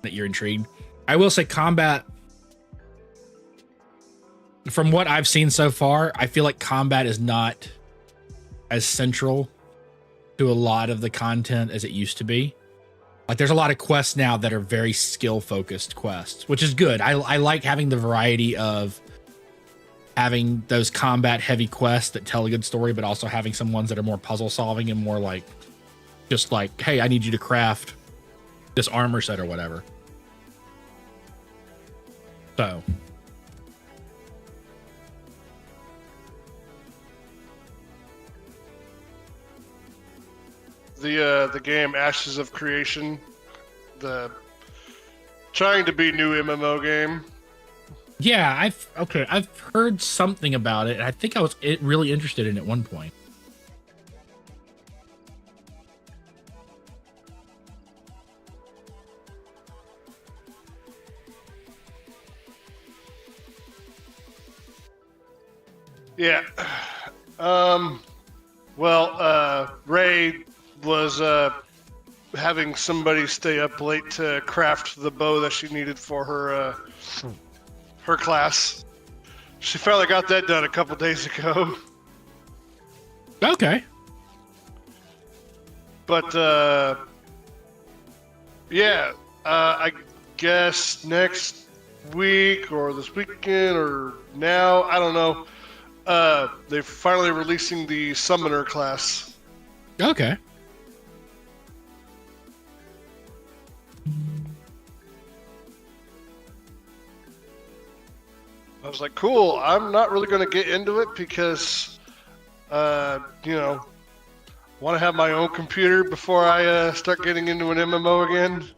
Speaker 2: that you're intrigued. I will say combat, from what I've seen so far, I feel like combat is not as central to a lot of the content as it used to be. Like there's a lot of quests now that are very skill focused quests, which is good. I like having the variety of having those combat heavy quests that tell a good story, but also having some ones that are more puzzle solving and more like, just like, hey, I need you to craft this armor set or whatever. So.
Speaker 6: The game Ashes of Creation, the trying to be new MMO game.
Speaker 2: Yeah, I've heard something about it, and I think I was really interested in it at one point.
Speaker 6: Yeah. Ray was having somebody stay up late to craft the bow that she needed for her class. She finally got that done a couple days ago.
Speaker 2: Okay.
Speaker 6: But I guess next week or this weekend or now, I don't know. They're finally releasing the Summoner class.
Speaker 2: Okay.
Speaker 6: I was like, cool. I'm not really going to get into it because, want to have my own computer before I start getting into an MMO again.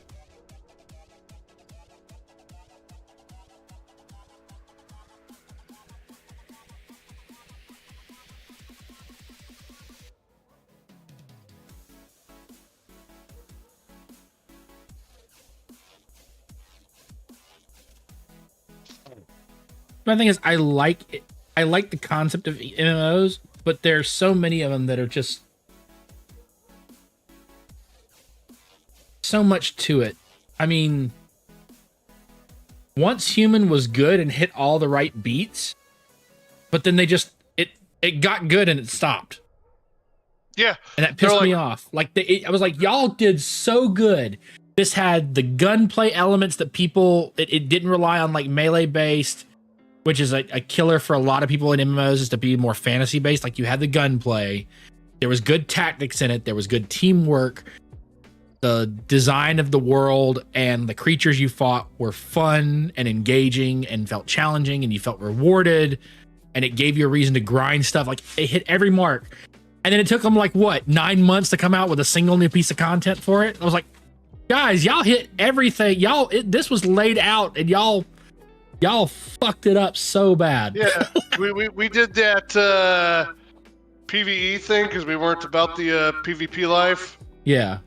Speaker 2: My thing is, I like the concept of MMOs, but there's so many of them that are just so much to it. I mean, Once Human was good and hit all the right beats, but then they just it got good and it stopped.
Speaker 6: Yeah,
Speaker 2: and that pissed me off. Like I was like, y'all did so good. This had the gunplay elements that people. It didn't rely on like melee based, which is a killer for a lot of people in MMOs, is to be more fantasy based. Like you had the gunplay, there was good tactics in it, there was good teamwork. The design of the world and the creatures you fought were fun and engaging and felt challenging, and you felt rewarded, and it gave you a reason to grind stuff. Like it hit every mark. And then it took them like 9 months to come out with a single new piece of content for it. I was like, guys, y'all hit everything. This was laid out, and y'all fucked it up so bad.
Speaker 6: Yeah, we did that PvE thing because we weren't about the PvP life.
Speaker 2: Yeah.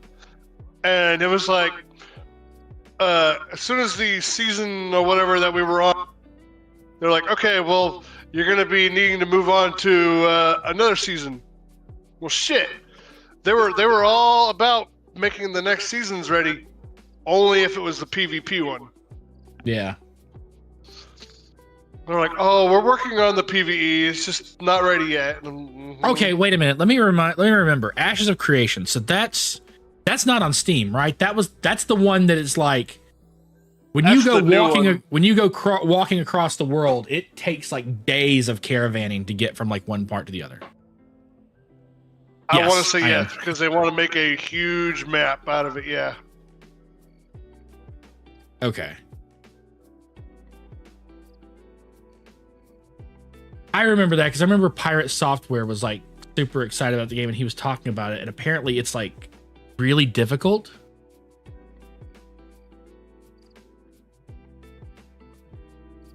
Speaker 6: And it was like, as soon as the season or whatever that we were on, they're like, okay, well, you're going to be needing to move on to another season. Well, shit. They were all about making the next seasons ready, only if it was the PvP one.
Speaker 2: Yeah.
Speaker 6: They're like, oh, we're working on the PvE. It's just not ready yet.
Speaker 2: Okay, wait a minute. Let me remember. Ashes of Creation. So that's not on Steam, right? That's the one that is like when you go walking across the world, it takes like days of caravanning to get from like one part to the other.
Speaker 6: I want to say yes, because they want to make a huge map out of it. Yeah.
Speaker 2: Okay. I remember that because I remember Pirate Software was like super excited about the game, and he was talking about it, and apparently it's like really difficult.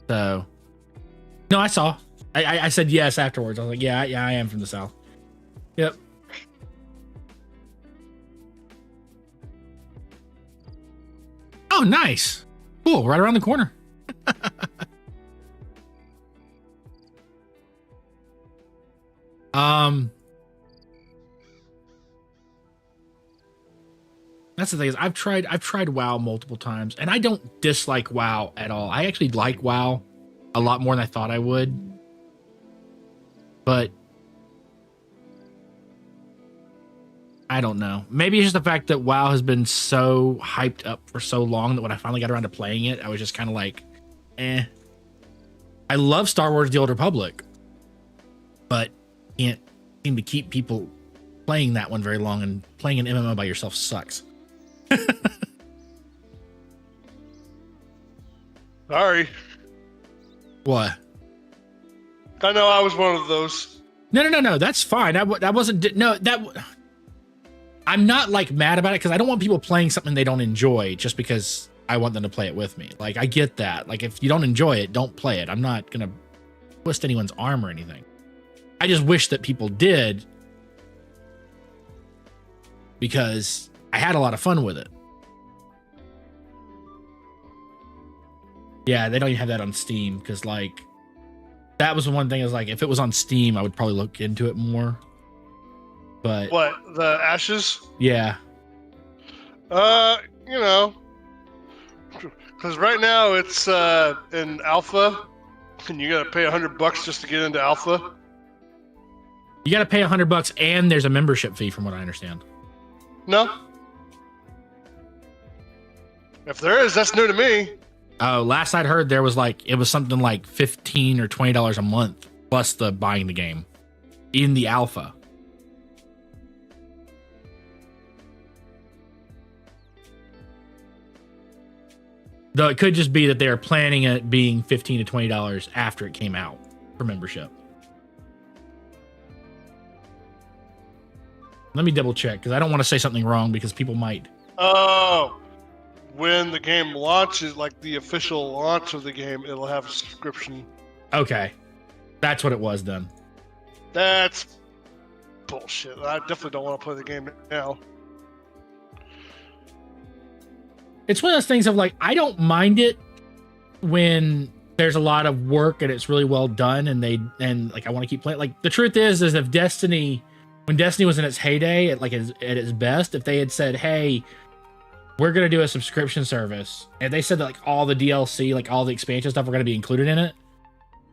Speaker 2: So, no, I saw. I said yes afterwards. I was like, yeah, I am from the South. Yep. Oh, nice. Cool. Right around the corner. That's the thing is I've tried WoW multiple times, and I don't dislike WoW at all. I actually like WoW a lot more than I thought I would. But I don't know. Maybe it's just the fact that WoW has been so hyped up for so long that when I finally got around to playing it, I was just kind of like, eh. I love Star Wars: The Old Republic, but can't seem to keep people playing that one very long, and playing an MMO by yourself sucks.
Speaker 6: Sorry.
Speaker 2: What?
Speaker 6: I know I was one of those.
Speaker 2: No. That's fine. That wasn't. No, that. I'm not like mad about it because I don't want people playing something they don't enjoy just because I want them to play it with me. Like I get that. Like if you don't enjoy it, don't play it. I'm not gonna twist anyone's arm or anything. I just wish that people did because I had a lot of fun with it. Yeah, they don't even have that on Steam because like that was the one thing is like if it was on Steam, I would probably look into it more. But
Speaker 6: What, the Ashes?
Speaker 2: yeah,
Speaker 6: You know, because right now it's in alpha, and you gotta pay $100 just to get into alpha.
Speaker 2: you got to pay $100 and there's a membership fee from what I understand.
Speaker 6: No. If there is, that's new to me.
Speaker 2: Oh, last I'd heard there was like it was something like $15 or $20 a month plus the buying the game in the alpha. Though it could just be that they are planning it being $15 to $20 after it came out for membership. Let me double check because I don't want to say something wrong because people might.
Speaker 6: Oh, when the game launches, like the official launch of the game, it'll have a subscription.
Speaker 2: Okay, that's what it was then.
Speaker 6: That's bullshit. I definitely don't want to play the game now.
Speaker 2: It's one of those things of like, I don't mind it when there's a lot of work and it's really well done and like, I want to keep playing. Like the truth is if Destiny, when Destiny was in its heyday at its best, if they had said, hey, we're going to do a subscription service, and they said that like all the DLC, like all the expansion stuff were going to be included in it,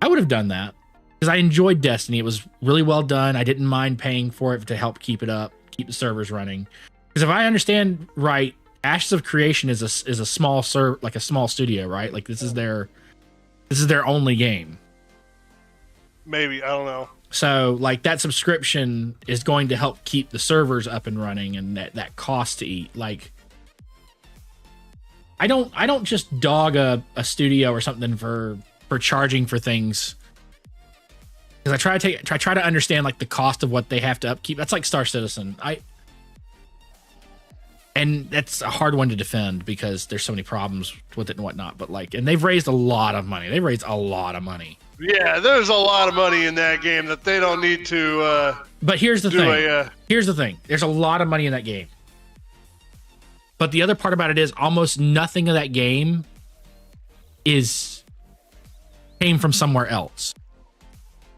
Speaker 2: I would have done that because I enjoyed Destiny. It was really well done. I didn't mind paying for it to help keep it up, keep the servers running. Because if I understand right, Ashes of Creation is a small like a small studio, right? Like this is their only game.
Speaker 6: Maybe, I don't know.
Speaker 2: So like that subscription is going to help keep the servers up and running, and that cost to eat. Like I don't just dog a studio or something for charging for things. Because I try to understand like the cost of what they have to upkeep. That's like Star Citizen. And that's a hard one to defend because there's so many problems with it and whatnot. But like, and they've raised a lot of money.
Speaker 6: Yeah, there's a lot of money in that game that they don't need to.
Speaker 2: But here's the thing. Here's the thing. There's a lot of money in that game. But the other part about it is almost nothing of that game came from somewhere else.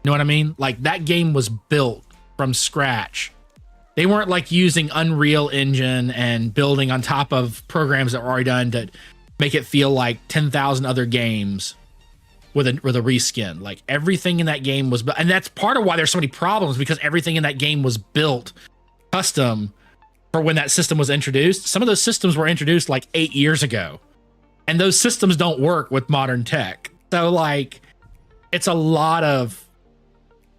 Speaker 2: You know what I mean? Like that game was built from scratch. They weren't like using Unreal Engine and building on top of programs that were already done to make it feel like 10,000 other games with a reskin. Like everything in that game was, and that's part of why there's so many problems because everything in that game was built custom for when that system was introduced. Some of those systems were introduced like 8 years ago, and those systems don't work with modern tech. So like, it's a lot of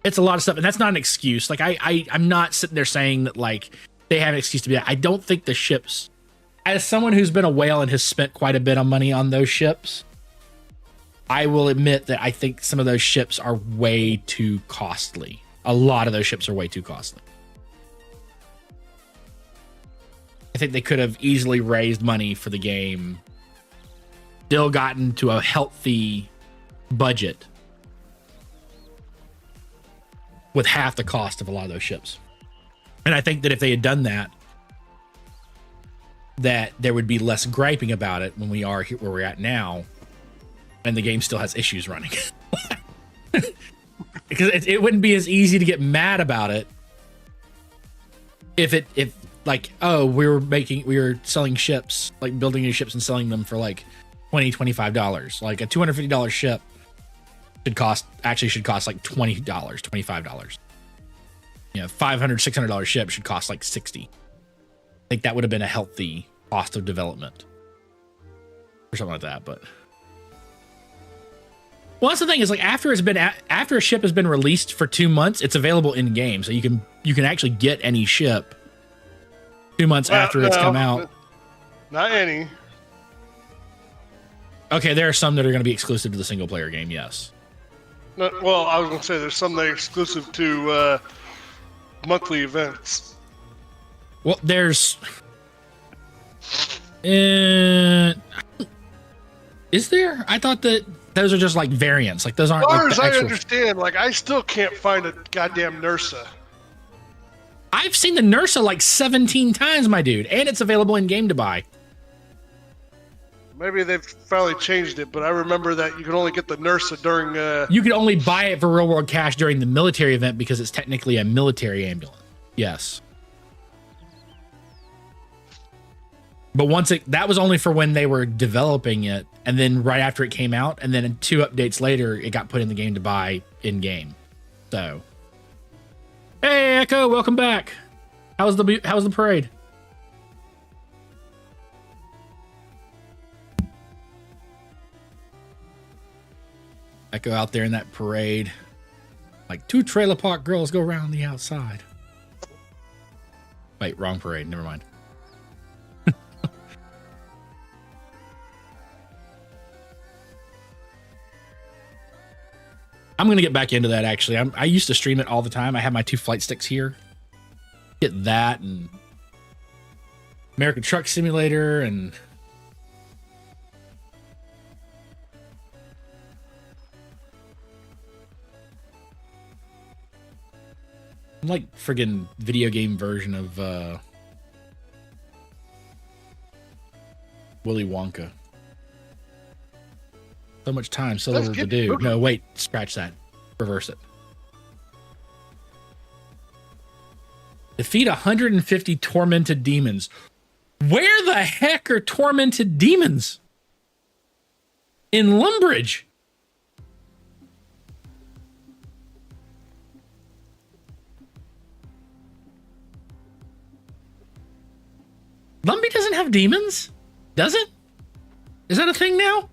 Speaker 2: stuff, and that's not an excuse. Like I'm not sitting there saying that like they have an excuse to be that. I don't think the ships, as someone who's been a whale and has spent quite a bit of money on those ships, I will admit that I think some of those ships are way too costly. A lot of those ships are way too costly. I think they could have easily raised money for the game, still gotten to a healthy budget with half the cost of a lot of those ships. And I think that if they had done that, that there would be less griping about it when we are here where we're at now, and the game still has issues running. because it wouldn't be as easy to get mad about it if like, oh, we were selling ships, like building new ships and selling them for like $25. Like a $250 ship should cost like $20, $25. You know, $500-$600 ship should cost like $60. I think that would have been a healthy cost of development or something like that. But well, that's the thing, is like after a ship has been released for 2 months, it's available in game, so you can actually get any ship 2 months after it's come out.
Speaker 6: Not any.
Speaker 2: Okay, there are some that are going to be exclusive to the single player game. Yes.
Speaker 6: No, well, I was going to say there's some that are exclusive to monthly events.
Speaker 2: Well, there's. Is there? I thought that those are just like variants. Like those aren't.
Speaker 6: As far
Speaker 2: like
Speaker 6: as
Speaker 2: the
Speaker 6: I
Speaker 2: actual...
Speaker 6: understand, like I still can't find a goddamn Nursa.
Speaker 2: I've seen the Nursa like 17 times, my dude, and it's available in game to buy.
Speaker 6: Maybe they've finally changed it, but I remember that you could only get the Nursa during.
Speaker 2: You could only buy it for real world cash during the military event because it's technically a military ambulance. Yes. But that was only for when they were developing it, and then right after it came out, and then 2 updates later, it got put in the game to buy in game. So, hey Echo, welcome back. How's the parade? Echo out there in that parade, like 2 trailer park girls go around the outside. Wait, wrong parade. Never mind. I'm going to get back into that, actually. I used to stream it all the time. I have my 2 flight sticks here. Get that and American Truck Simulator and... I'm like friggin' video game version of Willy Wonka. So much time, so little to do. No, wait, scratch that. Reverse it. Defeat 150 tormented demons. Where the heck are tormented demons? In Lumbridge. Lumbridge doesn't have demons? Does it? Is that a thing now?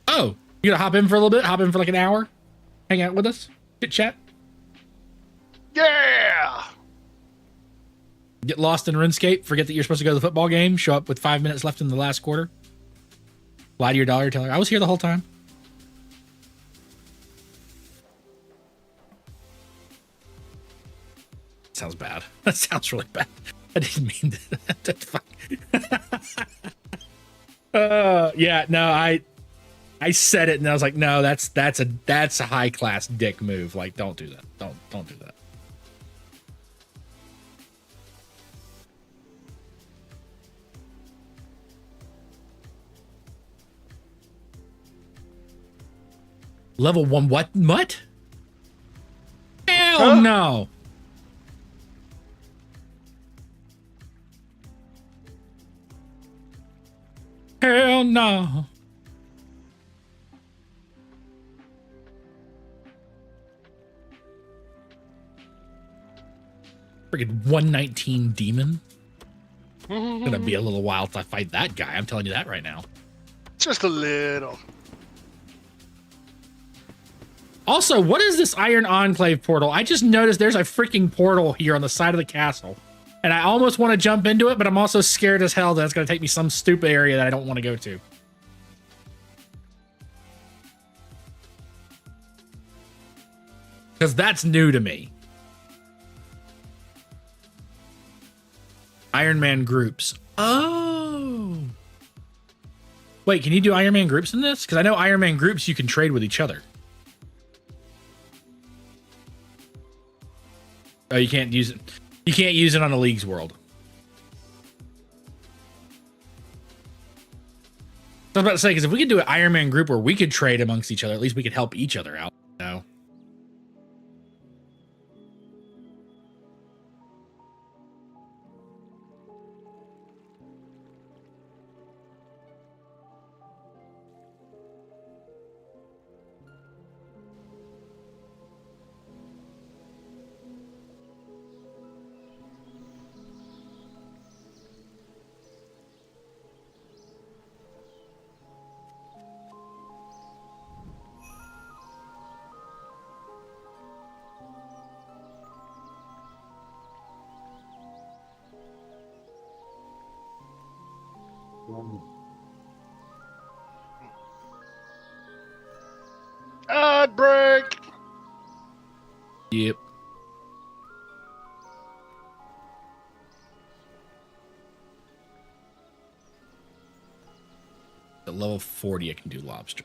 Speaker 2: Oh, you gonna hop in for a little bit? Hop in for like an hour? Hang out with us? Chit chat?
Speaker 6: Yeah!
Speaker 2: Get lost in RuneScape? Forget that you're supposed to go to the football game? Show up with 5 minutes left in the last quarter? Lie to your dollar, tell her, I was here the whole time. Sounds bad. That sounds really bad. I didn't mean that. That's fine. Yeah, no, I said it and I was like, no, that's a high class dick move. Like, don't do that. Don't do that. Level 1 what? What? Hell no. Hell no. Friggin' 119 demon. It's gonna be a little while till I fight that guy. I'm telling you that right now.
Speaker 6: Just a little.
Speaker 2: Also, what is this Iron Enclave portal? I just noticed there's a freaking portal here on the side of the castle. And I almost want to jump into it, but I'm also scared as hell that it's going to take me some stupid area that I don't want to go to. Because that's new to me. Iron Man groups. Oh. Wait, can you do Iron Man groups in this? Because I know Iron Man groups you can trade with each other. Oh, you can't use it. You can't use it on the League's world. I was about to say, because if we could do an Iron Man group where we could trade amongst each other, at least we could help each other out. No.
Speaker 6: Ad break.
Speaker 2: Yep. At level 40, I can do lobster.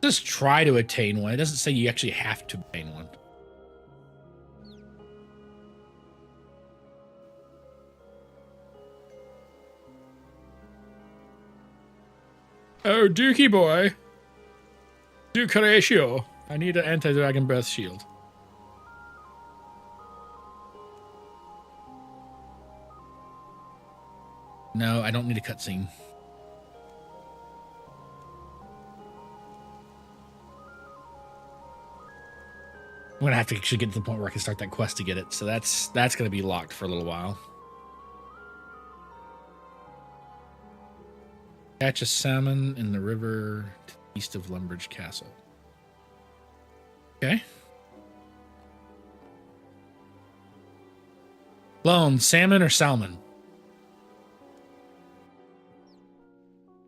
Speaker 2: Just try to attain one. It doesn't say you actually have to attain one. Oh, Dookie boy. Duke Horatio. I need an anti-dragon breath shield. No, I don't need a cutscene. I'm gonna have to actually get to the point where I can start that quest to get it. So that's gonna be locked for a little while. Catch a salmon in the river to the east of Lumbridge Castle. Okay. Lone, salmon or salmon?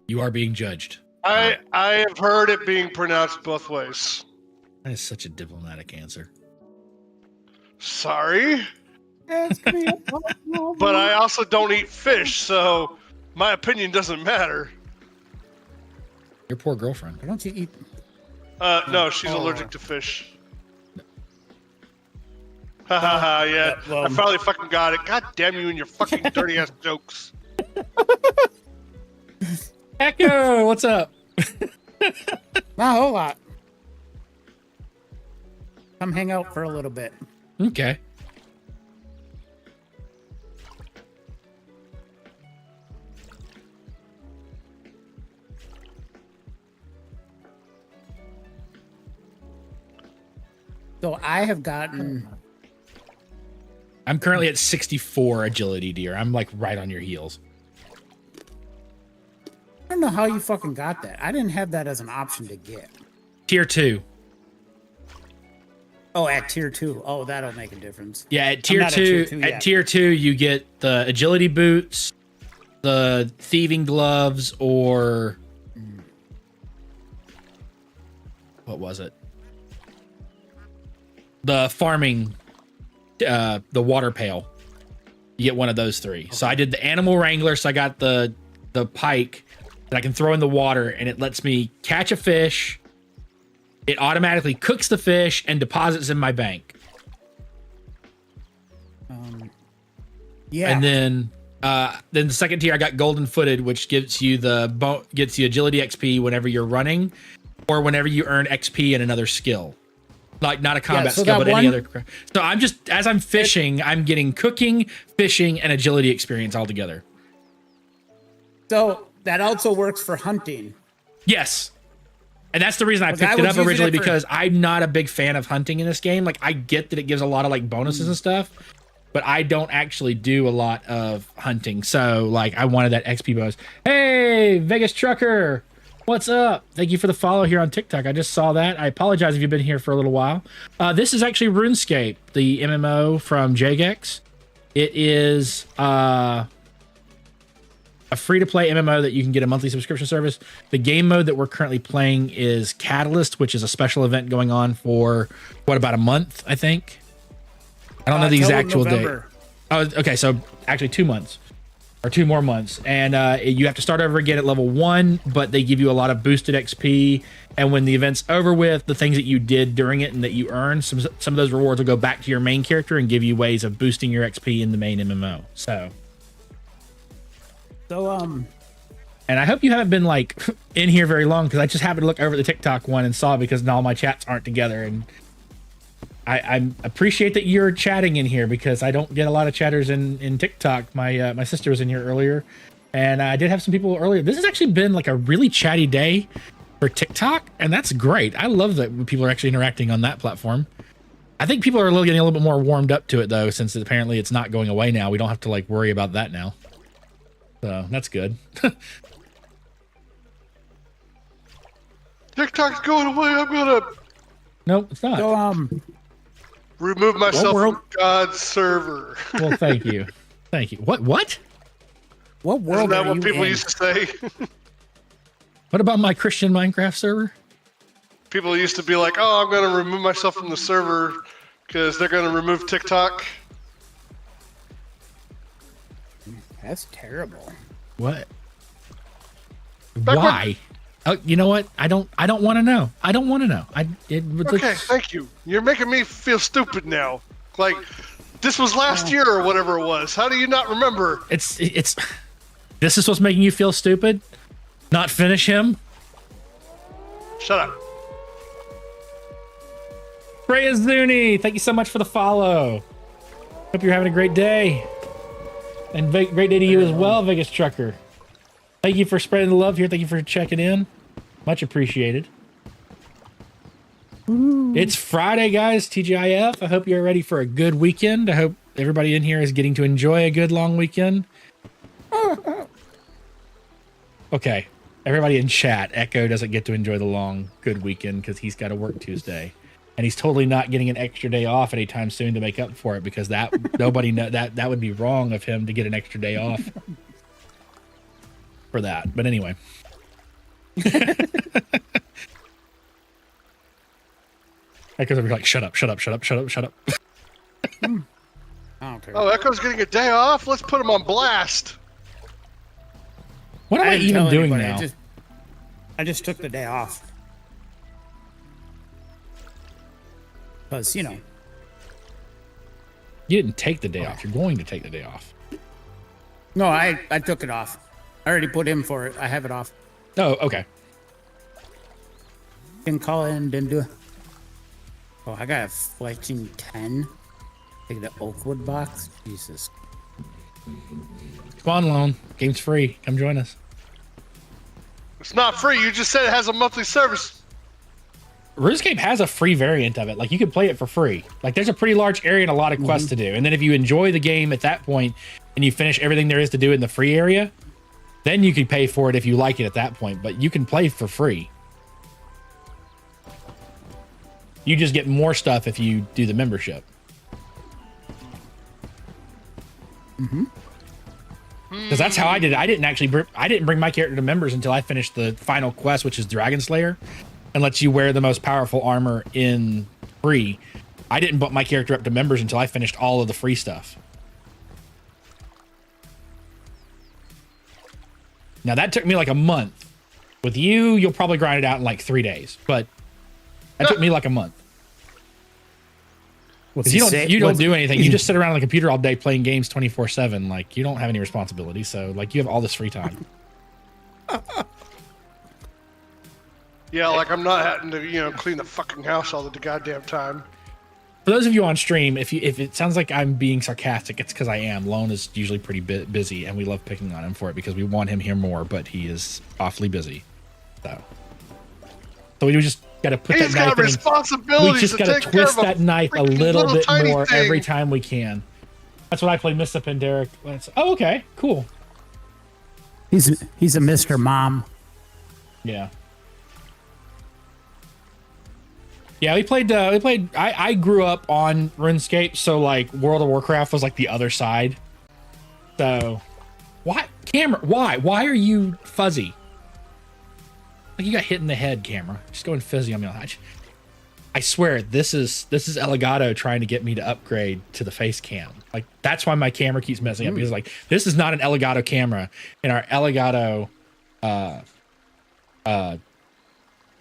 Speaker 2: You are being judged.
Speaker 6: I have heard it being pronounced both ways.
Speaker 2: That is such a diplomatic answer.
Speaker 6: Sorry,
Speaker 9: Ask me about
Speaker 6: but I also don't eat fish, so my opinion doesn't matter.
Speaker 2: Your poor girlfriend.
Speaker 9: Why don't you eat?
Speaker 6: No, she's allergic to fish. Ha ha ha, yeah. I finally fucking got it. God damn you and your fucking dirty ass jokes.
Speaker 2: Echo, what's up?
Speaker 9: Not a whole lot. Come hang out for a little bit.
Speaker 2: Okay.
Speaker 9: So I have gotten.
Speaker 2: I'm currently at 64 agility, dear. I'm like right on your heels.
Speaker 9: I don't know how you fucking got that. I didn't have that as an option to get.
Speaker 2: Tier 2.
Speaker 9: Oh, at tier 2. Oh, that'll make a difference.
Speaker 2: Yeah, at
Speaker 9: I'm
Speaker 2: tier
Speaker 9: not
Speaker 2: 2,
Speaker 9: yet.
Speaker 2: at tier 2 you get the agility boots, the thieving gloves, or what was it? The farming, the water pail. You get one of those three. Okay. So I did the animal wrangler, so I got the pike that I can throw in the water, and it lets me catch a fish. It automatically cooks the fish and deposits in my bank.
Speaker 9: Yeah.
Speaker 2: And then the second tier I got golden footed, which gives you gets you agility XP whenever you're running, or whenever you earn XP in another skill. Like not a combat skill, but any other. So I'm just, as I'm fishing, I'm getting cooking, fishing, and agility experience all together.
Speaker 9: So that also works for hunting.
Speaker 2: Yes. And that's the reason I picked it up originally, because I'm not a big fan of hunting in this game. Like, I get that it gives a lot of like bonuses and stuff, but I don't actually do a lot of hunting. So like, I wanted that XP bonus. Hey, Vegas Trucker, what's up? Thank you for the follow here on TikTok. I just saw that. I apologize if you've been here for a little while. This is actually RuneScape, the MMO from Jagex. It is a free-to-play MMO that you can get a monthly subscription service. The game mode that we're currently playing is Catalyst, which is a special event going on for about a month, I think. I don't know the actual date. Oh, okay. So actually 2 months or 2 more months. And you have to start over again at level 1, but they give you a lot of boosted XP. And when the event's over with, the things that you did during it and that you earned, some of those rewards will go back to your main character and give you ways of boosting your XP in the main MMO. So, and I hope you haven't been like in here very long, because I just happened to look over at the TikTok one and saw, because all my chats aren't together. And I appreciate that you're chatting in here, because I don't get a lot of chatters in TikTok. My sister was in here earlier, and I did have some people earlier. This has actually been like a really chatty day for TikTok, and that's great. I love that people are actually interacting on that platform. I think people are getting a little bit more warmed up to it, though, since apparently it's not going away now. We don't have to like worry about that now. So that's good.
Speaker 6: TikTok's going away. I'm gonna.
Speaker 2: Nope, it's not.
Speaker 9: So,
Speaker 6: remove myself from God's server.
Speaker 2: Well, thank you. Thank you. What?
Speaker 9: What world
Speaker 6: Isn't that
Speaker 9: are
Speaker 6: what
Speaker 9: you
Speaker 6: people
Speaker 9: in?
Speaker 6: used to say?
Speaker 2: What about my Christian Minecraft server?
Speaker 6: People used to be like, "Oh, I'm gonna remove myself from the server because they're gonna remove TikTok."
Speaker 9: That's terrible.
Speaker 2: What?
Speaker 6: Back
Speaker 2: Why? Oh, you know what? I don't want to know. I don't want to know.
Speaker 6: Okay, thank you. You're making me feel stupid now. Like, this was last year or whatever it was. How do you not remember?
Speaker 2: It's this is what's making you feel stupid? Not finish him?
Speaker 6: Shut up.
Speaker 2: Freya Zuni, thank you so much for the follow. Hope you're having a great day. And great day to you as well, Vegas Trucker. Thank you for spreading the love here. Thank you for checking in. Much appreciated. It's Friday, guys. TGIF. I hope you're ready for a good weekend. I hope everybody in here is getting to enjoy a good long weekend. Okay. Everybody in chat, Echo doesn't get to enjoy the long, good weekend because he's got to work Tuesday. And he's totally not getting an extra day off anytime soon to make up for it, because that that would be wrong of him to get an extra day off for that. But anyway. Echo's like, shut up.
Speaker 9: I don't care.
Speaker 6: Oh, Echo's getting a day off? Let's put him on blast.
Speaker 2: What am I
Speaker 9: didn't
Speaker 2: even
Speaker 9: tell
Speaker 2: doing
Speaker 9: anybody.
Speaker 2: now?
Speaker 9: I just took the day off. Because, you know.
Speaker 2: You didn't take the day off. You're going to take the day off.
Speaker 9: No, I took it off. I already put in for it. I have it off.
Speaker 2: Oh, okay.
Speaker 9: Didn't call in, didn't do it. Oh, I got a fletching 10. Take the Oakwood box. Jesus.
Speaker 2: Come on, Lone. Game's free. Come join us.
Speaker 6: It's not free. You just said it has a monthly service.
Speaker 2: RuneScape has a free variant of it. Like, you can play it for free. Like, there's a pretty large area and a lot of quests to do. And then if you enjoy the game at that point and you finish everything there is to do in the free area, then you can pay for it if you like it at that point. But you can play for free. You just get more stuff if you do the membership. Because that's how I did it. I didn't bring my character to members until I finished the final quest, which is Dragon Slayer, and lets you wear the most powerful armor in free. I didn't bump my character up to members until I finished all of the free stuff. Now that took me like a month. With you, you'll probably grind it out in like 3 days, but that took me like a month. Because you don't do anything. You just sit around on the computer all day playing games 24/7. Like, you don't have any responsibility, so like you have all this free time.
Speaker 6: Yeah, like I'm not having to, clean the fucking house all the goddamn time.
Speaker 2: For those of you on stream, if it sounds like I'm being sarcastic, it's because I am. Lone is usually pretty busy, and we love picking on him for it because we want him here more, but he is awfully busy. So we just got to put
Speaker 6: He's
Speaker 2: that
Speaker 6: got
Speaker 2: knife
Speaker 6: responsibilities.
Speaker 2: we just
Speaker 6: to
Speaker 2: got to
Speaker 6: take care
Speaker 2: twist
Speaker 6: of a
Speaker 2: that knife a
Speaker 6: freaking
Speaker 2: little bit
Speaker 6: tiny
Speaker 2: more
Speaker 6: thing.
Speaker 2: every time we can. That's what I play Miss Up and Derek. Oh, okay, cool.
Speaker 9: He's a Mr. Mom.
Speaker 2: Yeah. Yeah, we played. I grew up on RuneScape, so like World of Warcraft was like the other side. So, what? Camera, why? Why are you fuzzy? Like you got hit in the head, camera. Just going fuzzy on me. I swear, this is Elgato trying to get me to upgrade to the face cam. Like that's why my camera keeps messing up because like this is not an Elgato camera, and our Elgato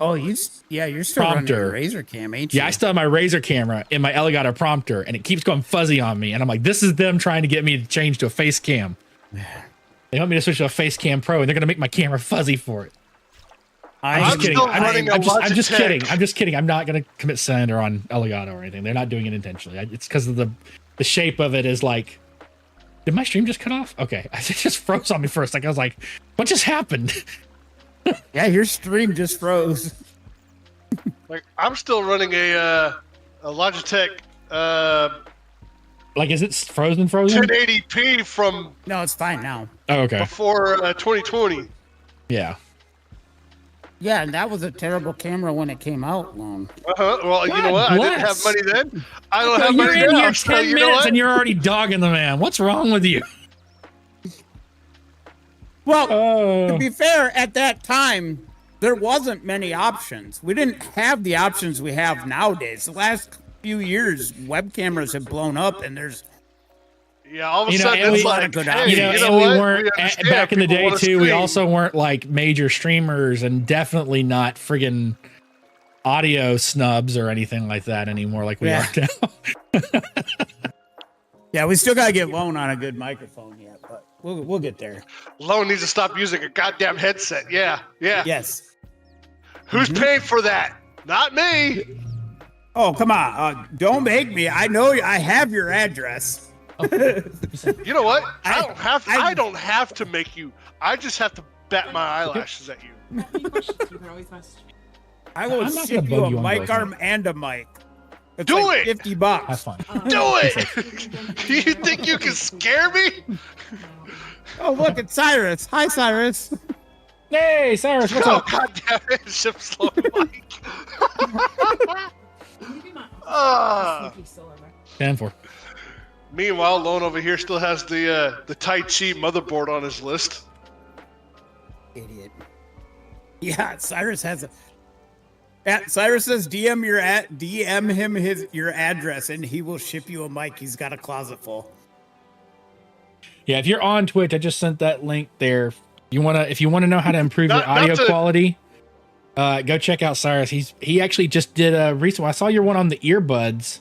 Speaker 9: you're still
Speaker 2: prompter.
Speaker 9: running your Razer cam, ain't you?
Speaker 2: Yeah, I still have my Razer camera in my Elgato prompter, and it keeps going fuzzy on me. And I'm like, this is them trying to get me to change to a face cam. They want me to switch to a face cam pro, and they're gonna make my camera fuzzy for it. I'm just kidding. I'm just kidding. I'm just kidding. I'm not gonna commit slander on Elgato or anything. They're not doing it intentionally. It's because of the shape of it is like. Did my stream just cut off? Okay, it just froze on me for a second. I was like, what just happened?
Speaker 9: Yeah, your stream just froze.
Speaker 6: Like I'm still running a Logitech
Speaker 2: Like, is it frozen?
Speaker 6: 1080p from
Speaker 9: No, it's fine now.
Speaker 2: Oh, okay.
Speaker 6: before 2020.
Speaker 2: Yeah.
Speaker 9: Yeah, and that was a terrible camera when it came out. Long.
Speaker 6: Well, you know what? I didn't have money then. I don't have
Speaker 2: You're
Speaker 6: money
Speaker 2: in
Speaker 6: now.
Speaker 2: here
Speaker 6: So
Speaker 2: 10
Speaker 6: you know
Speaker 2: minutes
Speaker 6: what?
Speaker 2: and you're already dogging the man. What's wrong with you?
Speaker 9: Well,
Speaker 2: Oh.
Speaker 9: to be fair, at that time, there wasn't many options. We didn't have the options we have nowadays. The last few years, web cameras have blown up, and there's
Speaker 6: Yeah, all of a
Speaker 2: You know,
Speaker 6: sudden
Speaker 2: and
Speaker 6: it's
Speaker 2: we-
Speaker 6: like,
Speaker 9: good
Speaker 6: hey,
Speaker 9: options.
Speaker 2: You know,
Speaker 6: you know
Speaker 2: and
Speaker 6: what?
Speaker 2: we weren't
Speaker 6: understand
Speaker 2: back in the
Speaker 6: people
Speaker 2: day
Speaker 6: wanna
Speaker 2: too. We
Speaker 6: stream.
Speaker 2: also weren't like major streamers, and definitely not friggin' audio snubs or anything like that anymore, like we
Speaker 9: Yeah.
Speaker 2: are now.
Speaker 9: yeah, we still gotta get Lone on a good microphone yet, but we'll get there.
Speaker 6: Lone needs to stop using a goddamn headset. Yeah.
Speaker 9: Yes.
Speaker 6: Who's paying for that? Not me.
Speaker 9: Oh, come on! Don't make me. I know. I have your address.
Speaker 6: You know what? I
Speaker 9: I-
Speaker 6: don't have to make you. I just have to bat my eyelashes at you.
Speaker 5: Any questions, you can always message me.
Speaker 9: I will
Speaker 2: I'm not
Speaker 9: ship
Speaker 2: gonna
Speaker 9: you
Speaker 2: bug
Speaker 9: a
Speaker 2: you on
Speaker 9: mic
Speaker 2: voice,
Speaker 9: arm and a mic. It's
Speaker 6: Do
Speaker 9: like
Speaker 6: it!
Speaker 9: $50.
Speaker 2: Have fun.
Speaker 6: Do it! You think you can scare me?
Speaker 9: Oh, look, it's Cyrus. Hi, Cyrus.
Speaker 2: Hey, Cyrus, what's
Speaker 6: Oh
Speaker 2: up?
Speaker 6: god damn it! Ship slow mic.
Speaker 5: Maybe my
Speaker 6: Ah.
Speaker 5: sneaky still over.
Speaker 2: 10-4.
Speaker 6: Meanwhile, Lone over here still has the Tai Chi motherboard on his list.
Speaker 9: Idiot. Yeah, Cyrus has a. Cyrus says DM him your address and he will ship you a mic. He's got a closet full.
Speaker 2: Yeah, if you're on Twitch, I just sent that link there. If you wanna know how to improve your
Speaker 6: Not
Speaker 2: audio
Speaker 6: to-
Speaker 2: quality, go check out Cyrus. He actually just did a recent one. I saw your one on the earbuds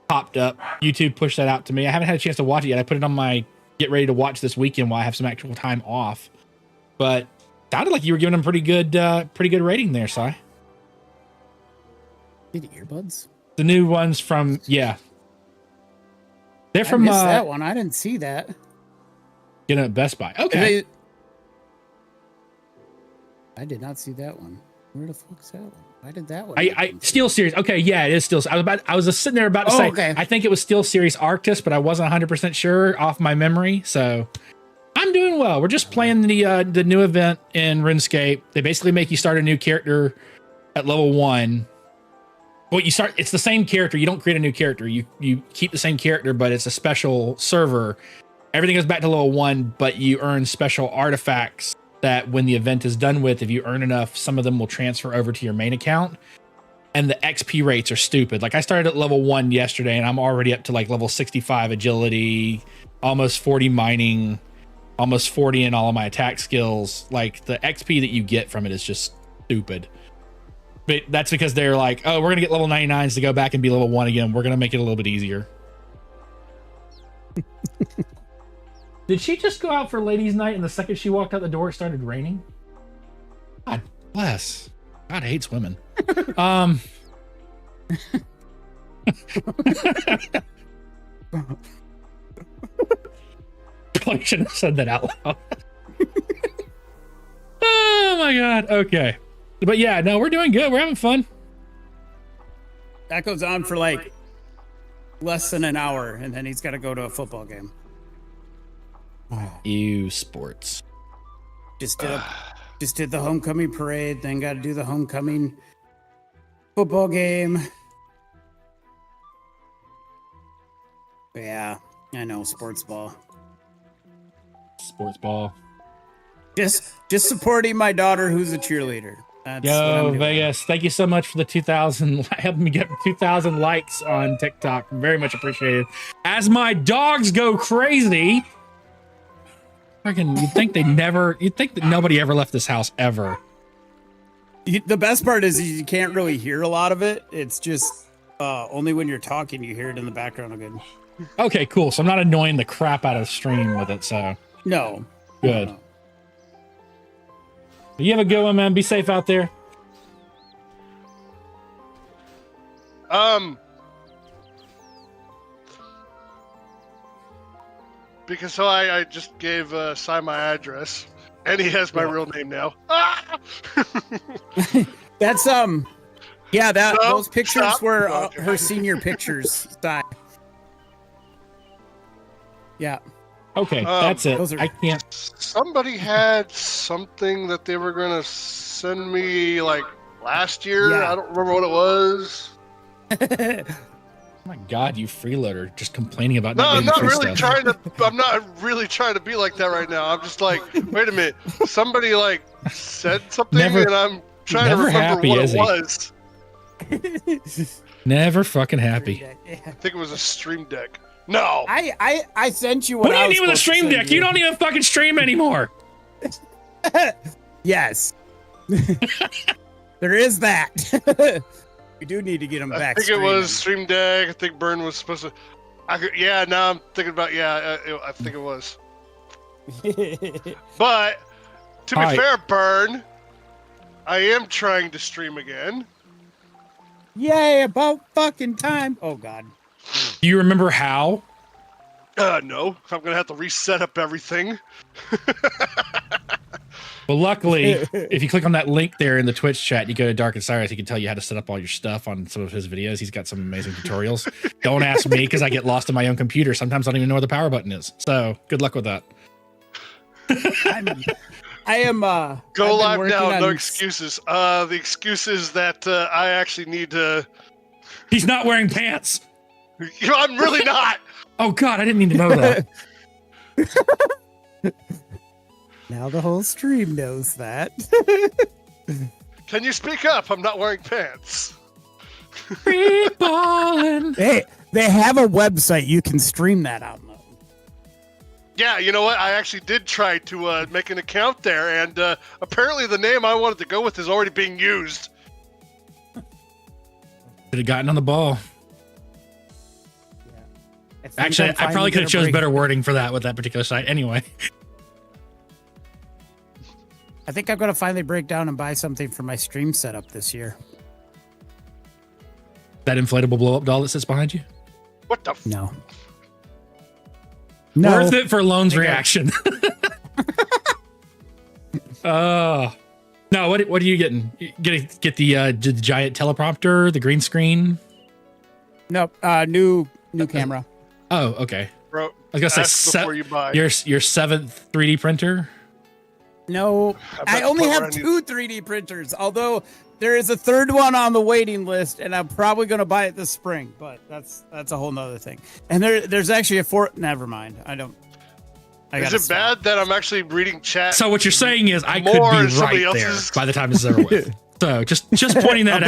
Speaker 2: popped up. YouTube pushed that out to me. I haven't had a chance to watch it yet. I put it on my get ready to watch this weekend while I have some actual time off. But sounded like you were giving him pretty good rating there, Si.
Speaker 9: Did earbuds?
Speaker 2: The new ones from They're
Speaker 9: I
Speaker 2: from
Speaker 9: missed that one. I didn't see that.
Speaker 2: Best Buy. Okay.
Speaker 9: I did not see that one. Where the fuck's that one? Why did that one?
Speaker 2: I Steel Series. Okay, yeah, it is Steel. I was just sitting there about to
Speaker 9: Oh,
Speaker 2: say.
Speaker 9: okay.
Speaker 2: I think it was Steel Series Arctis, but I wasn't 100% sure off my memory. So I'm doing well. We're just playing the new event in RuneScape. They basically make you start a new character at level 1. Well, it's the same character. You don't create a new character. You keep the same character, but it's a special server. Everything goes back to level 1, but you earn special artifacts that when the event is done with, if you earn enough, some of them will transfer over to your main account. And the XP rates are stupid. Like I started at level 1 yesterday and I'm already up to like level 65 agility, almost 40 mining, almost 40 in all of my attack skills. Like the XP that you get from it is just stupid. But that's because they're like, oh, we're going to get level 99s to go back and be level 1 again. We're going to make it a little bit easier. Did she just go out for ladies' night and the second she walked out the door, it started raining? God bless. God hates women. I shouldn't have said that out loud. Oh my God. Okay. But yeah, no, we're doing good. We're having fun.
Speaker 9: That goes on for like less than an hour, and then he's got to go to a football game.
Speaker 2: Ew, sports.
Speaker 9: Just did the homecoming parade, then got to do the homecoming football game. Yeah, I know, sports ball.
Speaker 2: Sports ball.
Speaker 9: Just supporting my daughter who's a cheerleader. That's what I'm
Speaker 2: Yo,
Speaker 9: doing.
Speaker 2: Vegas, thank you so much for the 2,000, helping me get 2,000 likes on TikTok. Very much appreciated. As my dogs go crazy, freaking, you'd think that nobody ever left this house ever.
Speaker 9: The best part is you can't really hear a lot of it. It's just only when you're talking you hear it in the background again.
Speaker 2: Okay, cool. So I'm not annoying the crap out of the stream with it, so
Speaker 9: No.
Speaker 2: good.
Speaker 9: No.
Speaker 2: You have a good one, man. Be safe out there.
Speaker 6: Because so I just gave Cy my address, and he has my real name now. Ah!
Speaker 9: That's yeah, those pictures
Speaker 6: stop.
Speaker 9: were
Speaker 6: Okay.
Speaker 9: her senior pictures. Yeah.
Speaker 2: Okay, that's it.
Speaker 9: those are-
Speaker 2: I can't.
Speaker 6: Somebody had something that they were gonna send me like last year.
Speaker 9: Yeah.
Speaker 6: I don't remember what it was.
Speaker 2: Oh my God, you freeloader, just complaining about
Speaker 6: No,
Speaker 2: not
Speaker 6: I'm
Speaker 2: getting
Speaker 6: not
Speaker 2: free
Speaker 6: really
Speaker 2: stuff.
Speaker 6: trying to. I'm not really trying to be like that right now. I'm just like, wait a minute. Somebody like said something,
Speaker 2: Never-
Speaker 6: and I'm trying to
Speaker 2: never
Speaker 6: remember
Speaker 2: happy,
Speaker 6: what
Speaker 2: is
Speaker 6: it
Speaker 2: he?
Speaker 6: was.
Speaker 2: Never fucking happy.
Speaker 6: I think it was a stream deck. No.
Speaker 9: I sent you
Speaker 2: What
Speaker 9: what
Speaker 2: do
Speaker 9: I
Speaker 2: you
Speaker 9: was
Speaker 2: need with a
Speaker 9: supposed to
Speaker 2: stream
Speaker 9: send
Speaker 2: deck? You don't even fucking stream anymore.
Speaker 9: Yes. There is that. We do need to get them
Speaker 6: I
Speaker 9: back.
Speaker 6: think it was stream deck. I think Burn was supposed to. Yeah, now I'm thinking about. Yeah, I think it was. But to be
Speaker 2: Hi.
Speaker 6: fair, Burn, I am trying to stream again.
Speaker 9: Yay, about fucking time. Oh God.
Speaker 2: Do you remember how?
Speaker 6: No, I'm gonna have to reset up everything.
Speaker 2: Well, luckily, if you click on that link there in the Twitch chat, you go to Dark and Cyrus, he can tell you how to set up all your stuff on some of his videos. He's got some amazing tutorials. Don't ask me because I get lost in my own computer. Sometimes I don't even know where the power button is. So good luck with that.
Speaker 9: I am
Speaker 6: Go
Speaker 9: I've been
Speaker 6: live
Speaker 9: working
Speaker 6: now. No
Speaker 9: on-
Speaker 6: excuses. The excuse is that I actually need to.
Speaker 2: He's not wearing pants.
Speaker 6: I'm really not.
Speaker 2: Oh God, I didn't need to know that.
Speaker 9: Now the whole stream knows that.
Speaker 6: Can you speak up? I'm not wearing pants.
Speaker 2: Free ballin'.
Speaker 9: They have a website you can stream that on though.
Speaker 6: Yeah, you know what? I actually did try to make an account there, and apparently the name I wanted to go with is already being used.
Speaker 2: Should have gotten on the ball. Actually, I probably could have chose better wording for that with that particular site. Anyway,
Speaker 9: I think I'm gonna finally break down and buy something for my stream setup this year.
Speaker 2: that inflatable blow up doll that sits behind you.
Speaker 6: What the?
Speaker 9: No.
Speaker 2: Worth it for Lone's reaction. No, what are you getting? Get the giant teleprompter, the green screen.
Speaker 9: Nope. New camera.
Speaker 2: Oh, okay.
Speaker 6: Bro,
Speaker 2: I was gonna
Speaker 6: ask
Speaker 2: say
Speaker 6: before you buy.
Speaker 2: your 7th 3D printer.
Speaker 9: No, I only have 2 3D printers, although there is a third one on the waiting list, and I'm probably going to buy it this spring, but that's a whole nother thing. And there's actually a fourth. Never mind.
Speaker 6: Is it bad that I'm actually reading chat?
Speaker 2: So what you're saying is I could
Speaker 6: More
Speaker 2: be
Speaker 6: than somebody
Speaker 2: right there
Speaker 6: else's?
Speaker 2: by the time this is over with. So just pointing that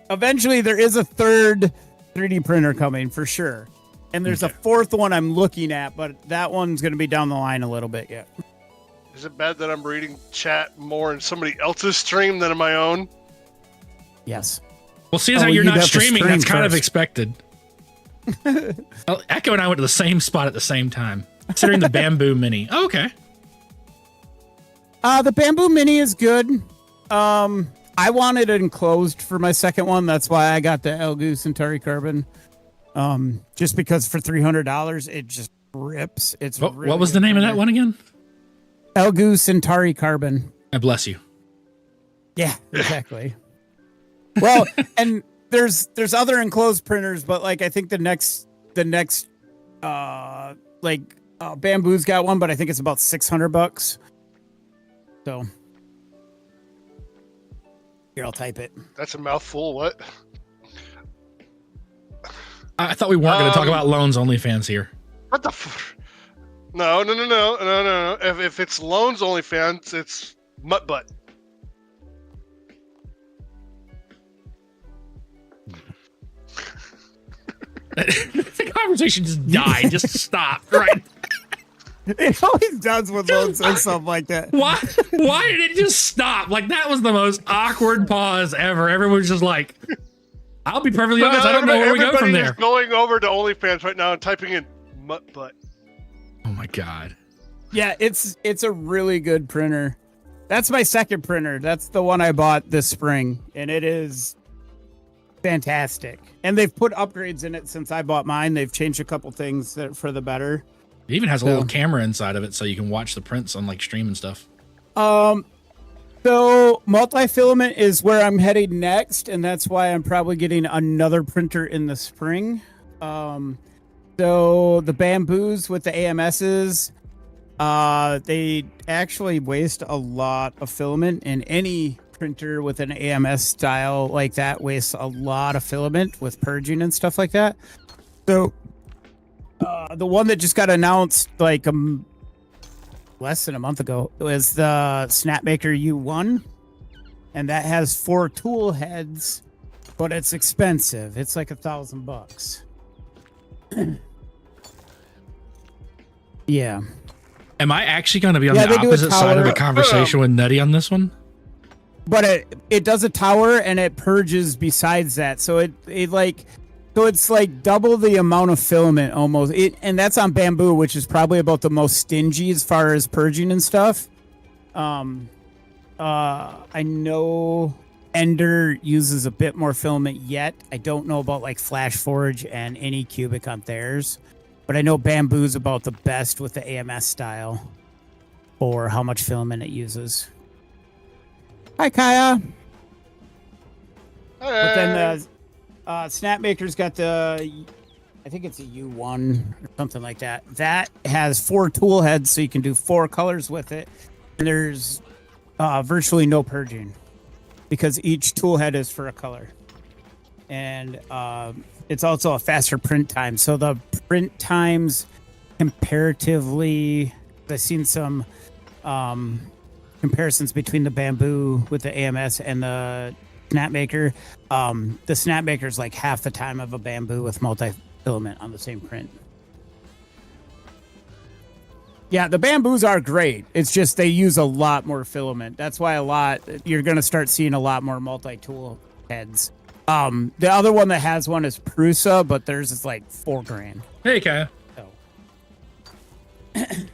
Speaker 9: Eventually, there is a third 3D printer coming for sure, and there's a fourth one I'm looking at, but that one's going to be down the line a little bit yet.
Speaker 6: Is it bad that I'm reading chat more in somebody else's stream than in my own?
Speaker 9: Yes.
Speaker 2: Well, seeing as how you're not streaming, that's kind of expected. Well, Echo and I went to the same spot at the same time, considering the Bamboo Mini. Oh, okay.
Speaker 9: The Bamboo Mini is good. I wanted it enclosed for my second one. That's why I got the Elgu Centauri Carbon. Just because for $300, it just rips. It's
Speaker 2: What was the name of that one again?
Speaker 9: Elgu Centauri Carbon.
Speaker 2: I bless you.
Speaker 9: Yeah, exactly. Well, and there's other enclosed printers, but like I think the next Bamboo's got one, but I think it's about $600. So here, I'll type it.
Speaker 6: That's a mouthful. What?
Speaker 2: I thought we weren't going to talk about Loans OnlyFans here.
Speaker 6: What the? No. If it's Loans OnlyFans, it's Mutt Butt.
Speaker 2: The conversation just died. Just stop. Right.
Speaker 9: It always does when Lone says something like that.
Speaker 2: Why did it just stop? Like, that was the most awkward pause ever. Everyone's just like, I'll be perfectly honest, I don't know where we go from there.
Speaker 6: Going over to OnlyFans right now and typing in Mutt Butt.
Speaker 2: Oh my God.
Speaker 9: Yeah, it's a really good printer. That's my second printer. That's the one I bought this spring, and it is fantastic. And they've put upgrades in it since I bought mine. They've changed a couple things for the better.
Speaker 2: It even has a little camera inside of it so you can watch the prints on like stream and stuff.
Speaker 9: So multi-filament is where I'm heading next, and that's why I'm probably getting another printer in the spring. So the bamboos with the AMSs, they actually waste a lot of filament, and any printer with an AMS style like that wastes a lot of filament with purging and stuff like that. So the one that just got announced like less than a month ago was the Snapmaker U1, and that has 4 tool heads, but it's expensive. It's like $1,000. Yeah.
Speaker 2: Am I actually going to be on the opposite side of the conversation with Nutty on this one?
Speaker 9: But it does a tower and it purges besides that, so it's like double the amount of filament almost. And that's on bamboo, which is probably about the most stingy as far as purging and stuff. I know Ender uses a bit more filament yet. I don't know about like Flash Forge and any Cubic on theirs, but I know bamboo's about the best with the AMS style for how much filament it uses. Hi, Kaya. But then Snapmaker's got the, I think it's a U1 or something like that. That has 4 tool heads, so you can do 4 colors with it. And there's virtually no purging because each tool head is for a color. And it's also a faster print time. So the print times comparatively, I've seen some comparisons between the bamboo with the AMS and the Snapmaker. The Snapmaker is like half the time of a bamboo with multi-filament on the same print. Yeah, the bamboos are great. It's just they use a lot more filament. That's why you're going to start seeing a lot more multi-tool heads. The other one that has one is Prusa, but theirs is like $4,000.
Speaker 2: Hey, Kaya.
Speaker 9: So.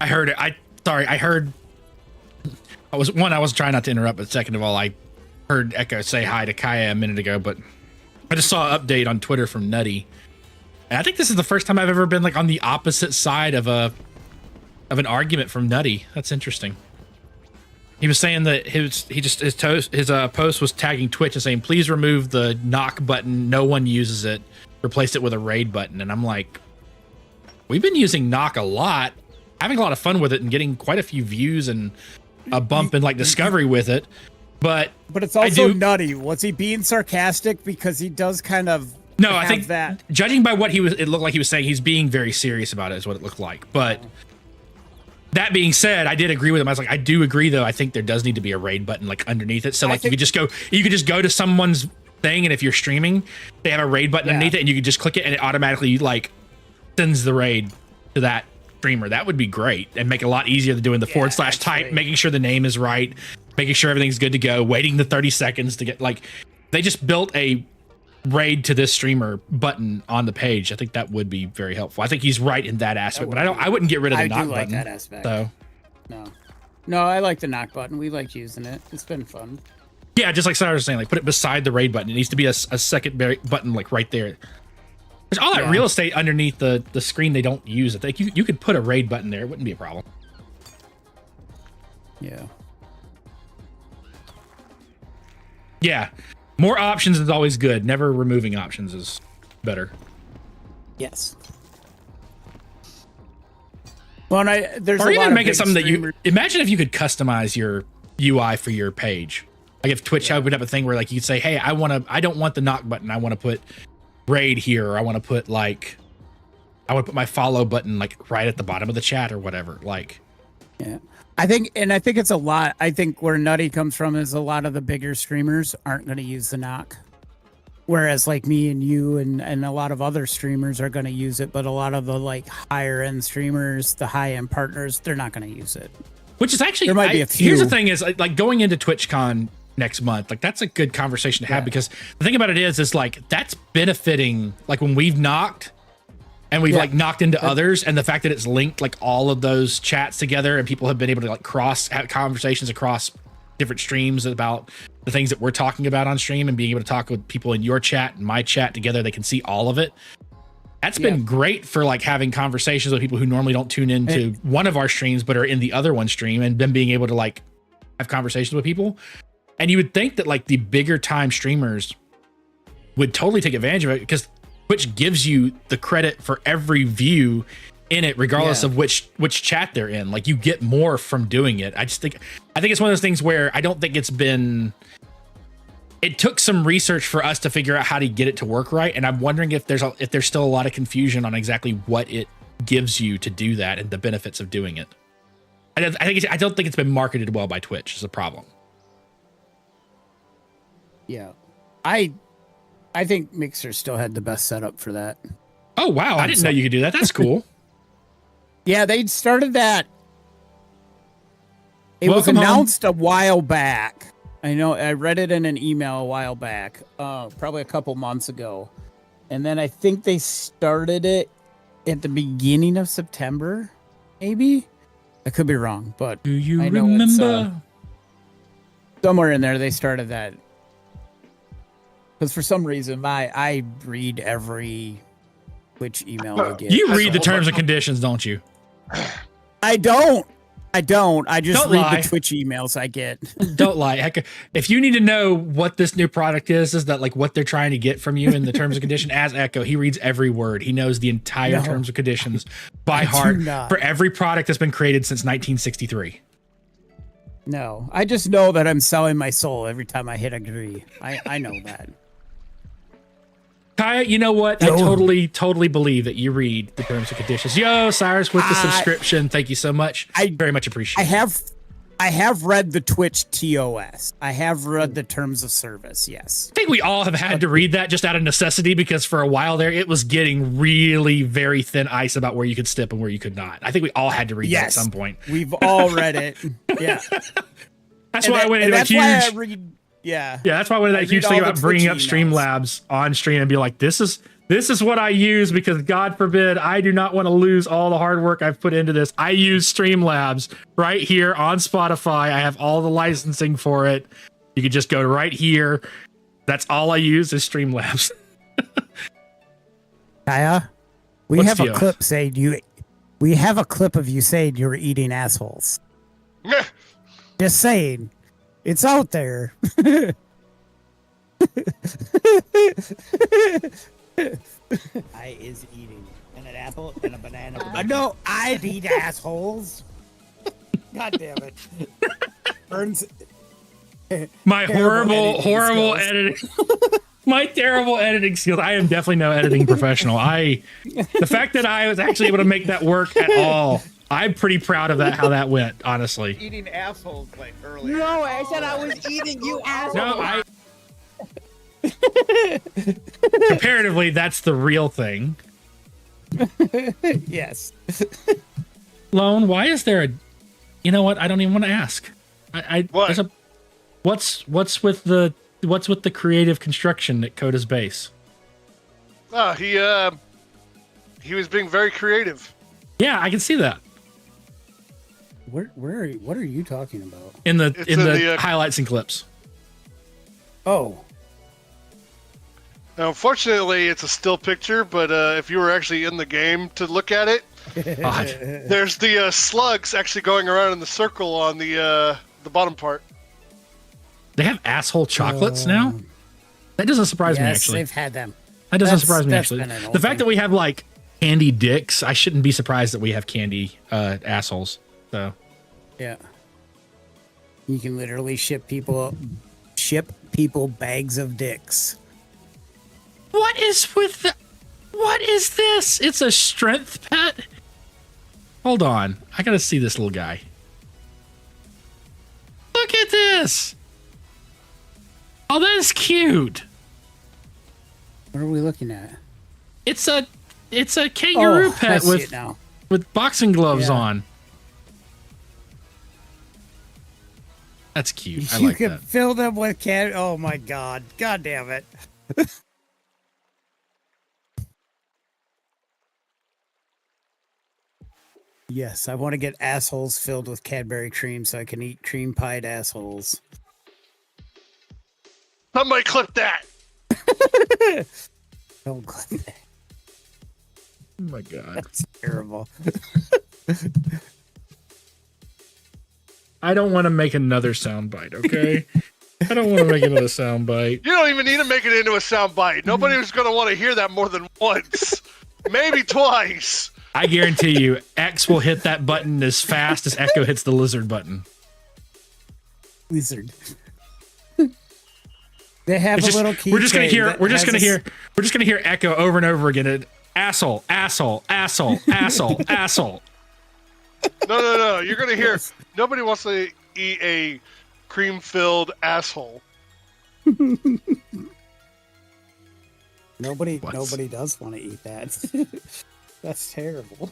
Speaker 2: I heard it. I heard. I was trying not to interrupt, but second of all, I heard Echo say hi to Kaya a minute ago, but I just saw an update on Twitter from Nutty. And I think this is the first time I've ever been like on the opposite side of an argument from Nutty. That's interesting. He was saying that his post was tagging Twitch and saying, please remove the knock button. No one uses it. Replace it with a raid button. And I'm like, we've been using knock a lot, having a lot of fun with it and getting quite a few views and a bump in like discovery with it. But
Speaker 9: it's also Nutty. Was he being sarcastic? Because he does kind of.
Speaker 2: No, I think that judging by what it looked like he was saying, he's being very serious about it is what it looked like. But that being said, I did agree with him. I was like, I do agree though. I think there does need to be a raid button like underneath it. So like you could just go to someone's thing, and if you're streaming, they have a raid button underneath it, and you could just click it and it automatically like sends the raid to that streamer. That would be great and make it a lot easier than doing the / type, making sure the name is right, making sure everything's good to go, waiting the 30 seconds to get like they just built a raid to this streamer button on the page. I think that would be very helpful. I think he's right in that aspect, but I wouldn't get rid of the knock button.
Speaker 9: That aspect.
Speaker 2: So
Speaker 9: no, I like the knock button. We like using it. It's been fun.
Speaker 2: Yeah, just like Sarah was saying, like put it beside the raid button. It needs to be a second button like right there. There's all that real estate underneath the screen they don't use. I think you could put a raid button there. It wouldn't be a problem. Yeah. More options is always good. Never removing options is better.
Speaker 9: Yes. Well, there's
Speaker 2: or
Speaker 9: a
Speaker 2: even
Speaker 9: lot
Speaker 2: make
Speaker 9: of
Speaker 2: it something
Speaker 9: streamers.
Speaker 2: that you imagine if you could customize your UI for your page. Like if Twitch opened up a thing where like you could say, hey, I don't want the knock button. I want to put raid here, or I want to put like I would put my follow button like right at the bottom of the chat or whatever. Like,
Speaker 9: Yeah. I think it's a lot. I think where Nutty comes from is a lot of the bigger streamers aren't going to use the knock. Whereas like me and you and a lot of other streamers are going to use it, but a lot of the like higher end streamers, the high end partners, they're not going to use it.
Speaker 2: which is actually,
Speaker 9: There might be a
Speaker 2: here's the
Speaker 9: few.
Speaker 2: thing is like going into TwitchCon next month, like that's a good conversation to have because the thing about it is like that's benefiting like when we've knocked and we've like knocked into others, and the fact that it's linked like all of those chats together and people have been able to like have conversations across different streams about the things that we're talking about on stream and being able to talk with people in your chat and my chat together. They can see all of it. That's been great for like having conversations with people who normally don't tune into one of our streams, but are in the other one stream, and then being able to like have conversations with people. And you would think that like the bigger time streamers would totally take advantage of it because Twitch gives you the credit for every view in it, regardless of which chat they're in. Like you get more from doing it. I think it's one of those things where I don't think it took some research for us to figure out how to get it to work right. And I'm wondering if there's still a lot of confusion on exactly what it gives you to do that and the benefits of doing it. I don't think it's been marketed well by Twitch is a problem.
Speaker 9: Yeah. I think Mixer still had the best setup for that.
Speaker 2: Oh, wow. I didn't know you could do that. That's cool.
Speaker 9: Yeah, they started that. It was
Speaker 2: Welcome home.
Speaker 9: announced a while back. I know I read it in an email a while back, probably a couple months ago. And then I think they started it at the beginning of September, maybe? I could be wrong, but
Speaker 2: Do you
Speaker 9: I know it's,
Speaker 2: remember?
Speaker 9: somewhere in there they started that. Because for some reason, I read every Twitch email I get.
Speaker 2: You read the terms and conditions, don't you?
Speaker 9: I don't. I just
Speaker 2: Don't
Speaker 9: read
Speaker 2: lie.
Speaker 9: the Twitch emails I get.
Speaker 2: Don't lie. Heck, if you need to know what this new product is that like what they're trying to get from you in the terms and conditions, as Echo, he reads every word. He knows the entire terms and conditions by heart for every product that's been created since 1963.
Speaker 9: No, I just know that I'm selling my soul every time I hit agree. I know that.
Speaker 2: Kaya, you know what? I totally believe that you read the terms and conditions. Yo, Cyrus with the subscription. Thank you so much. I very much appreciate it.
Speaker 9: I have read the Twitch TOS. I have read the terms of service. Yes.
Speaker 2: I think we all have had to read that just out of necessity because for a while there, it was getting really very thin ice about where you could step and where you could not. I think we all had to read that at some point.
Speaker 9: We've all read it. Yeah.
Speaker 2: That's why I went into a huge...
Speaker 9: Yeah,
Speaker 2: that's why I went into that huge thing about bringing up Streamlabs on stream and be like, this is what I use because God forbid I do not want to lose all the hard work I've put into this. I use Streamlabs right here on Spotify. I have all the licensing for it. You could just go right here. That's all I use is Streamlabs.
Speaker 9: Kaya, we have a clip saying we have a clip of you saying you're eating assholes. Just saying. It's out there. I is eating an apple and a banana. No, I eat assholes. God damn it. Burns.
Speaker 2: My horrible editing. My terrible editing skills. I am definitely no editing professional. The fact that I was actually able to make that work at all, I'm pretty proud of that, how that went, honestly.
Speaker 10: Eating assholes like earlier.
Speaker 7: No, I said I was eating you asshole.
Speaker 2: No, comparatively, that's the real thing.
Speaker 9: Yes.
Speaker 2: Lone, why is there a... You know what? I don't even want to ask.
Speaker 6: What?
Speaker 2: What's with the creative construction at Coda's base?
Speaker 6: Oh, he was being very creative.
Speaker 2: Yeah, I can see that.
Speaker 9: What are you talking about?
Speaker 2: In the highlights and clips.
Speaker 9: Oh.
Speaker 6: Now, unfortunately, it's a still picture, but if you were actually in the game to look at it, there's the slugs actually going around in the circle on the bottom part.
Speaker 2: They have asshole chocolates now? That doesn't surprise me, actually.
Speaker 9: Yes, they've had them.
Speaker 2: That doesn't surprise me, actually. The fact that we have, like, candy dicks, I shouldn't be surprised that we have candy assholes. So.
Speaker 9: Yeah. You can literally ship people bags of dicks.
Speaker 2: What is with What is this? It's a strength pet? Hold on. I gotta see this little guy. Look at this. Oh, that is cute.
Speaker 9: What are we looking at?
Speaker 2: It's a kangaroo
Speaker 9: I
Speaker 2: pet
Speaker 9: see it now.
Speaker 2: with boxing gloves
Speaker 9: Yeah.
Speaker 2: on. That's cute. I
Speaker 9: You
Speaker 2: like
Speaker 9: can
Speaker 2: that.
Speaker 9: fill them with cat. Oh my god. God damn it. Yes, I want to get assholes filled with Cadbury cream so I can eat cream pied assholes.
Speaker 6: Somebody clip that.
Speaker 9: Don't click that.
Speaker 2: Oh my god.
Speaker 9: That's terrible.
Speaker 2: I don't want to make another soundbite, okay? I don't want to make another soundbite.
Speaker 6: You don't even need to make it into a soundbite. Nobody was going to want to hear that more than once. Maybe twice.
Speaker 2: I guarantee you, X will hit that button as fast as Echo hits the lizard button.
Speaker 9: Lizard. They have
Speaker 2: It's
Speaker 9: a
Speaker 2: just-
Speaker 9: little key.
Speaker 2: we're just gonna hear Echo over and over again. Asshole, asshole, asshole, asshole, asshole.
Speaker 6: No. You're going to hear, nobody wants to eat a cream-filled asshole.
Speaker 9: Nobody
Speaker 2: What?
Speaker 9: does want to eat that. That's terrible.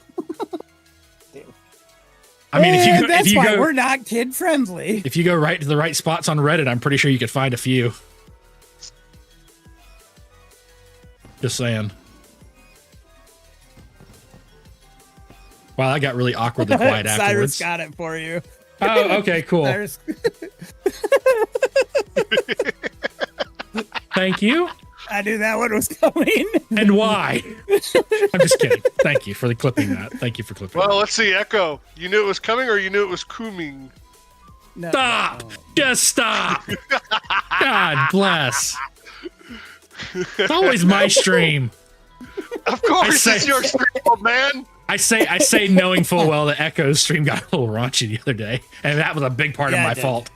Speaker 2: I mean,
Speaker 9: That's why we're not kid friendly.
Speaker 2: if you go right to the right spots on Reddit, I'm pretty sure you could find a few. Just saying. Wow, that got really awkwardly quiet
Speaker 9: Cyrus
Speaker 2: afterwards.
Speaker 9: got it for you.
Speaker 2: Oh, okay, cool.
Speaker 9: Cyrus.
Speaker 2: Thank you.
Speaker 9: I knew that one was coming.
Speaker 2: And why? I'm just kidding. Thank you for clipping that. Thank you for clipping
Speaker 6: Well,
Speaker 2: that.
Speaker 6: let's see, Echo. You knew it was coming or you knew it was coming?
Speaker 9: No,
Speaker 2: Stop!
Speaker 9: no.
Speaker 2: Just stop! God bless. It's always my stream.
Speaker 6: Of course,
Speaker 2: say-
Speaker 6: it's your stream, old man.
Speaker 2: I say knowing full well that Echo's stream got a little raunchy the other day, and that was a big part of
Speaker 9: Yeah,
Speaker 2: my
Speaker 9: it did.
Speaker 2: fault.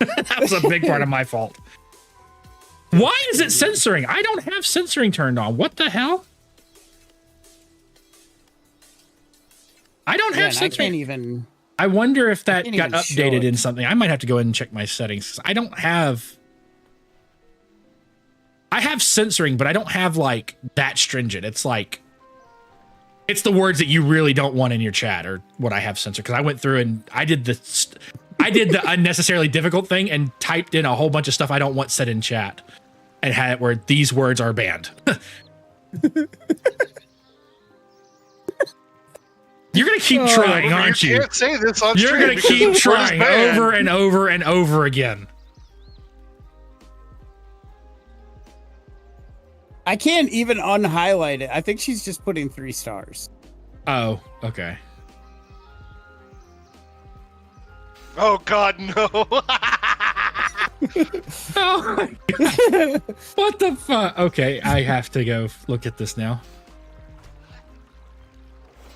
Speaker 2: That was a big part of my fault. Why is it censoring? I don't have censoring turned on. What the hell? I don't
Speaker 9: Yeah,
Speaker 2: have
Speaker 9: and I
Speaker 2: censoring.
Speaker 9: can't even.
Speaker 2: I wonder if that
Speaker 9: Can't
Speaker 2: got
Speaker 9: even show
Speaker 2: updated
Speaker 9: it.
Speaker 2: in something. I might have to go in and check my settings. I don't have. I have censoring, but I don't have like that stringent. It's like. It's the words that you really don't want in your chat or what I have censored. Because I went through and I did the unnecessarily difficult thing and typed in a whole bunch of stuff I don't want said in chat. And had it where these words are banned. You're gonna keep trying, aren't you?
Speaker 6: You can't say this on
Speaker 2: You're
Speaker 6: stream
Speaker 2: gonna
Speaker 6: because
Speaker 2: keep
Speaker 6: the word is
Speaker 2: trying
Speaker 6: banned.
Speaker 2: over and over and over again.
Speaker 9: I can't even unhighlight it. I think she's just putting 3 stars.
Speaker 2: Oh, okay.
Speaker 6: Oh, God, no.
Speaker 2: Oh my god. What the fuck? Okay, I have to go look at this now.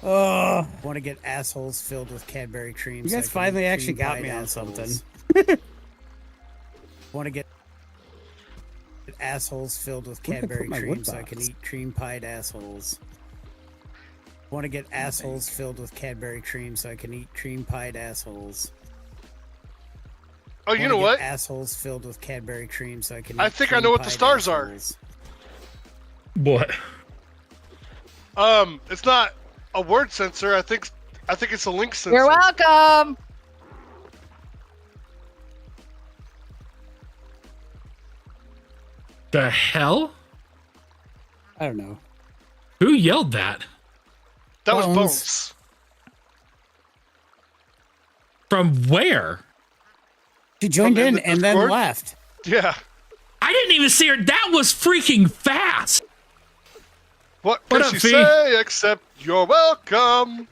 Speaker 9: Oh, want to get assholes filled with Cadbury cream. You guys finally actually got me on something. Want to get assholes filled with Cadbury cream so I can eat cream pied assholes. Want to get assholes filled with Cadbury cream so I can eat cream pied assholes.
Speaker 6: Oh, you
Speaker 9: Wanna
Speaker 6: know
Speaker 9: get
Speaker 6: what?
Speaker 9: Assholes filled with Cadbury cream so I can.
Speaker 6: I
Speaker 9: eat
Speaker 6: think I know what the
Speaker 9: cream-pied
Speaker 6: stars are.
Speaker 9: assholes.
Speaker 2: What?
Speaker 6: It's not a word censor. I think it's a link censor.
Speaker 7: You're welcome.
Speaker 2: The hell?
Speaker 9: I don't know.
Speaker 2: Who yelled that?
Speaker 6: That was
Speaker 9: Bones.
Speaker 6: Bones.
Speaker 2: From where?
Speaker 9: She joined
Speaker 6: From
Speaker 9: in
Speaker 6: the
Speaker 9: and then
Speaker 6: Discord?
Speaker 9: left.
Speaker 6: Yeah.
Speaker 2: I didn't even see her. That was freaking fast.
Speaker 6: What
Speaker 2: What
Speaker 6: can
Speaker 2: up,
Speaker 6: she
Speaker 2: Fee?
Speaker 6: say except you're welcome?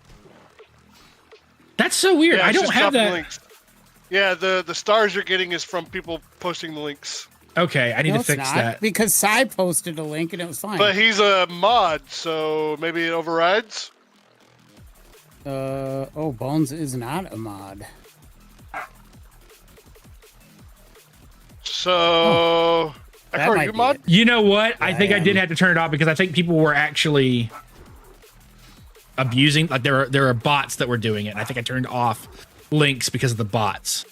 Speaker 2: That's so weird.
Speaker 6: Yeah,
Speaker 2: I
Speaker 6: it's
Speaker 2: don't
Speaker 6: just
Speaker 2: have
Speaker 6: copying
Speaker 2: that.
Speaker 6: links. Yeah, the stars you're getting is from people posting the links.
Speaker 2: Okay, I need
Speaker 9: No,
Speaker 2: to
Speaker 9: it's
Speaker 2: fix
Speaker 9: not,
Speaker 2: that.
Speaker 9: because Cy posted a link and it was fine.
Speaker 6: But he's a mod, so maybe it overrides.
Speaker 9: Oh, Bones is not a mod.
Speaker 6: So
Speaker 9: That
Speaker 6: Echo,
Speaker 9: might
Speaker 6: you
Speaker 9: be
Speaker 6: mod?
Speaker 9: it.
Speaker 2: You know what? I
Speaker 9: Yeah,
Speaker 2: think
Speaker 9: I
Speaker 2: I did
Speaker 9: am.
Speaker 2: have to turn it off because I think people were actually abusing. Like there are bots that were doing it. And I think I turned off links because of the bots.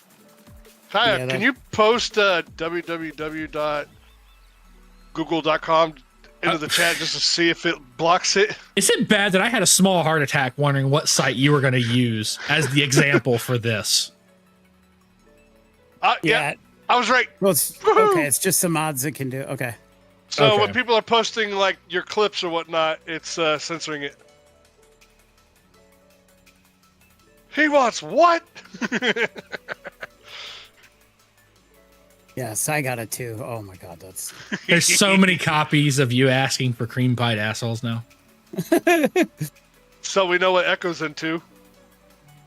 Speaker 6: Kaya,
Speaker 9: Yeah,
Speaker 6: can
Speaker 9: that-
Speaker 6: you post www.google.com into the chat just to see if it blocks it?
Speaker 2: Is it bad that I had a small heart attack wondering what site you were going to use as the example for this?
Speaker 6: Yeah, I was right.
Speaker 9: Well, it's, okay, it's just some mods that can do. Okay.
Speaker 6: So
Speaker 2: Okay.
Speaker 6: when people are posting like your clips or whatnot, it's censoring it. He wants what?
Speaker 9: Yes, I got it too. Oh my god, that's
Speaker 2: There's so many copies of you asking for cream pied assholes now.
Speaker 6: So we know what Echo's into.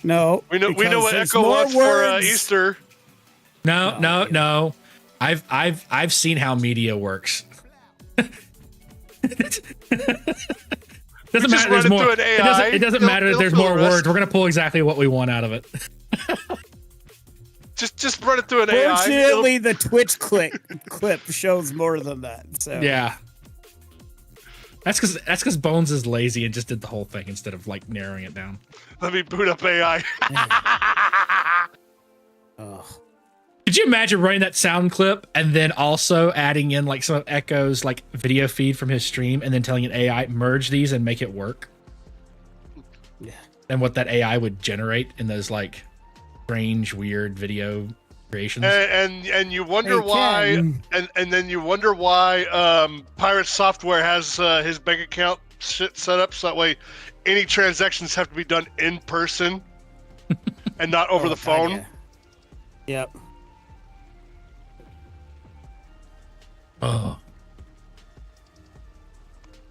Speaker 9: no.
Speaker 6: We know
Speaker 9: because
Speaker 6: what
Speaker 9: there's
Speaker 6: Echo
Speaker 9: more
Speaker 6: wants for
Speaker 9: words.
Speaker 6: Easter.
Speaker 2: No. I've seen how media works. Doesn't
Speaker 6: Just
Speaker 2: matter.
Speaker 6: run
Speaker 2: There's
Speaker 6: it
Speaker 2: more.
Speaker 6: through an AI.
Speaker 2: It doesn't
Speaker 6: It'll-
Speaker 2: matter.
Speaker 6: it'll
Speaker 2: There's
Speaker 6: fill
Speaker 2: more
Speaker 6: the rest.
Speaker 2: words. We're gonna pull exactly what we want out of it.
Speaker 6: Just run it through an AI.
Speaker 9: Fortunately, the Twitch clip shows more than that. So
Speaker 2: Yeah. That's because Bones is lazy and just did the whole thing instead of like narrowing it down.
Speaker 6: Let me boot up AI.
Speaker 9: Ugh.
Speaker 2: Could you imagine running that sound clip and then also adding in like some of Echo's like video feed from his stream and then telling an AI merge these and make it work?
Speaker 9: Yeah.
Speaker 2: And what that AI would generate in those like strange, weird video creations.
Speaker 6: And you wonder
Speaker 9: Hey,
Speaker 6: why,
Speaker 9: Ken.
Speaker 6: and then you wonder why Pirate Software has his bank account shit set up so that way any transactions have to be done in person and not over
Speaker 9: Oh,
Speaker 6: the
Speaker 9: God,
Speaker 6: phone.
Speaker 9: yeah. Yep.
Speaker 2: Oh,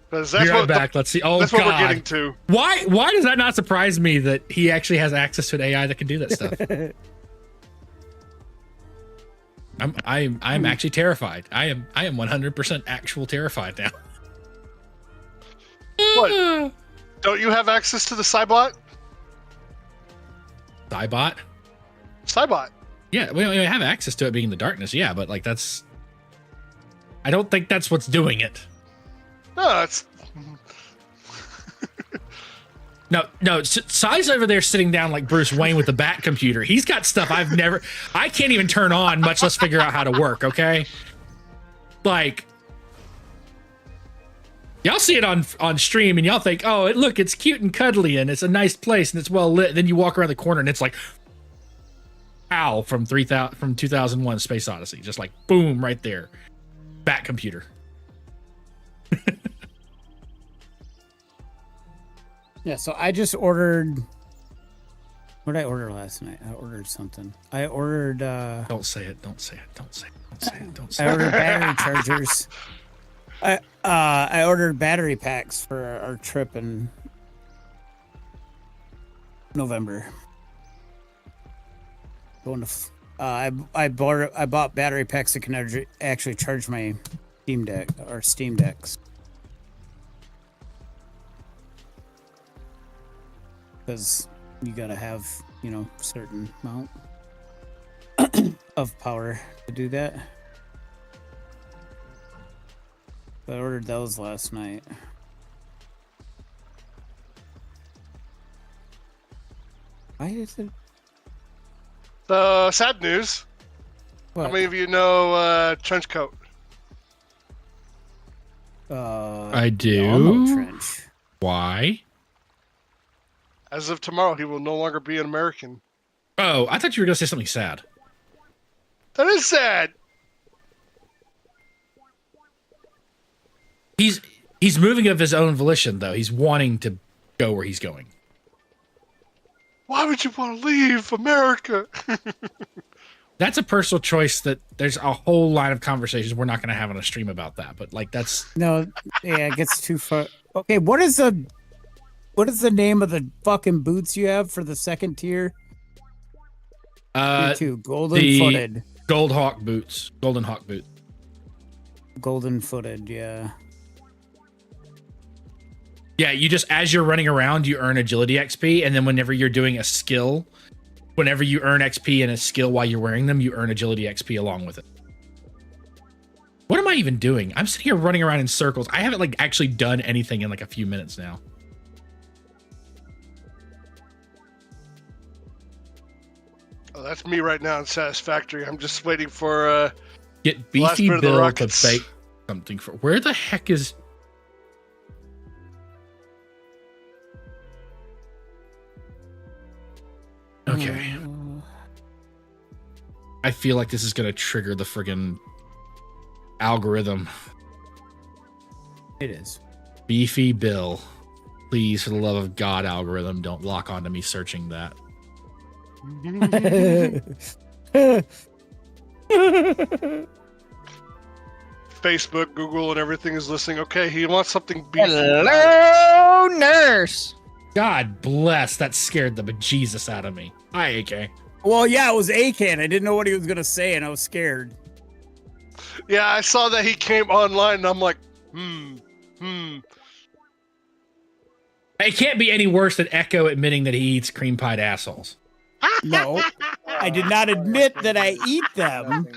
Speaker 6: Because
Speaker 2: be
Speaker 6: that's
Speaker 2: right
Speaker 6: what
Speaker 2: back. Let's see. Oh
Speaker 6: that's
Speaker 2: God,
Speaker 6: what we're getting to.
Speaker 2: why does that not surprise me that he actually has access to an AI that can do that stuff? I'm actually terrified. I am 100% actual terrified now.
Speaker 6: What? Don't you have access to the Cybot?
Speaker 2: Cybot?
Speaker 6: Cybot.
Speaker 2: Yeah, we have access to it being in the darkness. Yeah, but like that's. I don't think that's what's doing it.
Speaker 6: No, it's
Speaker 2: No. Sai's over there sitting down like Bruce Wayne with the Bat computer. He's got stuff I can't even turn on, much less figure out how to work. Okay, like y'all see it on stream and y'all think, oh, look, it's cute and cuddly and it's a nice place and it's well lit. Then you walk around the corner and it's like, ow, from 2001: Space Odyssey, just like boom right there, Bat computer.
Speaker 9: Yeah, so I just ordered. What did I order last night? I ordered something. I ordered.
Speaker 2: Don't say it. Don't say it. Don't say it. Don't say it. Don't
Speaker 9: I
Speaker 2: say it.
Speaker 9: ordered battery chargers. I ordered battery packs for our trip in November. Going to. I bought battery packs that can actually charge my Steam Deck or Steam Decks. Because you gotta have, certain amount of power to do that. I ordered those last night. Why is it?
Speaker 6: sad news.
Speaker 9: What?
Speaker 6: How many of you know Trenchcoat?
Speaker 2: I
Speaker 9: we all know
Speaker 2: do.
Speaker 9: Trench.
Speaker 2: Why?
Speaker 6: As of tomorrow, he will no longer be an American.
Speaker 2: Oh, I thought you were gonna say something sad.
Speaker 6: That is sad.
Speaker 2: He's moving of his own volition, though. He's wanting to go where he's going.
Speaker 6: Why would you want to leave America?
Speaker 2: That's a personal choice that there's a whole line of conversations we're not going to have on a stream about that. But like that's
Speaker 9: No, yeah, it gets too far. Okay, what is the name of the fucking boots you have for the second tier? Tier 2, golden footed.
Speaker 2: Golden Hawk boots.
Speaker 9: Golden footed, yeah.
Speaker 2: Yeah, you just as you're running around, you earn agility XP, and then whenever you're doing a skill, whenever you earn XP in a skill while you're wearing them, you earn agility XP along with it. What am I even doing? I'm sitting here running around in circles. I haven't like actually done anything in like a few minutes now.
Speaker 6: Oh, that's me right now in Satisfactory. I'm just waiting for
Speaker 2: Get
Speaker 6: last
Speaker 2: Beefy
Speaker 6: bit of the
Speaker 2: Bill to
Speaker 6: rockets.
Speaker 2: bake something for. Where the heck is? Okay. I feel like this is gonna trigger the friggin' algorithm.
Speaker 9: It is.
Speaker 2: Beefy Bill. Please, for the love of God, algorithm, don't lock onto me searching that.
Speaker 6: Facebook, Google, and everything is listening. Okay, he wants something beefy.
Speaker 11: Hello, nurse.
Speaker 2: God bless. That scared the bejesus out of me. Hi, AK.
Speaker 9: Well, yeah, it was Akan. I didn't know what he was gonna say, and I was scared.
Speaker 6: Yeah, I saw that he came online, and I'm like,
Speaker 2: It can't be any worse than Echo admitting that he eats cream pied assholes.
Speaker 9: No, I did not admit that I eat them.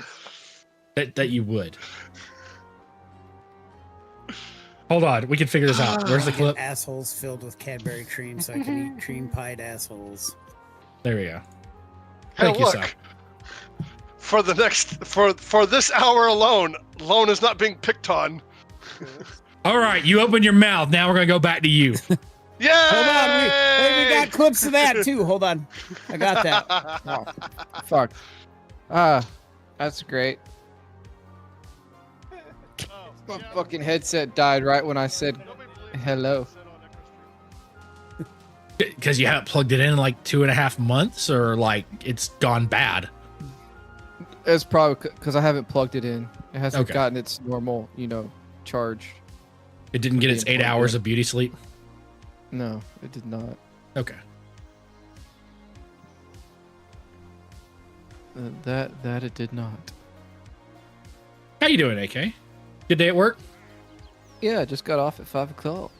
Speaker 2: That you would. Hold on, we can figure this out. Where's the clip?
Speaker 9: Assholes filled with Cadbury cream, so I can eat cream pied assholes.
Speaker 2: There we go.
Speaker 6: hey,
Speaker 2: Thank you,
Speaker 6: look.
Speaker 2: sir.
Speaker 6: For the next, for this hour alone, Lone is not being picked on.
Speaker 2: All right, you open your mouth. Now we're gonna go back to you.
Speaker 6: Yeah.
Speaker 9: Hold on, we got clips of that too. Hold on, I got that.
Speaker 11: Oh, fuck. That's great. My fucking headset died right when I said hello.
Speaker 2: Because you haven't plugged it in like 2.5 months, or like it's gone bad.
Speaker 11: It's probably because I haven't plugged it in. It hasn't
Speaker 2: Okay.
Speaker 11: gotten its normal, charge.
Speaker 2: It didn't get its 8 hours of beauty sleep.
Speaker 11: No, it did not.
Speaker 2: Okay.
Speaker 11: That it did not.
Speaker 2: How you doing, AK? Good day at work?
Speaker 11: Yeah, I just got off at 5 o'clock.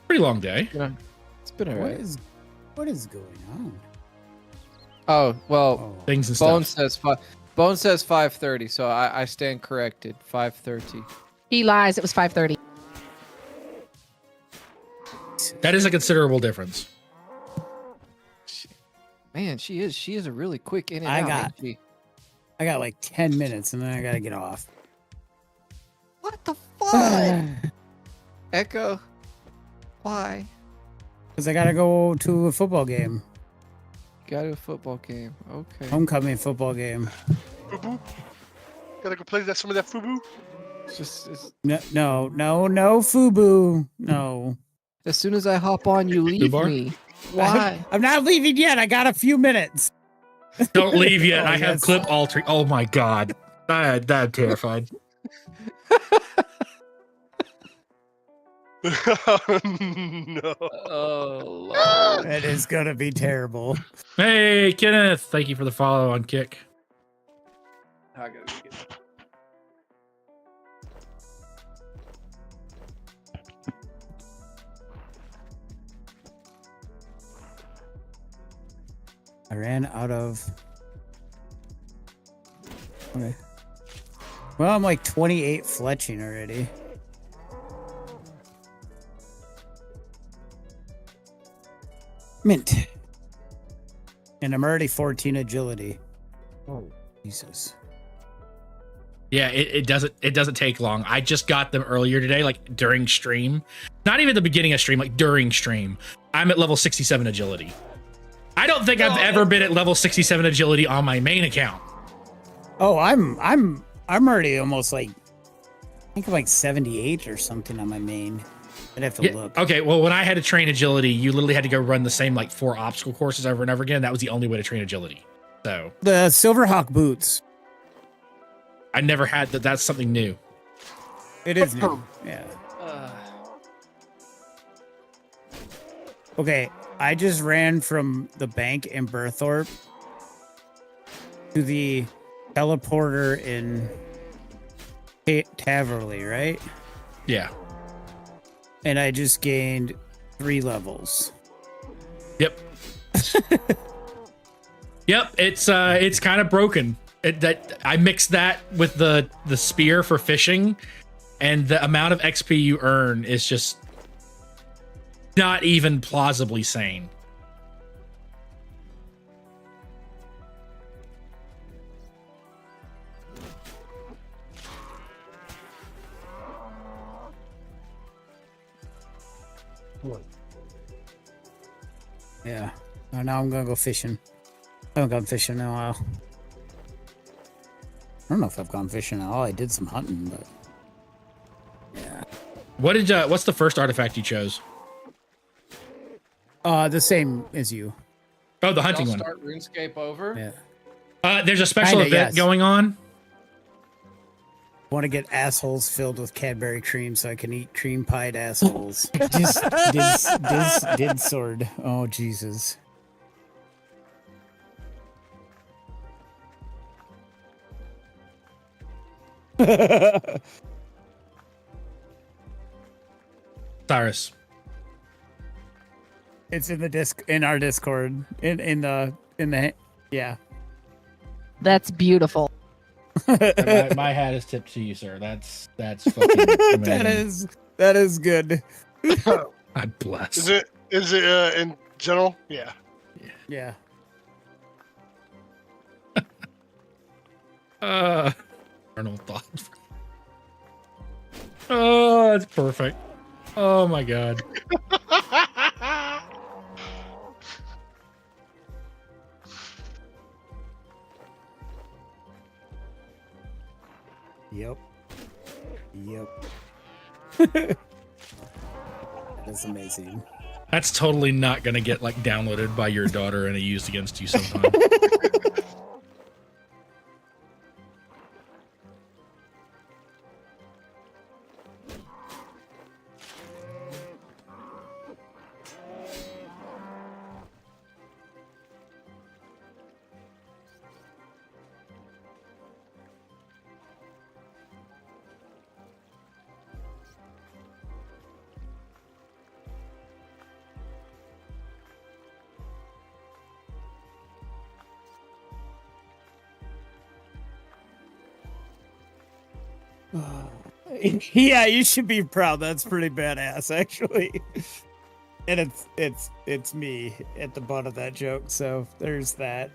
Speaker 2: Pretty long day.
Speaker 11: It's been alright.
Speaker 9: What is going on?
Speaker 11: Oh well,
Speaker 2: Things and
Speaker 11: Bone
Speaker 2: stuff.
Speaker 11: says Bone says 5:30, so I stand corrected. 5:30.
Speaker 7: He lies. It was 5:30.
Speaker 2: That is a considerable difference.
Speaker 11: Man, she is a really quick in and
Speaker 9: I
Speaker 11: out.
Speaker 9: got-
Speaker 11: ain't she?
Speaker 9: I got like 10 minutes, and then I gotta get off.
Speaker 11: What the fuck? Echo. Why?
Speaker 9: Because I gotta go to a football game,
Speaker 11: Got to a football game. Okay.
Speaker 9: homecoming football game.
Speaker 6: Fubu. Gotta go play some of that Fubu.
Speaker 11: It's
Speaker 9: No, Fubu, no.
Speaker 11: as soon as I hop on, you leave
Speaker 2: bar?
Speaker 11: me. Why?
Speaker 9: I'm not leaving yet. I got a few minutes.
Speaker 2: Don't leave yet.
Speaker 9: Oh,
Speaker 2: I have
Speaker 9: yes.
Speaker 2: clip altering. Oh my god. I'm terrified.
Speaker 6: No.
Speaker 11: Oh, Lord.
Speaker 9: That is gonna be terrible.
Speaker 2: Hey, Kenneth. Thank you for the follow on Kick.
Speaker 11: I gotta get
Speaker 9: I ran out of. Okay. Well, I'm like 28 fletching already. Mint. And I'm already 14 agility. Oh, Jesus.
Speaker 2: Yeah, it doesn't take long. I just got them earlier today, like during stream. Not even the beginning of stream, like during stream. I'm at level 67 agility. I don't think I've ever been at level 67 agility on my main account.
Speaker 9: Oh, I'm already almost like, I think I'm like 78 or something on my main. I'd have to
Speaker 2: Yeah,
Speaker 9: look.
Speaker 2: okay, well, when I had to train agility, you literally had to go run the same like 4 obstacle courses over and over again. That was the only way to train agility. So
Speaker 9: The Silverhawk boots.
Speaker 2: I never had that. That's something new.
Speaker 9: It is new. Yeah. Okay, I just ran from the bank in Burthorpe to the teleporter in Taverley, right?
Speaker 2: Yeah.
Speaker 9: And I just gained 3 levels.
Speaker 2: Yep. Yep. It's kind of broken. that I mixed that with the spear for fishing, and the amount of XP you earn is just not even plausibly sane.
Speaker 9: Yeah. Oh, now I'm gonna go fishing. I haven't gone fishing in a while. I don't know if I've gone fishing at all. I did some hunting, but yeah.
Speaker 2: What's the first artifact you chose?
Speaker 9: The same as you.
Speaker 2: Oh, the hunting
Speaker 11: Y'all
Speaker 2: one.
Speaker 11: start RuneScape over?
Speaker 9: Yeah.
Speaker 2: There's a special
Speaker 9: Kinda,
Speaker 2: event
Speaker 9: yes.
Speaker 2: going on.
Speaker 9: Want to get assholes filled with Cadbury cream so I can eat cream pied assholes. Did sword. Oh Jesus.
Speaker 2: Cyrus.
Speaker 9: It's in the in our Discord. In the yeah.
Speaker 12: That's beautiful.
Speaker 2: my hat is tipped to you, sir. That's fucking amazing.
Speaker 9: that is good.
Speaker 2: God bless.
Speaker 6: Is it in general? Yeah.
Speaker 9: Yeah.
Speaker 2: Arnold thought. Oh, that's perfect. Oh my god.
Speaker 9: Yep. That's amazing.
Speaker 2: That's totally not gonna get like downloaded by your daughter and used against you sometime.
Speaker 9: Yeah, you should be proud. That's pretty badass, actually. And it's me at the butt of that joke, so there's that.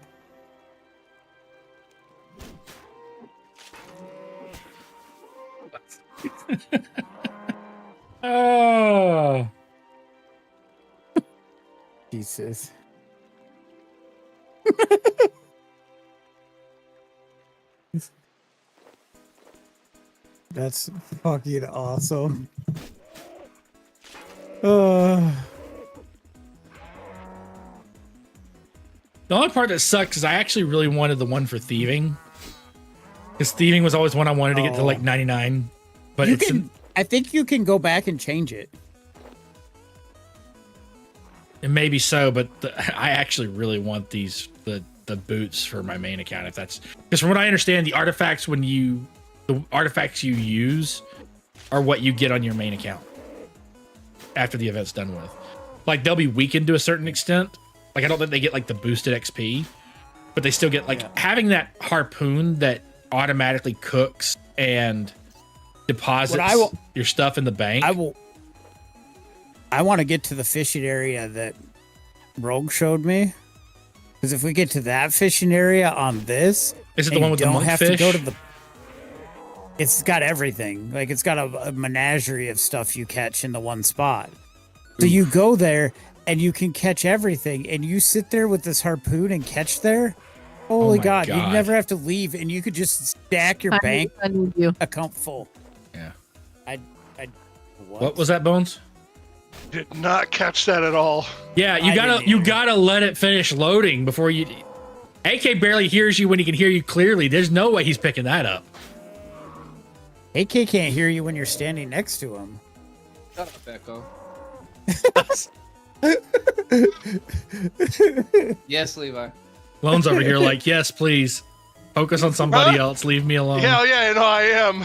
Speaker 2: Oh,
Speaker 9: Jesus. That's fucking awesome.
Speaker 2: the only part that sucks is I actually really wanted the one for thieving, because thieving was always one I wanted to get to like 99. But
Speaker 9: you can, I think you can go back and change it.
Speaker 2: It may be so, but I actually really want the boots for my main account. If that's because from what I understand, the artifacts the artifacts you use are what you get on your main account after the event's done with. Like they'll be weakened to a certain extent. Like I don't think they get like the boosted XP, but they still get like having that harpoon that automatically cooks and deposits your stuff in the bank.
Speaker 9: I want to get to the fishing area that Rogue showed me, because if we get to that fishing area on this,
Speaker 2: is it the one with the monkfish?
Speaker 9: To go to the. It's got everything. Like it's got a menagerie of stuff you catch in the one spot. So you go there and you can catch everything, and you sit there with this harpoon and catch there. Holy God, you never have to leave, and you could just stack your bank account full.
Speaker 2: Yeah.
Speaker 9: What
Speaker 2: was that, Bones?
Speaker 6: Did not catch that at all.
Speaker 2: Yeah, you gotta let it finish loading before you. AK barely hears you when he can hear you clearly. There's no way he's picking that up.
Speaker 9: AK can't hear you when you're standing next to him.
Speaker 11: Shut up, Echo. Yes, Levi.
Speaker 2: Lone's over here like, yes, please. Focus on somebody else. Leave me alone.
Speaker 6: Hell yeah, no, I am.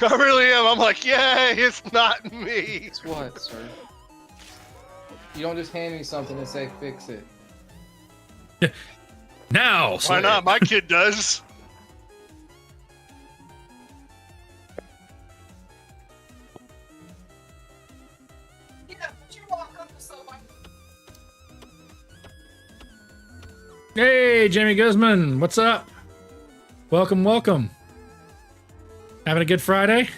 Speaker 6: I really am. I'm like, yay, it's not me.
Speaker 11: It's what, sir? You don't just hand me something and say, fix it.
Speaker 2: Now,
Speaker 6: Why
Speaker 2: Slade.
Speaker 6: not? My kid does.
Speaker 5: Yeah, but you're welcome to someone.
Speaker 2: Hey, Jamie Guzman, what's up? Welcome, welcome. Having a good Friday?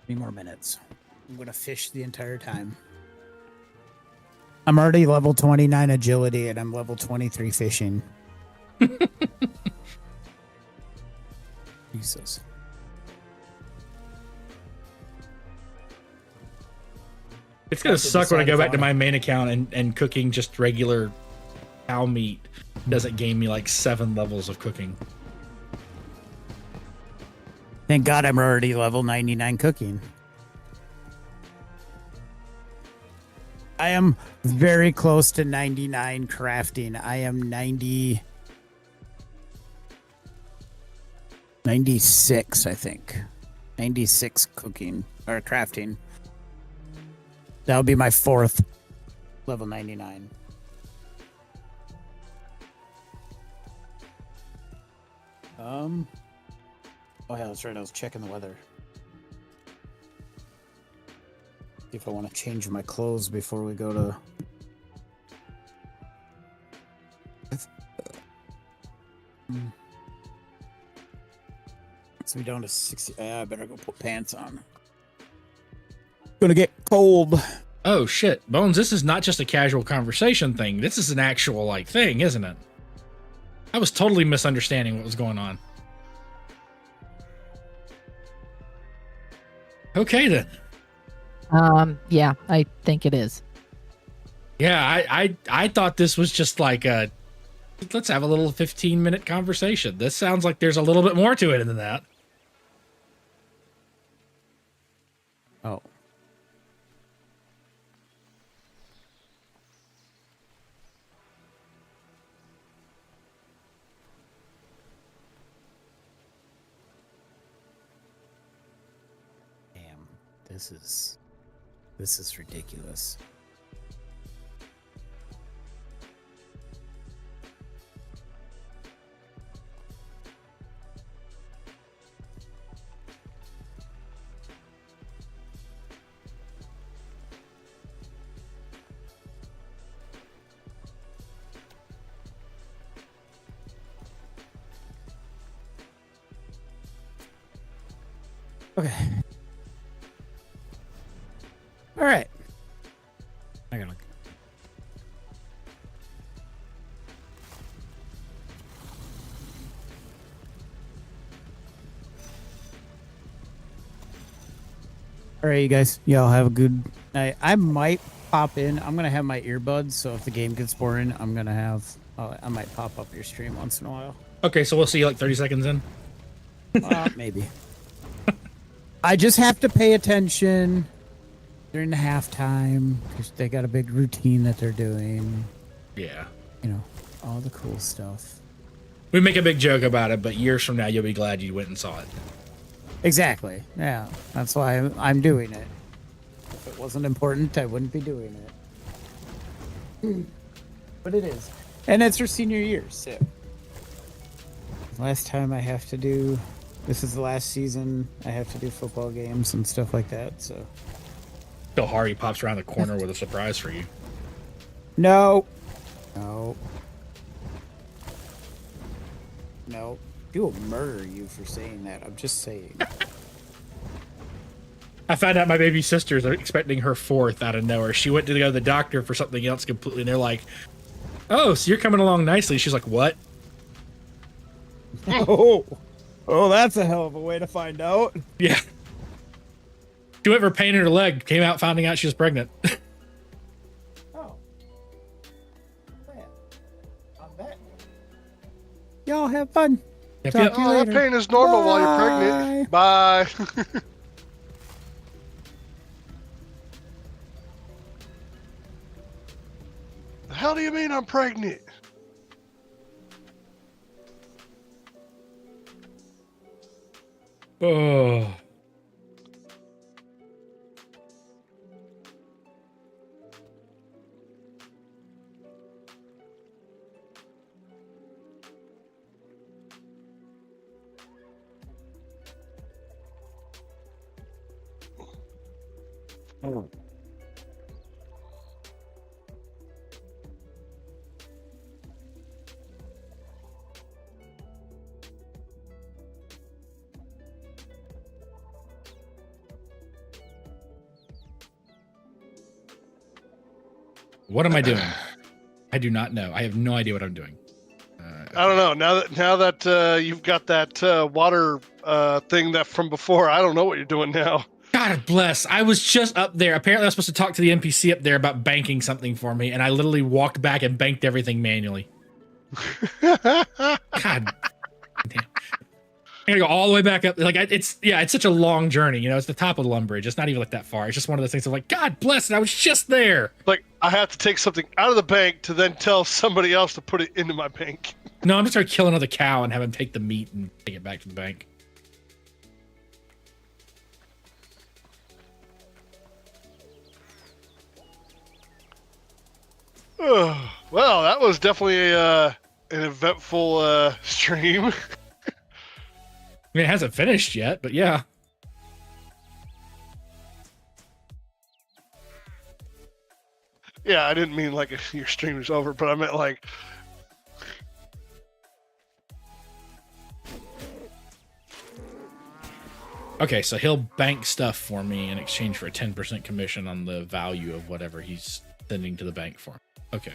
Speaker 9: Three more minutes. I'm gonna fish the entire time. I'm already level 29 agility and I'm level 23 fishing. Jesus.
Speaker 2: It's gonna
Speaker 9: have to
Speaker 2: suck when I
Speaker 9: decide
Speaker 2: go
Speaker 9: if I
Speaker 2: back to
Speaker 9: wanna-
Speaker 2: my main account and cooking just regular cow meat doesn't gain me like 7 levels of cooking.
Speaker 9: Thank God I'm already level 99 cooking. I am very close to 99 crafting. I am 96, I think. 96 cooking or crafting. That would be my 4th level 99. Oh yeah, that's right. I was checking the weather. See if I want to change my clothes before we go to. So we down to 60. I better go put pants on. Gonna get cold.
Speaker 2: Oh shit, Bones, this is not just a casual conversation thing. This is an actual like thing, isn't it? I was totally misunderstanding what was going on. Okay then.
Speaker 12: Yeah, I think it is.
Speaker 2: Yeah, I thought this was just like a let's have a little 15-minute conversation. This sounds like there's a little bit more to it than that.
Speaker 9: Oh. Damn, this is ridiculous. Okay. All right. I gotta. All right, you guys. Y'all have a good night. I might pop in. I'm gonna have my earbuds, so if the game gets boring, I'm gonna have. I might pop up your stream once in a while.
Speaker 2: Okay, so we'll see you like 30 seconds in.
Speaker 9: Maybe. I just have to pay attention during the halftime because they got a big routine that they're doing.
Speaker 2: Yeah.
Speaker 9: You know, all the cool stuff.
Speaker 2: We make a big joke about it, but years from now you'll be glad you went and saw it.
Speaker 9: Exactly. Yeah, that's why I'm doing it. If it wasn't important, I wouldn't be doing it. But it is. And it's her senior year, so. Last time I have to do. This is the last season I have to do football games and stuff like that, so.
Speaker 2: Till Hari pops around the corner with a surprise for you.
Speaker 9: No. No. No. He will murder you for saying that. I'm just saying.
Speaker 2: I found out my baby sister's expecting her 4th out of nowhere. She went to go to the doctor for something else completely, and they're like, "Oh, so you're coming along nicely." She's like, "What?"
Speaker 9: Oh, that's a hell of a way to find out.
Speaker 2: Yeah. She went for pain in her leg, came out finding out she was pregnant.
Speaker 9: Oh. Man. I'm back. Y'all have fun.
Speaker 2: Yep,
Speaker 9: Talk
Speaker 2: yep.
Speaker 9: to you
Speaker 6: Oh, that
Speaker 9: later.
Speaker 6: pain is normal while you're pregnant. Bye. The hell do you mean I'm pregnant?
Speaker 2: Oh. What am I doing? I do not know. I have no idea what I'm doing.
Speaker 6: I don't know. Now that you've got that water thing that from before, I don't know what you're doing now.
Speaker 2: God bless. I was just up there. Apparently, I was supposed to talk to the NPC up there about banking something for me, and I literally walked back and banked everything manually. God damn. I gotta go all the way back up. Like it's such a long journey. You know, it's the top of the Lumbridge. It's not even like that far. It's just one of those things of like, God bless it. I was just there.
Speaker 6: Like I have to take something out of the bank to then tell somebody else to put it into my bank.
Speaker 2: No, I'm just gonna kill another cow and have him take the meat and take it back to the bank.
Speaker 6: Well, that was definitely an eventful stream.
Speaker 2: I mean, it hasn't finished yet, but yeah.
Speaker 6: Yeah, I didn't mean like your stream is over, but I meant like.
Speaker 2: Okay, so he'll bank stuff for me in exchange for a 10% commission on the value of whatever he's sending to the bank for. Okay.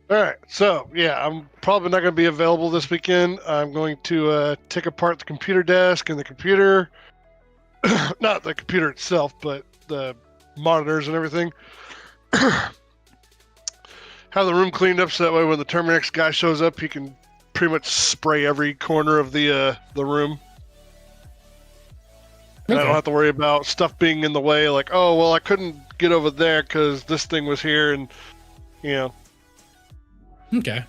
Speaker 6: All right, so yeah, I'm probably not going to be available this weekend. I'm going to take apart the computer desk and the computer, not the computer itself, but the monitors and everything. Have the room cleaned up so that way when the Terminex guy shows up, he can pretty much spray every corner of the room. And I don't have to worry about stuff being in the way, like, oh, well, I couldn't get over there because this thing was here, and, you know.
Speaker 2: Okay.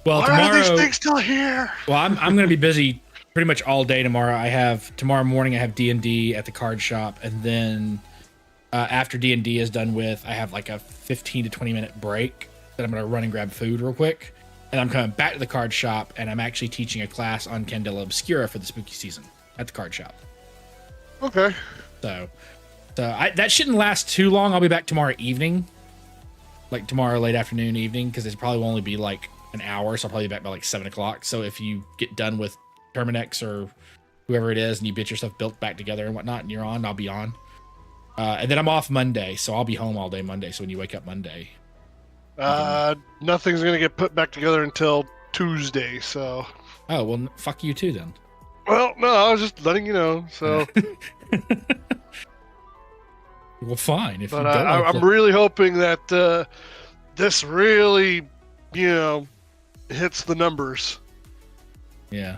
Speaker 2: Well,
Speaker 6: Why
Speaker 2: tomorrow,
Speaker 6: are these things still here?
Speaker 2: Well, I'm going to be busy pretty much all day tomorrow. Tomorrow morning I have D&D at the card shop, and then after D&D is done with, I have like a 15 to 20 minute break that I'm going to run and grab food real quick. And I'm coming back to the card shop, and I'm actually teaching a class on Candela Obscura for the spooky season at the card shop.
Speaker 6: Okay.
Speaker 2: So that shouldn't last too long. I'll be back tomorrow evening, like tomorrow late afternoon, evening, because it probably will only be like an hour. So I'll probably be back by like 7 o'clock. So if you get done with Terminex or whoever it is, and you get your stuff built back together and whatnot, and you're on, I'll be on. And then I'm off Monday, so I'll be home all day Monday. So when you wake up Monday,
Speaker 6: nothing's gonna get put back together until Tuesday. So.
Speaker 2: Oh well, fuck you too then.
Speaker 6: Well, no, I was just letting you know. So.
Speaker 2: Well, fine. If
Speaker 6: but
Speaker 2: you don't
Speaker 6: I'm really hoping that this really, hits the numbers.
Speaker 2: Yeah.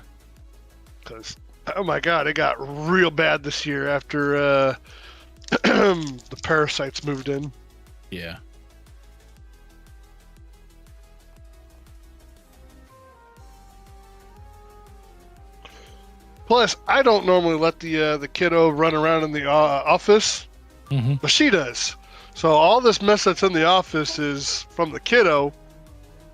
Speaker 6: Because, oh my God, it got real bad this year after the parasites moved in.
Speaker 2: Yeah.
Speaker 6: Plus, I don't normally let the kiddo run around in the office, but she does. So all this mess that's in the office is from the kiddo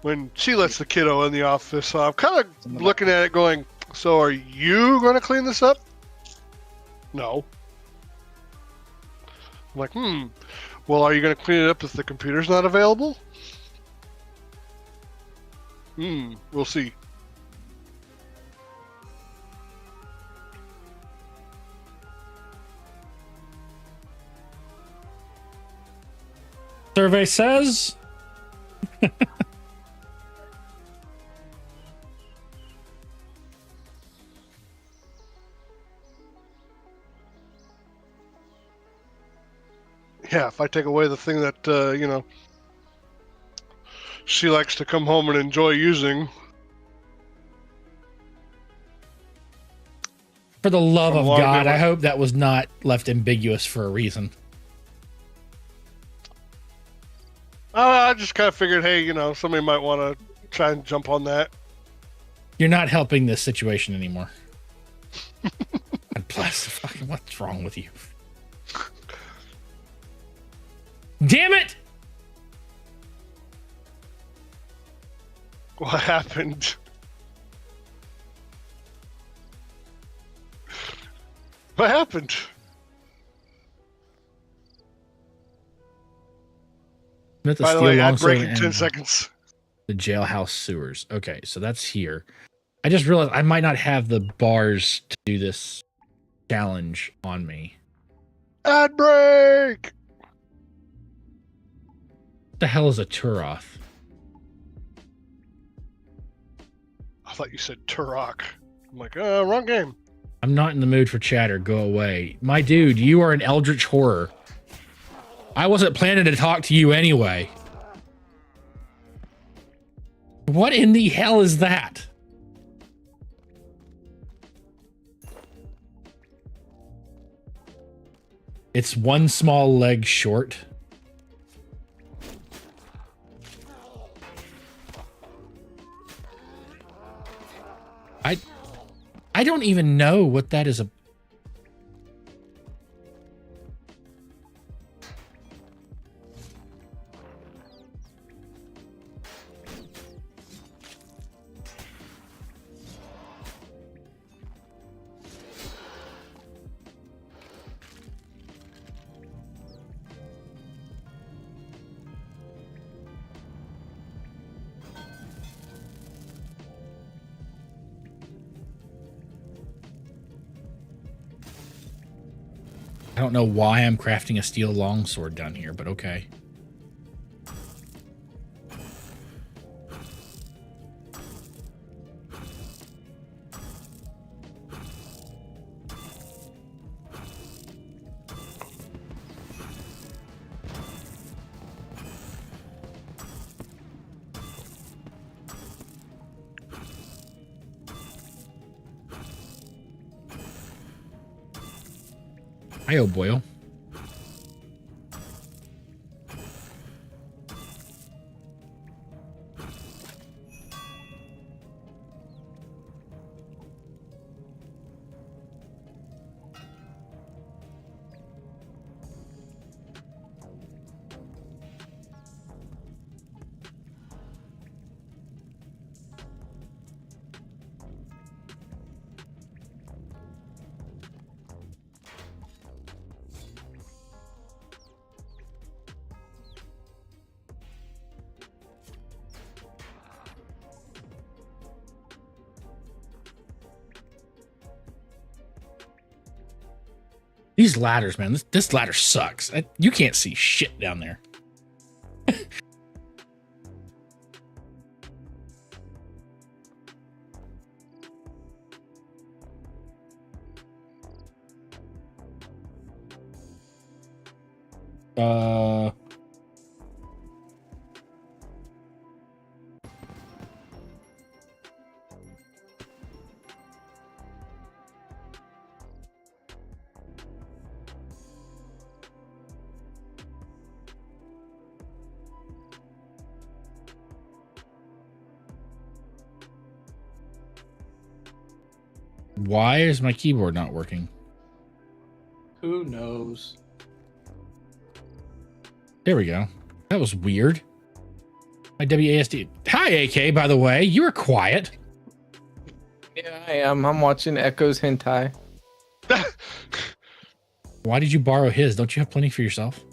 Speaker 6: when she lets the kiddo in the office. So I'm kind of looking at it going, so are you going to clean this up? No. I'm like, well, are you going to clean it up if the computer's not available? We'll see.
Speaker 2: Survey says.
Speaker 6: Yeah, if I take away the thing that, she likes to come home and enjoy using.
Speaker 2: For the love of God, I hope that was not left ambiguous for a reason.
Speaker 6: I just kind of figured, hey, somebody might want to try and jump on that.
Speaker 2: You're not helping this situation anymore. God bless. Fucking, what's wrong with you? Damn it!
Speaker 6: What happened? What happened? By the way, ad break in 10 seconds.
Speaker 2: The jailhouse sewers. Okay, so that's here. I just realized I might not have the bars to do this challenge on me.
Speaker 6: Ad break!
Speaker 2: What the hell is a Turoth?
Speaker 6: I thought you said Turok. I'm like, wrong game.
Speaker 2: I'm not in the mood for chatter. Go away. My dude, you are an eldritch horror. I wasn't planning to talk to you anyway. What in the hell is that? It's one small leg short. I don't even know what that is. I don't know why I'm crafting a steel longsword down here, but okay. Hi, oh boyo. These ladders, man. This ladder sucks. You can't see shit down there. Why is my keyboard not working?
Speaker 11: Who knows?
Speaker 2: There we go. That was weird. My WASD. Hi, AK, by the way. You were quiet.
Speaker 11: Yeah, I am. I'm watching Echo's hentai.
Speaker 2: Why did you borrow his? Don't you have plenty for yourself?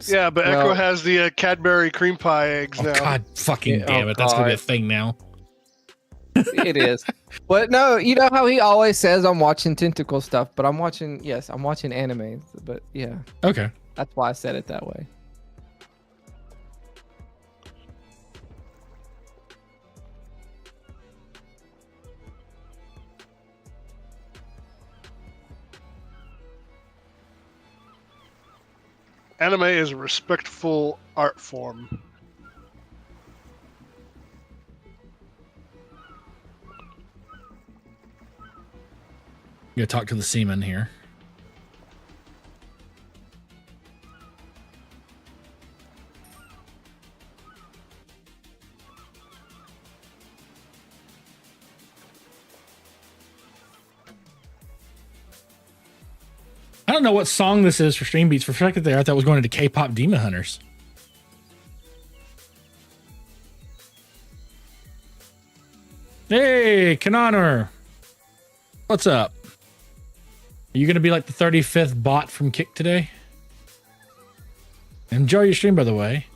Speaker 6: Yeah, but Echo has the Cadbury cream pie eggs now.
Speaker 2: God fucking damn it. That's going to be a thing now.
Speaker 11: It is. But no, you know how he always says I'm watching tentacle stuff, but I'm watching anime. But yeah.
Speaker 2: Okay.
Speaker 11: That's why I said it that way.
Speaker 6: Anime is a respectful art form.
Speaker 2: You gotta talk to the seaman here. don't know what song this is for Stream Beats. For a second there, I thought it was going into K-pop Demon Hunters. Hey, Kanonor. What's up? Are you going to be like the 35th bot from Kick today? Enjoy your stream, by the way.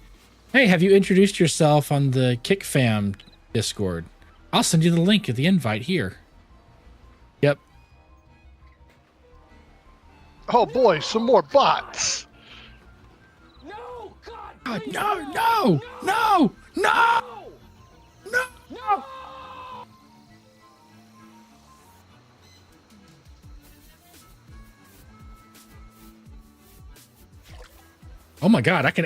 Speaker 2: Hey, have you introduced yourself on the Kick Fam Discord? I'll send you the link of the invite here. Yep.
Speaker 6: Oh boy, some more bots.
Speaker 4: No, God,
Speaker 2: God,
Speaker 4: please,
Speaker 2: no.
Speaker 4: no!
Speaker 2: Oh my God, I can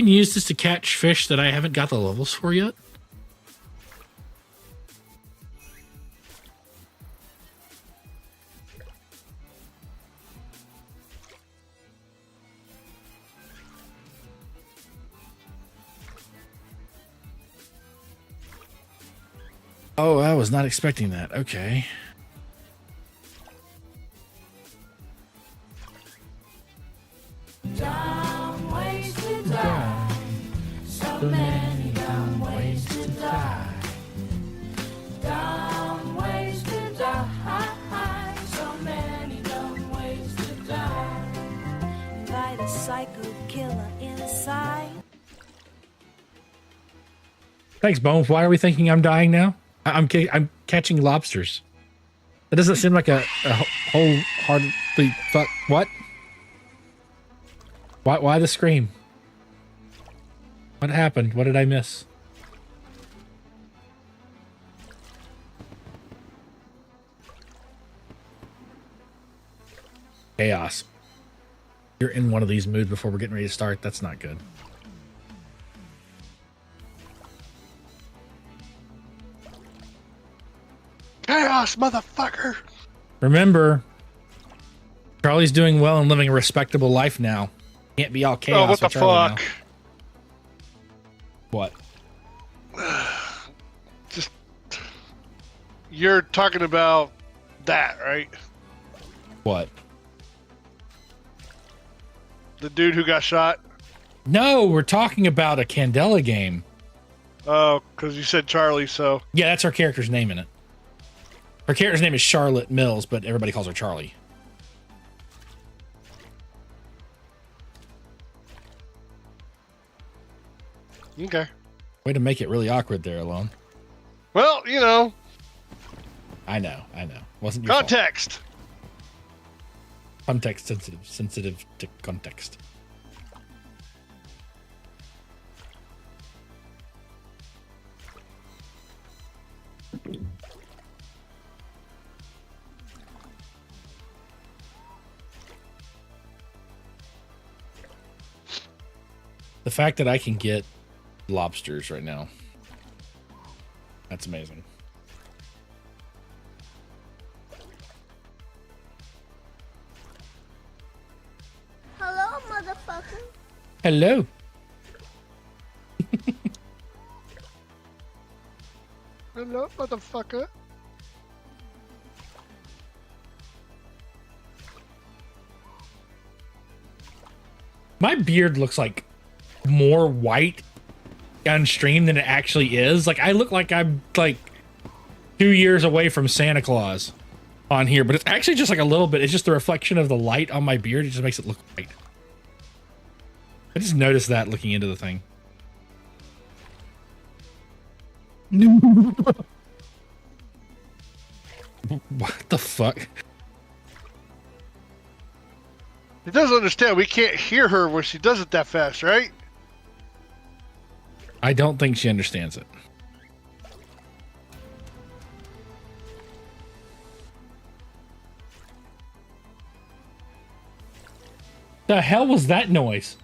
Speaker 2: use this to catch fish that I haven't got the levels for yet. Oh, I was not expecting that. Okay.
Speaker 1: Dumb ways to die. So many dumb ways to die. Dumb ways to die. So many dumb ways to die. Invite a psycho killer inside.
Speaker 2: Thanks, Bones. Why are we thinking I'm dying now? I'm catching lobsters. That doesn't seem like a wholeheartedly fuck. What? Why the scream? What happened? What did I miss? Chaos. You're in one of these moods before we're getting ready to start. That's not good.
Speaker 6: Chaos, motherfucker.
Speaker 2: Remember, Charlie's doing well and living a respectable life now. Can't be all chaos.
Speaker 6: Oh, what the
Speaker 2: with Charlie
Speaker 6: fuck?
Speaker 2: Now. What?
Speaker 6: Just, you're talking about that, right?
Speaker 2: What?
Speaker 6: The dude who got shot?
Speaker 2: No, we're talking about a Candela game.
Speaker 6: Oh, because you said Charlie, so.
Speaker 2: Yeah, that's her character's name in it. Her character's name is Charlotte Mills, but everybody calls her Charlie.
Speaker 6: Okay.
Speaker 2: Way to make it really awkward there, Alone.
Speaker 6: Well, you know.
Speaker 2: I know. Wasn't your
Speaker 6: Context.
Speaker 2: fault. Context sensitive to context. The fact that I can get lobsters right now, that's amazing.
Speaker 3: Hello, motherfucker.
Speaker 2: Hello.
Speaker 6: Hello, motherfucker.
Speaker 2: My beard looks like more white on stream than it actually is. Like, I look like I'm like 2 years away from Santa Claus on here, but it's actually just like a little bit. It's just the reflection of the light on my beard. It just makes it look white. I just noticed that looking into the thing. What the fuck?
Speaker 6: He doesn't understand. We can't hear her when she does it that fast, right?
Speaker 2: I don't think she understands it. The hell was that noise?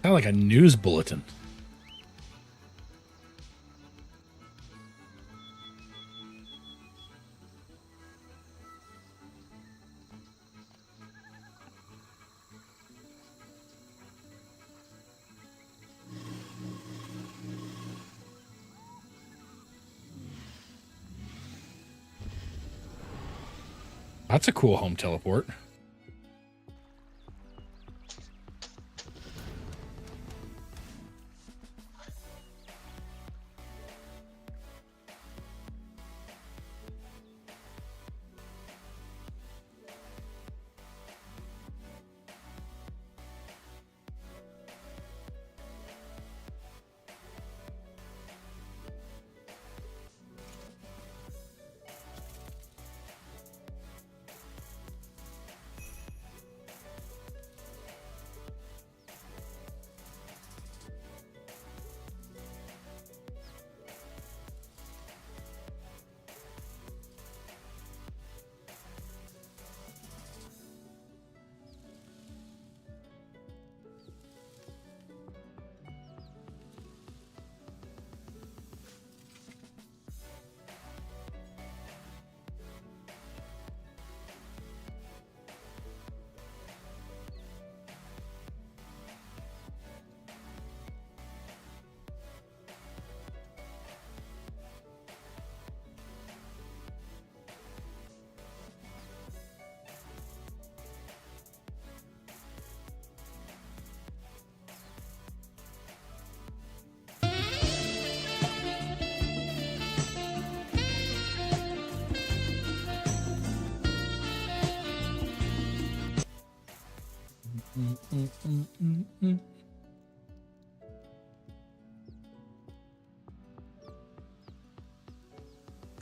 Speaker 2: Kind of like a news bulletin. That's a cool home teleport.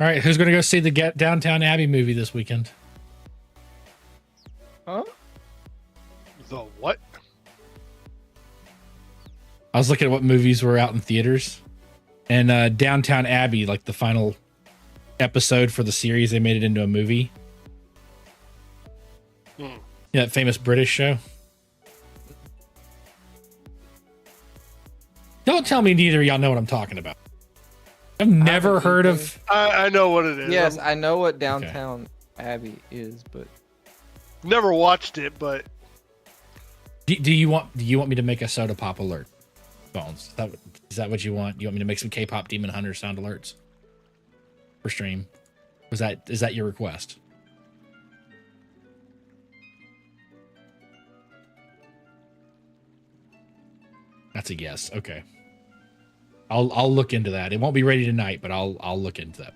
Speaker 2: All right, who's going to go see the Downtown Abbey movie this weekend?
Speaker 11: Huh?
Speaker 6: The what?
Speaker 2: I was looking at what movies were out in theaters, and Downtown Abbey, like the final episode for the series, they made it into a movie. Yeah, that famous British show. Don't tell me neither of y'all know what I'm talking about. I've never heard of.
Speaker 6: I know what it is.
Speaker 11: Yes, I know what Downtown Abbey is, but
Speaker 6: never watched it. But
Speaker 2: do you want me to make a soda pop alert, Bones? Is that what you want? You want me to make some K-pop Demon Hunter sound alerts for stream? Is that your request? That's a yes. Okay. I'll look into that. It won't be ready tonight, but I'll look into that.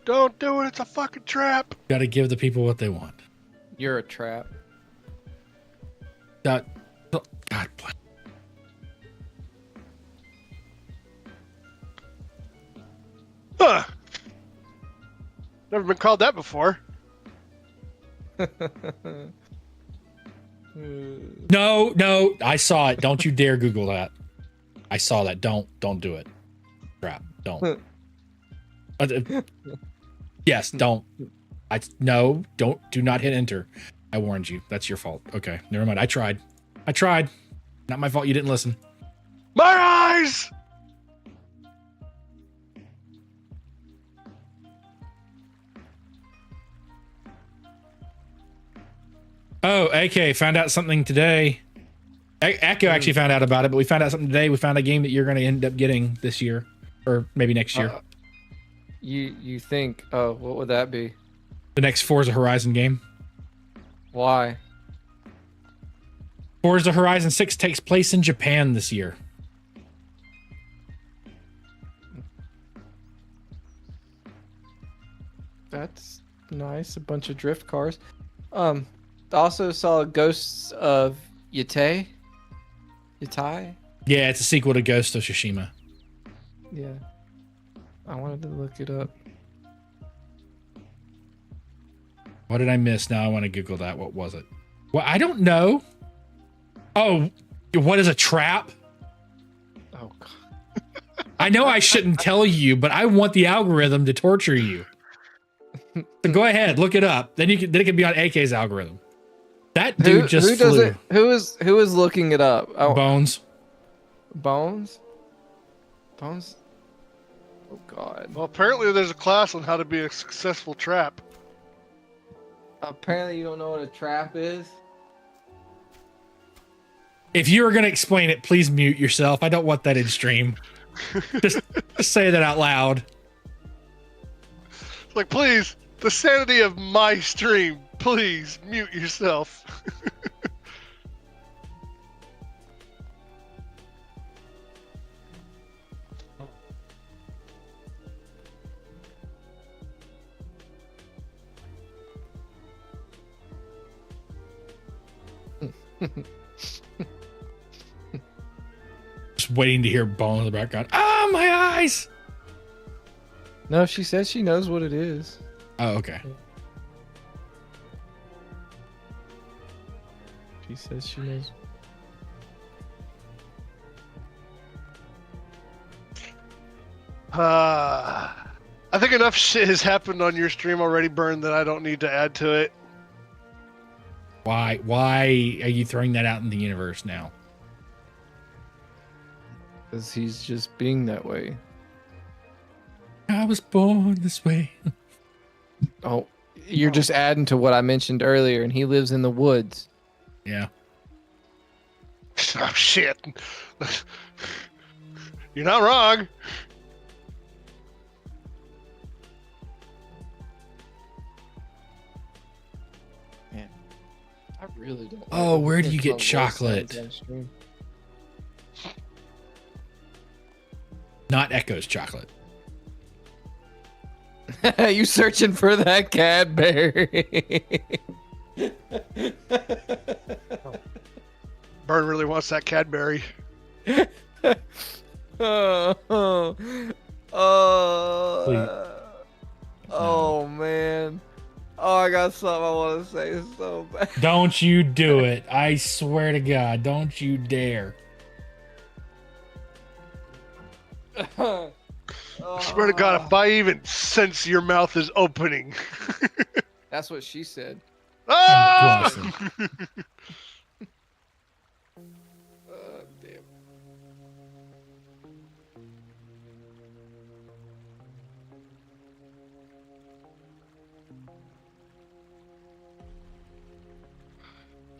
Speaker 6: Don't do it. It's a fucking trap.
Speaker 2: Got to give the people what they want.
Speaker 11: You're a trap.
Speaker 2: God bless.
Speaker 6: Huh. Never been called that before.
Speaker 2: No, I saw it. Don't you dare Google that. I saw that. Don't do it. Crap. Don't. Yes, don't. Do not hit enter. I warned you. That's your fault. Okay, never mind. I tried. Not my fault you didn't listen.
Speaker 6: My eyes!
Speaker 2: Oh, AK found out something today. Echo actually found out about it, but we found out something today. We found a game that you're going to end up getting this year, or maybe next year.
Speaker 11: You think? Oh, what would that be?
Speaker 2: The next Forza Horizon game.
Speaker 11: Why?
Speaker 2: Forza Horizon 6 takes place in Japan this year.
Speaker 11: That's nice. A bunch of drift cars. Also saw Ghosts of Yatai.
Speaker 2: Yeah, it's a sequel to Ghost of Tsushima.
Speaker 11: Yeah. I wanted to look it up.
Speaker 2: What did I miss? Now I want to Google that. What was it? Well, I don't know. Oh, what is a trap?
Speaker 11: Oh, God.
Speaker 2: I know I shouldn't tell you, but I want the algorithm to torture you. So go ahead, look it up. Then it can be on AK's algorithm. That dude just flew.
Speaker 11: Who is looking it up? Oh.
Speaker 2: Bones.
Speaker 11: Bones? Oh, God.
Speaker 6: Well, apparently there's a class on how to be a successful trap.
Speaker 11: Apparently you don't know what a trap is?
Speaker 2: If you were going to explain it, please mute yourself. I don't want that in stream. just say that out loud.
Speaker 6: Like, please, the sanity of my stream. Please mute yourself.
Speaker 2: Just waiting to hear Bone in the background. Ah, my eyes!
Speaker 11: No, she says she knows what it is.
Speaker 2: Oh, okay.
Speaker 11: She says she knows.
Speaker 6: I think enough shit has happened on your stream already, Burn, that I don't need to add to it.
Speaker 2: Why are you throwing that out in the universe now?
Speaker 11: Because he's just being that way.
Speaker 2: I was born this way.
Speaker 11: Oh, you're just adding to what I mentioned earlier, and he lives in the woods.
Speaker 2: Yeah.
Speaker 6: Oh, shit. You're not wrong.
Speaker 11: Man, I really don't.
Speaker 2: Oh, where do you get chocolate? Not Echo's chocolate.
Speaker 11: You searching for that Cadbury?
Speaker 6: Burn really wants that Cadbury.
Speaker 11: Oh man. Oh, I got something I want to say so bad.
Speaker 2: Don't you do it. I swear to God, don't you dare.
Speaker 6: I swear to God, if I even sense your mouth is opening.
Speaker 11: That's what she said.
Speaker 6: Ah!
Speaker 11: Damn.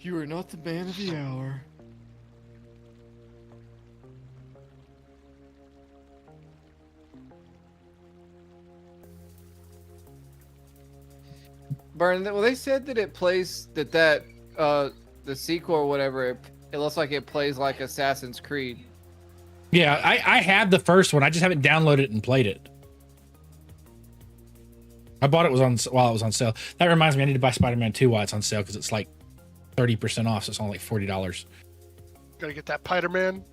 Speaker 11: You are not the man of the hour. Burn. Well, they said that it plays the sequel or whatever. It looks like it plays like Assassin's Creed.
Speaker 2: Yeah, I have the first one. I just haven't downloaded it and played it. I bought it while it was on sale. That reminds me, I need to buy Spider-Man 2 while it's on sale because it's like 30% off. So it's only like $40.
Speaker 6: Gotta get that Spider-Man.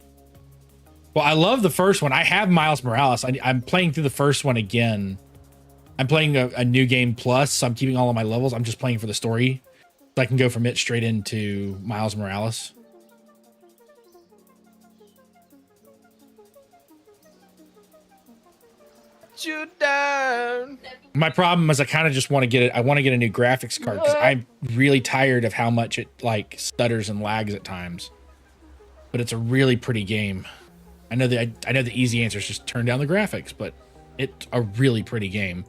Speaker 2: Well, I love the first one. I have Miles Morales. I'm playing through the first one again. I'm playing a new game plus, so I'm keeping all of my levels. I'm just playing for the story. So I can go from it straight into Miles Morales.
Speaker 11: Shoot down.
Speaker 2: My problem is I kind of just want to get it. I want to get a new graphics card because I'm really tired of how much it like stutters and lags at times. But it's a really pretty game. I know the easy answer is just turn down the graphics, but it's a really pretty game.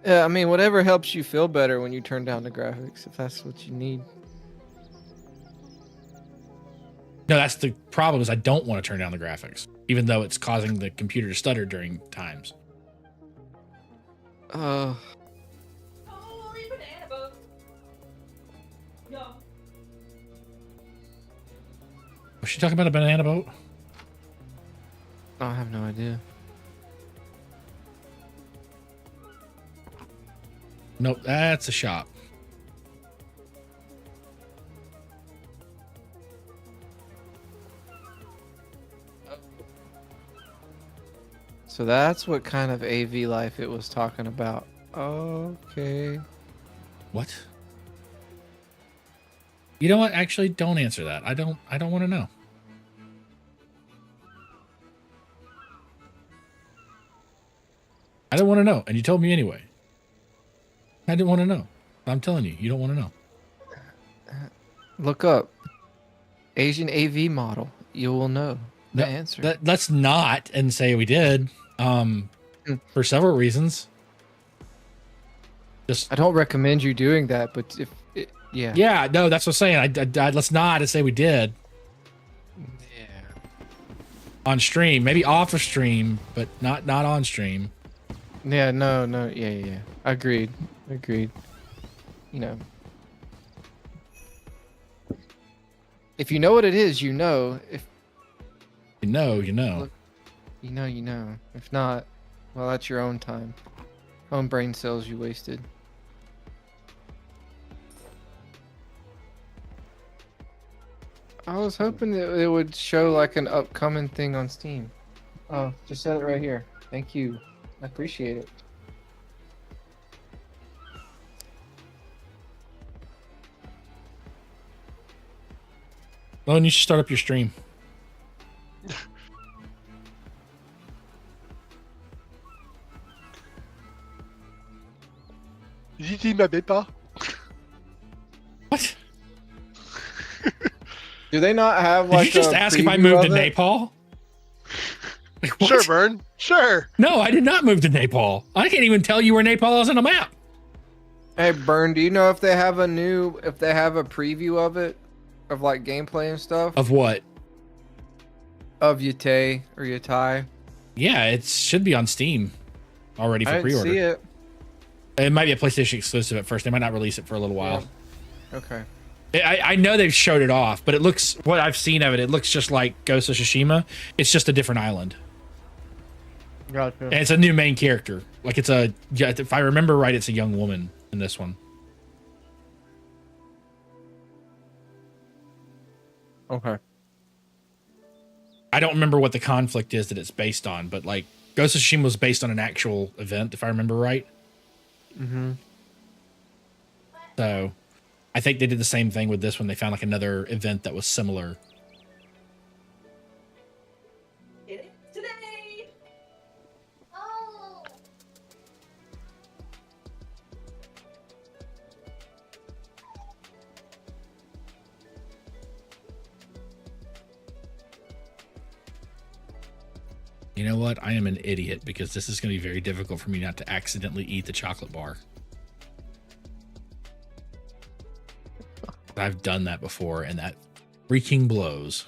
Speaker 11: Yeah, I mean, whatever helps you feel better when you turn down the graphics, if that's what you need.
Speaker 2: No, that's the problem is I don't want to turn down the graphics, even though it's causing the computer to stutter during times.
Speaker 1: Oh, you banana boat. No.
Speaker 2: Was she talking about a banana boat?
Speaker 11: I have no idea.
Speaker 2: Nope, that's a shop.
Speaker 11: So that's what kind of AV life it was talking about. Okay.
Speaker 2: What? You know what? Actually, don't answer that. I don't want to know. I don't want to know, and you told me anyway. I didn't want to know. I'm telling you, you don't want to know.
Speaker 11: Look up Asian AV model. You will know the answer.
Speaker 2: Let's not and say we did. For several reasons.
Speaker 11: I don't recommend you doing that, but if it, yeah.
Speaker 2: Yeah, no, that's what I'm saying. Let's not and say we did.
Speaker 11: Yeah.
Speaker 2: On stream, maybe off of stream, but not on stream.
Speaker 11: Yeah, no, yeah. Agreed. You know, if you know what it is, you know. If
Speaker 2: You know.
Speaker 11: Look, you know. If not, well, that's your own time, own brain cells you wasted. I was hoping that it would show like an upcoming thing on Steam. Oh, just said it right here. Thank you. I appreciate it.
Speaker 2: Well, and you should start up your stream.
Speaker 6: You my paper?
Speaker 2: What?
Speaker 11: Do they not have like?
Speaker 2: Did you just
Speaker 11: a
Speaker 2: ask if I
Speaker 11: preview
Speaker 2: moved to
Speaker 11: of it?
Speaker 2: Nepal? Like, what?
Speaker 6: Sure, Vern. Sure.
Speaker 2: No, I did not move to Nepal. I can't even tell you where Nepal is on a map.
Speaker 11: Hey, Burn, do you know if they have a preview of it, of like gameplay and stuff?
Speaker 2: Of what?
Speaker 11: Of Yutei or Yutai?
Speaker 2: Yeah, it should be on Steam already for
Speaker 11: I didn't
Speaker 2: pre-order.
Speaker 11: see it.
Speaker 2: It might be a PlayStation exclusive at first. They might not release it for a little while.
Speaker 11: Okay.
Speaker 2: I know they've showed it off, but it looks, what I've seen of it, it looks just like Ghost of Tsushima. It's just a different island.
Speaker 11: Gotcha.
Speaker 2: And it's a new main character. Like if I remember right, it's a young woman in this one.
Speaker 11: Okay.
Speaker 2: I don't remember what the conflict is that it's based on, but like Ghost of Tsushima was based on an actual event, if I remember right.
Speaker 11: Mm-hmm.
Speaker 2: So I think they did the same thing with this one. They found like another event that was similar.
Speaker 5: Get it today.
Speaker 3: Oh.
Speaker 2: You know what? I am an idiot because this is going to be very difficult for me not to accidentally eat the chocolate bar. I've done that before, and that freaking blows.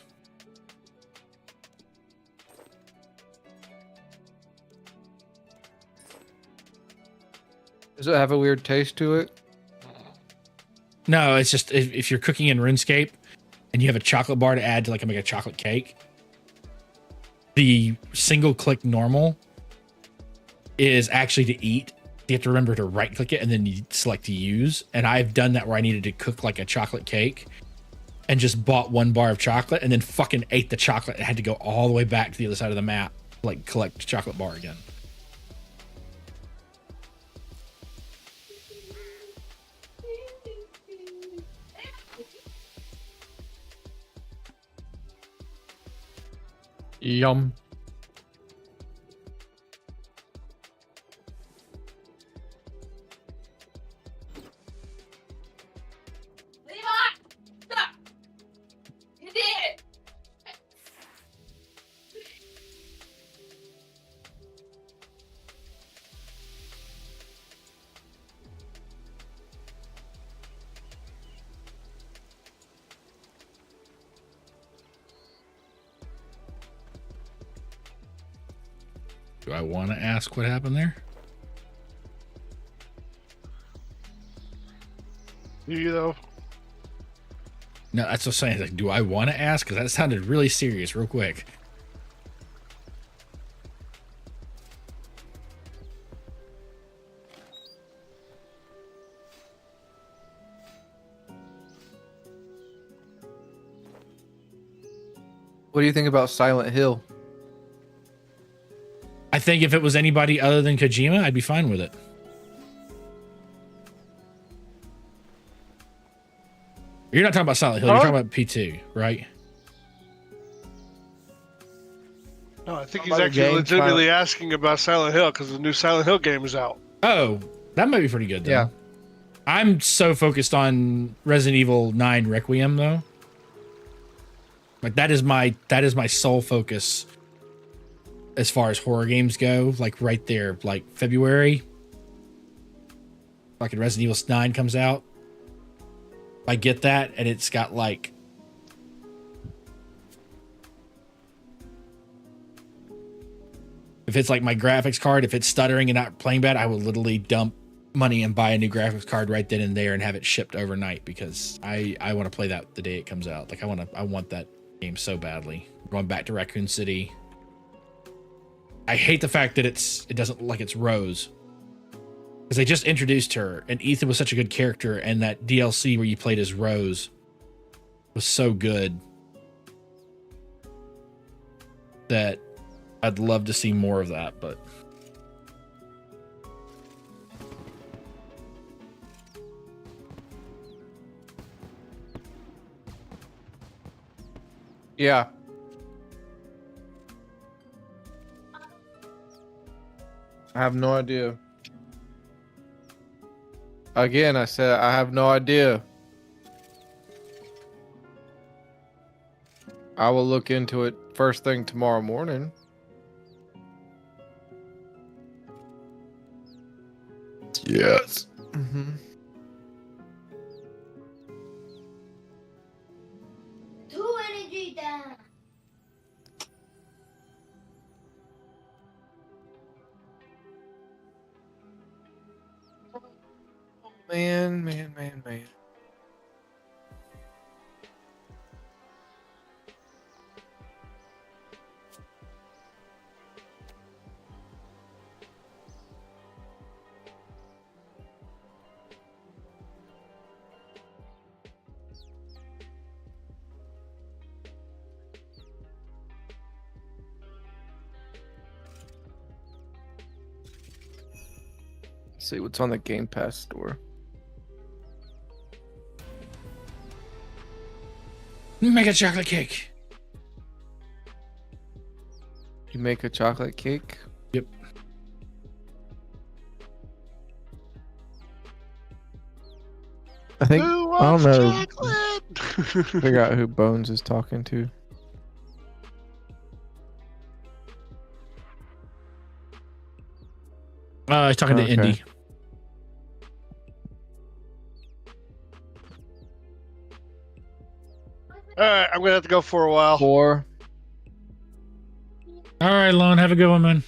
Speaker 11: Does it have a weird taste to it?
Speaker 2: No, it's just if you're cooking in RuneScape and you have a chocolate bar to add to like make a chocolate cake, the single click normal is actually to eat. You have to remember to right click it and then you select to use. And I've done that where I needed to cook like a chocolate cake and just bought one bar of chocolate and then fucking ate the chocolate and had to go all the way back to the other side of the map, like collect the chocolate bar again.
Speaker 11: Yum.
Speaker 5: You did it.
Speaker 2: Do I want to ask what happened there?
Speaker 6: You know.
Speaker 2: No, that's what I'm saying. Like, do I want to ask? Because that sounded really serious real quick.
Speaker 11: What do you think about Silent Hill?
Speaker 2: I think if it was anybody other than Kojima, I'd be fine with it. You're not talking about Silent Hill. You're talking about P2, right?
Speaker 6: No, I think
Speaker 11: How
Speaker 6: he's
Speaker 11: about a
Speaker 6: actually
Speaker 11: game
Speaker 6: legitimately asking about Silent Hill because the new Silent Hill game is out.
Speaker 2: Oh, that might be pretty good, though.
Speaker 11: Yeah.
Speaker 2: I'm so focused on Resident Evil 9 Requiem, though. Like, that is my sole focus as far as horror games go. Like, right there, like, February. Fucking Resident Evil 9 comes out. I get that, and it's got, like... If it's like my graphics card, if it's stuttering and not playing bad, I will literally dump money and buy a new graphics card right then and there and have it shipped overnight because I want to play that the day it comes out. Like I want that game so badly. Going back to Raccoon City. I hate the fact that it doesn't look like it's Rose. Because they just introduced her and Ethan was such a good character and that DLC where you played as Rose was so good that I'd love to see more of that, but
Speaker 11: Yeah. I have no idea. Again, I said I have no idea. I will look into it first thing tomorrow morning. Yes. Mm-hmm.
Speaker 1: Two energy down.
Speaker 11: Man. Let's see what's on the Game Pass store.
Speaker 2: make a chocolate cake.
Speaker 11: You make a chocolate cake?
Speaker 2: Yep.
Speaker 11: I think
Speaker 6: Who
Speaker 11: I don't
Speaker 6: wants
Speaker 11: know.
Speaker 6: chocolate?
Speaker 11: Figure out who Bones is talking to.
Speaker 2: He's talking to
Speaker 11: Okay.
Speaker 2: Indy.
Speaker 6: All right, I'm gonna have to go for a while.
Speaker 11: 4.
Speaker 2: All right, Lon, have a good one, man.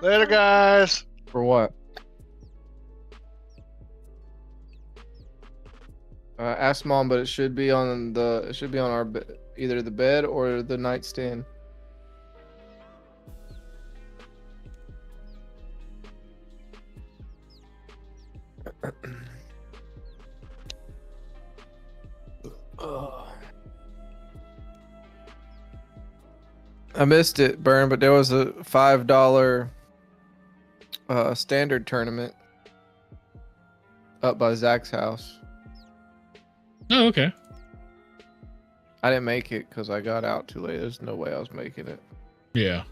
Speaker 6: Later, guys.
Speaker 11: For what? Ask Mom, but it should be on our either the bed or the nightstand. I missed it, Burn, but there was a $5 standard tournament up by Zach's house.
Speaker 2: Oh, okay.
Speaker 11: I didn't make it because I got out too late. There's no way I was making it.
Speaker 2: Yeah.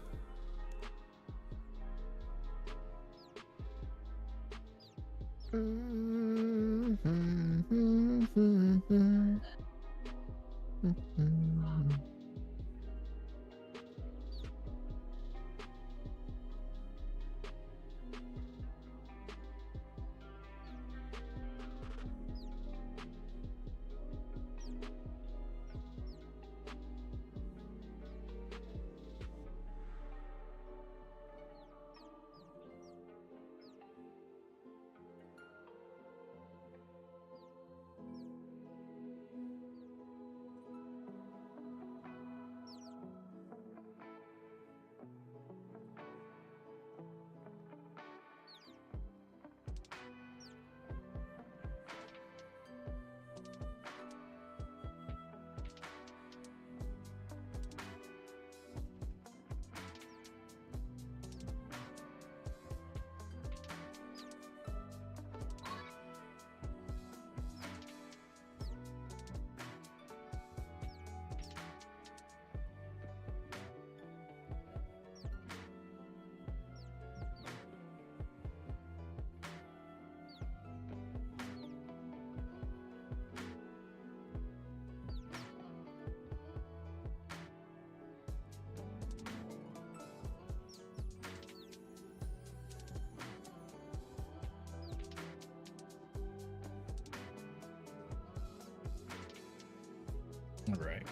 Speaker 2: All right.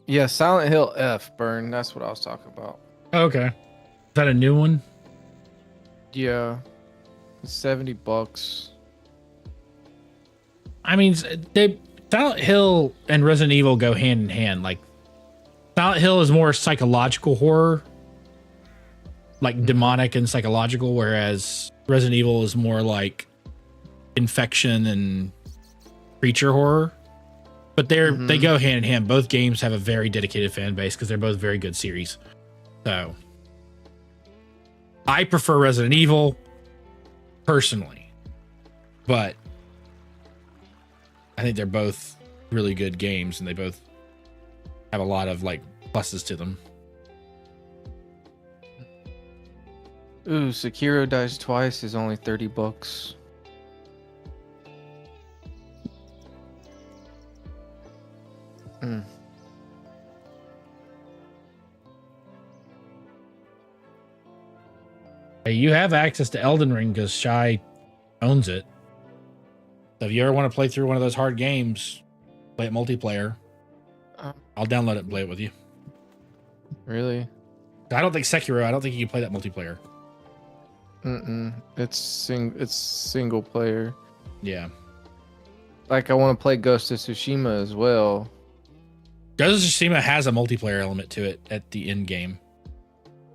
Speaker 11: Yeah, Silent Hill F, Burn. That's what I was talking about.
Speaker 2: Okay. Is that a new one?
Speaker 11: Yeah. It's $70.
Speaker 2: I mean, Silent Hill and Resident Evil go hand in hand. Like, Silent Hill is more psychological horror, like demonic and psychological, whereas Resident Evil is more like infection and creature horror. But they go hand in hand. Both games have a very dedicated fan base because they're both very good series. So I prefer Resident Evil personally, but I think they're both really good games and they both have a lot of like pluses to them.
Speaker 11: Ooh, Sekiro Dies Twice is only $30.
Speaker 2: Hey, you have access to Elden Ring because Shy owns it. So if you ever want to play through one of those hard games, play it multiplayer. I'll download it and play it with you.
Speaker 11: Really?
Speaker 2: I don't think Sekiro, I don't think you can play that multiplayer.
Speaker 11: It's single player.
Speaker 2: Yeah.
Speaker 11: Like I want to play Ghost of Tsushima as well.
Speaker 2: Ghost of Tsushima has a multiplayer element to it at the end game.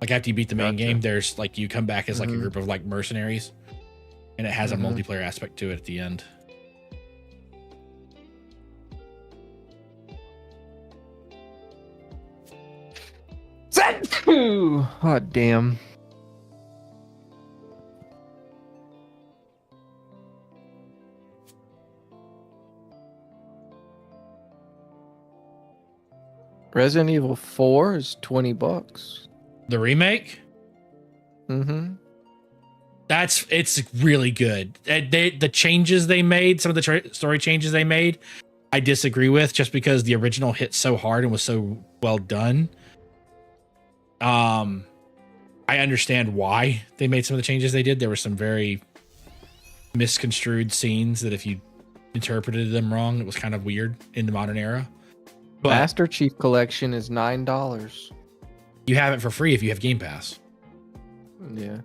Speaker 2: Like after you beat the main game, there's like you come back as like a group of like mercenaries, and it has a multiplayer aspect to it at the end.
Speaker 11: Oh damn. Resident Evil 4 is $20.
Speaker 2: The remake? It's really good. The changes they made, some of the story changes they made, I disagree with just because the original hit so hard and was so well done. I understand why they made some of the changes they did. There were some very misconstrued scenes that if you interpreted them wrong, it was kind of weird in the modern era. But
Speaker 11: Master Chief Collection is $9.
Speaker 2: you have it for free if you have Game Pass.
Speaker 11: Yeah.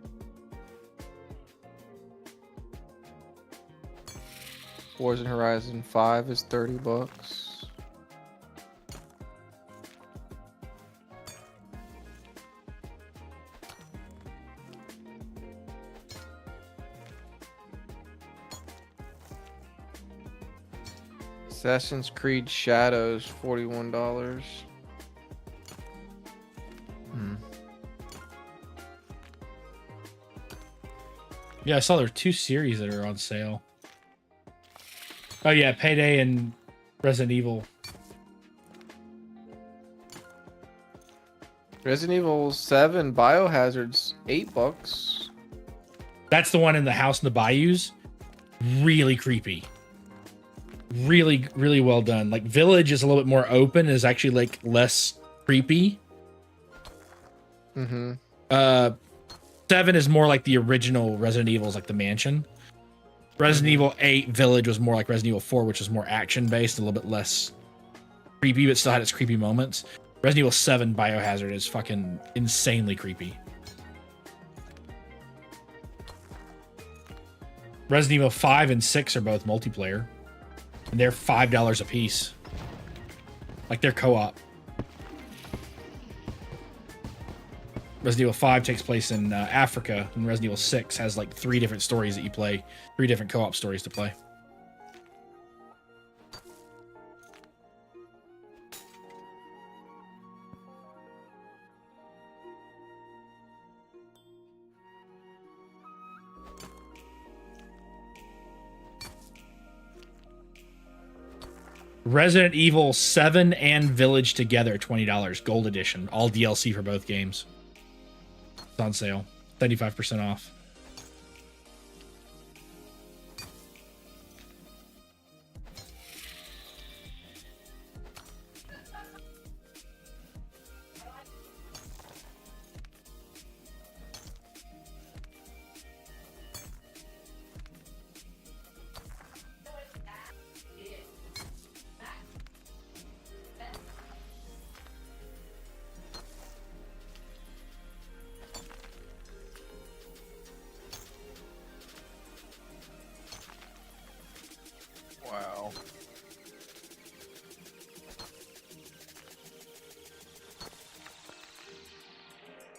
Speaker 11: Forza Horizon 5 is $30. Assassin's Creed Shadows, $41.
Speaker 2: Yeah, I saw there were 2 series that are on sale. Oh yeah, Payday and Resident Evil.
Speaker 11: Resident Evil 7 Biohazard's $8.
Speaker 2: That's the one in the house in the bayous. Really creepy. Really, really well done. Like Village is a little bit more open, is actually like less creepy. 7 is more like the original Resident Evil's, like the mansion. Resident Evil 8 Village was more like Resident Evil 4, which was more action based, a little bit less creepy, but still had its creepy moments. Resident Evil 7 Biohazard is fucking insanely creepy. Resident Evil 5 and 6 are both multiplayer, and they're $5 a piece. Like they're co-op. Resident Evil 5 takes place in Africa, and Resident Evil 6 has like 3 different stories that you play, 3 different co-op stories to play. Resident Evil 7 and Village together, $20, gold edition, all DLC for both games. It's on sale, 75% off.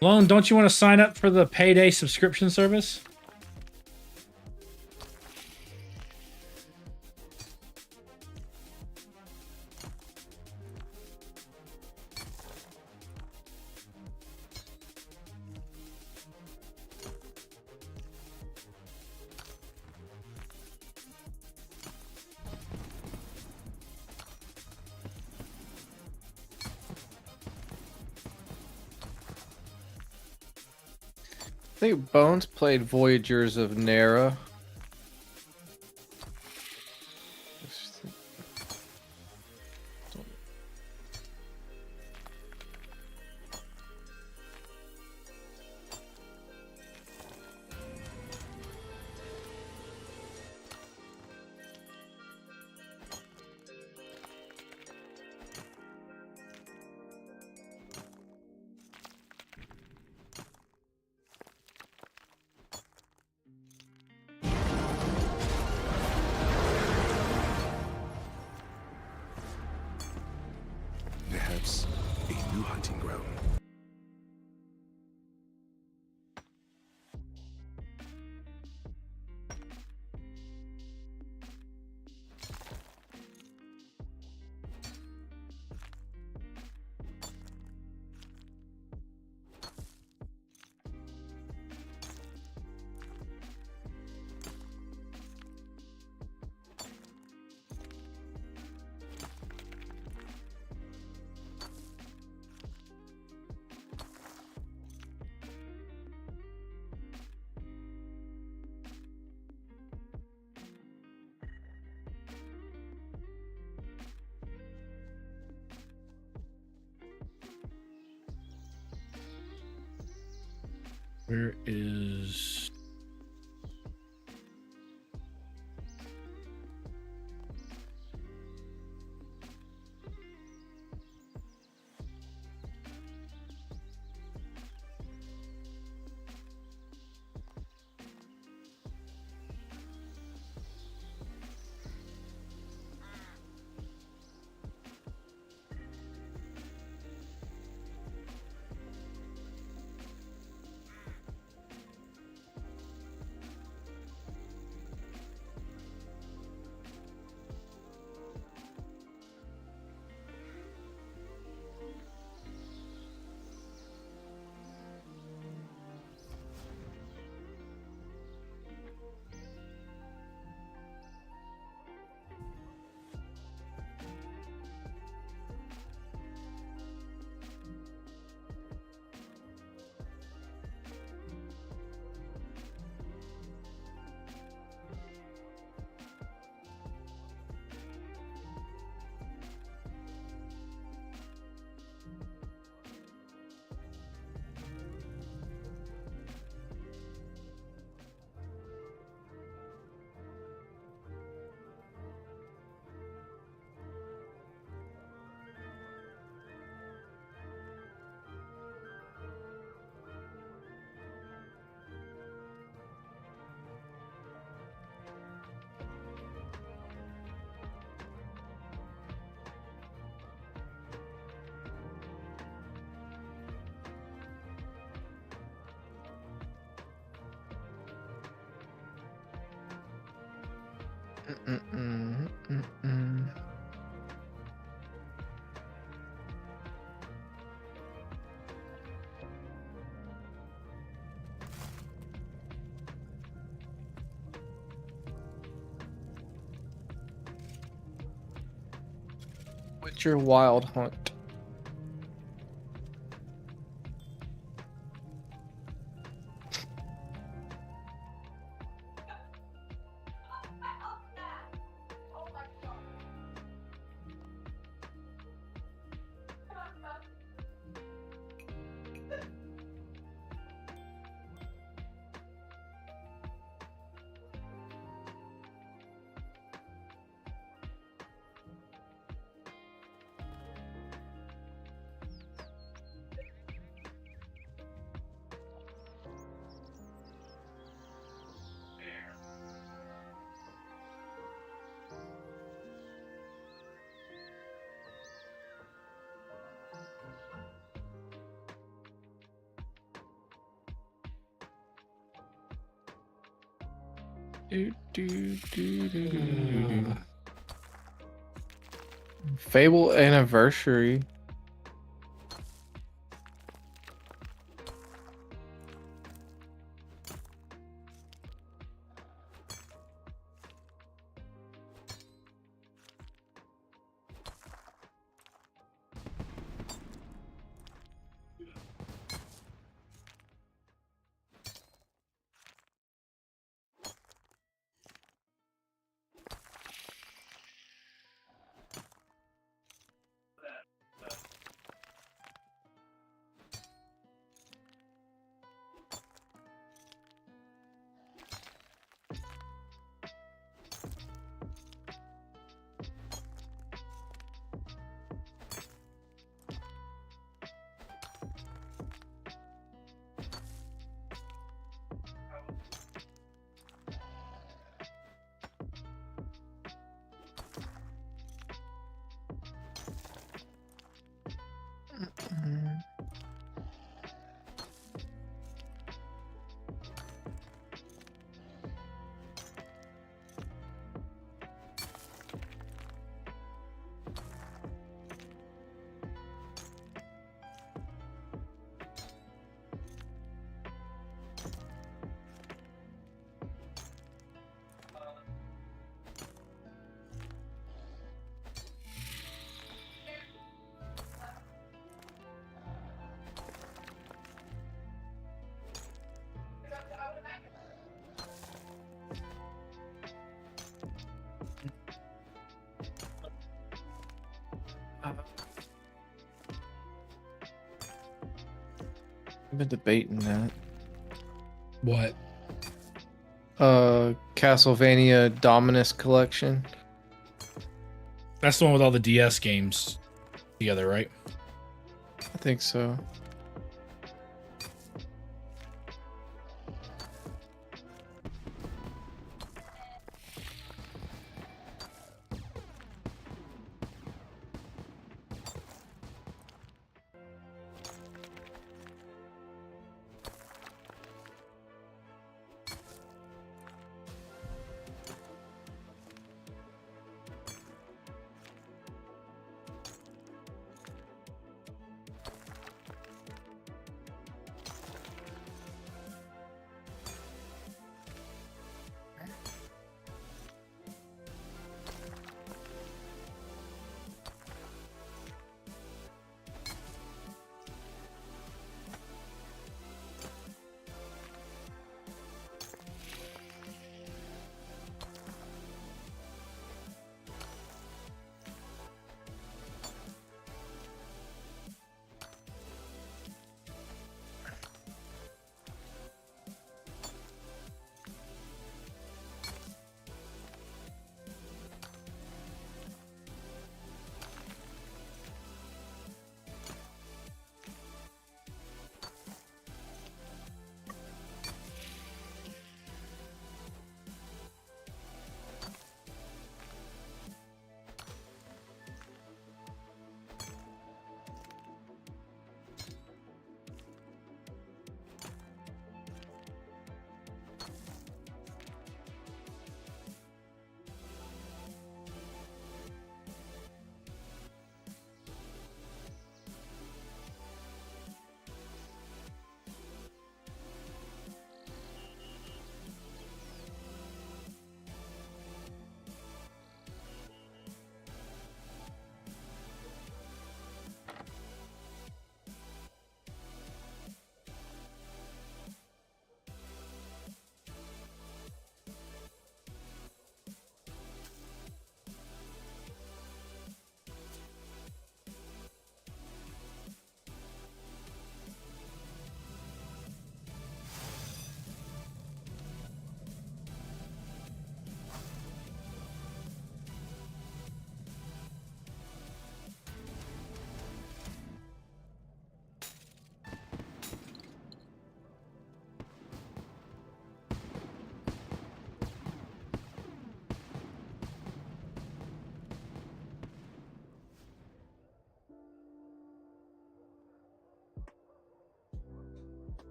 Speaker 2: Lone, don't you want to sign up for the payday subscription service?
Speaker 11: I think Bones played Voyagers of Nera.
Speaker 13: Perhaps a new hunting ground.
Speaker 2: Where is...
Speaker 11: What's your wild hunt? Fable anniversary. I've been debating that.
Speaker 2: What?
Speaker 11: Castlevania Dominus Collection.
Speaker 2: That's the one with all the DS games together, right?
Speaker 11: I think so.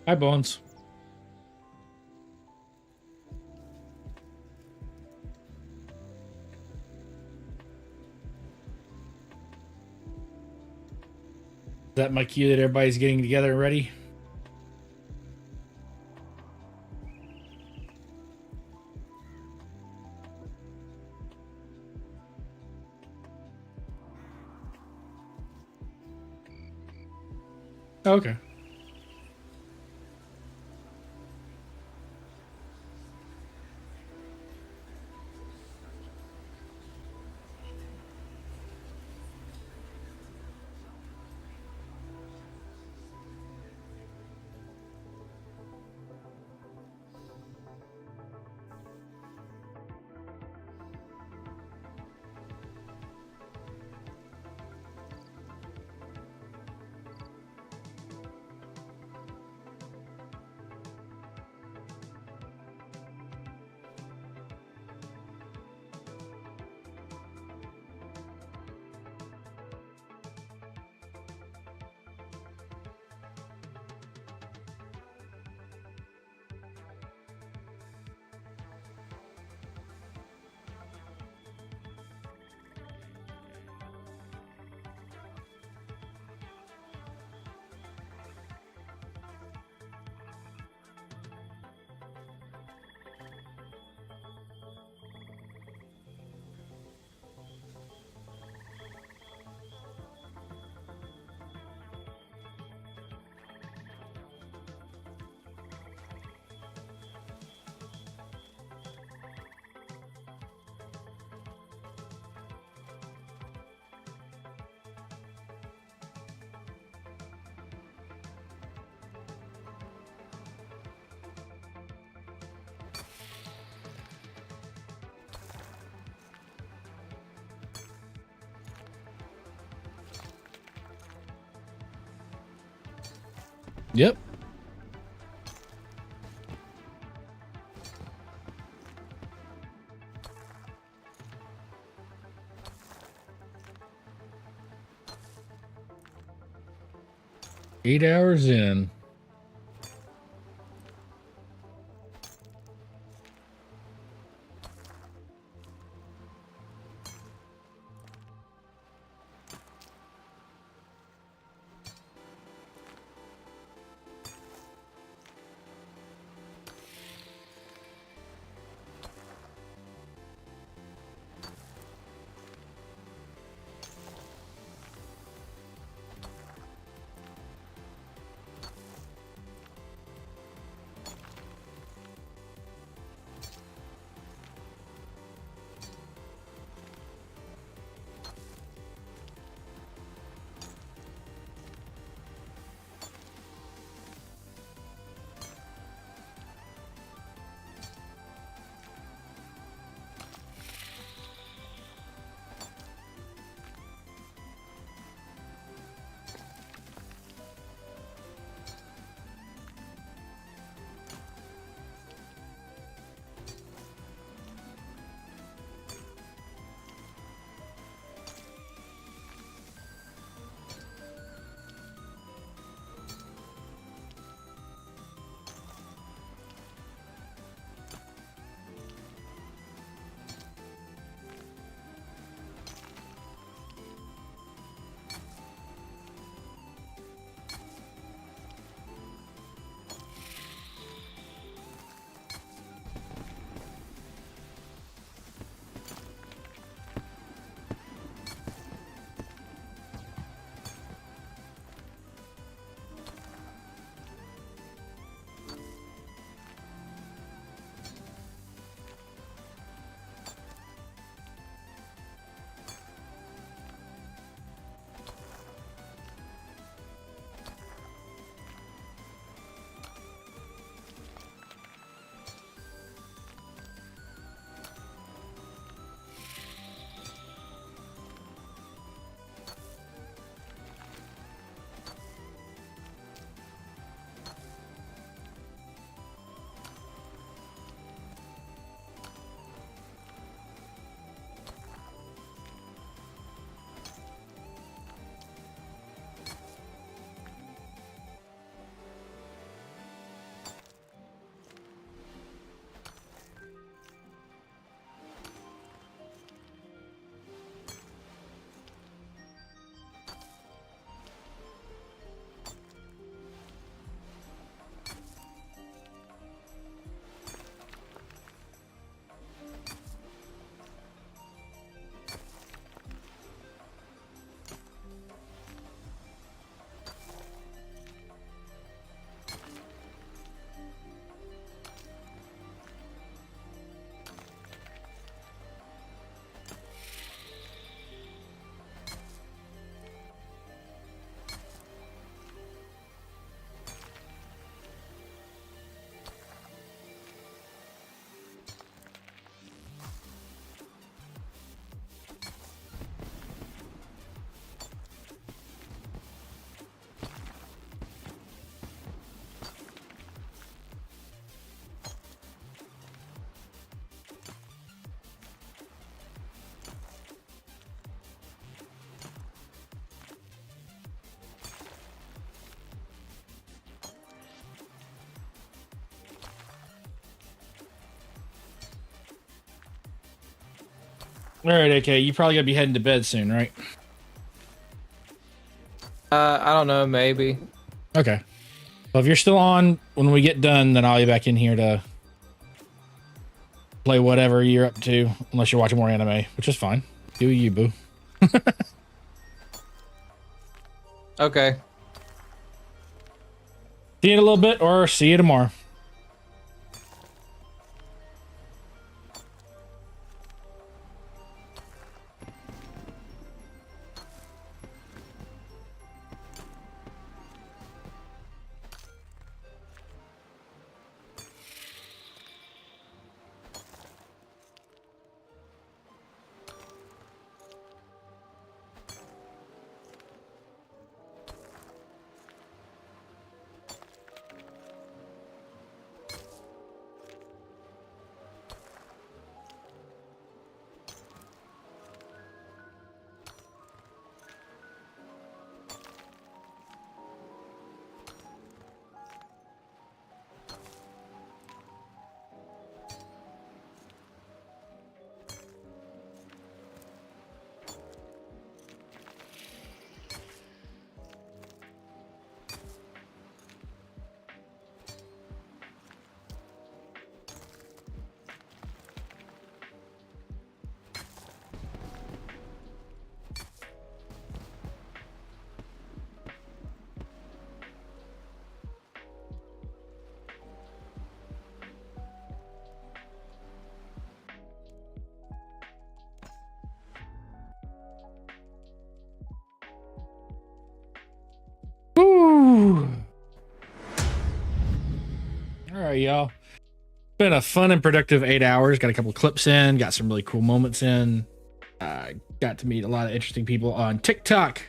Speaker 2: Hi, Bones. Is that my cue that everybody's getting together and ready? Okay. Yep. Eight hours in. All right, okay. You probably gotta be heading to bed soon, right?
Speaker 11: I don't know, maybe.
Speaker 2: Okay. Well, if you're still on when we get done, then I'll be back in here to play whatever you're up to, unless you're watching more anime, which is fine. Do you, boo?
Speaker 11: Okay.
Speaker 2: See you in a little bit, or see you tomorrow. Woo! All right, y'all. Been a fun and productive 8 hours. Got a couple of clips in. Got some really cool moments in. Got to meet a lot of interesting people on TikTok.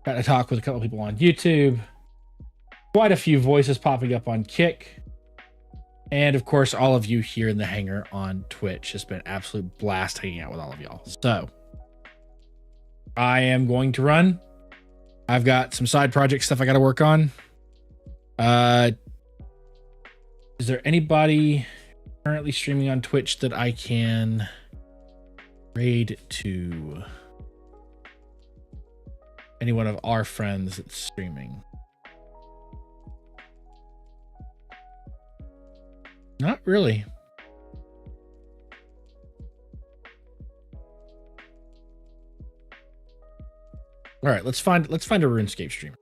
Speaker 2: Got to talk with a couple of people on YouTube. Quite a few voices popping up on Kick. And of course, all of you here in the hangar on Twitch. It's been an absolute blast hanging out with all of y'all. So I am going to run. I've got some side project stuff I got to work on. Is there anybody currently streaming on Twitch that I can raid to? Any one of our friends that's streaming? Not really. All right, let's find a RuneScape streamer.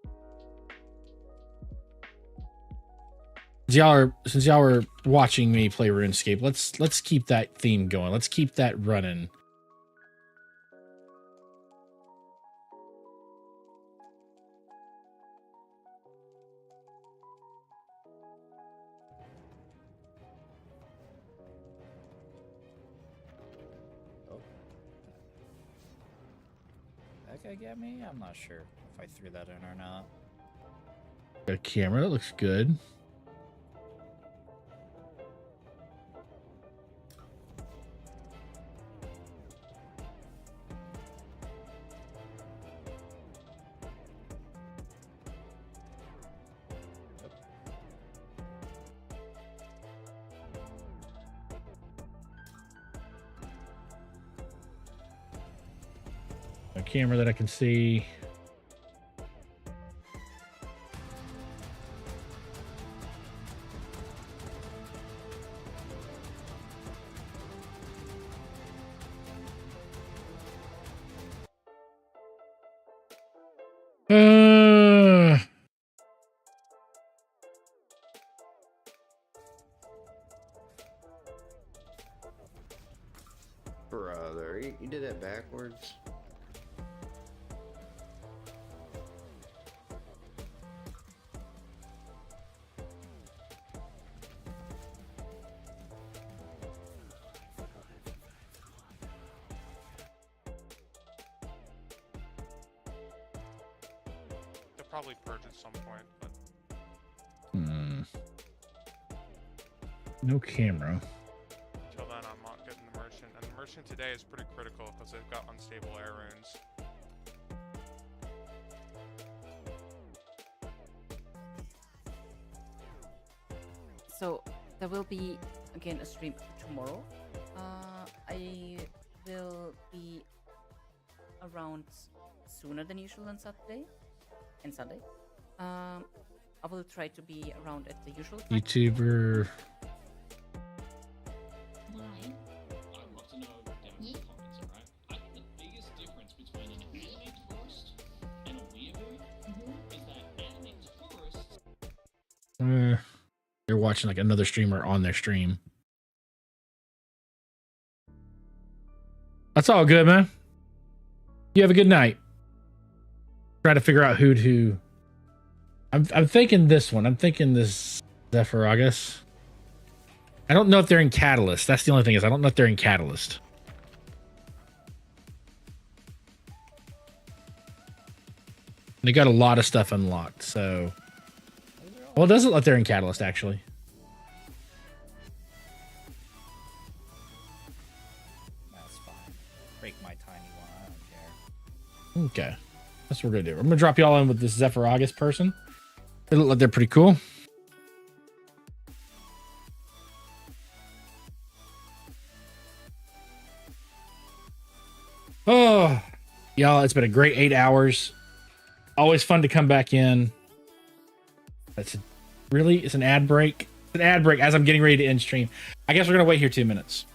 Speaker 2: Since y'all are watching me play RuneScape, let's keep that theme going. Let's keep that running.
Speaker 14: That guy get me? I'm not sure if I threw that in or not.
Speaker 2: Got a camera that looks good. A camera that I can see.
Speaker 15: Brother, you did it backwards.
Speaker 16: They'll probably purge at some point, but
Speaker 2: No camera.
Speaker 16: until then I'm not getting the merchant. And the merchant today is pretty critical because they've got unstable air runes.
Speaker 17: So there will be again a stream tomorrow. I will
Speaker 18: around sooner than usual on Saturday and Sunday. I will try to be around at the usual time.
Speaker 2: YouTuber. They're watching like another streamer on their stream. That's all good, man. You have a good night. Try to figure out who to. I'm thinking this one. I'm thinking this Zephyrus. I don't know if they're in Catalyst. That's the only thing is I don't know if they're in Catalyst. They got a lot of stuff unlocked, so. Well, it doesn't look like they're in Catalyst, actually.
Speaker 14: That's fine. Break my tiny one. I don't care.
Speaker 2: Okay. That's what we're going to do. I'm going to drop y'all in with this Zephyrus person. They look like they're pretty cool. Oh, y'all, it's been a great 8 hours. Always fun to come back in. It's an ad break. It's an ad break as I'm getting ready to end stream. I guess we're going to wait here 2 minutes.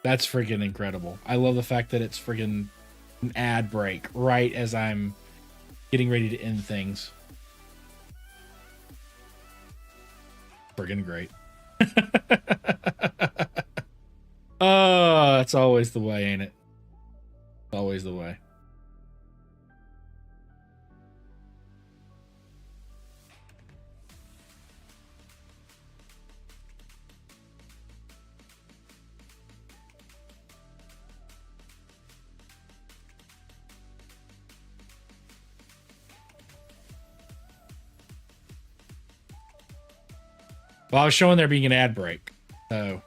Speaker 2: That's freaking incredible. I love the fact that it's freaking an ad break right as I'm getting ready to end things. Friggin' great. Oh, it's always the way, ain't it? Always the way. Well, I was showing there being an ad break, so.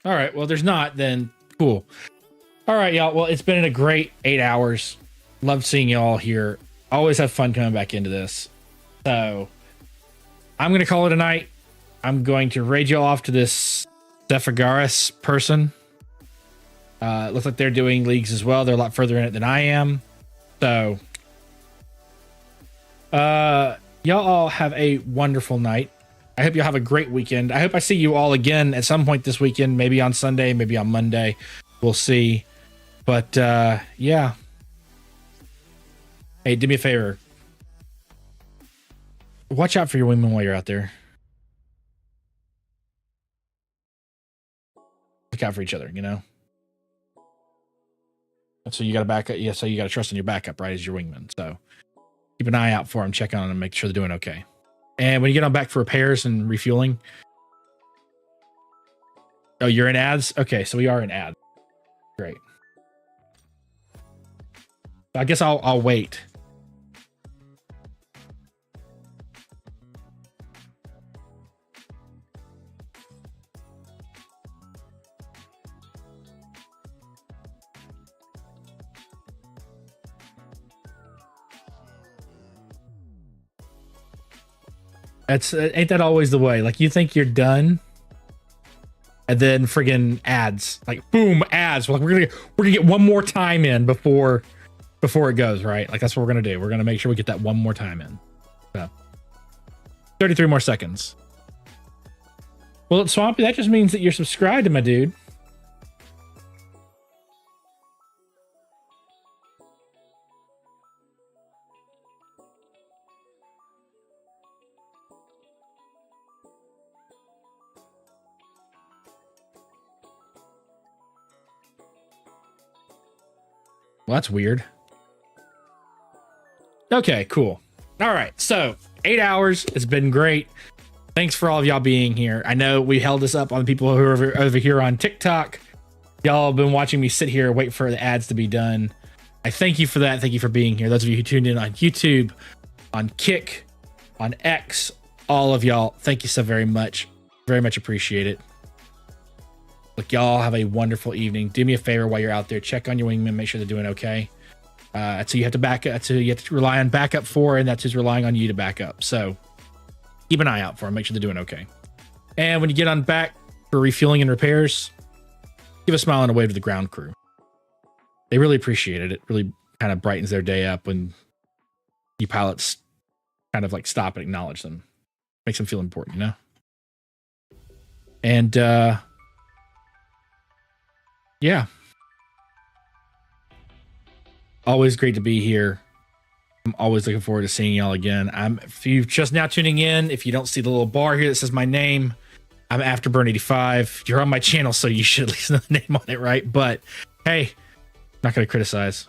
Speaker 2: All right, well, there's not, then cool. All right, y'all. Well, it's been a great 8 hours. Love seeing y'all here. Always have fun coming back into this. So I'm going to call it a night. I'm going to raid y'all off to this Zephyrus person. Looks like they're doing leagues as well. They're a lot further in it than I am. So y'all all have a wonderful night. I hope y'all have a great weekend. I hope I see you all again at some point this weekend, maybe on Sunday, maybe on Monday. We'll see. But yeah. Hey, do me a favor. Watch out for your wingman while you're out there. Look out for each other, you know? So you got to back up. Yeah, so you got to trust in your backup, right, as your wingman. So keep an eye out for them, check on them, make sure they're doing okay. And when you get on back for repairs and refueling. Oh, you're in ads? Okay, so we are in ads. Great. I guess I'll wait. Ain't that always the way? Like, you think you're done, and then friggin' ads, like boom, ads. Like we're gonna get one more time in before it goes, right? Like that's what we're gonna do. We're gonna make sure we get that one more time in. So 33 more seconds. Well, Swampy, that just means that you're subscribed to my dude. Well, that's weird. Okay, cool. All right, so 8 hours. It's been great. Thanks for all of y'all being here. I know we held this up on the people who are over here on TikTok. Y'all have been watching me sit here and wait for the ads to be done. I thank you for that. Thank you for being here. Those of you who tuned in on YouTube, on Kick, on X, all of y'all, thank you so very much. Very much appreciate it. Look, y'all have a wonderful evening. Do me a favor while you're out there. Check on your wingmen. Make sure they're doing okay. That's who you have to back up. That's who you have to rely on backup for, and that's who's relying on you to back up. So keep an eye out for them. Make sure they're doing okay. And when you get on back for refueling and repairs, give a smile and a wave to the ground crew. They really appreciate it. It really kind of brightens their day up when you pilots kind of like stop and acknowledge them. Makes them feel important, you know? And yeah. Always great to be here. I'm always looking forward to seeing y'all again. If you're just now tuning in, if you don't see the little bar here that says my name, I'm Afterburn85. You're on my channel, so you should at least know the name on it, right? But hey, not going to criticize.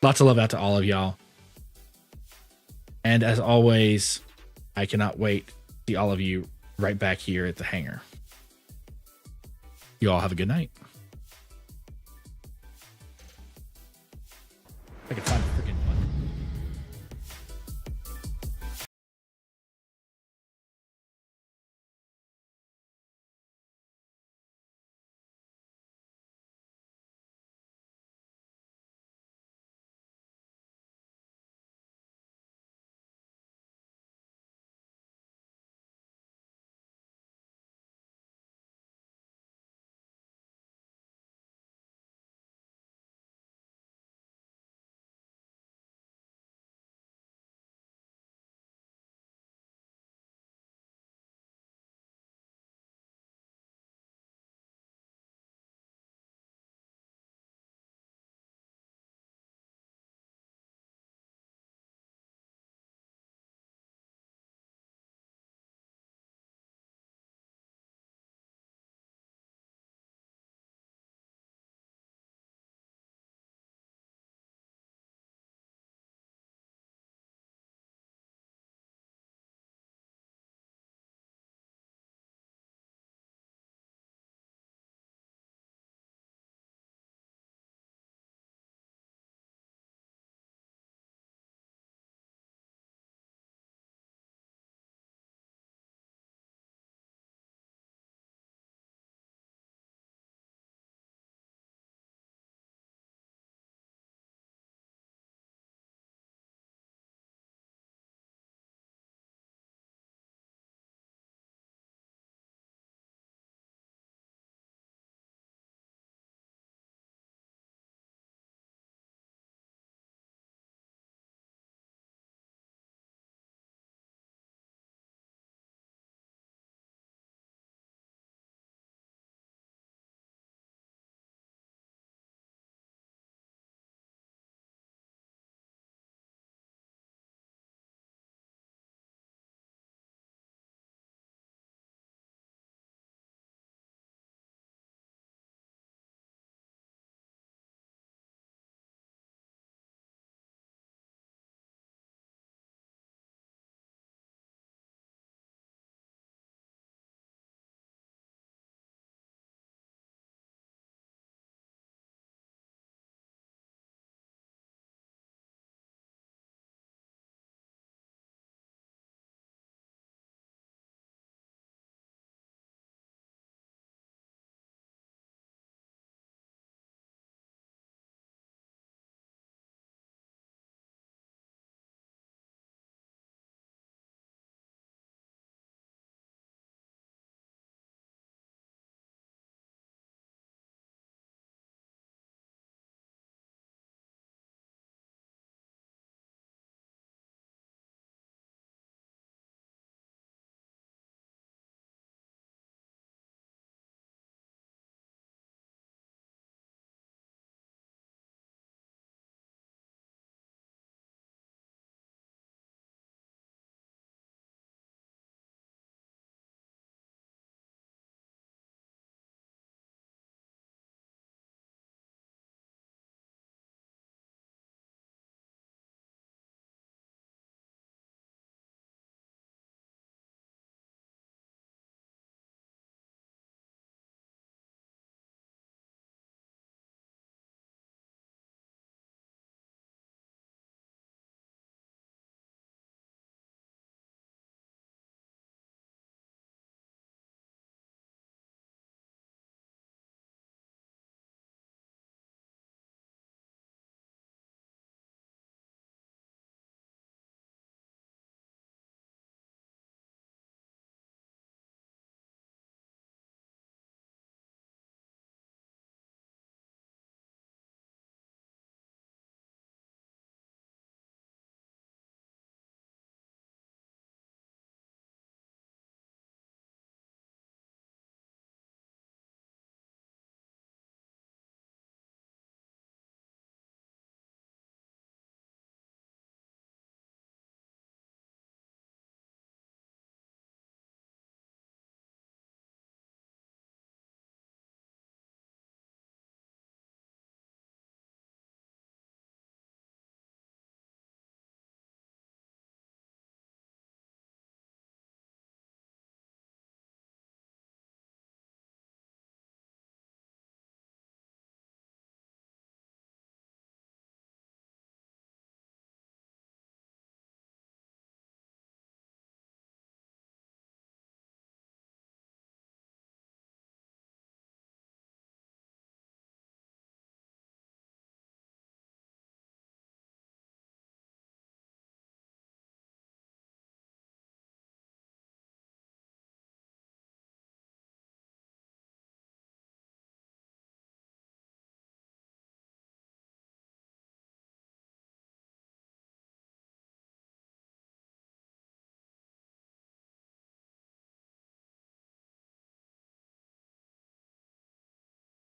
Speaker 2: Lots of love out to all of y'all. And as always, I cannot wait to see all of you right back here at the hangar. You all have a good night.